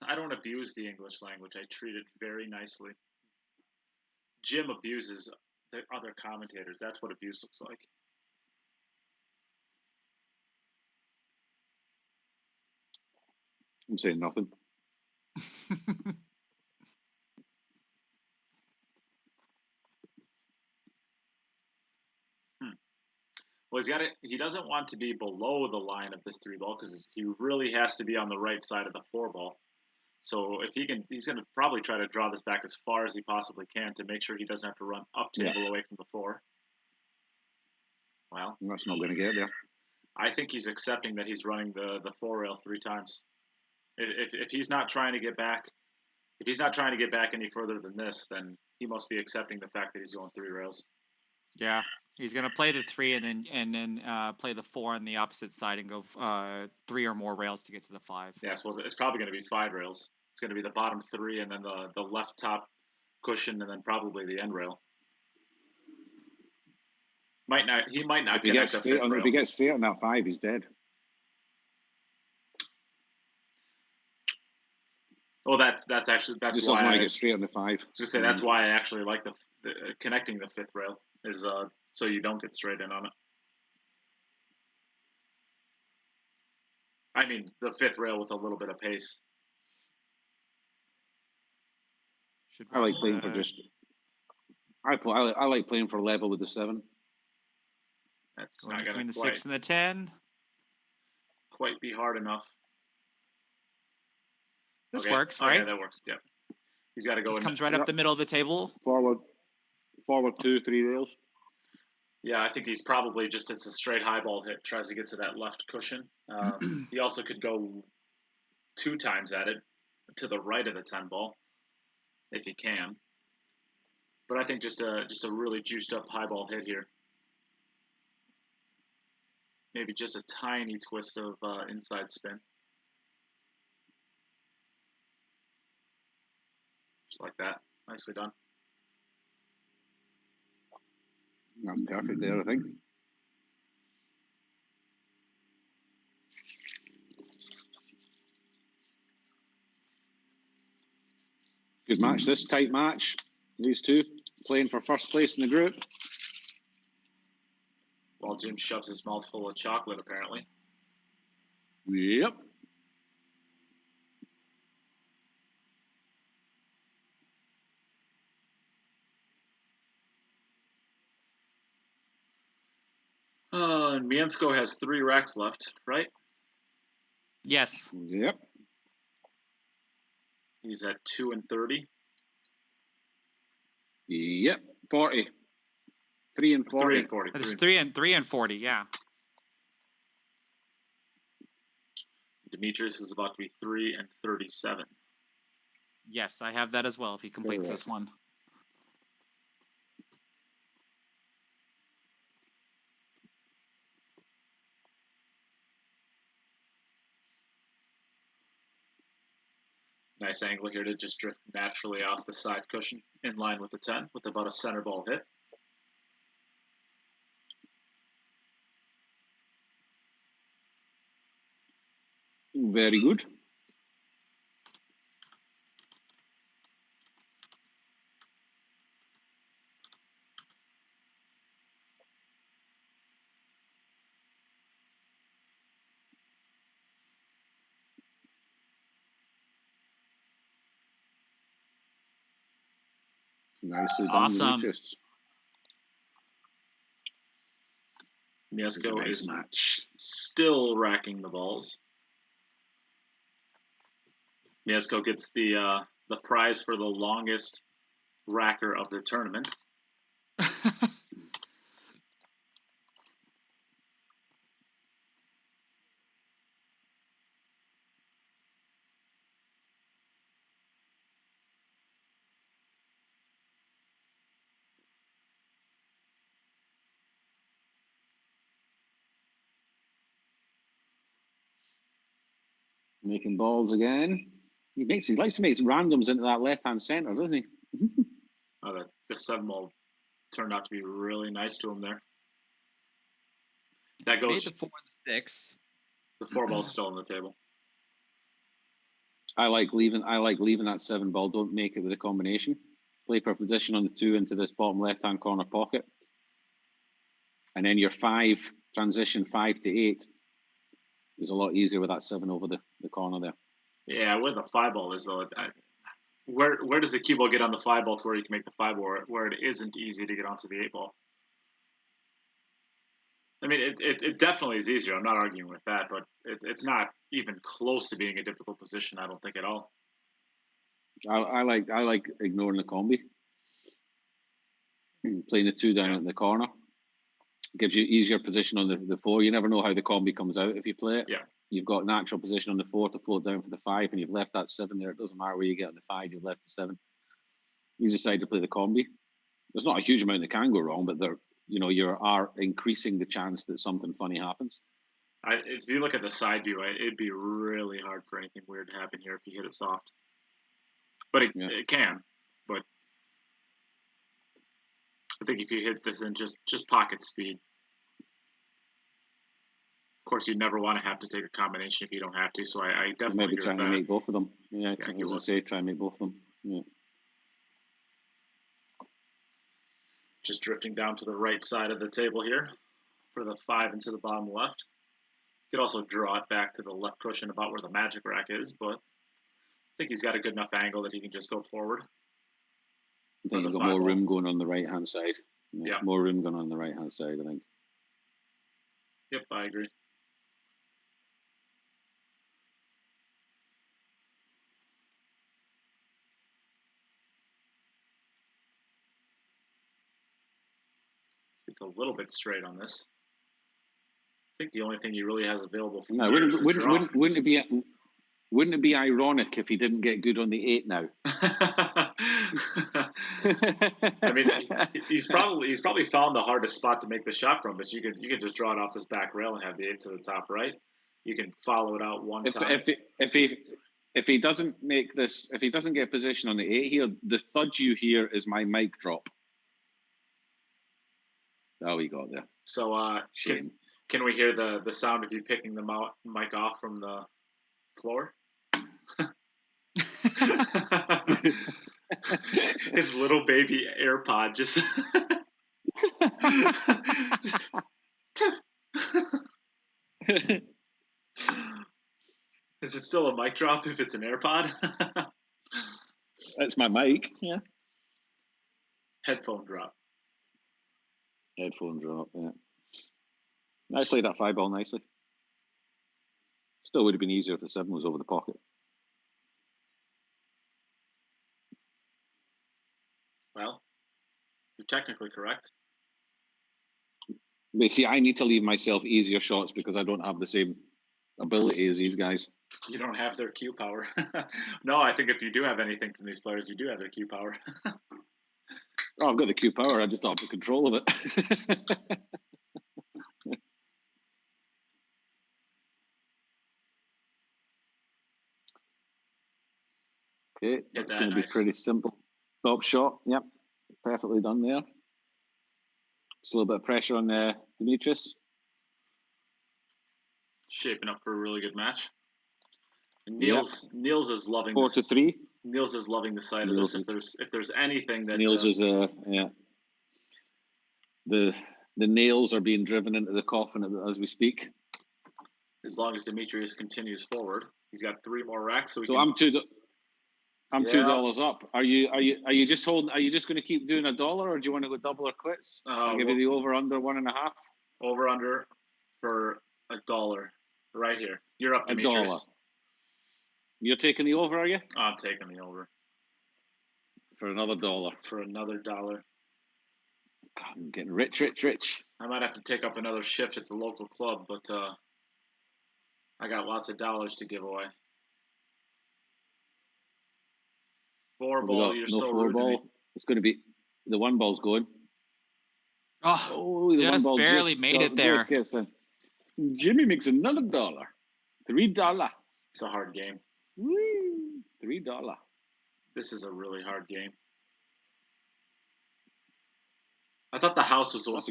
I don't abuse the English language. I treat it very nicely. Jim abuses the other commentators. That's what abuse looks like. I'm saying nothing. Well, he doesn't want to be below the line of this 3-ball because he really has to be on the right side of the 4-ball. So if he can, he's going to probably try to draw this back as far as he possibly can to make sure he doesn't have to run up table away from the 4. Well, that's not going to get there. I think he's accepting that he's running the 4 rail 3 times. If he's not trying to get back, any further than this, then he must be accepting the fact that he's going 3 rails. Yeah, he's gonna play the 3 and then play the 4 on the opposite side and go 3 or more rails to get to the 5. Yeah, so it's probably going to be 5 rails. It's going to be the bottom 3 and then the left top cushion and then probably the end rail. He might not connect the 5th rail. If he gets straight on that 5, he's dead. Oh, that's Just why doesn't want to get straight on the 5. I was gonna say that's why I actually like the connecting the 5th rail is so you don't get straight in on it. I mean the 5th rail with a little bit of pace. I like playing for just. I like playing for level with the 7. That's Going not between going to the 6 and the 10. quite be hard enough. This works, right? Yeah, that works. Yeah, he's got to go. Just comes right up the middle of the table. Forward 2, 3 rails. Yeah, I think he's probably just, it's a straight high ball hit. Tries to get to that left cushion. He also could go 2 times at it to the right of the 10 ball if he can. But I think just a really juiced up high ball hit here. Maybe just a tiny twist of inside spin. Just like that. Nicely done. That's perfect there, I think. Good match, this tight match. These two playing for first place in the group. While Jim shoves his mouth full of chocolate, apparently. Yep. And Mieszko has 3 racks left, right? Yes. Yep. He's at 2 and 30. Yep. 40. 3 and 40. 3 and 40. That is 3 and 40. Yeah. Demetrius is about to be 3 and 37. Yes, I have that as well if he completes this one. Nice angle here to just drift naturally off the side cushion in line with the 10 with about a center ball hit. Very good. Nicely done, Awesome. Demetrius. Mieszko is still racking the balls. Mieszko gets the prize for the longest racker of the tournament. Making balls again. He likes to make randoms into that left-hand center, doesn't he? Oh, the 7 ball turned out to be really nice to him there. That goes. Made the 4 and the 6. The 4 ball's still on the table. I like leaving that 7 ball. Don't make it with a combination. Play for position on the 2 into this bottom left-hand corner pocket. And then your 5, transition 5 to 8 is a lot easier with that 7 over the corner there. Yeah, where the 5 ball is though, where does the cue ball get on the 5 ball to where you can make the 5 ball where it isn't easy to get onto the 8 ball? I mean, it definitely is easier. I'm not arguing with that, but it's not even close to being a difficult position. I don't think at all. I like ignoring the combi, playing the 2 down at the corner. Gives you easier position on the 4. You never know how the combi comes out if you play it. Yeah. You've got natural position on the 4 to float down for the 5, and you've left that 7 there. It doesn't matter where you get on the 5, you've left the 7. He's decided to play the combi. There's not a huge amount that can go wrong, but you are increasing the chance that something funny happens. If you look at the side view, it'd be really hard for anything weird to happen here if you hit it soft. But it can. But I think if you hit this in just pocket speed. Of course, you never want to have to take a combination if you don't have to. So I definitely maybe trying to make both of them. Yeah, try and make both of them. Yeah. Just drifting down to the right side of the table here for the 5 into the bottom left. You could also draw it back to the left cushion about where the magic rack is, but I think he's got a good enough angle that he can just go forward. I think you've got more room going on the right-hand side. Yeah. More room going on the right-hand side, I think. Yep, I agree. It's a little bit straight on this. I think the only thing he really has available for wouldn't it be ironic if he didn't get good on the 8 now? I mean, he's probably found the hardest spot to make the shot from, but you can just draw it off this back rail and have the 8 to the top right. You can follow it out one time. If he doesn't make this, if he doesn't get position on the 8 here, the thud you hear is my mic drop. Oh, he got there. So shame. Can we hear the sound of you picking the mic off from the floor? His little baby AirPod just. Is it still a mic drop if it's an AirPod? That's my mic, yeah. Headphone drop. Headphone drop, yeah. I played that 5 ball nicely. Still would have been easier if the 7 was over the pocket. Well, you're technically correct. But see, I need to leave myself easier shots because I don't have the same ability as these guys. You don't have their cue power. No, I think if you do have anything from these players, you do have their cue power. Oh, I've got the cue power. I just don't have the control of it. Okay, that's going to be pretty simple. Top shot. Yep, perfectly done there. Just a little bit of pressure on Demetrius. Shaping up for a really good match. And Niels is loving 4-3. Niels is loving the sight of this. If there's anything that Niels is yeah. The nails are being driven into the coffin as we speak. As long as Demetrius continues forward, he's got 3 more racks. I'm $2 up. Are you just holding? Are you just going to keep doing $1, or do you want to go double or quits? I'll give you the over under 1.5. Over under for $1 right here. You're up, Demetrius. $1. You're taking the over, are you? I'm taking the over for another $1. For another $1. God, I'm getting rich. I might have to take up another shift at the local club, but I got lots of dollars to give away. 4 ball, you're so rude to me. It's going to be the 1 ball's going. Oh, the just 1 ball barely made it there. Jimmy makes another $1. $3. It's a hard game. Woo! $3. This is a really hard game. I thought the house was supposed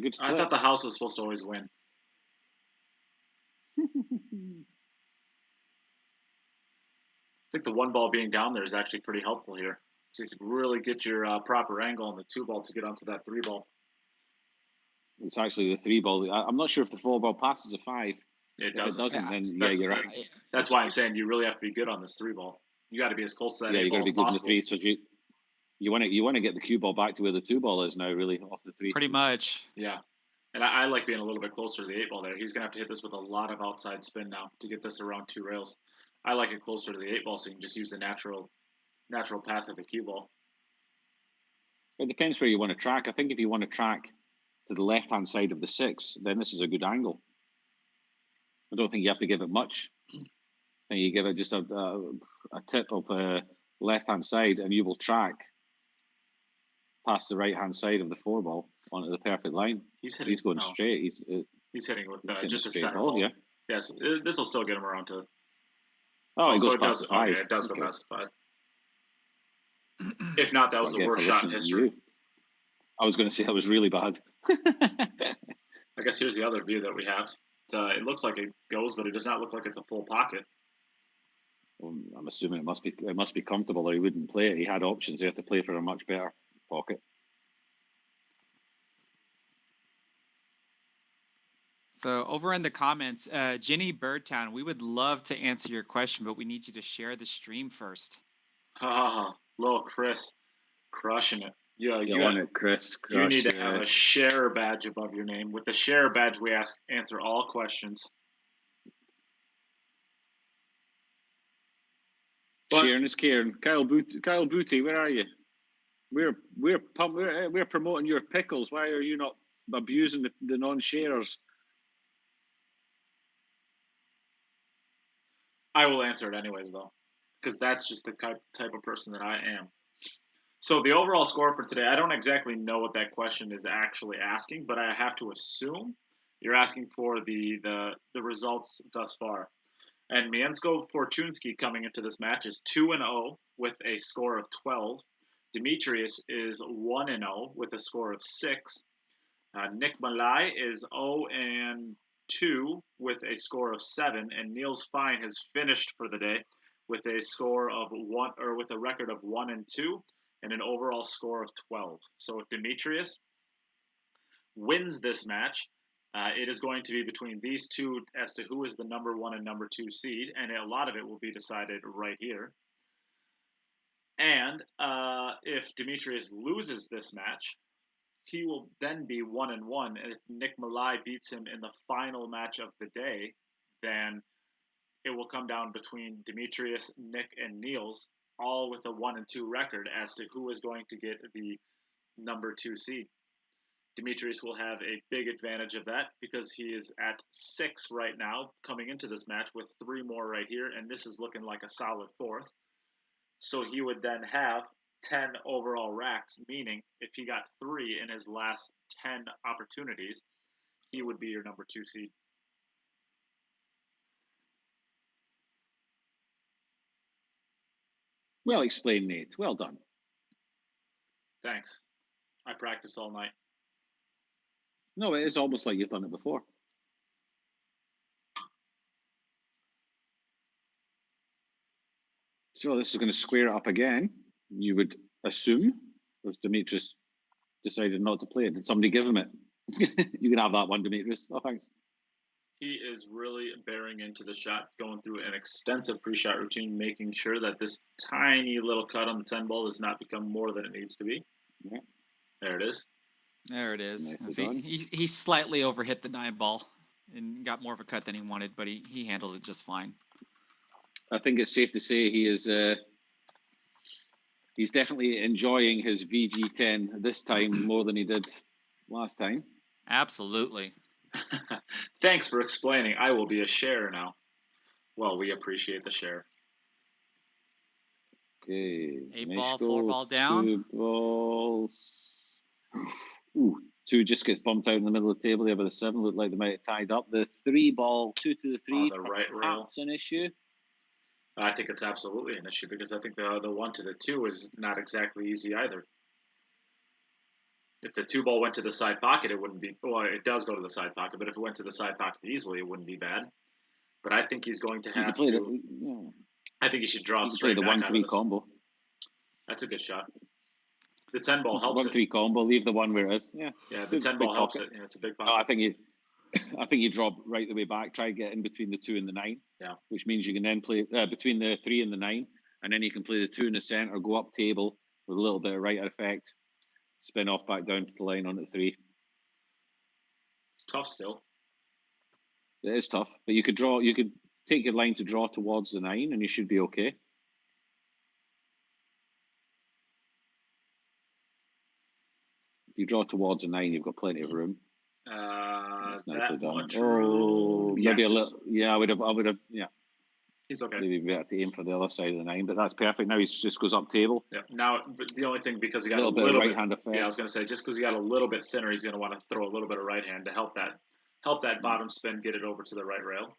to always win. I think the 1 ball being down there is actually pretty helpful here. So you can really get your proper angle on the 2 ball to get onto that 3 ball. It's actually the 3 ball. I'm not sure if the 4 ball passes a 5. It doesn't. If it doesn't, then you're right. That's why I'm saying you really have to be good on this 3 ball. You got to be as close to that 8 ball as possible. Yeah, you got to be good in the 3. So you want to get the cue ball back to where the 2 ball is now, really, off the 3. Pretty much. Yeah. And I like being a little bit closer to the 8 ball there. He's going to have to hit this with a lot of outside spin now to get this around 2 rails. I like it closer to the 8 ball so you can just use the natural path of the cue ball. It depends where you want to track. I think if you want to track to the left-hand side of the 6, then this is a good angle. I don't think you have to give it much. And you give it just a tip of left-hand side and you will track past the right-hand side of the 4-ball onto the perfect line. He's hitting. He's going straight. He's hitting with hitting just a straight center ball. ball. Yeah. Yes, this will still get him around to. Oh, it so goes it past does. the 5. Okay, it does go past the 5. If not, that was the worst shot in history. I was going to say that was really bad. I guess here's the other view that we have. It looks like it goes, but it does not look like it's a full pocket. Well, I'm assuming it must be comfortable, or he wouldn't play it. He had options. He had to play for a much better pocket. So over in the comments, Ginny Birdtown, we would love to answer your question, but we need you to share the stream first. Little Chris, crushing it. Yeah, you want it, Chris. You need to have a share badge above your name. With the share badge, we answer all questions. Sharing is caring. Kyle Booty, where are you? We're promoting your pickles. Why are you not abusing the non-sharers? I will answer it anyways, though, because that's just the type of person that I am. So the overall score for today, I don't exactly know what that question is actually asking, but I have to assume you're asking for the results thus far. And Mieszko Fortuński coming into this match is 2-0 with a score of 12. Demetrius is 1-0 with a score of 6. Nick Malaj is 0-2 with a score of 7, and Niels Feijen has finished for the day with a score of 1, or with a record of 1-2 and an overall score of 12. So if Demetrius wins this match, it is going to be between these two as to who is the number 1 and number 2 seed, and a lot of it will be decided right here. And if Demetrius loses this match, he will then be 1-1. And if Nick Malaj beats him in the final match of the day, then it will come down between Demetrius, Nick, and Niels, all with a 1-2 record as to who is going to get the number 2 seed. Demetrius will have a big advantage of that because he is at 6 right now coming into this match with 3 more right here, and this is looking like a solid 4th. So he would then have 10 overall racks, meaning if he got 3 in his last 10 opportunities, he would be your number 2 seed. Well explained, Nate. Well done. Thanks. I practiced all night. No, it is almost like you've done it before. So this is going to square it up again. You would assume, if Demetrius decided not to play it, did somebody give him it? You can have that one, Demetrius. Oh, thanks. He is really bearing into the shot, going through an extensive pre-shot routine, making sure that this tiny little cut on the 10 ball does not become more than it needs to be. Yeah. There it is. There it is. Nicely He slightly overhit the 9 ball and got more of a cut than he wanted, but he handled it just fine. I think it's safe to say he is he's definitely enjoying his VG10 this time more than he did last time. Absolutely. Thanks for explaining. I will be a share now. Well, we appreciate the share. Okay. 8 ball, 4 ball down. 2 balls. Ooh, 2 just gets bumped out in the middle of the table. The other 7 looked like they might have tied up. The 3 ball, 2 to the 3. The right rail. That's an issue. I think it's absolutely an issue because I think the 1 to the 2 is not exactly easy either. If the 2 ball went to the side pocket, it wouldn't be. Well, it does go to the side pocket, but if it went to the side pocket easily, it wouldn't be bad. But I think he's going to have to. I think he should draw straight the back 1-3 combo. That's a good shot. The 10 ball helps 1-3 combo. Leave the 1 where it is. Yeah. Yeah, the 10 ball helps it. Yeah, it's a big pocket. Oh, I think you drop right the way back. Try to get in between the 2 and the 9. Yeah. Which means you can then play between the 3 and the 9, and then you can play the 2 in the center, go up table with a little bit of right effect, spin off back down to the line on the 3. It's tough still. It is tough, but you could draw. You could take your line to draw towards the 9, and you should be okay. If you draw towards the 9, you've got plenty of room. That's nicely done. much Oh, room. maybe Yes. a little. Yeah, I would have. Yeah. He's okay. Maybe better to aim for the other side of the 9, but that's perfect. Now he just goes up table. Yeah. Now, but the only thing, because he got a little bit of right hand effect. Yeah, I was going to say, just because he got a little bit thinner, he's going to want to throw a little bit of right hand to help that bottom spin get it over to the right rail.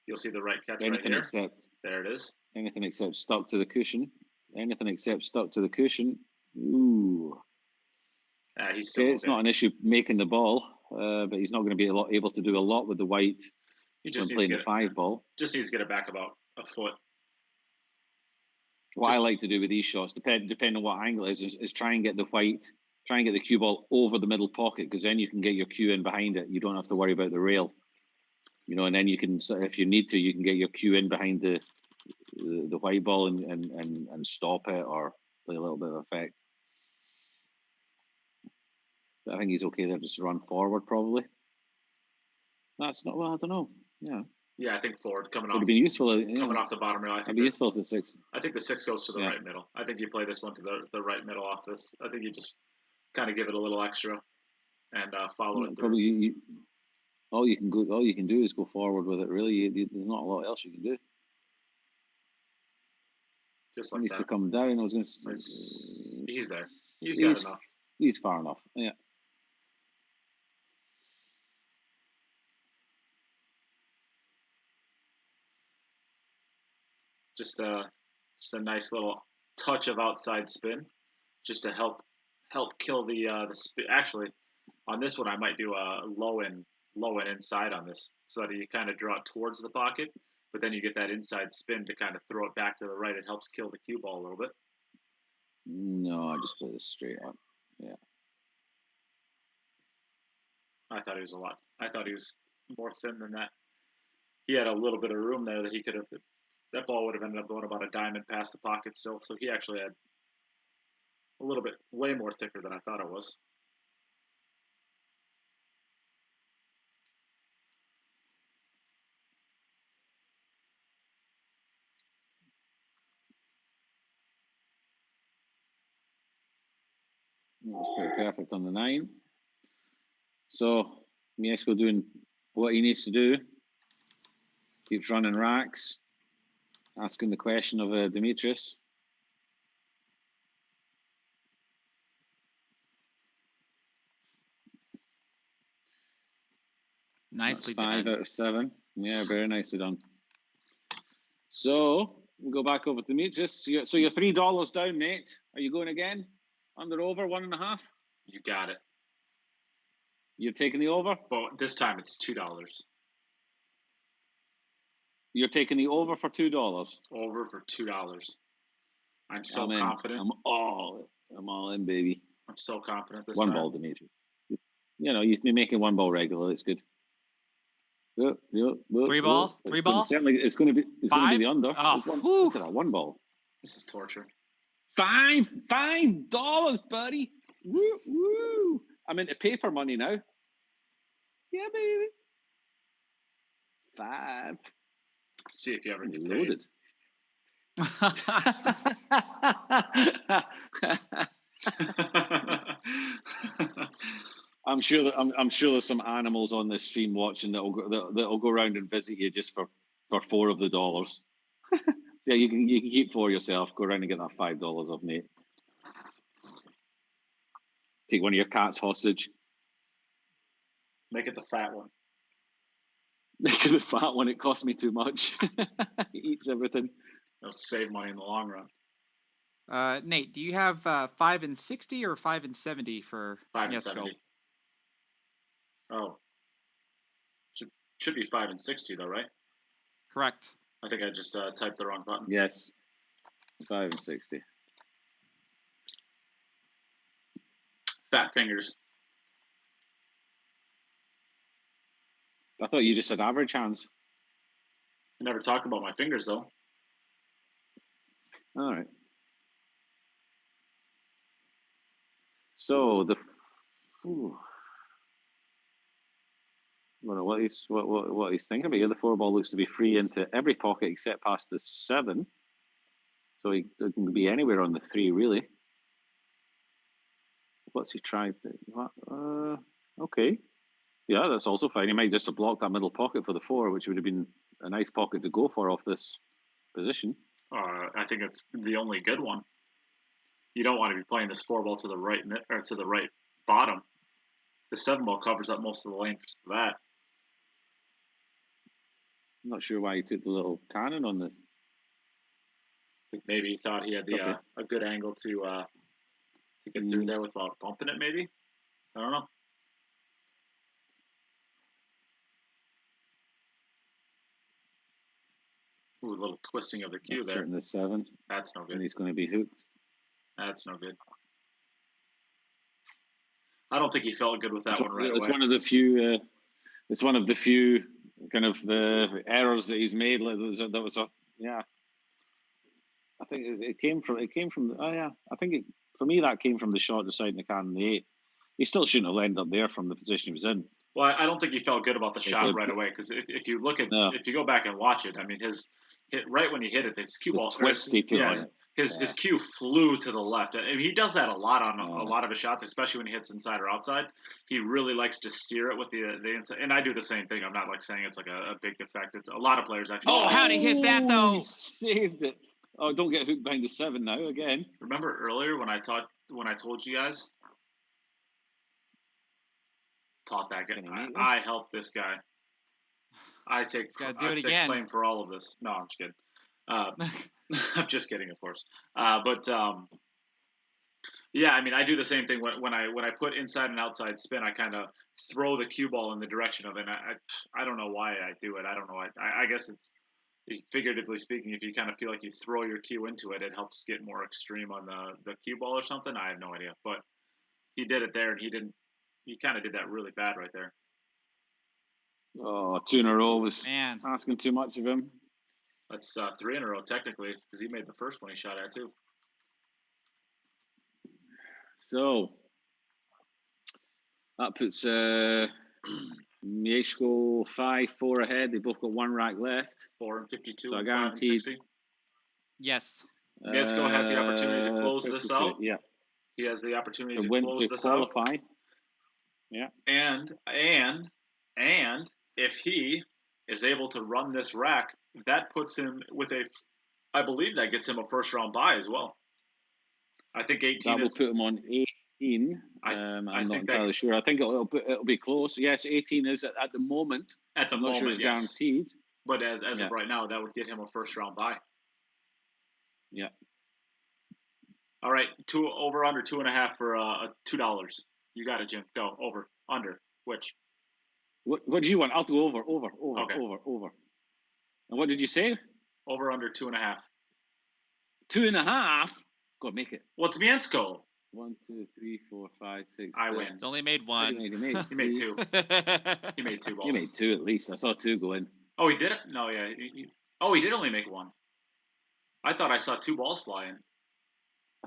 You'll see the right catch right here. There it is. Anything except stuck to the cushion. Anything except stuck to the cushion. Ooh. He's still okay. It's not an issue making the ball, but he's not going to be able to do a lot with the white he just when playing the 5 ball. Just needs to get it back about a foot. What I like to do with these shots, depending on what angle it is try and get the cue ball over the middle pocket, because then you can get your cue in behind it. You don't have to worry about the rail. And then you can, if you need to, you can get your cue in behind the white ball and stop it or play a little bit of effect. But I think he's okay there, just to run forward probably. That's not, well, I don't know. Yeah. Yeah, I think forward coming off. It'd be useful. Coming off the bottom rail. I think it'd be useful to 6. I think the 6 goes to the right middle. I think you play this one to the right middle off this. I think you just kind of give it a little extra and follow it through. Probably all you can do is go forward with it. Really, there's not a lot else you can do. Just like he needs to come down. I was going to say he's there. He's got enough. He's far enough. Yeah. Just a nice little touch of outside spin, just to help kill the spin. Actually, on this one, I might do a low and inside on this, so that you kind of draw it towards the pocket, but then you get that inside spin to kind of throw it back to the right. It helps kill the cue ball a little bit. No, I just play this straight up. Yeah. I thought he was more thin than that. He had a little bit of room there that he could have. That ball would have ended up going about a diamond past the pocket still, so he actually had a little bit, way more thicker than I thought it was. That's pretty perfect on the 9. So Mieszko doing what he needs to do. Keeps running racks. Asking the question of Demetrius. Nicely That's 5 done. out of 7. Yeah, very nicely done. So we'll go back over to Demetrius. So you're $3 down, mate. Are you going again? Under, over, 1.5? You got it. You're taking the over? Well, this time it's $2. You're taking the over for $2. Over for $2. I'm so confident. I'm all in, baby. I'm so confident this one time. Ball, Demetrius. You're making 1 ball regular. It's good. 3 ball. 3 ball. It's going to be the under. Oh, look at that 1 ball. This is torture. $5, buddy. Woo. I'm into paper money now. Yeah, baby. 5. See if you ever get loaded. I'm sure there's some animals on this stream watching that'll go around and visit you just for $4 of the dollars. So yeah, you can keep 4 yourself. Go around and get that $5 off Nate. Take one of your cats hostage. Make it the fat one. Make it the fat one. It costs me too much. He eats everything. It'll save money in the long run. Nate, do you have 5 and 60 or 5 and 70 for 5 and Mieszko? 70? Oh, should be 5 and 60 though, right? Correct. I think I just typed the wrong button. Yes, 5 and 60. Fat fingers. I thought you just said average hands. I never talked about my fingers though. All right. So what he's thinking about here. The 4 ball looks to be free into every pocket except past the 7. So it can be anywhere on the 3 really. What's he tried? Okay. Yeah, that's also fine. He might just have blocked that middle pocket for the 4, which would have been a nice pocket to go for off this position. I think it's the only good one. You don't want to be playing this 4-ball to the right or to the right bottom. The 7-ball covers up most of the lane for that. I'm not sure why he took the little cannon on the. I think maybe he thought he had the a good angle to get through there without bumping it. Maybe, I don't know. Ooh, a little twisting of the cue there. The 7. That's no good. And he's going to be hooked. That's no good. I don't think he felt good with that one right it's away. One of the few. It's one of the few kind of the errors that he's made. That was yeah. I think it came from. Oh yeah, I think for me that came from the shot deciding the can in the 8. He still shouldn't have ended up there from the position he was in. Well, I don't think he felt good about the shot right away because if you look at if you go back and watch it, I mean his hit right when he hit it, his cue ball twist he put on it. His cue flew to the left. I mean, he does that a lot on a lot of his shots, especially when he hits inside or outside. He really likes to steer it with the inside, and I do the same thing. I'm not like saying it's like a big defect. It's a lot of players actually. Oh, how'd he hit that though? He saved it. Oh, don't get hooked behind the 7 now again. Remember earlier when I told you guys? Taught that guy. I helped this guy. I take claim for all of this. No, I'm just kidding. I'm just kidding, of course. Yeah, I mean, I do the same thing when I put inside and outside spin. I kind of throw the cue ball in the direction of it. And I don't know why I do it. I don't know. I guess it's figuratively speaking. If you kind of feel like you throw your cue into it, it helps get more extreme on the cue ball or something. I have no idea, but he did it there, and he didn't. He kind of did that really bad right there. Oh, 2 in a row was asking too much of him. That's 3 in a row technically because he made the first one he shot at too. So that puts Mieszko 5-4 ahead. They both got 1 rack left. 4 and 52. So and guaranteed. 5 and 60. Yes. Mieszko has the opportunity to close 52, this out. Yeah. He has the opportunity to win, close to this qualify. out. Yeah. And if he is able to run this rack, that puts him with I believe that gets him a first round bye as well. I think 18 that will put him on 18. I'm not entirely sure. I think it'll be close. Yes, 18 is at the moment. I'm not sure it's guaranteed. But as of right now, that would get him a first round bye. Yeah. All right, over under 2.5 for $2. You got it, Jim. Go over under. Which? What do you want? I'll do over. Okay. Over. And what did you say? Over under 2.5. 2.5. Go make it. What's Mieszko? 1, 2, 3, 4, 5, 6. I win. It's only made 1. He made 2. He made 2 balls. He made 2 at least. I saw 2 go in. Oh, he did it? No, yeah. He did only make 1. I thought I saw 2 balls fly in.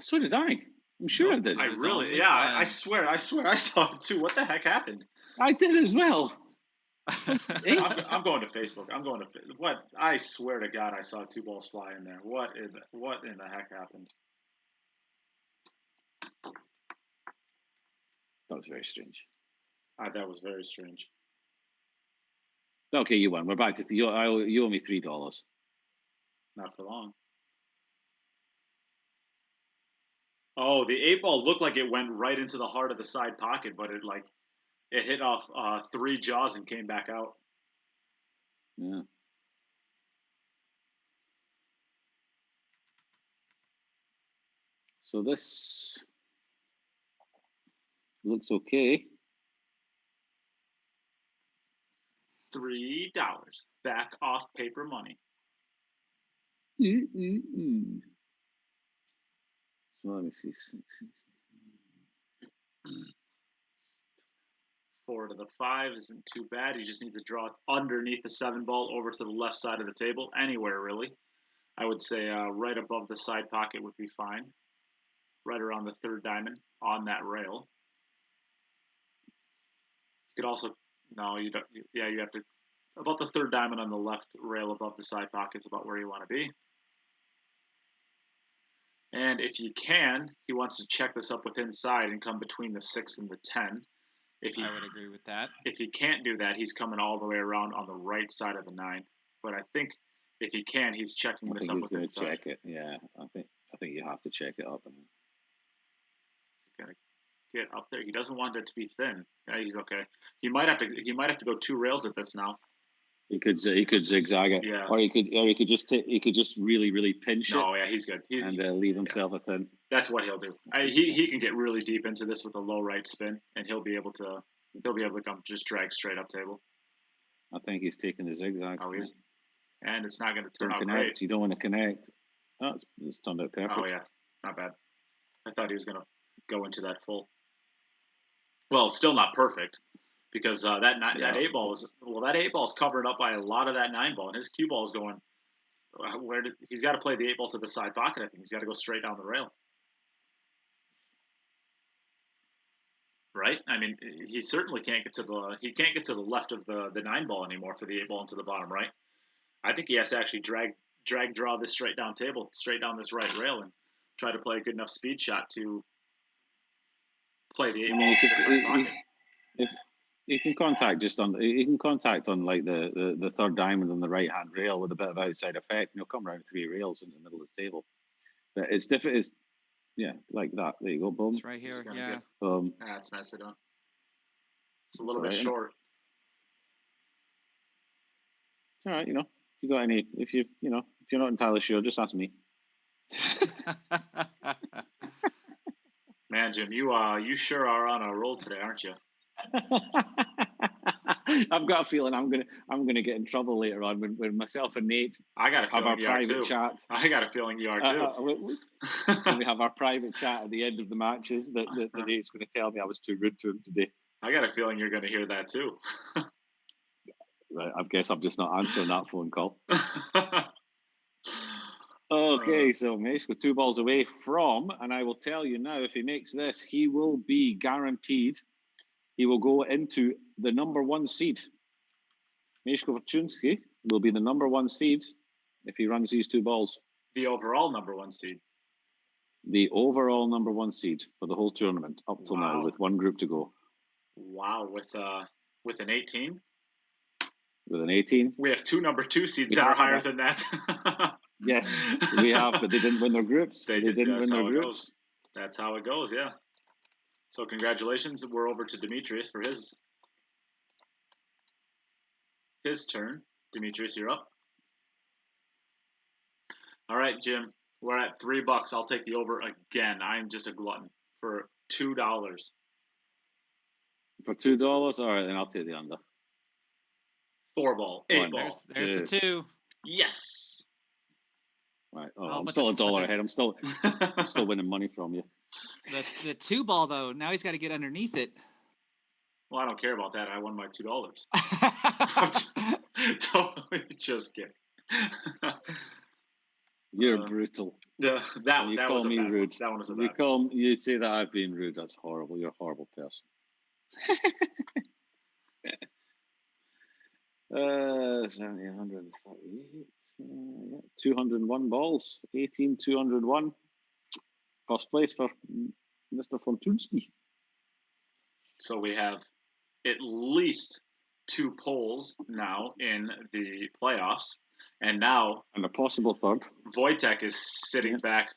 So did I. I'm sure I did. I swear I saw 2. What the heck happened? I did as well. I'm going to Facebook. What? I swear to God, I saw 2 balls fly in there. What in the heck happened? That was very strange. That was very strange. Okay, you won. We're back to you owe me $3. Not for long. Oh, the 8 ball looked like it went right into the heart of the side pocket, but it hit off 3 jaws and came back out. Yeah. So this looks okay. $3 back off paper money. So let me see. 4 to the 5 isn't too bad. He just needs to draw it underneath the 7 ball over to the left side of the table, anywhere really. I would say right above the side pocket would be fine. Right around the 3rd diamond on that rail. You could also you don't. Yeah, you have to about the 3rd diamond on the left rail above the side pocket is about where you want to be. And if you can, he wants to check this up with inside and come between the 6 and the 10. I would agree with that. If he can't do that, he's coming all the way around on the right side of the 9. But I think if he can, he's checking I this think up he's with going to inside. check it. Yeah, I think you have to check it up. Gotta get up there. He doesn't want it to be thin. Yeah, he's okay. He might have to go 2 rails at this now. He could zigzag it, yeah. or he could just really pinch it. No, yeah, he's good. And leave himself a thin. That's what he'll do. He can get really deep into this with a low right spin, and he'll be able to come just drag straight up table. I think he's taking the zigzag. Oh, he's, and it's not going to turn out connect. great. You don't want to connect. Oh, it's turned out perfect. Oh yeah, not bad. I thought he was going to go into that full. Well, it's still not perfect because that 8 ball is covered up by a lot of that 9 ball, and his cue ball is going. He's got to play the 8 ball to the side pocket. I think he's got to go straight down the rail. Right? I mean, he certainly can't get to the left of the 9 ball anymore for the 8 ball into the bottom right. I think he has to actually drag draw this straight down table, straight down this right rail, and try to play a good enough speed shot to play the 8 ball to the side pocket. You can contact on like the third diamond on the right hand rail with a bit of outside effect, and you'll come around 3 rails into the middle of the table. But it's different. It's like that. There you go, boom. It's right here. Yeah. Boom. That's nicely done. It's a little bit short. All right, if you got any, if you're not entirely sure, just ask me. Man, Jim, you sure are on a roll today, aren't you? I've got a feeling I'm gonna get in trouble later on when myself and Nate have our private chat. I got a feeling you are too. When we have our private chat at the end of the matches, that Nate's going to tell me I was too rude to him today. I got a feeling you're going to hear that too. Right, I guess I'm just not answering that phone call. Okay, so Mieszko 2 balls away from, and I will tell you now, if he makes this, he will be guaranteed. He will go into the number 1 seed. Mieszko Fortuński will be the number 1 seed if he runs these 2 balls. The overall number 1 seed. The overall number 1 seed for the whole tournament up till now, with 1 group to go. Wow, with an 18. With an 18, we have 2 number 2 seeds that are higher than that. Yes, we have, but they didn't win their groups. They didn't win their groups. That's how it goes, yeah. So congratulations. We're over to Demetrius for his turn. Demetrius, you're up. All right, Jim. We're at $3. I'll take the over again. I'm just a glutton for $2. For $2, all right, then I'll take the under. 4 ball, 8 ball. There's the 2. Yes. Right. Oh, I'm still $1 ahead. I'm still winning money from you. The 2 ball though. Now he's got to get underneath it. Well, I don't care about that. I won my $2. Totally just kidding. You're brutal. That was me rude. That one was a bad one. You say that I've been rude. That's horrible. You're a horrible person. 70, 138, 201 balls, 18,201. First place for Mr. Fortuński. So we have at least 2 polls now in the playoffs, and a possible third. Wojtek is sitting back,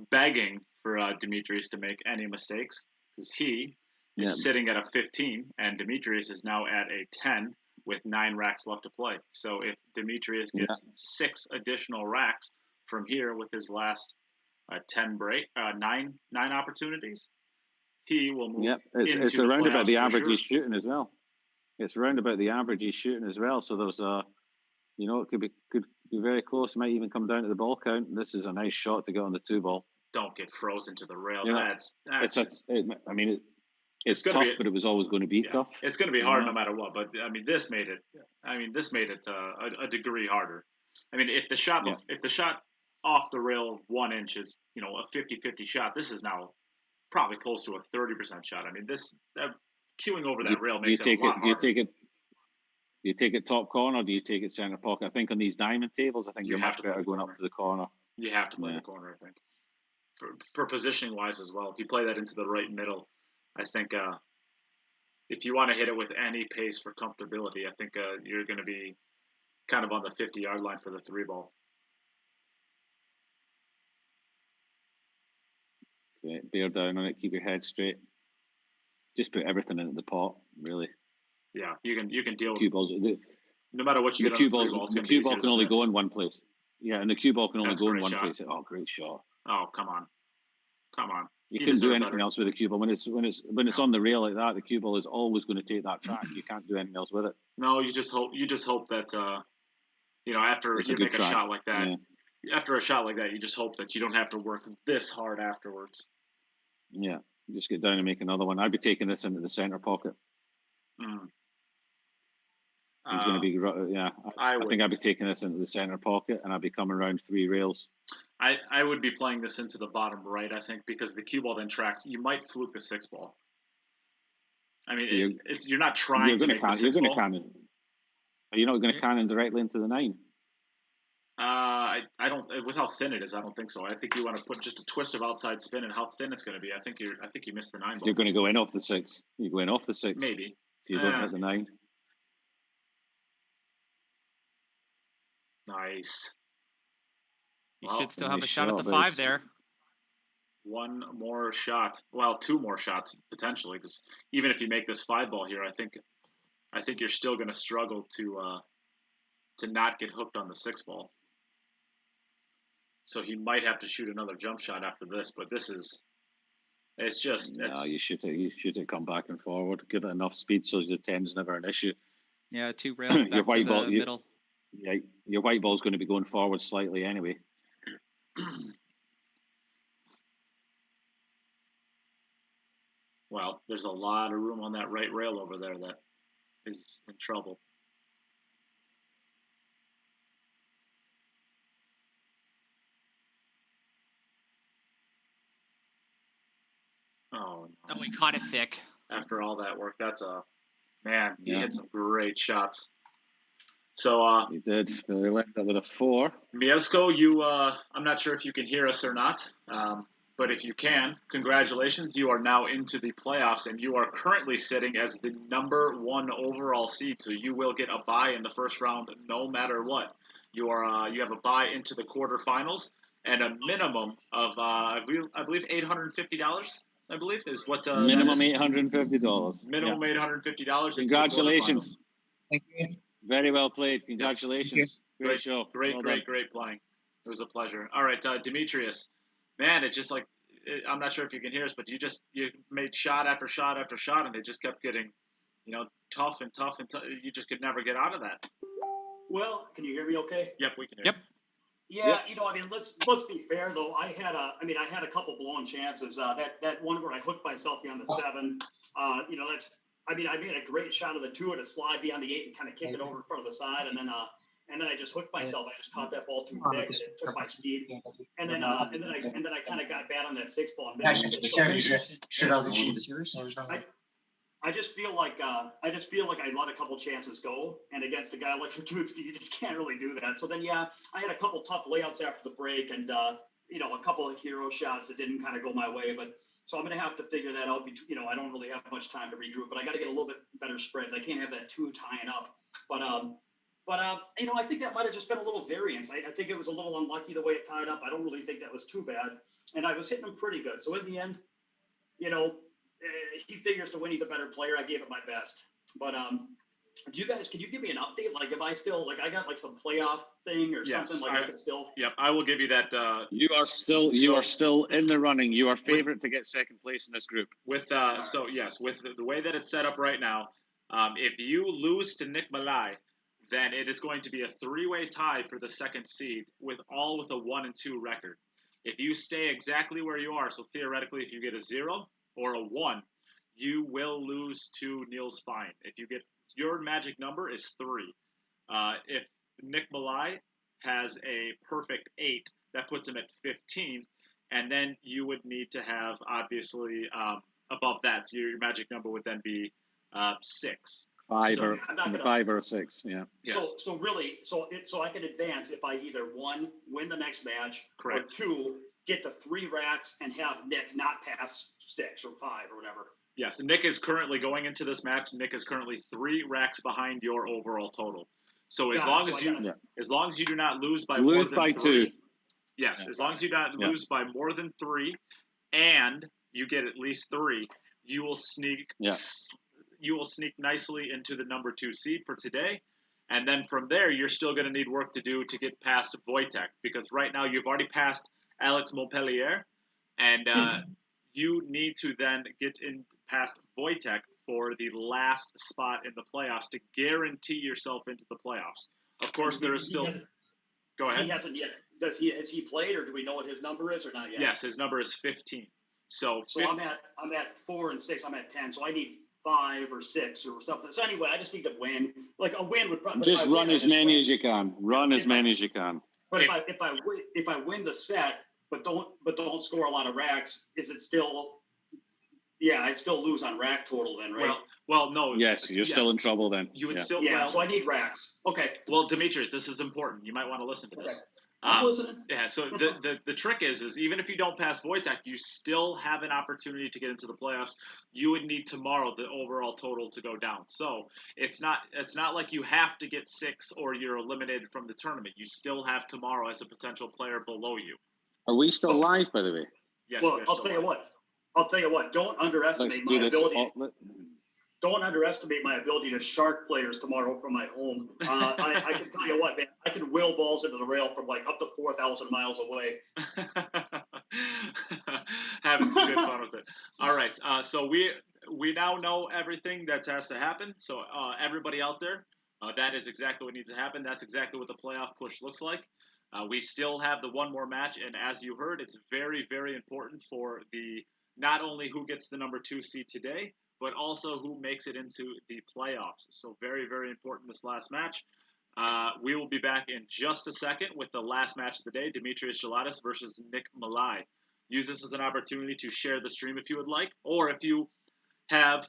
begging for Demetrius to make any mistakes because he is sitting at a 15, and Demetrius is now at a 10. With 9 racks left to play. So if Demetrius gets 6 additional racks from here with his last 9 opportunities, he will move. Yep, it's around about the average he's shooting as well. It's around about the average he's shooting as well. So there's it could be very close. It might even come down to the ball count. This is a nice shot to get on the 2 ball. Don't get frozen to the rail. It's tough, but it was always going to be tough. It's going to be hard no matter what. But I mean, this made it. A degree harder. I mean, if the shot off the rail 1 inch is a 50-50 shot, this is now probably close to a 30% shot. I mean, queuing over that rail makes it a lot harder. Do you take it top corner? Or do you take it center pocket? I think on these diamond tables, I think you're much better going up to the corner. You have to play the corner, I think, for positioning wise as well. If you play that into the right middle. I think if you want to hit it with any pace for comfortability, I think you're going to be kind of on the 50-yard line for the 3-ball. Okay, bear down on it. Keep your head straight. Just put everything into the pot, really. Yeah, you can deal with cue balls. No matter what you the get on cue the 3-ball, balls, the cue ball can only go in one place. Yeah, and the cue ball can only go in one place. Oh, great shot! Oh, come on. You couldn't do anything else with the cue ball when it's on the rail like that. The cue ball is always going to take that track. You can't do anything else with it. No, you just hope that after you make a shot like that, after a shot like that, you just hope that you don't have to work this hard afterwards. Yeah, you just get down and make another one. I'd be taking this into the center pocket. He's going to be, I think I'd be taking this into the center pocket, and I'd be coming around 3 rails. I would be playing this into the bottom right, I think, because the cue ball then tracks. You might fluke the 6-ball. I mean, you're not trying to make the 6-ball. You're going to cannon. Are you not going to cannon directly into the 9? I don't. With how thin it is, I don't think so. I think you want to put just a twist of outside spin, and how thin it's going to be. I think you missed the 9 ball. You're going to go in off the 6. You're going off the 6. Maybe. If you don't hit the 9. Nice. You should still have a shot at the 5 there. One more shot. Well, 2 more shots potentially, because even if you make this 5-ball here, I think you're still going to struggle to not get hooked on the 6-ball. So he might have to shoot another jump shot after this, but you shoot it, come back and forward, give it enough speed so the 10's never an issue. Yeah, 2 rails back to the middle. Yeah, your white ball's going to be going forward slightly anyway. Well, there's a lot of room on that right rail over there that is in trouble. Oh, no. We caught it thick. After all that work, he hit some great shots. So he did. We went up with a 4. Mieszko, I'm not sure if you can hear us or not, but if you can, congratulations. You are now into the playoffs, and you are currently sitting as the number 1 overall seed. So you will get a bye in the first round, no matter what. You have a bye into the quarterfinals, and a minimum of I believe $850. I believe is what minimum $850. Minimum $850. Congratulations! Thank you. Very well played. Congratulations. Great show. Great playing. It was a pleasure. All right, Demetrius. Man, it's just like I'm not sure if you can hear us, but you made shot after shot after shot, and they just kept getting, tough and tough and tough. You just could never get out of that. Well, can you hear me? Okay. Yep, we can hear. Yep. Yeah, let's be fair though. I had a couple blown chances. That one where I hooked myself beyond the 7. I made a great shot of the 2 to slide beyond the 8 and kind of kick it over in front of the side, and then I just hooked myself. I just caught that ball too thick. And it took my speed, and then I kind of got bad on that 6-ball. I just feel like I let a couple chances go, and against a guy like Fortuński, you just can't really do that. So then, I had a couple tough layouts after the break, and a couple of hero shots that didn't kind of go my way, but. So I'm going to have to figure that out. I don't really have much time to regroup, but I got to get a little bit better spreads. I can't have that 2 tying up. But I think that might have just been a little variance. I think it was a little unlucky the way it tied up. I don't really think that was too bad. And I was hitting him pretty good. So in the end, he figures to win. He's a better player. I gave it my best. But can you give me an update? Like, if I still, I got some playoff thing or something I could still. Yep, I will give you that. You are still in the running. You are favorite to get second place in this group. With the way that it's set up right now, if you lose to Nick Malaj, then it is going to be a 3-way tie for the 2nd seed with a 1-2 record. If you stay exactly where you are, so theoretically, if you get a 0 or a 1, you will lose to Niels Feijen. If you get your magic number is 3. If Nick Malaj has a perfect 8, that puts him at 15, and then you would need to have obviously above that. So your magic number would then be 6. 5 or 6. Yeah. Yes. So I can advance if I either 1, win the next match, correct, or 2, get the 3 racks and have Nick not pass 6 or 5 or whatever. Yes, Nick is currently going into this match. Nick is currently 3 racks behind your overall total. So as long as you do not lose by lose more than by 3, 2. yes, as long as you do not lose by more than 3, and you get at least 3, you will sneak. Yeah. You will sneak nicely into the number 2 seed for today. And then from there, you're still going to need work to do to get past Wojtek, because right now you've already passed Alex Montpellier, and you need to then get in past Wojtek for the last spot in the playoffs to guarantee yourself into the playoffs. Of course, there is still. Go ahead. He hasn't yet. Has he played, or do we know what his number is, or not yet? Yes, his number is 15. So I'm at 4 and 6. I'm at 10. So I need 5 or 6 or something. So anyway, I just need to win. Like a win would probably just run as many as you can. Run as many as you can. But if I win the set, but don't score a lot of racks, is it still? Yeah, I still lose on rack total then, right? Well, no. Yes, you're still in trouble then. You would still. Yeah, so I need racks. Okay. Well, Demetrius, this is important. You might want to listen to this. Okay. I'm listening. Yeah. So the trick is even if you don't pass Wojtek, you still have an opportunity to get into the playoffs. You would need tomorrow the overall total to go down. So it's not like you have to get 6 or you're eliminated from the tournament. You still have tomorrow as a potential player below you. Are we still live, by the way? Yes. Well, I'll tell you what. Don't underestimate my ability. Don't underestimate my ability to shark players tomorrow from my home. I can tell you what, man. I can wheel balls into the rail from like up to 4,000 miles away. Having some good fun with it. All right. So we now know everything that has to happen. So everybody out there, that is exactly what needs to happen. That's exactly what the playoff push looks like. We still have the one more match, and as you heard, it's very, very important for the not only who gets the number 2 seed today, but also who makes it into the playoffs. So very, very important this last match. We will be back in just a second with the last match of the day, Demetrius Jelatis versus Nick Malaj. Use this as an opportunity to share the stream if you would like, or if you have,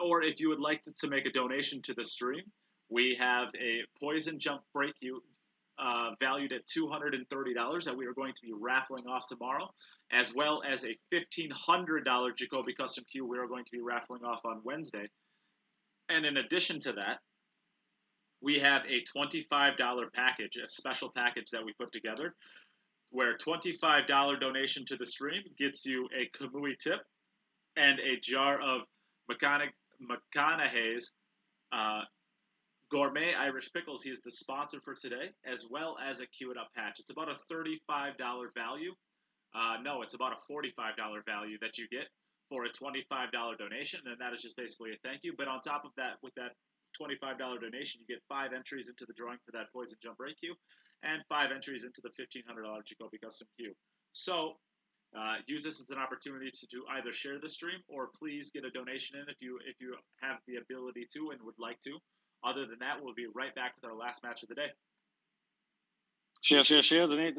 or if you would like to make a donation to the stream. We have a poison jump breakthrough valued at $230 that we are going to be raffling off tomorrow, as well as a $1,500 Jacoby Custom Cue we are going to be raffling off on Wednesday. And in addition to that, we have a $25 package, a special package that we put together, where $25 donation to the stream gets you a Kamui tip and a jar of McConaughey's Gourmet Irish Pickles. He is the sponsor for today, as well as a Cue It Up patch. It's about a $35 value. No, it's about a $45 value that you get for a $25 donation, and that is just basically a thank you. But on top of that, with that $25 donation, you get 5 entries into the drawing for that Poison Jump Break Cue, and 5 entries into the $1,500 Jacoby Custom Cue. So use this as an opportunity to either share the stream or please get a donation in if you have the ability to and would like to. Other than that, we'll be right back with our last match of the day. Share, donate.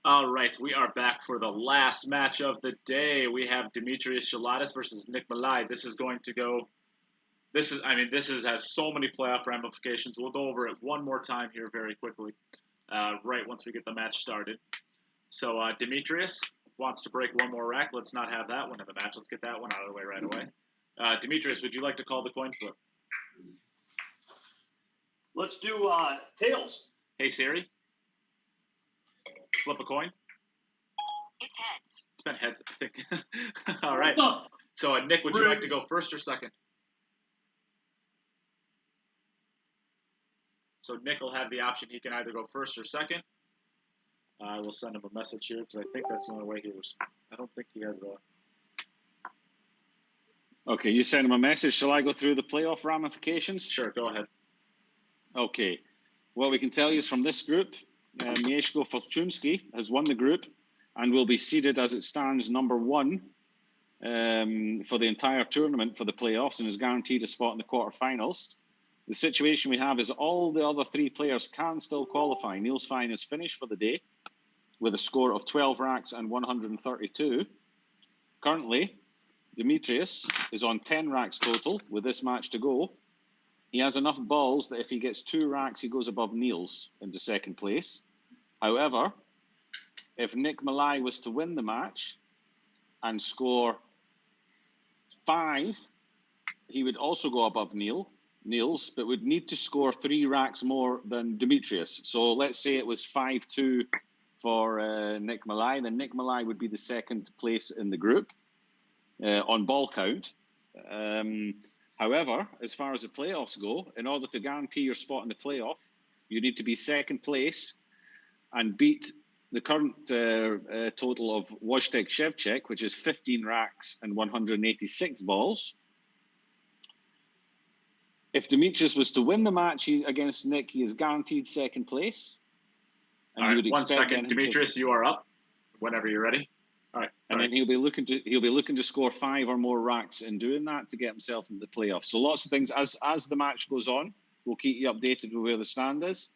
All right, we are back for the last match of the day. We have Demetrius Jelatis versus Nick Malaj. This is going to go. This has so many playoff ramifications. We'll go over it one more time here very quickly, right once we get the match started. So Demetrius wants to break one more rack. Let's not have that one in the match. Let's get that one out of the way right away. Demetrius, would you like to call the coin flip? Let's do tails. Hey Siri, flip a coin. It's heads. It's been heads, I think. All right. So Nick, would you like to go first or second? So Nick will have the option. He can either go first or second. I will send him a message here because I think that's the only way he was. I don't think he has the. Okay, you send him a message. Shall I go through the playoff ramifications? Sure, go ahead. Okay. What we can tell you is from this group, Mieszko Fortuński has won the group and will be seeded as it stands number 1 for the entire tournament for the playoffs and is guaranteed a spot in the quarterfinals. The situation we have is all the other 3 players can still qualify. Niels Feijen is finished for the day with a score of 12 racks and 132. Currently, Demetrius is on 10 racks total with this match to go. He has enough balls that if he gets 2 racks, he goes above Niels into second place. However, if Nick Malaj was to win the match and score 5, he would also go above Niels, but would need to score 3 racks more than Demetrius. So let's say it was 5-2 for Nick Malaj, then Nick Malaj would be the second place in the group on ball count. However, as far as the playoffs go, in order to guarantee your spot in the playoff, you need to be second place and beat the current total of Wojtek Szewczak, which is 15 racks and 186 balls. If Demetrius was to win the match against Nick, he is guaranteed second place. And all right, 1 second, Demetrius, you are up. Whenever you're ready. All right. And then he'll be looking to score 5 or more racks in doing that to get himself into the playoffs. So lots of things as the match goes on, we'll keep you updated with where the stand is.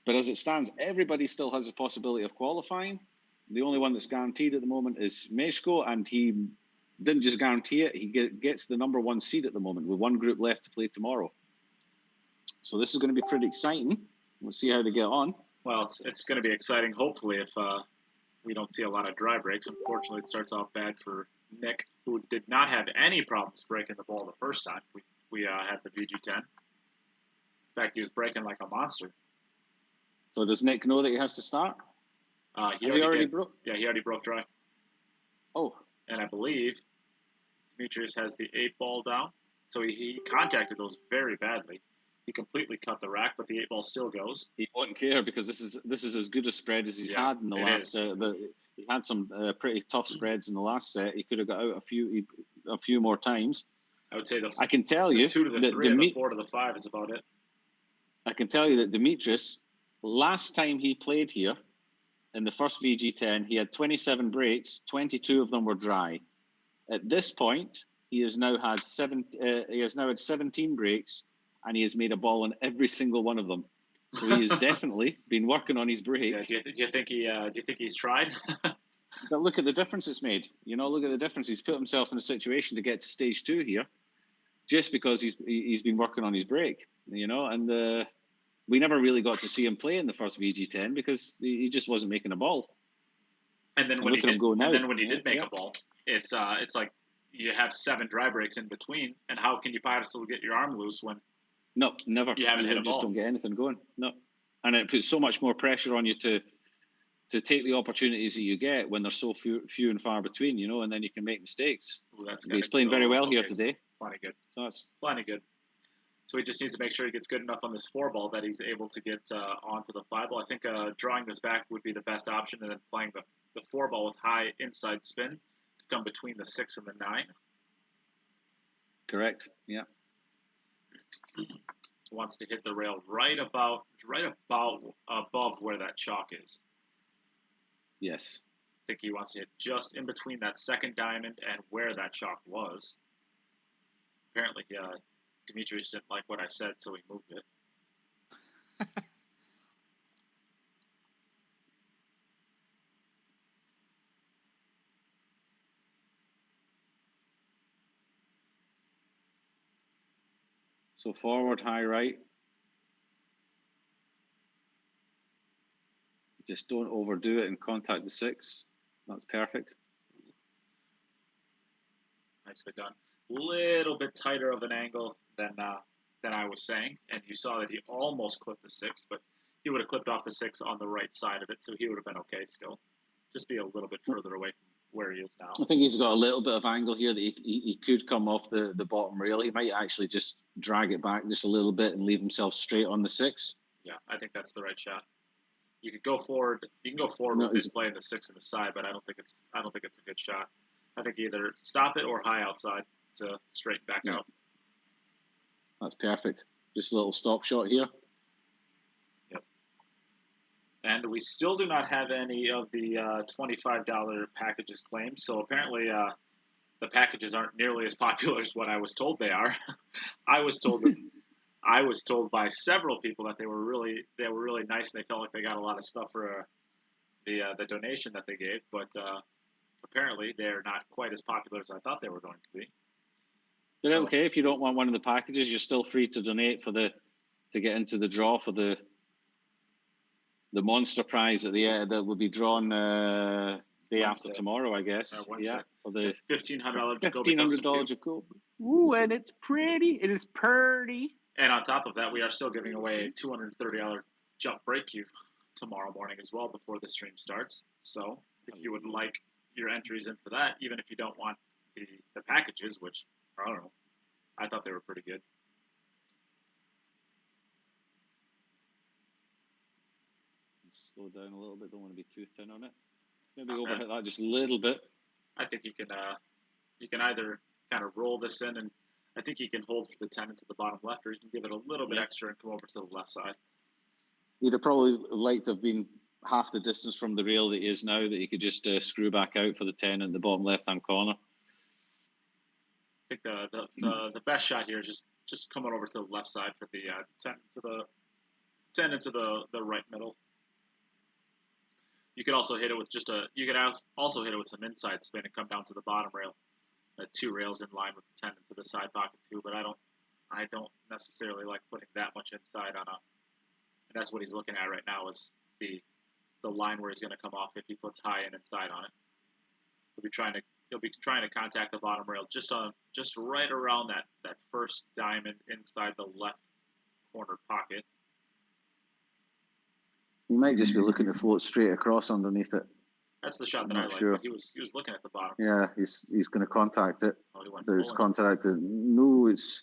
But as it stands, everybody still has the possibility of qualifying. The only one that's guaranteed at the moment is Mieszko, and he didn't just guarantee it, he gets the number 1 seed at the moment with 1 group left to play tomorrow. So this is going to be pretty exciting. We'll see how they get on. Well, it's going to be exciting, hopefully, if we don't see a lot of dry breaks. Unfortunately, it starts off bad for Nick, who did not have any problems breaking the ball the first time. We had the VG10. In fact, he was breaking like a monster. So does Nick know that he has to start? He already broke? Yeah, he already broke dry. Oh. And I believe Demetrius has the 8 ball down. So he contacted those very badly. He completely cut the rack, but the 8 ball still goes. He wouldn't care because this is as good a spread as he's had in the last. He had some pretty tough spreads in the last set. He could have got out a few more times. I would say I can tell you 2 to the 3 and the 4 to the 5 is about it. I can tell you that Demetrius, last time he played here, in the first VG10, he had 27 breaks. 22 of them were dry. At this point, he has now had 17 breaks, and he has made a ball on every single one of them. So he has definitely been working on his break. Yeah, do you think he's tried? But look at the difference it's made. Look at the difference. He's put himself in a situation to get to stage 2 here, just because he's been working on his break. And we never really got to see him play in the first VG10 because he just wasn't making a ball. And then when he did make a ball, it's like you have 7 dry breaks in between, and how can you possibly get your arm loose when? No, never. You haven't hit a ball. You just don't get anything going. No, and it puts so much more pressure on you to take the opportunities that you get when they're so few and far between. And then you can make mistakes. Ooh, he's playing very well here today. Plenty good. So that's plenty good. So he just needs to make sure he gets good enough on this 4 ball that he's able to get onto the 5 ball. I think drawing this back would be the best option, and then playing the 4 ball with high inside spin to come between the 6 and the 9. Correct. Yeah. Wants to hit the rail right about above where that chalk is. Yes. I think he wants to hit just in between that second diamond and where that chalk was. Apparently, Demetrius didn't like what I said, so he moved it. So forward, high right. Just don't overdo it and contact the 6. That's perfect. Nicely done. Little bit tighter of an angle than I was saying, and you saw that he almost clipped the 6, but he would have clipped off the 6 on the right side of it, so he would have been okay still. Just be a little bit further away from where he is now. I think he's got a little bit of angle here that he could come off the bottom rail. He might actually just drag it back just a little bit and leave himself straight on the 6. Yeah, I think that's the right shot. You could go forward. You can go forward with his playing the 6 in the side, but I don't think it's a good shot. I think either stop it or high outside to straighten back out. That's perfect. Just a little stop shot here. Yep. And we still do not have any of the $25 packages claimed. So apparently the packages aren't nearly as popular as what I was told they are. I was told by several people that they were really nice and they felt like they got a lot of stuff for the donation that they gave, but apparently they're not quite as popular as I thought they were going to be. They're okay. If you don't want one of the packages, you're still free to donate to get into the draw for the monster prize at the end that will be drawn day after tomorrow, I guess. Yeah, for the $1,500 Jacob. Ooh, and it's pretty. It is pretty. And on top of that, we are still giving away a $230 jump break cube tomorrow morning as well before the stream starts. So if you would like your entries in for that, even if you don't want the packages, which I don't know, I thought they were pretty good. Slow down a little bit. Don't want to be too thin on it. Maybe overhit that just a little bit. I think you can either kind of roll this in, and I think you can hold for the 10 into the bottom left, or you can give it a little bit extra and come over to the left side. You'd have probably liked to have been half the distance from the rail that he is now, that you could just screw back out for the 10 in the bottom left-hand corner. I think the best shot here is just coming over to the left side for the 10 into the right middle. You could also hit it with also hit it with some inside spin and come down to the bottom rail. 2 rails in line with the 10 into the side pocket too, but I don't necessarily like putting that much inside on and that's what he's looking at right now is the line where he's going to come off if he puts high and inside on it. He'll be trying to contact the bottom rail just right around that first diamond inside the left corner pocket. He might just be looking to float straight across underneath it. That's the shot that I like. Sure. He was looking at the bottom. Yeah, he's going to contact it. Oh, he went There's contacted. No, it's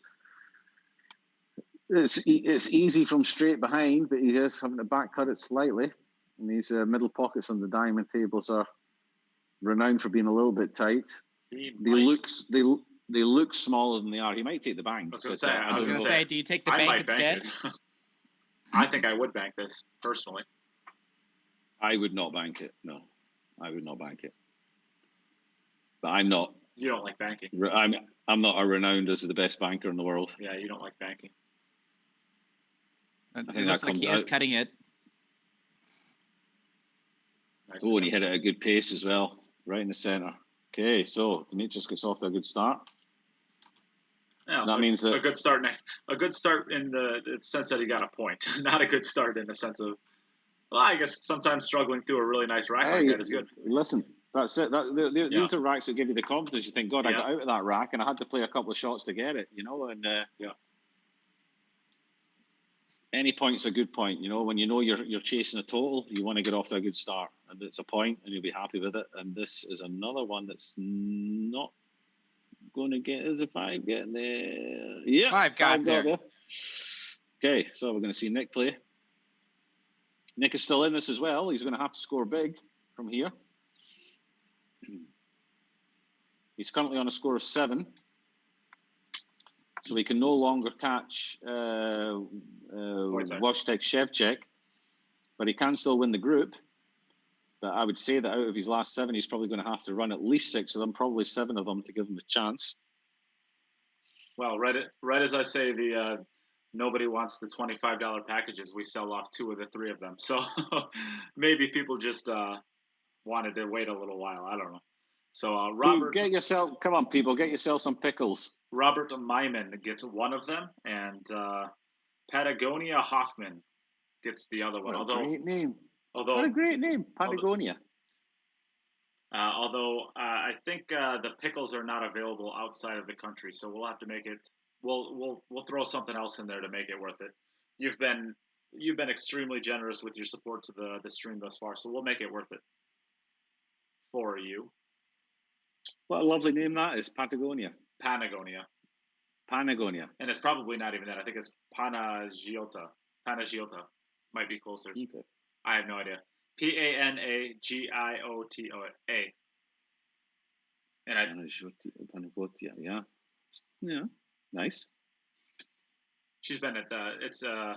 easy from straight behind, but he is having to back cut it slightly. And these middle pockets on the diamond tables are renowned for being a little bit tight. They look smaller than they are. He might take the bank. I was going to say, do you take the bank instead? I think I would bank this personally. I would not bank it. No, I would not bank it. But I'm not. You don't like banking. I'm not renowned as the best banker in the world. Yeah, you don't like banking. I think it looks like he is cutting it. Nice. Oh, and he hit it at a good pace as well, right in the center. Okay, so Demetrius gets off to a good start. Yeah, that means that a good start in the sense that he got a point, not a good start in the sense of, well, I guess sometimes struggling through a really nice rack like that is good. Listen, that's it. These are racks that give you the confidence. You think, God, I got out of that rack and I had to play a couple of shots to get it, and any point's a good point. When you're chasing a total, you want to get off to a good start, and it's a point, and you'll be happy with it. And this is another one that's not going to get us a 5 getting there. Yeah, 5 got there. Okay, so we're going to see Nick play. Nick is still in this as well. He's going to have to score big from here. He's currently on a score of 7. So he can no longer catch Wojtek Shevchik, but he can still win the group. But I would say that out of his last 7, he's probably going to have to run at least 6 of them, probably 7 of them to give him a chance. Well, right as I say, nobody wants the $25 packages. We sell off 2 of the 3 of them. So maybe people just wanted to wait a little while. I don't know. So Robert, come on, people, get yourself some pickles. Robert Myman gets one of them, and Patagonia Hoffman gets the other one. Great name. Although what a great name, Patagonia. Although I think the pickles are not available outside of the country, so we'll have to make it. We'll throw something else in there to make it worth it. You've been extremely generous with your support to the stream thus far, so we'll make it worth it for you. What a lovely name that is, Patagonia. Panagonia. And it's probably not even that. I think it's Panagiota. Might be closer. Okay. I have no idea. Panagiota. And Panagotia, yeah. Yeah. Nice. She's been at I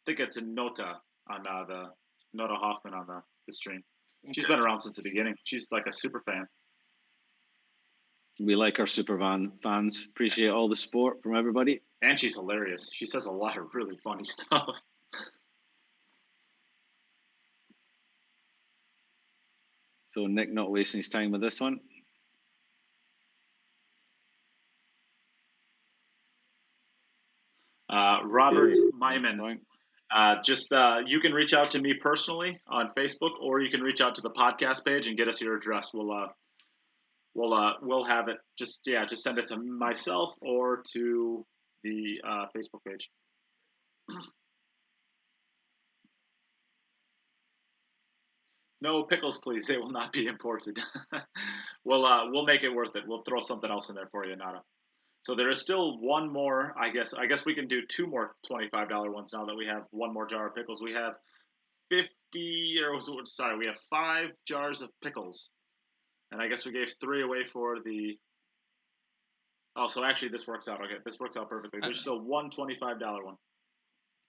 think it's a Nota on the Nota Hoffman on the stream. She's been around since the beginning. She's like a super fan. We like our super fans. Appreciate all the support from everybody. And she's hilarious. She says a lot of really funny stuff. So Nick not wasting his time with this one. Robert Myman. You can reach out to me personally on Facebook, or you can reach out to the podcast page and get us your address. We'll have it. Just send it to myself or to the Facebook page. No pickles, please. They will not be imported. We'll make it worth it. We'll throw something else in there for you, Nada. So there is still one more. I guess we can do two more $25 ones now that we have one more jar of pickles. We have 5 jars of pickles, and I guess we gave 3 away for the. Oh, so actually this works out. Okay, this works out perfectly. There's still one $25 one.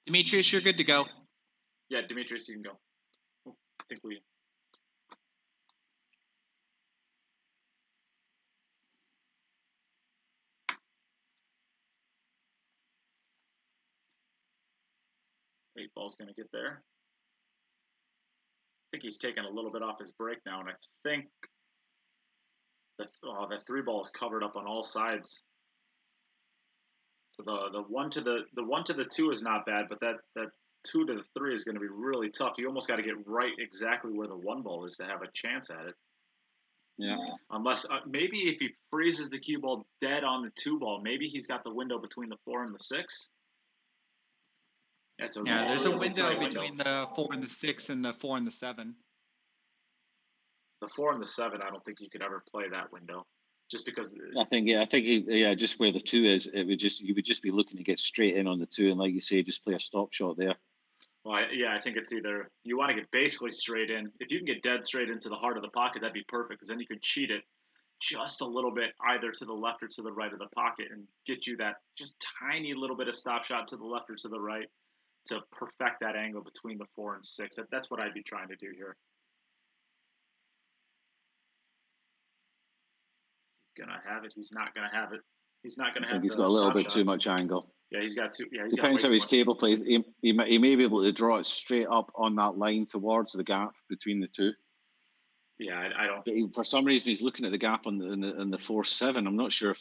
Demetrius, you're good to go. Yeah, Demetrius, you can go. I think we. Eight ball's going to get there. I think he's taking a little bit off his break now, and I think the 3 ball is covered up on all sides. So the 1 to the 2 is not bad, but that 2 to the 3 is going to be really tough. You almost got to get right exactly where the 1 ball is to have a chance at it. Yeah. Unless maybe if he freezes the cue ball dead on the 2 ball, maybe he's got the window between the 4 and the 6. There's a window between the 4 and the 6 and the 4 and the 7. The 4 and the 7, I don't think you could ever play that window, just because. I think just where the 2 is, you would just be looking to get straight in on the 2, and like you say, just play a stop shot there. Well, I think it's either you want to get basically straight in. If you can get dead straight into the heart of the pocket, that'd be perfect, because then you could cheat it just a little bit either to the left or to the right of the pocket and get you that just tiny little bit of stop shot to the left or to the right to perfect that angle between the 4 and 6. That's what I'd be trying to do here. He's gonna have it. He's not gonna have it. He's not gonna have it. I think he's got a little bit too much angle. Yeah, he's got too. Yeah, depends how his table plays. He may be able to draw it straight up on that line towards the gap between the 2. Yeah, I don't. But for some reason, he's looking at the gap in the 4-7. I'm not sure if.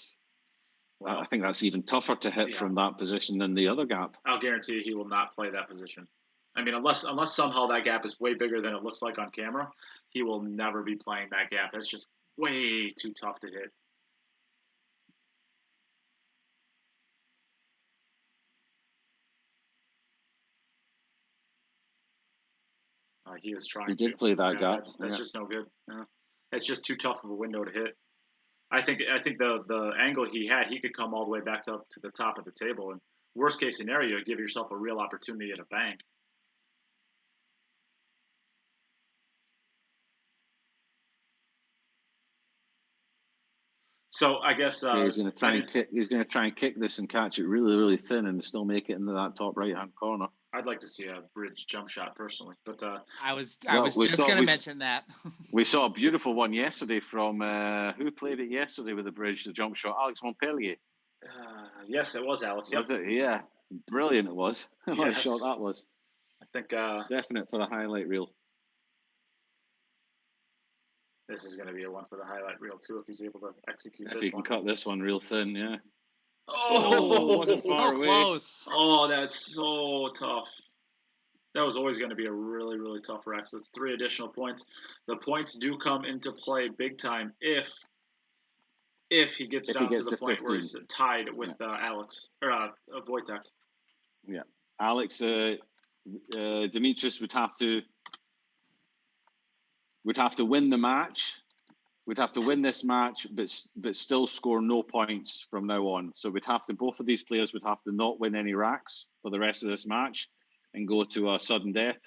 Well, I think that's even tougher to hit from that position than the other gap. I'll guarantee you he will not play that position. I mean, unless somehow that gap is way bigger than it looks like on camera, he will never be playing that gap. That's just way too tough to hit. He is trying. He did play that gap. That's just no good. Yeah. It's just too tough of a window to hit. I think the angle he had, he could come all the way back up to the top of the table. And worst case scenario, give yourself a real opportunity at a bank. So I guess he's going to try and kick. He's going to try and kick this and catch it really, really thin and still make it into that top right-hand corner. I'd like to see a bridge jump shot personally, but I was just going to mention that. We saw a beautiful one yesterday from who played it yesterday with the bridge, the jump shot, Alex Montpellier. Yes, it was Alex. Yep. Was it? Yeah, brilliant it was. What a shot that was. I think definite for the highlight reel. This is going to be a one for the highlight reel too if he's able to execute If this he can one. cut this one real thin, yeah. Oh, wasn't far So away. close. Oh, that's so tough. That was always going to be a really, really tough rack. So it's 3 additional points. The points do come into play big time if he gets If down he gets to the to point where 15. he's tied with Alex or Wojtek. Yeah, Alex, Demetrius would have to win the match. We'd have to win this match, but still score no points from now on. So both of these players would have to not win any racks for the rest of this match and go to a sudden death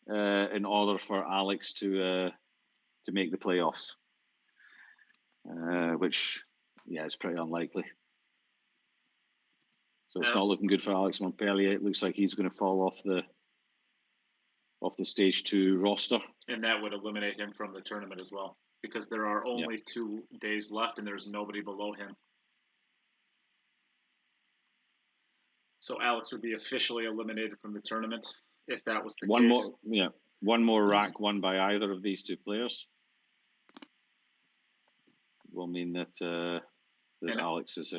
in order for Alex to make the playoffs, which is pretty unlikely. So it's not looking good for Alex Montpellier. It looks like he's going to fall off the stage 2 roster. And that would eliminate him from the tournament as well, because there are only 2 days left and there's nobody below him. So Alex would be officially eliminated from the tournament if that was the case. One more rack won by either of these 2 players will mean that Alex is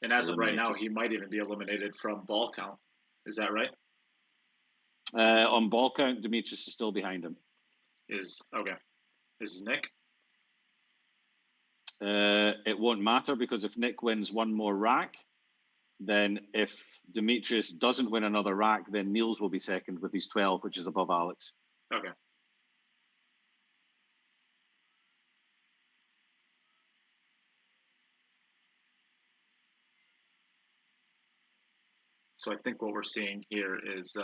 and as of right now, he might even be eliminated from ball count. Is that right? On ball count, Demetrius is still behind him. Is Nick? It won't matter, because if Nick wins one more rack, then if Demetrius doesn't win another rack, then Niels will be second with his 12, which is above Alex. Okay. So I think what we're seeing here is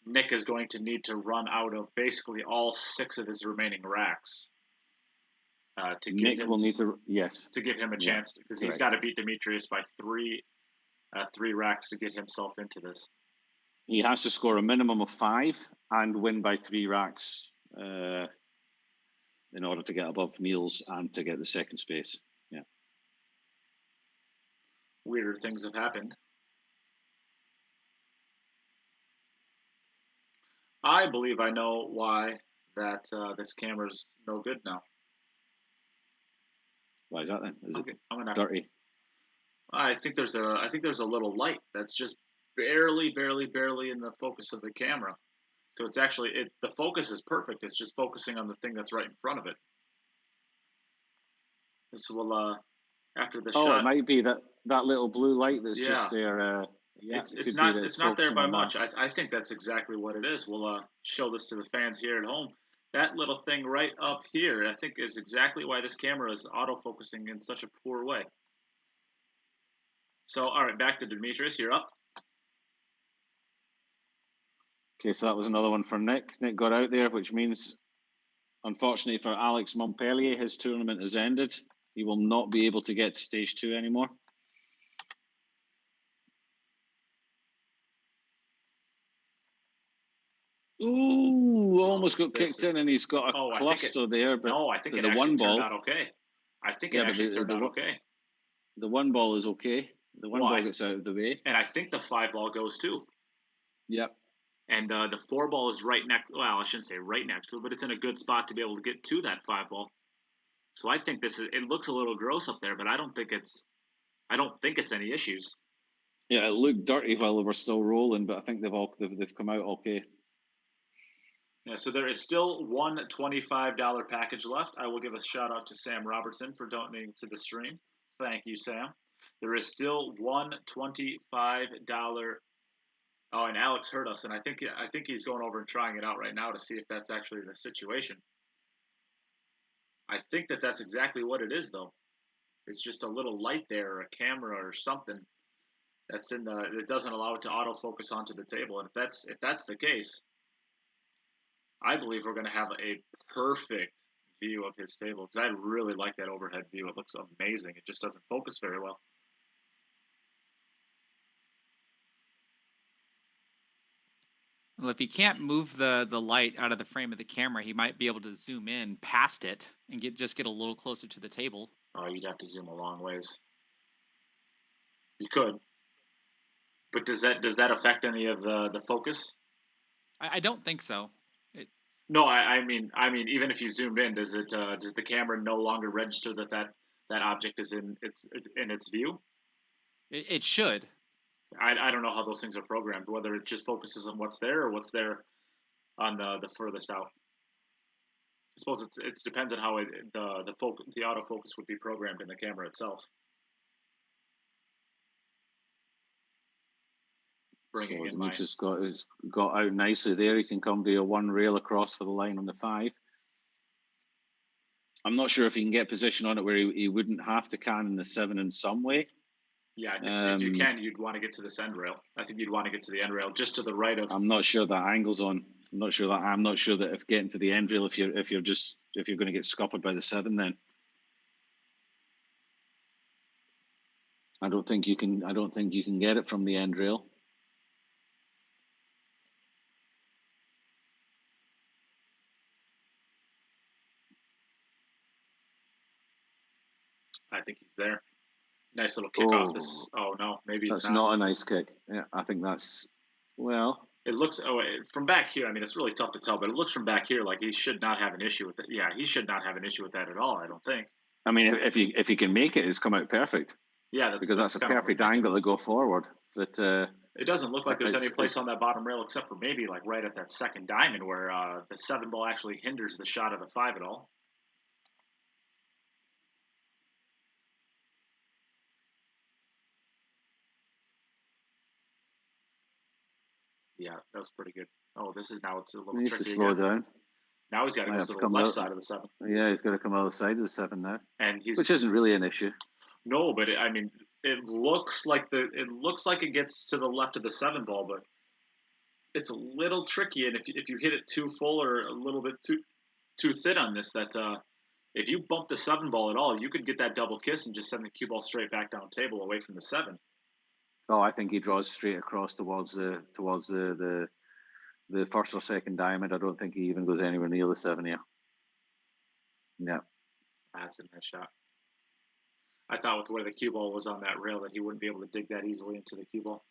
Nick is going to need to run out of basically all 6 of his remaining racks to give him a chance, because he's got to beat Demetrius by 3 racks to get himself into this. He has to score a minimum of 5 and win by 3 racks in order to get above Niels and to get the second space. Yeah. Weirder things have happened. I believe I know why that this camera's no good now. Why is that then? Is it dirty? I think there's a little light that's just barely in the focus of the camera. So it's actually the focus is perfect. It's just focusing on the thing that's right in front of it. So we'll after the shot. Oh, it might be that little blue light that's just there. It's not there by much. I think that's exactly what it is. We'll show this to the fans here at home. That little thing right up here, I think, is exactly why this camera is autofocusing in such a poor way. So, all right, back to Demetrius. You're up. Okay, so that was another one for Nick. Nick got out there, which means, unfortunately for Alex Montpellier, his tournament has ended. He will not be able to get to stage 2 anymore. Ooh, almost got kicked in, and he's got a cluster there. But I think it actually turned out okay. I think it actually turned out okay. The one ball is okay. The one ball gets out of the way. And I think the 5 ball goes too. Yep. And the 4 ball is right next. Well, I shouldn't say right next to it, but it's in a good spot to be able to get to that 5 ball. So I think it looks a little gross up there, but I don't think it's any issues. Yeah, it looked dirty while they were still rolling, but I think they've come out okay. Yeah, so there is still one $25 package left. I will give a shout out to Sam Robertson for donating to the stream. Thank you, Sam. There is still one $25. Oh, and Alex heard us, and I think he's going over and trying it out right now to see if that's actually the situation. I think that's exactly what it is, though. It's just a little light there, or a camera, or something that's it doesn't allow it to autofocus onto the table. And if that's the case, I believe we're going to have a perfect view of his table, because I really like that overhead view. It looks amazing. It just doesn't focus very well. Well, if he can't move the light out of the frame of the camera, he might be able to zoom in past it and get a little closer to the table. Oh, you'd have to zoom a long ways. You could. But does that affect any of the focus? I don't think so. No, I mean, even if you zoom in, does the camera no longer register that object is in its view? It should. I don't know how those things are programmed, whether it just focuses on what's there or what's there on the furthest out. I suppose it depends on how the autofocus would be programmed in the camera itself. So Demetrius got out nicely there. He can come via one rail across for the line on the 5. I'm not sure if he can get position on it where he wouldn't have to can in the 7 in some way. Yeah, I think if you can, you'd want to get to this end rail. I think you'd want to get to the end rail just to the right of. I'm not sure that angle's on. I'm not sure that if getting to the end rail, if you're going to get scuppered by the 7, then I don't think you can get it from the end rail. I think he's there. Nice little kick off this. Oh no, maybe it's not. That's not a nice kick. Yeah, I think that's It looks from back here. I mean, it's really tough to tell, but it looks from back here like he should not have an issue with it. Yeah, he should not have an issue with that at all. I don't think. I mean, if he can make it, it's come out perfect. Yeah, that's a perfect angle to go forward. But it doesn't look like there's any place on that bottom rail except for maybe like right at that second diamond where the 7 ball actually hinders the shot of the 5 at all. Yeah, that was pretty good. Oh, this is now it's a little tricky. To slow down. Now he's got to go to the left side of the 7. Yeah, he's got to come out of the side of the 7 now, which isn't really an issue. No, but I mean, it looks like it gets to the left of the 7 ball, but it's a little tricky. And if you hit it too full or a little bit too thin on this, that if you bump the 7 ball at all, you could get that double kiss and just send the cue ball straight back down table away from the 7. Oh, I think he draws straight across towards the first or second diamond. I don't think he even goes anywhere near the 7 here. Yeah, that's a nice shot. I thought with where the cue ball was on that rail that he wouldn't be able to dig that easily into the cue ball.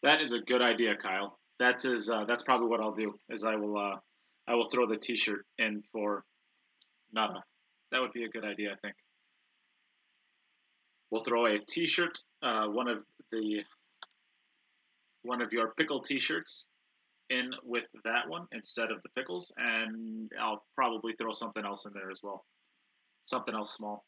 That is a good idea, Kyle. That's probably what I'll do. Is I will throw the T-shirt in for Nada. That would be a good idea, I think. We'll throw a T-shirt, one of your pickle T-shirts, in with that one instead of the pickles, and I'll probably throw something else in there as well. Something else small.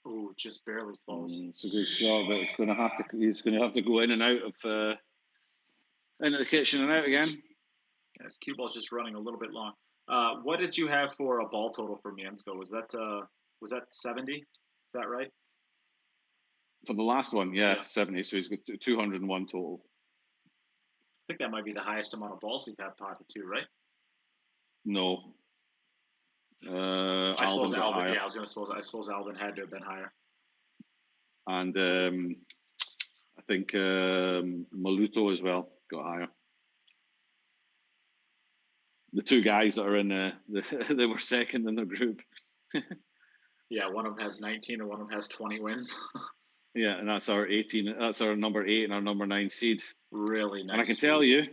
Ooh, just barely falls. It's a good shot, but he's going to have to go in and out of into the kitchen and out again. Yeah, his cue ball's just running a little bit long. What did you have for a ball total for Mieszko? Was that 70? Is that right? For the last one, yeah, 70. So he's got 201 total. I think that might be the highest amount of balls we've had potted too, right? No. I suppose Albin. Yeah, I suppose Albin had to have been higher. And I think Maluto as well got higher. The two guys that are in they were second in the group. Yeah, one of them has 19 and one of them has 20 wins. Yeah, and that's our 18. That's our number 8 and our number 9 seed. Really nice. And I can tell you,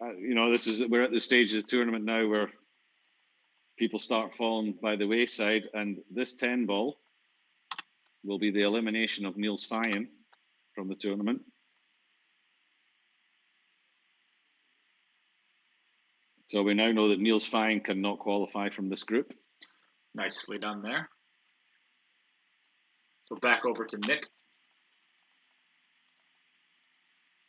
we're at the stage of the tournament now where people start falling by the wayside, and this 10 ball will be the elimination of Niels Feijen from the tournament. So we now know that Niels Feijen cannot qualify from this group. Nicely done there. So back over to Nick.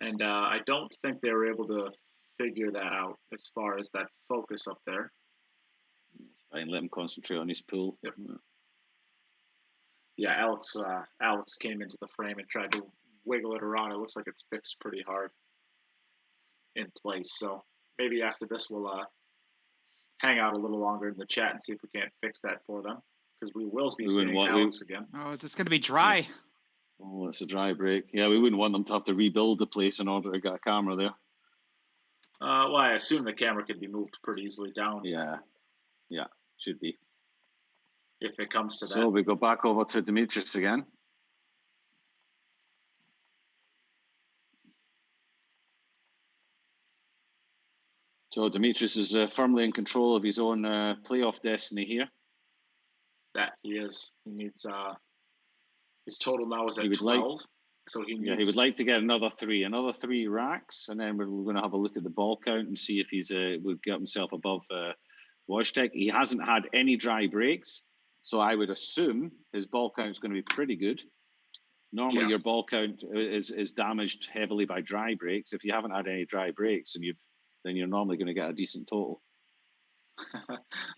And I don't think they were able to figure that out as far as that focus up there. Fine, let him concentrate on his pool. Yep. Yeah, Alex came into the frame and tried to wiggle it around. It looks like it's fixed pretty hard in place. So maybe after this we'll hang out a little longer in the chat and see if we can't fix that for them. Because we will be seeing Alex again. Oh, is this going to be dry? Oh, it's a dry break. Yeah, we wouldn't want them to have to rebuild the place in order to get a camera there. Well, I assume the camera could be moved pretty easily down. Yeah, should be. If it comes to that. So we go back over to Demetrius again. So Demetrius is firmly in control of his own playoff destiny here. That he is. He needs his total now is at 12. So he would like to get another three racks, and then we're going to have a look at the ball count and see if he's would get himself above Wojtek. He hasn't had any dry breaks, so I would assume his ball count is going to be pretty good. Normally, your ball count is damaged heavily by dry breaks. If you haven't had any dry breaks, then you're normally going to get a decent total.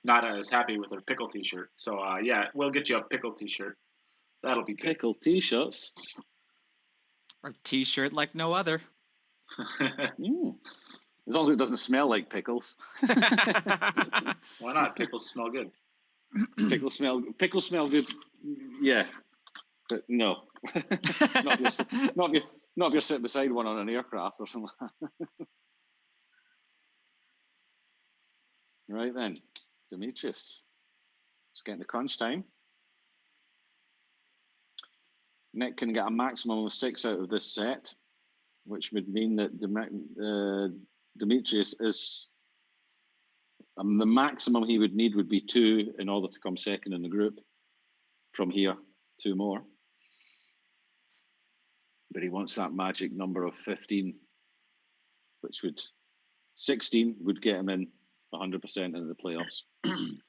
Not as happy with her pickle t-shirt. So we'll get you a pickle t-shirt. That'll be good. Pickle t-shirts. Or t-shirt like no other. As long as it doesn't smell like pickles. Why not? Pickles smell good. Pickles smell good. Yeah. But no. not if you're sitting beside one on an aircraft or something. Right then, Demetrius. It's getting to crunch time. Nick can get a maximum of 6 out of this set, which would mean that Demetrius is the maximum he would need would be 2 in order to come second in the group. From here, 2 more. But he wants that magic number of 15, which 16 would get him in 100% into the playoffs.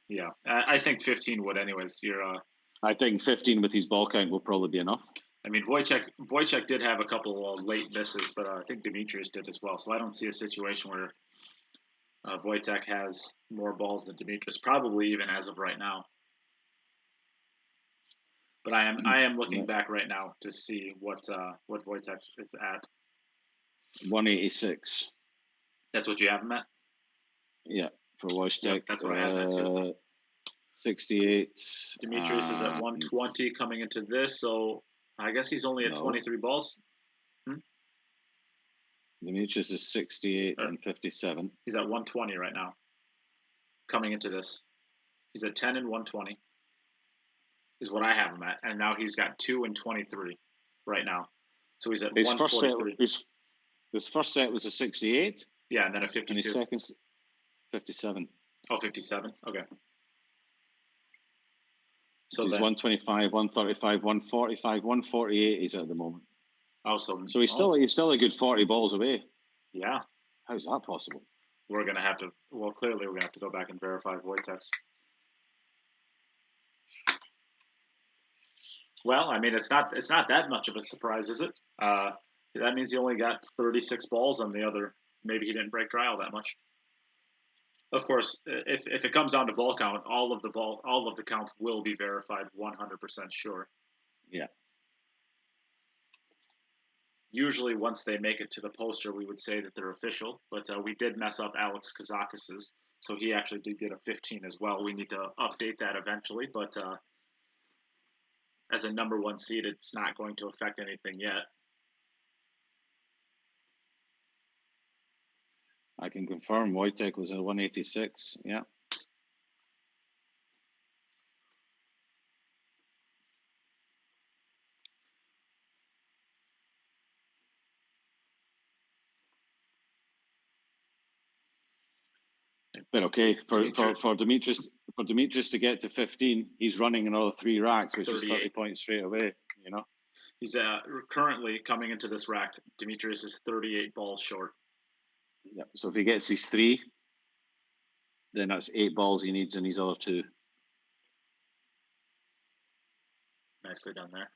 Yeah, I think 15 would anyways. I think 15 with his ball count will probably be enough. I mean, Wojtek did have a couple of late misses, but I think Demetrius did as well. So I don't see a situation where Wojtek has more balls than Demetrius, probably even as of right now. But I am looking back right now to see what Wojtek is at. 186. That's what you have him at? Yeah, for Wojtek. Yep, that's what I have at too. 68. Demetrius is at 120 coming into this, so I guess he's only at 23 balls. Demetrius is 68 and 57. He's at 120 right now. Coming into this, he's at 10 and 120. Is what I have him at, and now he's got 2 and 23 right now. So he's at 143. His first set was a 68. Yeah, and then a 52. And his second 57. Oh, 57. Okay. So he's 125, 135, 145, 148 he's at the moment. Oh, so he's still a good 40 balls away. Yeah. How's that possible? We're gonna have to. Well, clearly we're gonna have to go back and verify Wojtek's. Well, I mean, it's not that much of a surprise, is it? That means he only got 36 balls on the other. Maybe he didn't break trial that much. Of course, if it comes down to ball count, all of the counts will be verified 100% sure. Yeah. Usually, once they make it to the poster, we would say that they're official. But we did mess up Alex Kazakis's, so he actually did get a 15 as well. We need to update that eventually, but as a number 1 seed, it's not going to affect anything yet. I can confirm Wojtek was a 186. Yeah. But okay, for Demetrius to get to 15, he's running another 3 racks, which is 30 points straight away. You know, he's currently coming into this rack. Demetrius is 38 balls short. Yeah. So if he gets these 3, then that's 8 balls he needs in his other 2. Nicely done there.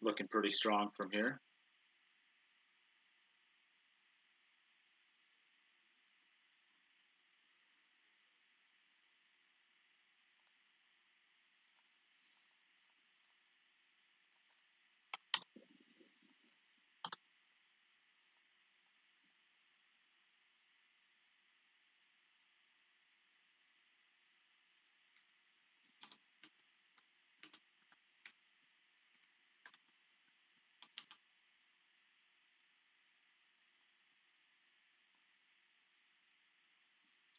Looking pretty strong from here.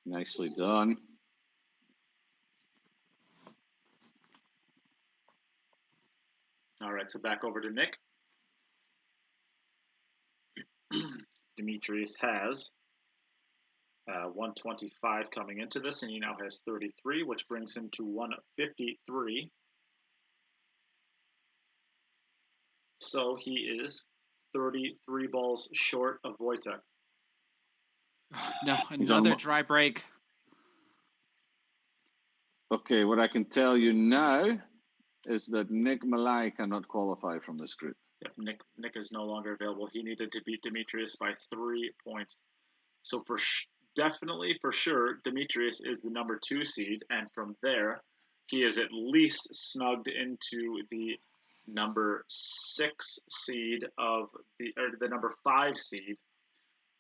Nicely done. All right, so back over to Nick. Demetrius has 125 coming into this, and he now has 33, which brings him to 153. So he is 33 balls short of Wojtek. No, another dry break. Okay, what I can tell you now is that Nick Malaj cannot qualify from this group. Yep, Nick is no longer available. He needed to beat Demetrius by 3 points. So definitely for sure, Demetrius is the number 2 seed, and from there, he is at least snugged into the number 6 seed or the number 5 seed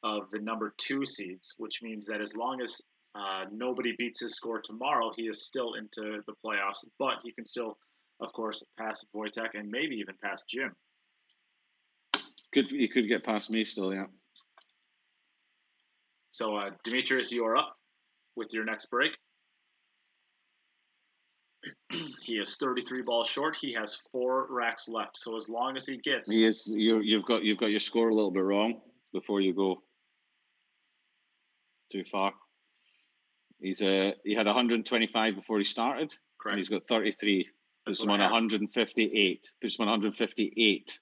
of the number 2 seeds, which means that as long as nobody beats his score tomorrow, he is still into the playoffs, but he can still, of course, pass Wojtek and maybe even pass Jim. He could get past me still, yeah. So, Demetrius, you are up with your next break. He is 33 balls short. He has 4 racks left. So as long as he gets, you've got your score a little bit wrong before you go too far. He had 125 before he started. Correct. And he's got 33. Puts him on 158. Puts him on 158,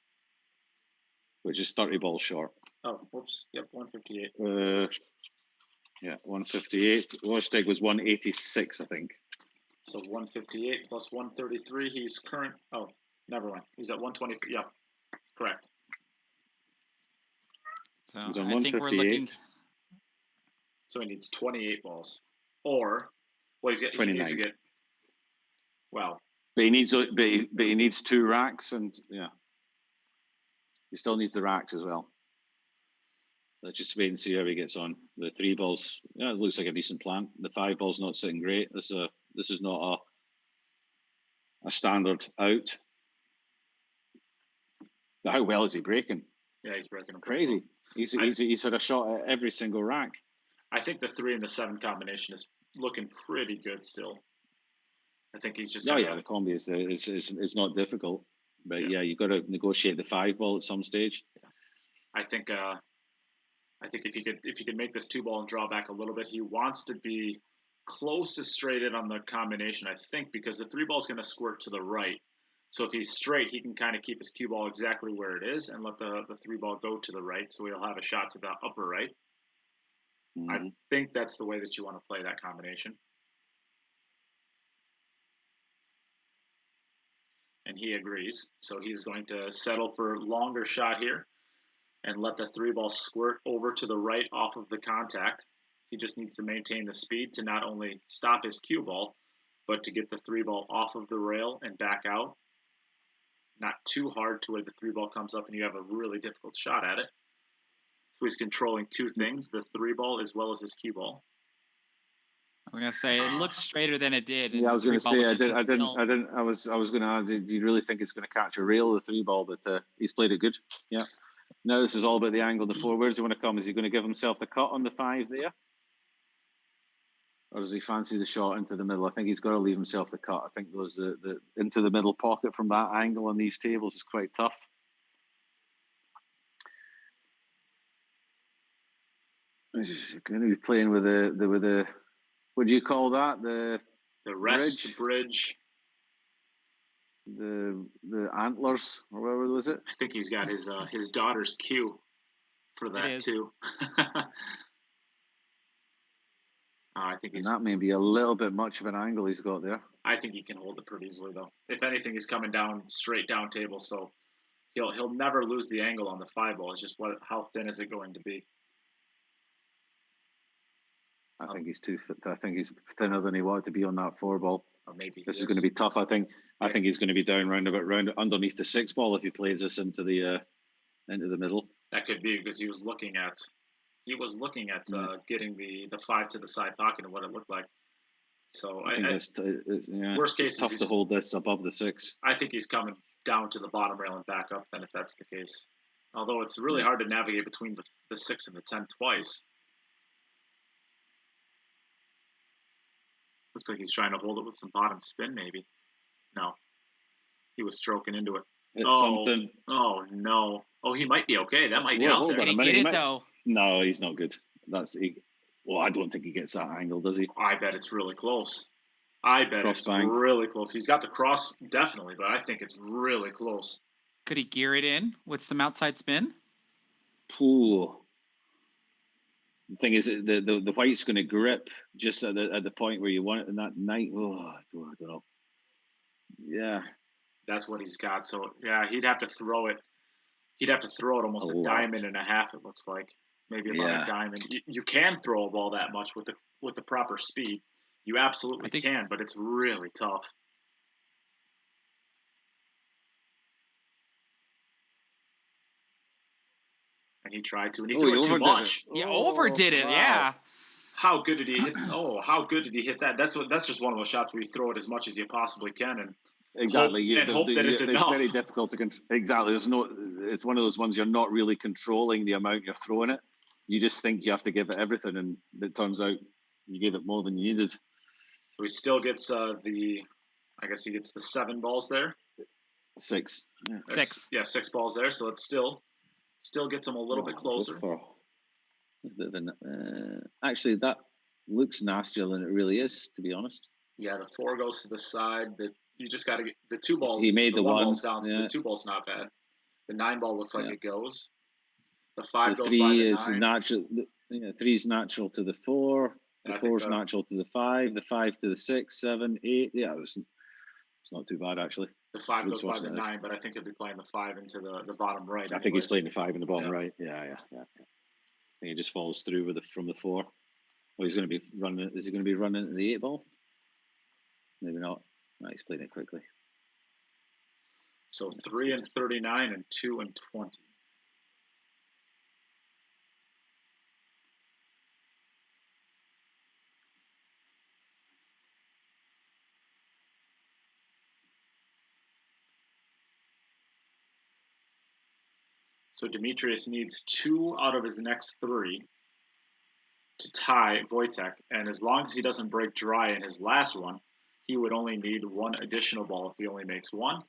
which is 30 balls short. Oh, whoops. Yep, 158. 158. Wojtek was 186, I think. So 158 plus 133. He's current. Oh, never mind. He's at 120. Yeah, correct. So I think we're looking. So he needs 28 balls, or he's got 29. He needs to get. Well, but he needs 2 racks, and he still needs the racks as well. Let's just wait and see how he gets on. The 3 balls, it looks like a decent plan. The 5 balls not sitting great. This is not a standard out. But how well is he breaking? Yeah, he's breaking them crazy. Well. He's had a shot at every single rack. I think the 3 and the 7 combination is looking pretty good still. I think he's just. The combi is not difficult, but you've got to negotiate the 5 ball at some stage. I think if he could make this 2 ball and draw back a little bit, he wants to be close to straighted on the combination, I think, because the 3 ball is going to squirt to the right. So if he's straight, he can kind of keep his cue ball exactly where it is and let the 3 ball go to the right, so he'll have a shot to the upper right. Mm-hmm. I think that's the way that you want to play that combination. And he agrees. So he's going to settle for a longer shot here and let the 3 ball squirt over to the right off of the contact. He just needs to maintain the speed to not only stop his cue ball, but to get the 3 ball off of the rail and back out. Not too hard to where the 3 ball comes up and you have a really difficult shot at it. So he's controlling 2 things, the 3 ball as well as his cue ball. I was gonna say it looks straighter than it did. Yeah, I was gonna say I was gonna add. Do you really think it's gonna catch a rail, the 3 ball? But he's played it good. Yeah. Now this is all about the angle of the 4. Where does he want to come? Is he going to give himself the cut on the 5 there, or does he fancy the shot into the middle? I think he's got to leave himself the cut. I think the into the middle pocket from that angle on these tables is quite tough. He's going to be playing with the what do you call that? The rest bridge. The antlers, or whatever was it? I think he's got his daughter's cue for that too. I think that may be a little bit much of an angle he's got there. I think he can hold it pretty easily though. If anything, he's coming down straight down table, so he'll never lose the angle on the 5 ball. It's just how thin is it going to be? I think he's too. I think he's thinner than he wanted to be on that 4 ball. Or maybe this is going to be tough. I think he's going to be down round underneath the 6 ball if he plays this into the middle. That could be because he was looking at getting the 5 to the side pocket and what it looked like. So worst case, it's tough to hold this above the 6. I think he's coming down to the bottom rail and back up. Then if that's the case, although it's really hard to navigate between the 6 and the 10 twice. Looks like he's trying to hold it with some bottom spin, maybe. No. He was stroking into it. It's something. Oh, no. Oh, he might be okay. That might be out Hold there. on a Did minute. he He get it, might- though? No, he's not good. Well, I don't think he gets that angle, does he? I bet it's really close. I bet Cross it's bang. really close. He's got the cross, definitely, but I think it's really close. Could he gear it in with some outside spin? Ooh. The thing is, the white's going to grip just at the point where you want it in that night. Oh, I don't know. Yeah. That's what he's got. So, yeah, he'd have to throw it. He'd have to throw it almost A a lot. diamond and a half, it looks like. Maybe about Yeah. a diamond. You can throw a ball that much with the proper speed. You absolutely can, but it's really tough. And he tried to, and he threw it too much. He overdid it, wow. yeah. How good did he hit? Oh, how good did he hit that? That's just one of those shots where you throw it as much as you possibly can, and Exactly. hope that it's it's enough. very difficult to control. Exactly. It's one of those ones you're not really controlling the amount you're throwing it. You just think you have to give it everything, and it turns out you gave it more than you needed. So he still gets I guess he gets the 7 balls there. 6. Yeah. 6. Yeah, 6 balls there. So it still gets him a little bit closer. Actually, that looks nastier than it really is, to be honest. Yeah, the 4 goes to the side. You just got to get the 2 balls. He made the one ball's down, so yeah. the 2 ball's not bad. The 9 ball looks like Yeah. it goes. The 5 The goes 3 by the is 9. natural. 3 is natural to the 4. And The I think 4 is natural to the 5. The 5 to the 6, 7, 8. Yeah, it's not too bad actually. The 5 goes Looks by the watching this. 9, but I think he'll be playing the 5 into the bottom right. I think he's anyways. playing the 5 in the bottom Yeah. right. Yeah. I think he just follows through from the 4. Oh, he's going to be running. Is he going to be running the 8 ball? Maybe not. No, he's playing it quickly. So 3 and 39 and 2 and 20. So Demetrius needs 2 out of his next 3 to tie Wojtek, and as long as he doesn't break dry in his last one, he would only need 1 additional ball if he only makes 1.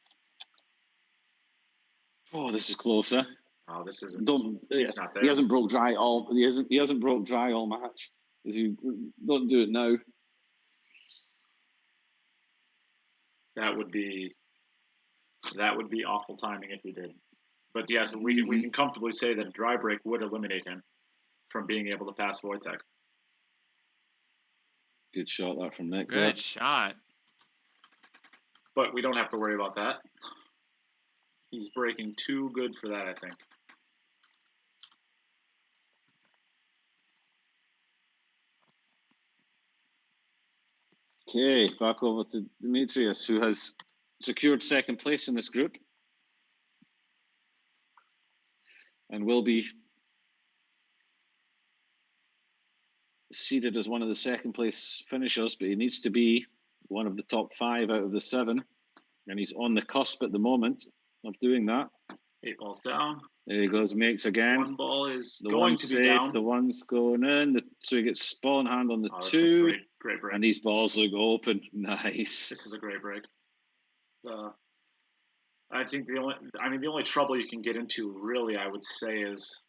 Oh, this is closer. Oh, this isn't. Don't. He's not there. He hasn't broke dry all. He hasn't broke dry all match. Don't do it now. That would be awful timing if he did. But yes, we can comfortably say that a dry break would eliminate him from being able to pass Wojtek. Good shot that from Nick. Good shot. But we don't have to worry about that. He's breaking too good for that, I think. Okay, back over to Demetrius, who has secured second place in this group and will be seeded as one of the second place finishers, but he needs to be one of the top 5 out of the 7, and he's on the cusp at the moment of doing that. 8 balls down. There he goes, makes again. 1 ball is The going one's to be safe, down. the one's going in. So he gets ball in hand on the Oh, this is 2. a great break. And these balls look open. Nice. This is a great break. I think the only trouble you can get into, really, I would say, is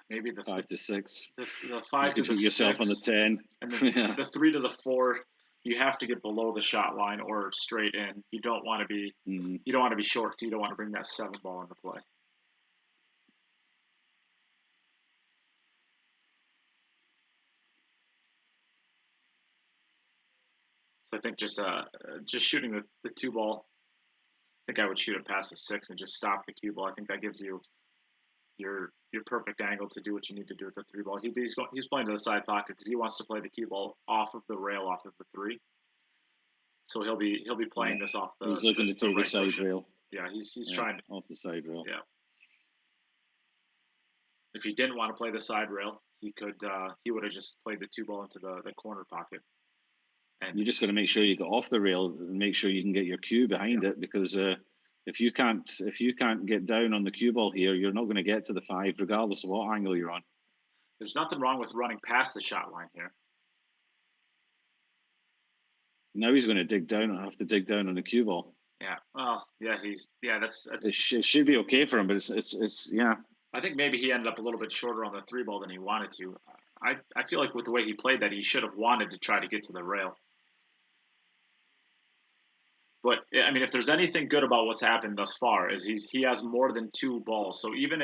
maybe the 5 to 6. the 5 You to could the put yourself 6, on the 10. and Yeah. the 3 to the 4. You have to get below the shot line or straight in. You don't want to be Mm. you don't want to be short. You don't want to bring that 7 ball into play. So I think just shooting the 2 ball. I think I would shoot it past the 6 and just stop the cue ball. I think that gives you your perfect angle to do what you need to do with the 3 ball. He's playing to the side pocket because he wants to play the cue ball off of the rail, off of the 3. So he'll be playing this off the. He's looking to take the right side cushion. rail. Yeah, he's trying to. Off the side rail. Yeah. If he didn't want to play the side rail, he would have just played the 2 ball into the corner pocket. And You just got to make sure you get off the rail and make sure you can get your cue behind it, because if you can't get down on the cue ball here, you're not going to get to the 5 regardless of what angle you're on. There's nothing wrong with running past the shot line here. Now he's going to dig down. I have to dig down on the cue ball. Yeah. Well, yeah, that's. It should be okay for him, but it's yeah. I think maybe he ended up a little bit shorter on the 3 ball than he wanted to. I feel like with the way he played that, he should have wanted to try to get to the rail. But I mean, if there's anything good about what's happened thus far, is he has more than 2 balls. So even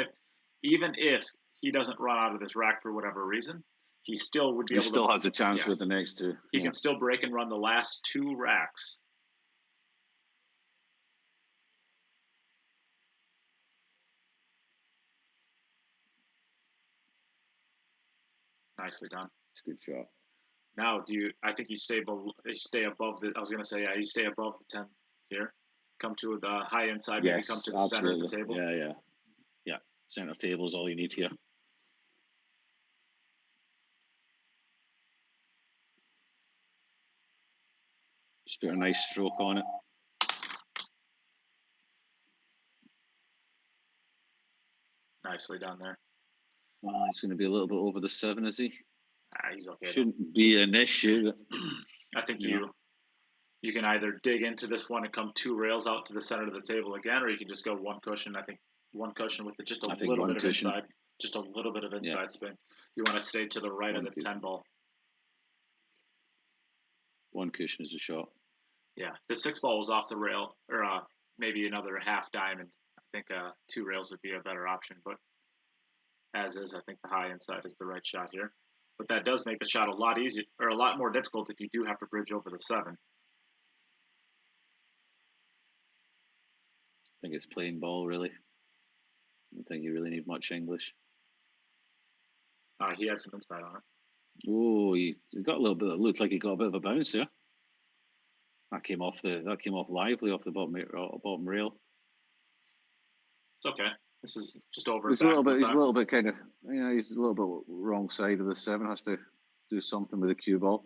if he doesn't run out of this rack for whatever reason, he still would be able to. He still has a chance with the next 2. He can still break and run the last 2 racks. Nicely done. It's a good shot. Now, I think you stay above the. I was gonna say, yeah, you stay above the 10 here. Come to the high inside. Maybe come to the center of the table. Yeah. Center table is all you need here. Just put a nice stroke on it. Nicely done there. Oh, he's going to be a little bit over the 7, is he? He's okay. Shouldn't be an issue. I think you can either dig into this one and come 2 rails out to the center of the table again, or you can just go 1 cushion. I think 1 cushion with just a little bit of inside, spin. You want to stay to the right of the 10 ball. 1 cushion is a shot. Yeah, if the 6 ball was off the rail, or maybe another half diamond, I think 2 rails would be a better option. But as is, I think the high inside is the right shot here. But that does make the shot a lot easier, or a lot more difficult if you do have to bridge over the 7. I think it's plain ball, really. I don't think you really need much English. He had some inside on it. Oh, he got a little bit. It looked like he got a bit of a bounce there. That came off lively off the bottom rail. It's okay. This is just over. He's a little bit kind of, he's a little bit wrong side of the 7. Has to do something with the cue ball.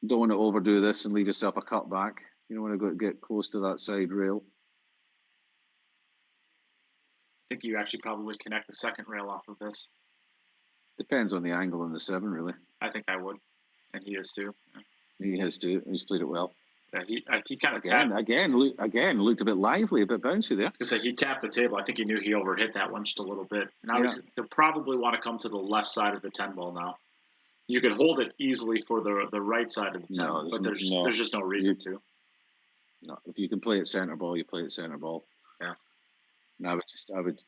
Don't want to overdo this and leave yourself a cut back. You don't want to get close to that side rail. I think you actually probably connect the 2nd rail off of this. Depends on the angle on the 7, really. I think I would, and he is too. Yeah. He has too. He's played it well. Yeah, he kind of again looked a bit lively, a bit bouncy there. Because he tapped the table. I think he knew he overhit that one just a little bit. Now he'll probably want to come to the left side of the 10 ball now. You could hold it easily for the right side of the 10, but there's just no reason to. No, if you can play it center ball, you play it center ball. Yeah. No, I would.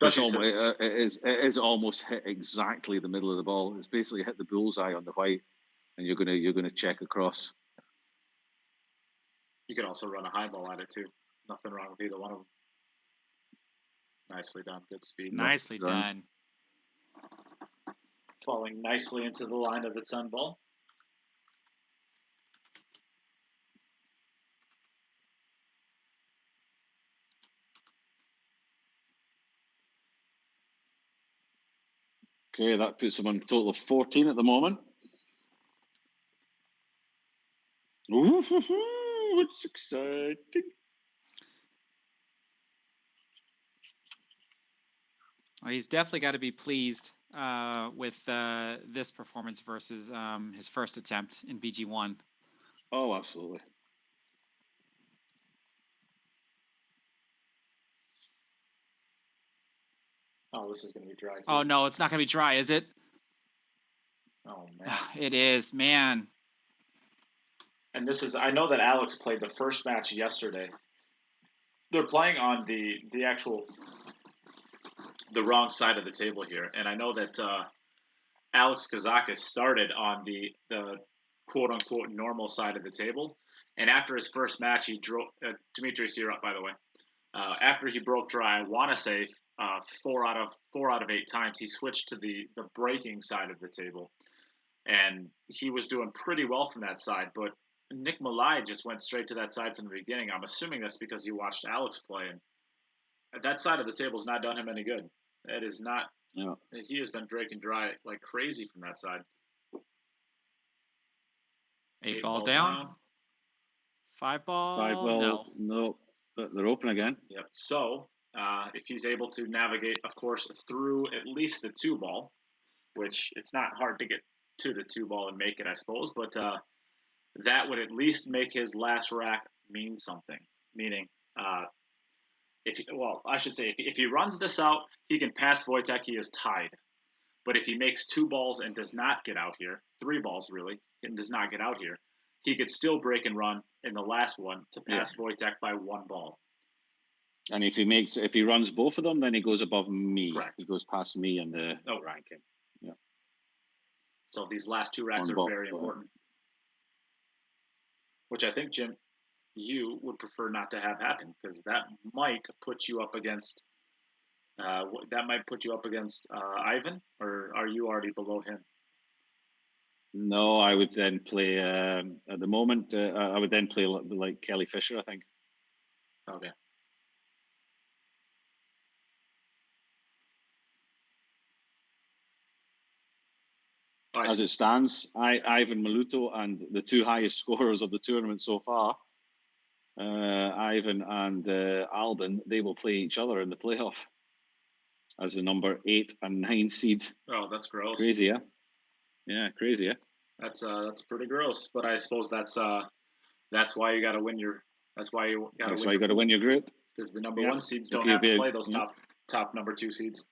Especially it is almost hit exactly the middle of the ball. It's basically hit the bullseye on the white, and you're gonna check across. You could also run a high ball at it too. Nothing wrong with either one of them. Nicely done. Good speed. Nicely done. Falling nicely into the line of the 10 ball. Okay, that puts him on a total of 14 at the moment. Ooh, it's exciting. Well, he's definitely got to be pleased with this performance versus his first attempt in VG1. Oh, absolutely. Oh, this is going to be dry too. Oh, no, it's not going to be dry, is it? Oh, man. It is, man. And I know that Alex played the first match yesterday. They're playing on the wrong side of the table here. And I know that Alex Kazakis started on the quote-unquote normal side of the table. And after his first match, he drove Demetrius, you're up, by the way. After he broke dry, I want to say 4 out of 8 times, he switched to the breaking side of the table. And he was doing pretty well from that side. But Nick Malaj just went straight to that side from the beginning. I'm assuming that's because he watched Alex play. And that side of the table has not done him any good. It is not. Yeah. He has been breaking dry like crazy from that side. 8 ball down. 5 ball. 5 ball. No. They're open again. Yep. So if he's able to navigate, of course, through at least the 2 ball, which it's not hard to get to the 2 ball and make it, I suppose. But that would at least make his last rack mean something. Meaning, I should say, if he runs this out, he can pass Wojtek. He is tied. But if he makes 2 balls and does not get out here, 3 balls really, and does not get out here, he could still break and run in the last one to pass Wojtek by 1 ball. And if he runs both of them, then he goes above me. Correct. He goes past me in the ranking. Yeah. So these last 2 racks are very important. Which I think, Jim, you would prefer not to have happen, because that might put you up against Ivan, or are you already below him? No, I would then play at the moment. I would then play like Kelly Fisher, I think. Okay. As it stands, Ivan Maluto and the 2 highest scorers of the tournament so far, Ivan and Albin, they will play each other in the playoff as the number 8 and 9 seed. Oh, that's gross. Crazy, yeah? Yeah, crazy, yeah? That's pretty gross. But I suppose that's why you got to win your. That's why you got to win your group. Because the number 1 seeds don't have to play those top number 2 seeds.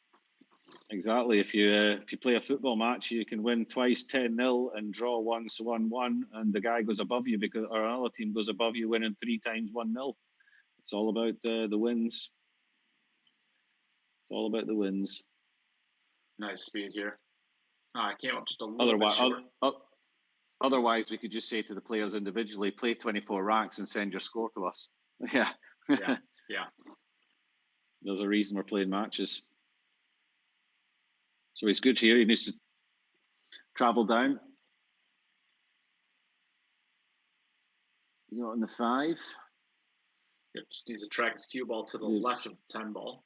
Exactly. If you play a football match, you can win twice 10-0 and draw once 1-1, and the guy goes above you or another team goes above you, winning 3 times 1-0. It's all about the wins. It's all about the wins. Nice speed here. I came up just a little bit short. Otherwise, we could just say to the players individually, play 24 racks and send your score to us. Yeah. Yeah. There's a reason we're playing matches. So he's good here. He needs to travel down. On the 5. Yep, just needs to track his cue ball to the left of the 10 ball.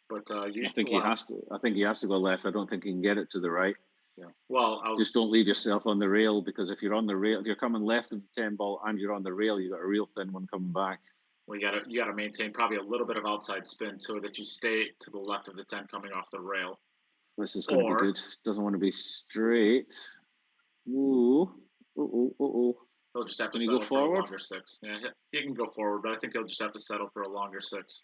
But I think he has to. I think he has to go left. I don't think he can get it to the right. Yeah. Well, just don't leave yourself on the rail, because if you're on the rail, if you're coming left of the 10 ball and you're on the rail, you got a real thin one coming back. Well, you gotta maintain probably a little bit of outside spin so that you stay to the left of the 10 coming off the rail. This is going to be good. Doesn't want to be straight. Ooh. He'll just have to settle for a longer 6. Yeah, he can go forward, but I think he'll just have to settle for a longer 6.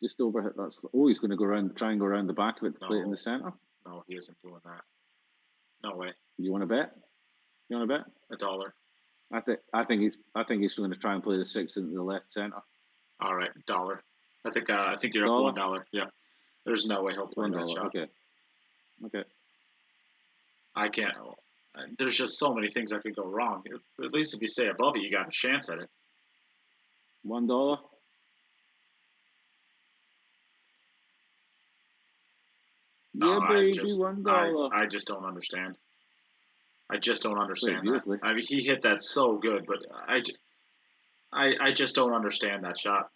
Just overhit that. He's going to try and go around the back of it to play it in the center. No, he isn't doing that. No way. You want to bet? $1. I think he's going to try and play the 6 into the left center. All right, $1. I think you're up $1. Yeah. There's no way he'll play that shot. Okay. I can't. There's just so many things that could go wrong. At least if you stay above it, you got a chance at it. $1. No, yeah, baby, $1. I just don't understand. That. I mean, he hit that so good, but I just don't understand that shot.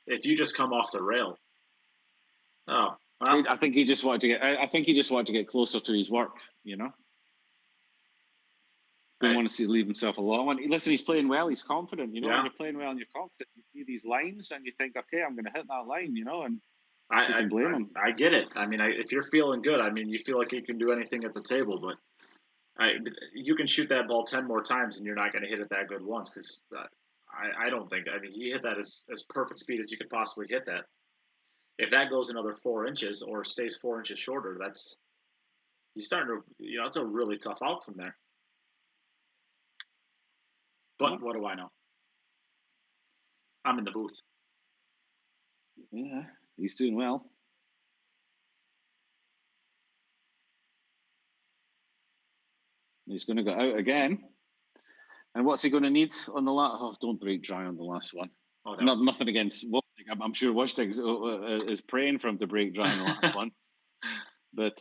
If you just come off the rail. Oh, well. I think he just wanted to get. I think he just wanted to get closer to his work. Didn't want to leave himself alone. Listen, he's playing well. He's confident. When you're playing well and you're confident, you see these lines and you think, okay, I'm going to hit that line. And I can blame him. I get it. I mean, if you're feeling good, I mean, you feel like you can do anything at the table, but you can shoot that ball 10 more times and you're not going to hit it that good once, because I don't think. I mean, he hit that as perfect speed as you could possibly hit that. If that goes another 4 inches or stays 4 inches shorter, he's starting to. It's a really tough out from there. But what do I know? I'm in the booth. Yeah, he's doing well. He's going to go out again. And what's he going to need on the last? Oh, don't break dry on the last one. Oh, no. Nothing against Wojtek. I'm sure Wojtek is praying for him to break dry on the last one. But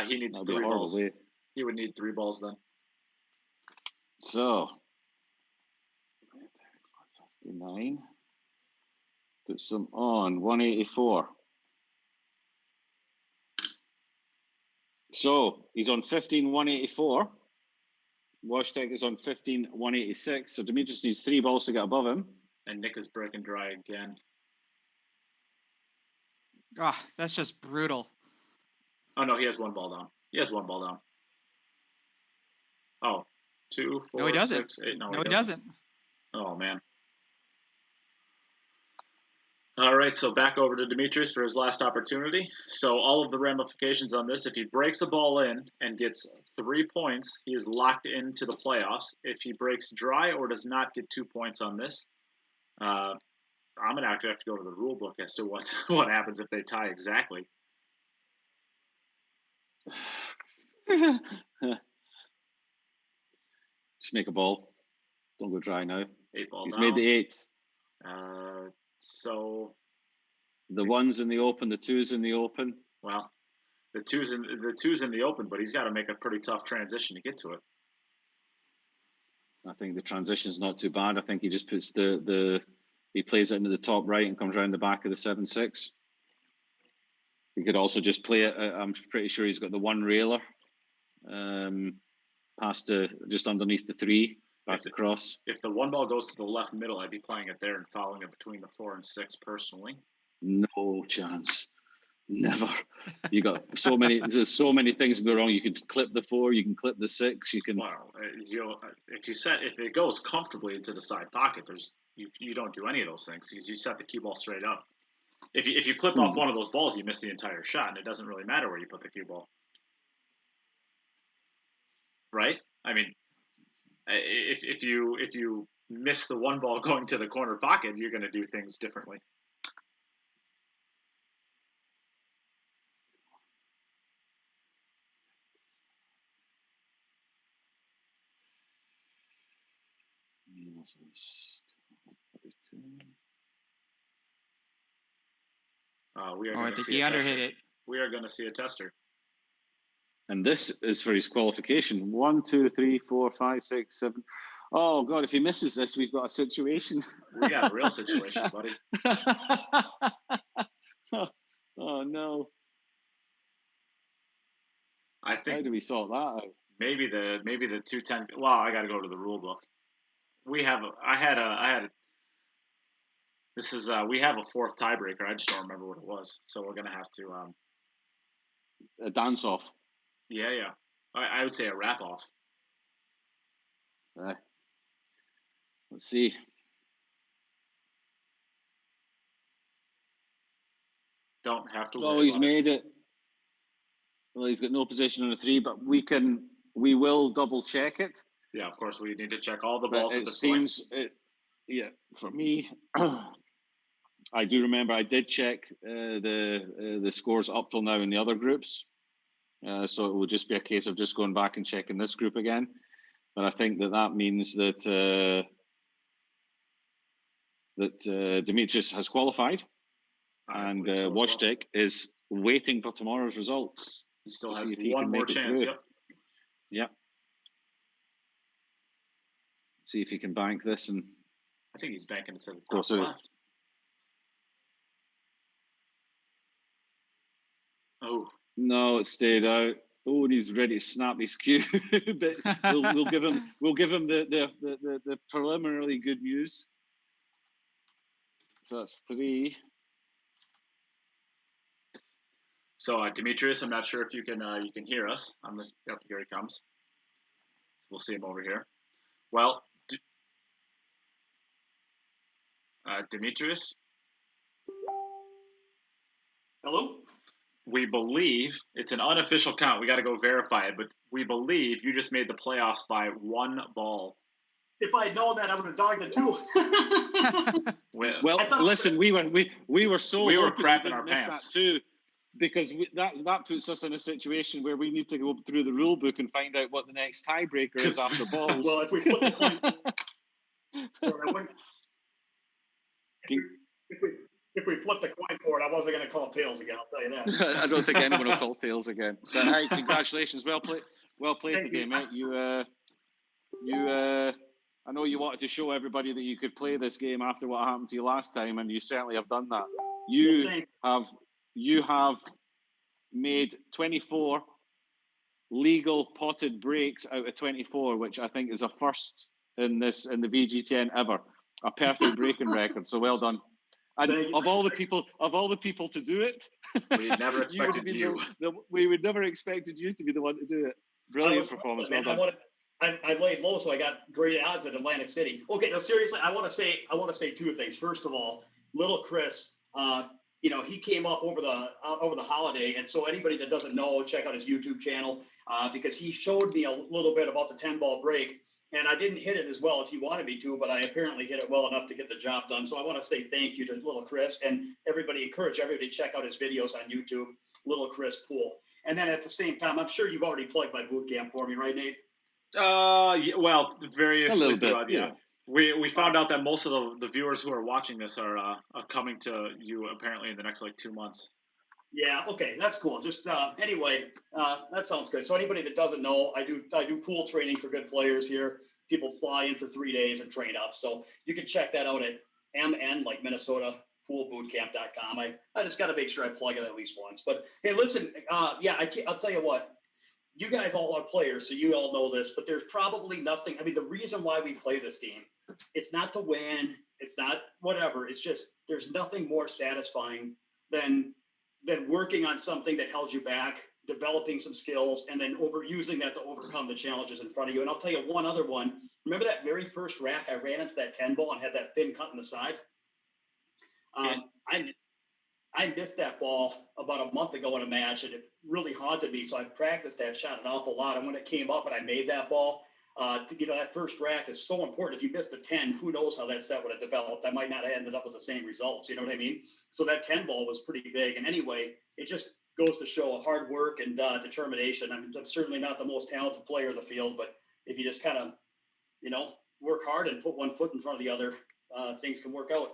he needs 3 balls. Way. He would need 3 balls then. So 59. Put some on 184. So he's on 15,184. Wojtek is on 15,186. So Demetrius needs 3 balls to get above him. And Nick is breaking dry again. Ah, that's just brutal. Oh, no, he has one ball down. Oh, 2, 4, No, he doesn't. 6, 8. No, he doesn't. Oh, man. All right, so back over to Demetrius for his last opportunity. So all of the ramifications on this, if he breaks a ball in and gets 3 points, he is locked into the playoffs. If he breaks dry or does not get 2 points on this, I'm going to actually have to go to the rule book as to what happens if they tie exactly. Just make a ball. Don't go dry now. 8 ball He's down. made the 8. So the 1's in the open, the 2's in the open. Well, the two's in the open, but he's got to make a pretty tough transition to get to it. I think the transition's not too bad. I think he just puts he plays it into the top right and comes around the back of the 7-6. He could also just play it. I'm pretty sure he's got the 1 railer past just underneath the 3 back across. If the 1 ball goes to the left middle, I'd be playing it there and fouling it between the 4 and 6 personally. No chance. Never. You got so many. There's so many things go wrong. You could clip the 4. You can clip the 6. You can. Well, if it goes comfortably into the side pocket, you don't do any of those things because you set the cue ball straight up. If you clip off one of those balls, you miss the entire shot, and it doesn't really matter where you put the cue ball. Right? I mean, if you miss the 1 ball going to the corner pocket, you're going to do things differently. I think he underhit it. We are going to see a tester. And this is for his qualification. 1, 2, 3, 4, 5, 6, 7. Oh God! If he misses this, we've got a situation. We got a real situation, buddy. Oh no! I think. How do we sort that out? Maybe the 210. Well, I got to go to the rule book. We have a 4th tiebreaker. I just don't remember what it was. So we're gonna have to a dance off. Yeah. I would say a wrap off. Let's see. Don't have to. Oh, he's made it. Well, he's got no position on the 3, but we will double check it. Yeah, of course, we need to check all the balls. It seems, for me, I do remember I did check the scores up till now in the other groups. So it will just be a case of just going back and checking this group again. But I think that means that Demetrius has qualified, and Wojtek is waiting for tomorrow's results. He still has one more chance. Yep. See if he can bank this, and I think he's banking it to the top left. Oh no, it stayed out. Oh, and he's ready to snap his cue. But we'll give him the preliminarily good news. So that's 3. So Demetrius, I'm not sure if you can hear us. Yep, here he comes. We'll see him over here. Well, Demetrius. Hello. We believe it's an unofficial count. We got to go verify it, but we believe you just made the playoffs by 1 ball. If I had known that, I would have dogged it too. Well, listen, we were crapping our pants too, because that puts us in a situation where we need to go through the rule book and find out what the next tiebreaker is after balls. Well, if we flip the coin, if we flip the coin for it, I wasn't going to call tails again. I'll tell you that. I don't think anyone will call tails again. But hey, congratulations, well played today, mate. I know you wanted to show everybody that you could play this game after what happened to you last time, and you certainly have done that. You have made 24 legal potted breaks out of 24, which I think is a first in the VG10 ever. a perfect breaking record. So well done. And of all the people to do it, we never expected you. We would never expected you to be the one to do it. Brilliant performance. Well done. I laid low, so I got great odds at Atlantic City. Okay, no, seriously, I want to say two things. First of all, little Chris, he came up over the holiday, and so anybody that doesn't know, check out his YouTube channel because he showed me a little bit about the 10-ball break, and I didn't hit it as well as he wanted me to, but I apparently hit it well enough to get the job done. So I want to say thank you to little Chris, and encourage everybody to check out his videos on YouTube, little Chris Pool. And then at the same time, I'm sure you've already plugged my boot camp for me, right, Nate? Well, variously. A little bit, yeah. We found out that most of the viewers who are watching this are coming to you apparently in the next 2 months. Yeah. Okay, that's cool. Just anyway, that sounds good. So anybody that doesn't know, I do pool training for good players here. People fly in for 3 days and train up. So you can check that out at MN, like Minnesota, poolbootcamp.com. I just got to make sure I plug it at least once. But hey, listen, I'll tell you what. You guys all are players, so you all know this, but there's probably nothing. I mean, the reason why we play this game, it's not to win, it's not whatever. It's just there's nothing more satisfying than working on something that held you back, developing some skills, and then using that to overcome the challenges in front of you. And I'll tell you one other one. Remember that very first rack I ran into that 10-ball and had that thin cut in the side? I missed that ball about a month ago in a match, and it really haunted me. So I've practiced that shot an awful lot. And when it came up and I made that ball, that first rack is so important. If you missed the 10, who knows how that set would have developed? I might not have ended up with the same results. You know what I mean? So that 10 ball was pretty big. And anyway, it just goes to show hard work and determination. I'm certainly not the most talented player in the field, but if you just kind of, work hard and put one foot in front of the other, things can work out.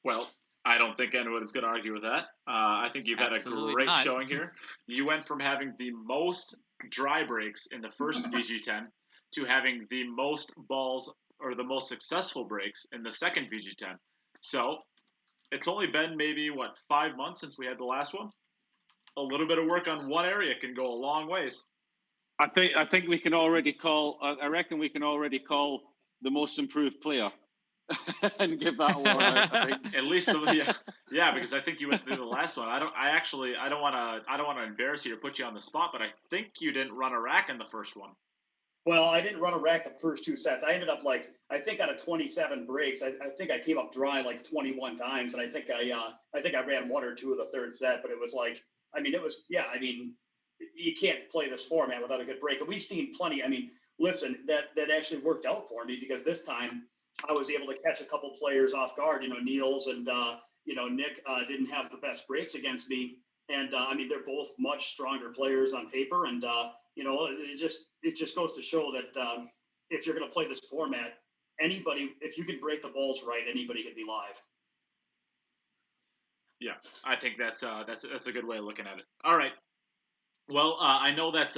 Well, I don't think anyone's going to argue with that. I think you've had a great showing here. You went from having the most dry breaks in the first VG10 to having the most balls or the most successful breaks in the second VG10. So it's only been maybe, 5 months since we had the last one? A little bit of work on one area can go a long ways. I think we can already call, I reckon we can already call the most improved player. And give that award out, I think. At least, yeah, because I think you went through the last one. I don't want to embarrass you or put you on the spot, but I think you didn't run a rack in the first one. Well, I didn't run a rack the first 2 sets. I ended up I think out of 27 breaks, I think I came up dry 21 times, and I think I ran 1 or 2 of the third set, but it was you can't play this format without a good break. And we've seen plenty. I mean, listen, that actually worked out for me because this time I was able to catch a couple players off guard. Niels and Nick didn't have the best breaks against me, and they're both much stronger players on paper. And it just goes to show that if you're going to play this format, anybody, if you can break the balls right, anybody can be live. Yeah, I think that's a good way of looking at it. All right. Well, I know that.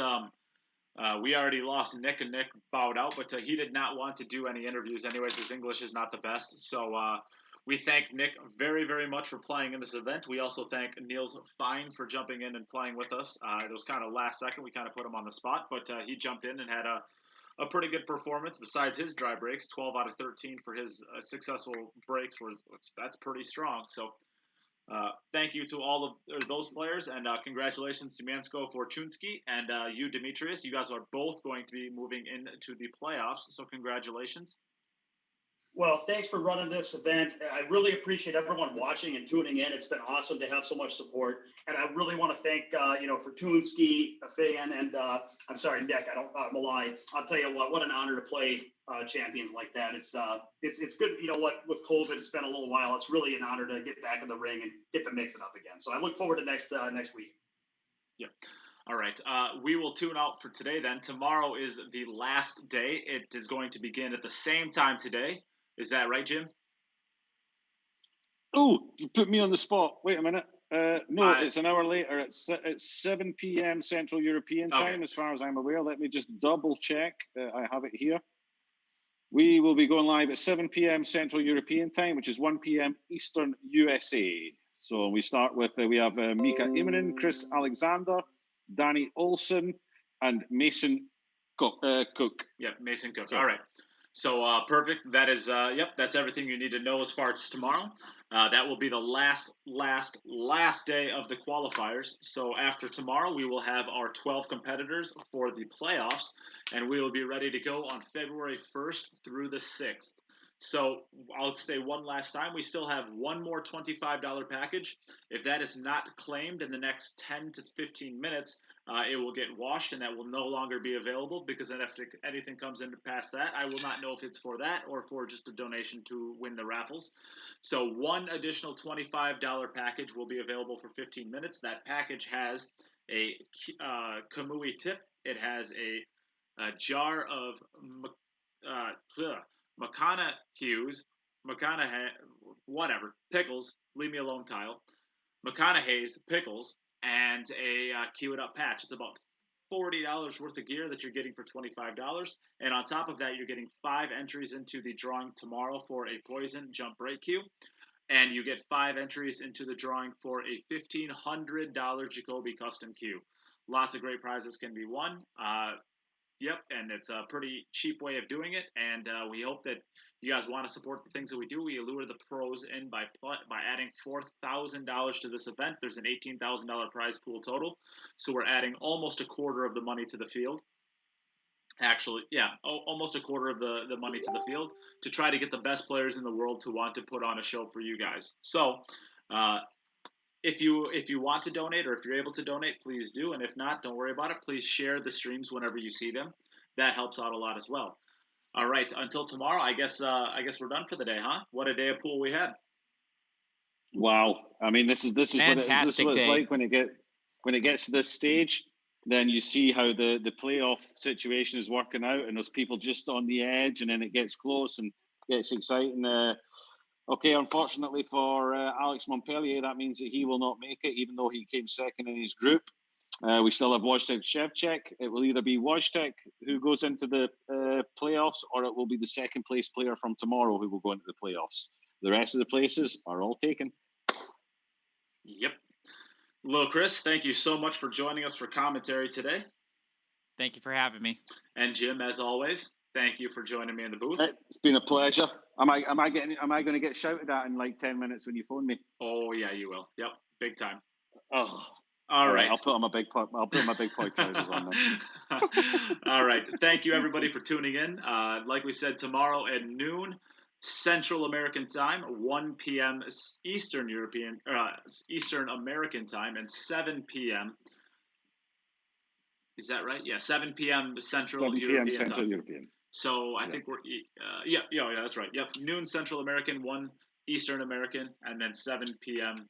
We already lost Nick, and Nick bowed out, but he did not want to do any interviews anyways. His English is not the best. So we thank Nick very, very much for playing in this event. We also thank Niels Feijen for jumping in and playing with us. It was kind of last second. We kind of put him on the spot, but he jumped in and had a pretty good performance besides his dry breaks. 12 out of 13 for his successful breaks. That's pretty strong. So thank you to all of those players, and congratulations to Mieszko Fortuński and you, Demetrius. You guys are both going to be moving into the playoffs, so congratulations. Well, thanks for running this event. I really appreciate everyone watching and tuning in. It's been awesome to have so much support, and I really want to thank Fortuński, Feijen, and Nick. Malaj. I'll tell you what an honor to play champions like that. It's good. You know what? With COVID, it's been a little while. It's really an honor to get back in the ring and get to mix it up again. So I look forward to next week. Yeah. All right. We will tune out for today then. Tomorrow is the last day. It is going to begin at the same time today. Is that right, Jim? Oh, you put me on the spot. Wait a minute. No, it's an hour later. It's 7 p.m. Central European time, as far as I'm aware. Let me just double check. I have it here. We will be going live at 7 p.m. Central European time, which is 1 p.m. Eastern USA. So we start with, we have Mika Immonen, Chris Alexander, Danny Olsen, and Mason Cook. Yeah, Mason Cook. Sorry. All right. So perfect. That is, yep, that's everything you need to know as far as tomorrow. That will be the last day of the qualifiers. So after tomorrow, we will have our 12 competitors for the playoffs, and we will be ready to go on February 1st through the 6th. So I'll say one last time, we still have one more $25 package. If that is not claimed in the next 10 to 15 minutes, it will get washed, and that will no longer be available, because then if anything comes in past that, I will not know if it's for that or for just a donation to win the raffles. So one additional $25 package will be available for 15 minutes. That package has a kamui tip. It has a jar of pickles. Leave me alone, Kyle. McConaughey's pickles, and a Cue It Up patch. It's about $40 worth of gear that you're getting for $25. And on top of that, you're getting 5 entries into the drawing tomorrow for a Poison Jump Break cue. And you get 5 entries into the drawing for a $1,500 Jacoby custom cue. Lots of great prizes can be won. Yep, and it's a pretty cheap way of doing it, and we hope that you guys want to support the things that we do. We lure the pros in by adding $4,000 to this event. There's an $18,000 prize pool total, so we're adding almost a quarter of the money to the field. Actually, yeah, almost a quarter of the money to the field to try to get the best players in the world to want to put on a show for you guys. So, if you want to donate, or if you're able to donate, please do. And if not, don't worry about it. Please share the streams whenever you see them. That helps out a lot as well. All right. Until tomorrow, I guess we're done for the day, huh? What a day of pool we had. Wow. I mean, this is what it's like when it gets to this stage. Then you see how the playoff situation is working out, and there's people just on the edge, and then it gets close and gets exciting. Okay, unfortunately for Alex Montpellier, that means that he will not make it, even though he came second in his group. We still have Wojtek Shevchek. It will either be Wojtek who goes into the playoffs, or it will be the second place player from tomorrow who will go into the playoffs. The rest of the places are all taken. Yep. Hello, Chris. Thank you so much for joining us for commentary today. Thank you for having me. And Jim, as always, thank you for joining me in the booth. It's been a pleasure. Am I going to get shouted at in like 10 minutes when you phone me? Oh yeah, you will. Yep, big time. Oh, all right. I'll put my big point trousers on then. All right. Thank you everybody for tuning in. Like we said, tomorrow at noon Central American Time, 1 p.m. Eastern American Time, and 7 p.m. Is that right? Yeah, 7 p.m. Central European Time. European. So I think we're yeah, that's right. Yep, noon Central American, 1 Eastern American, and then 7 p.m.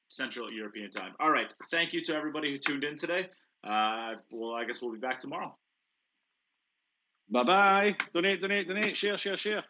Central European Time. All right. Thank you to everybody who tuned in today. Well, I guess we'll be back tomorrow. Bye-bye. Donate. Share.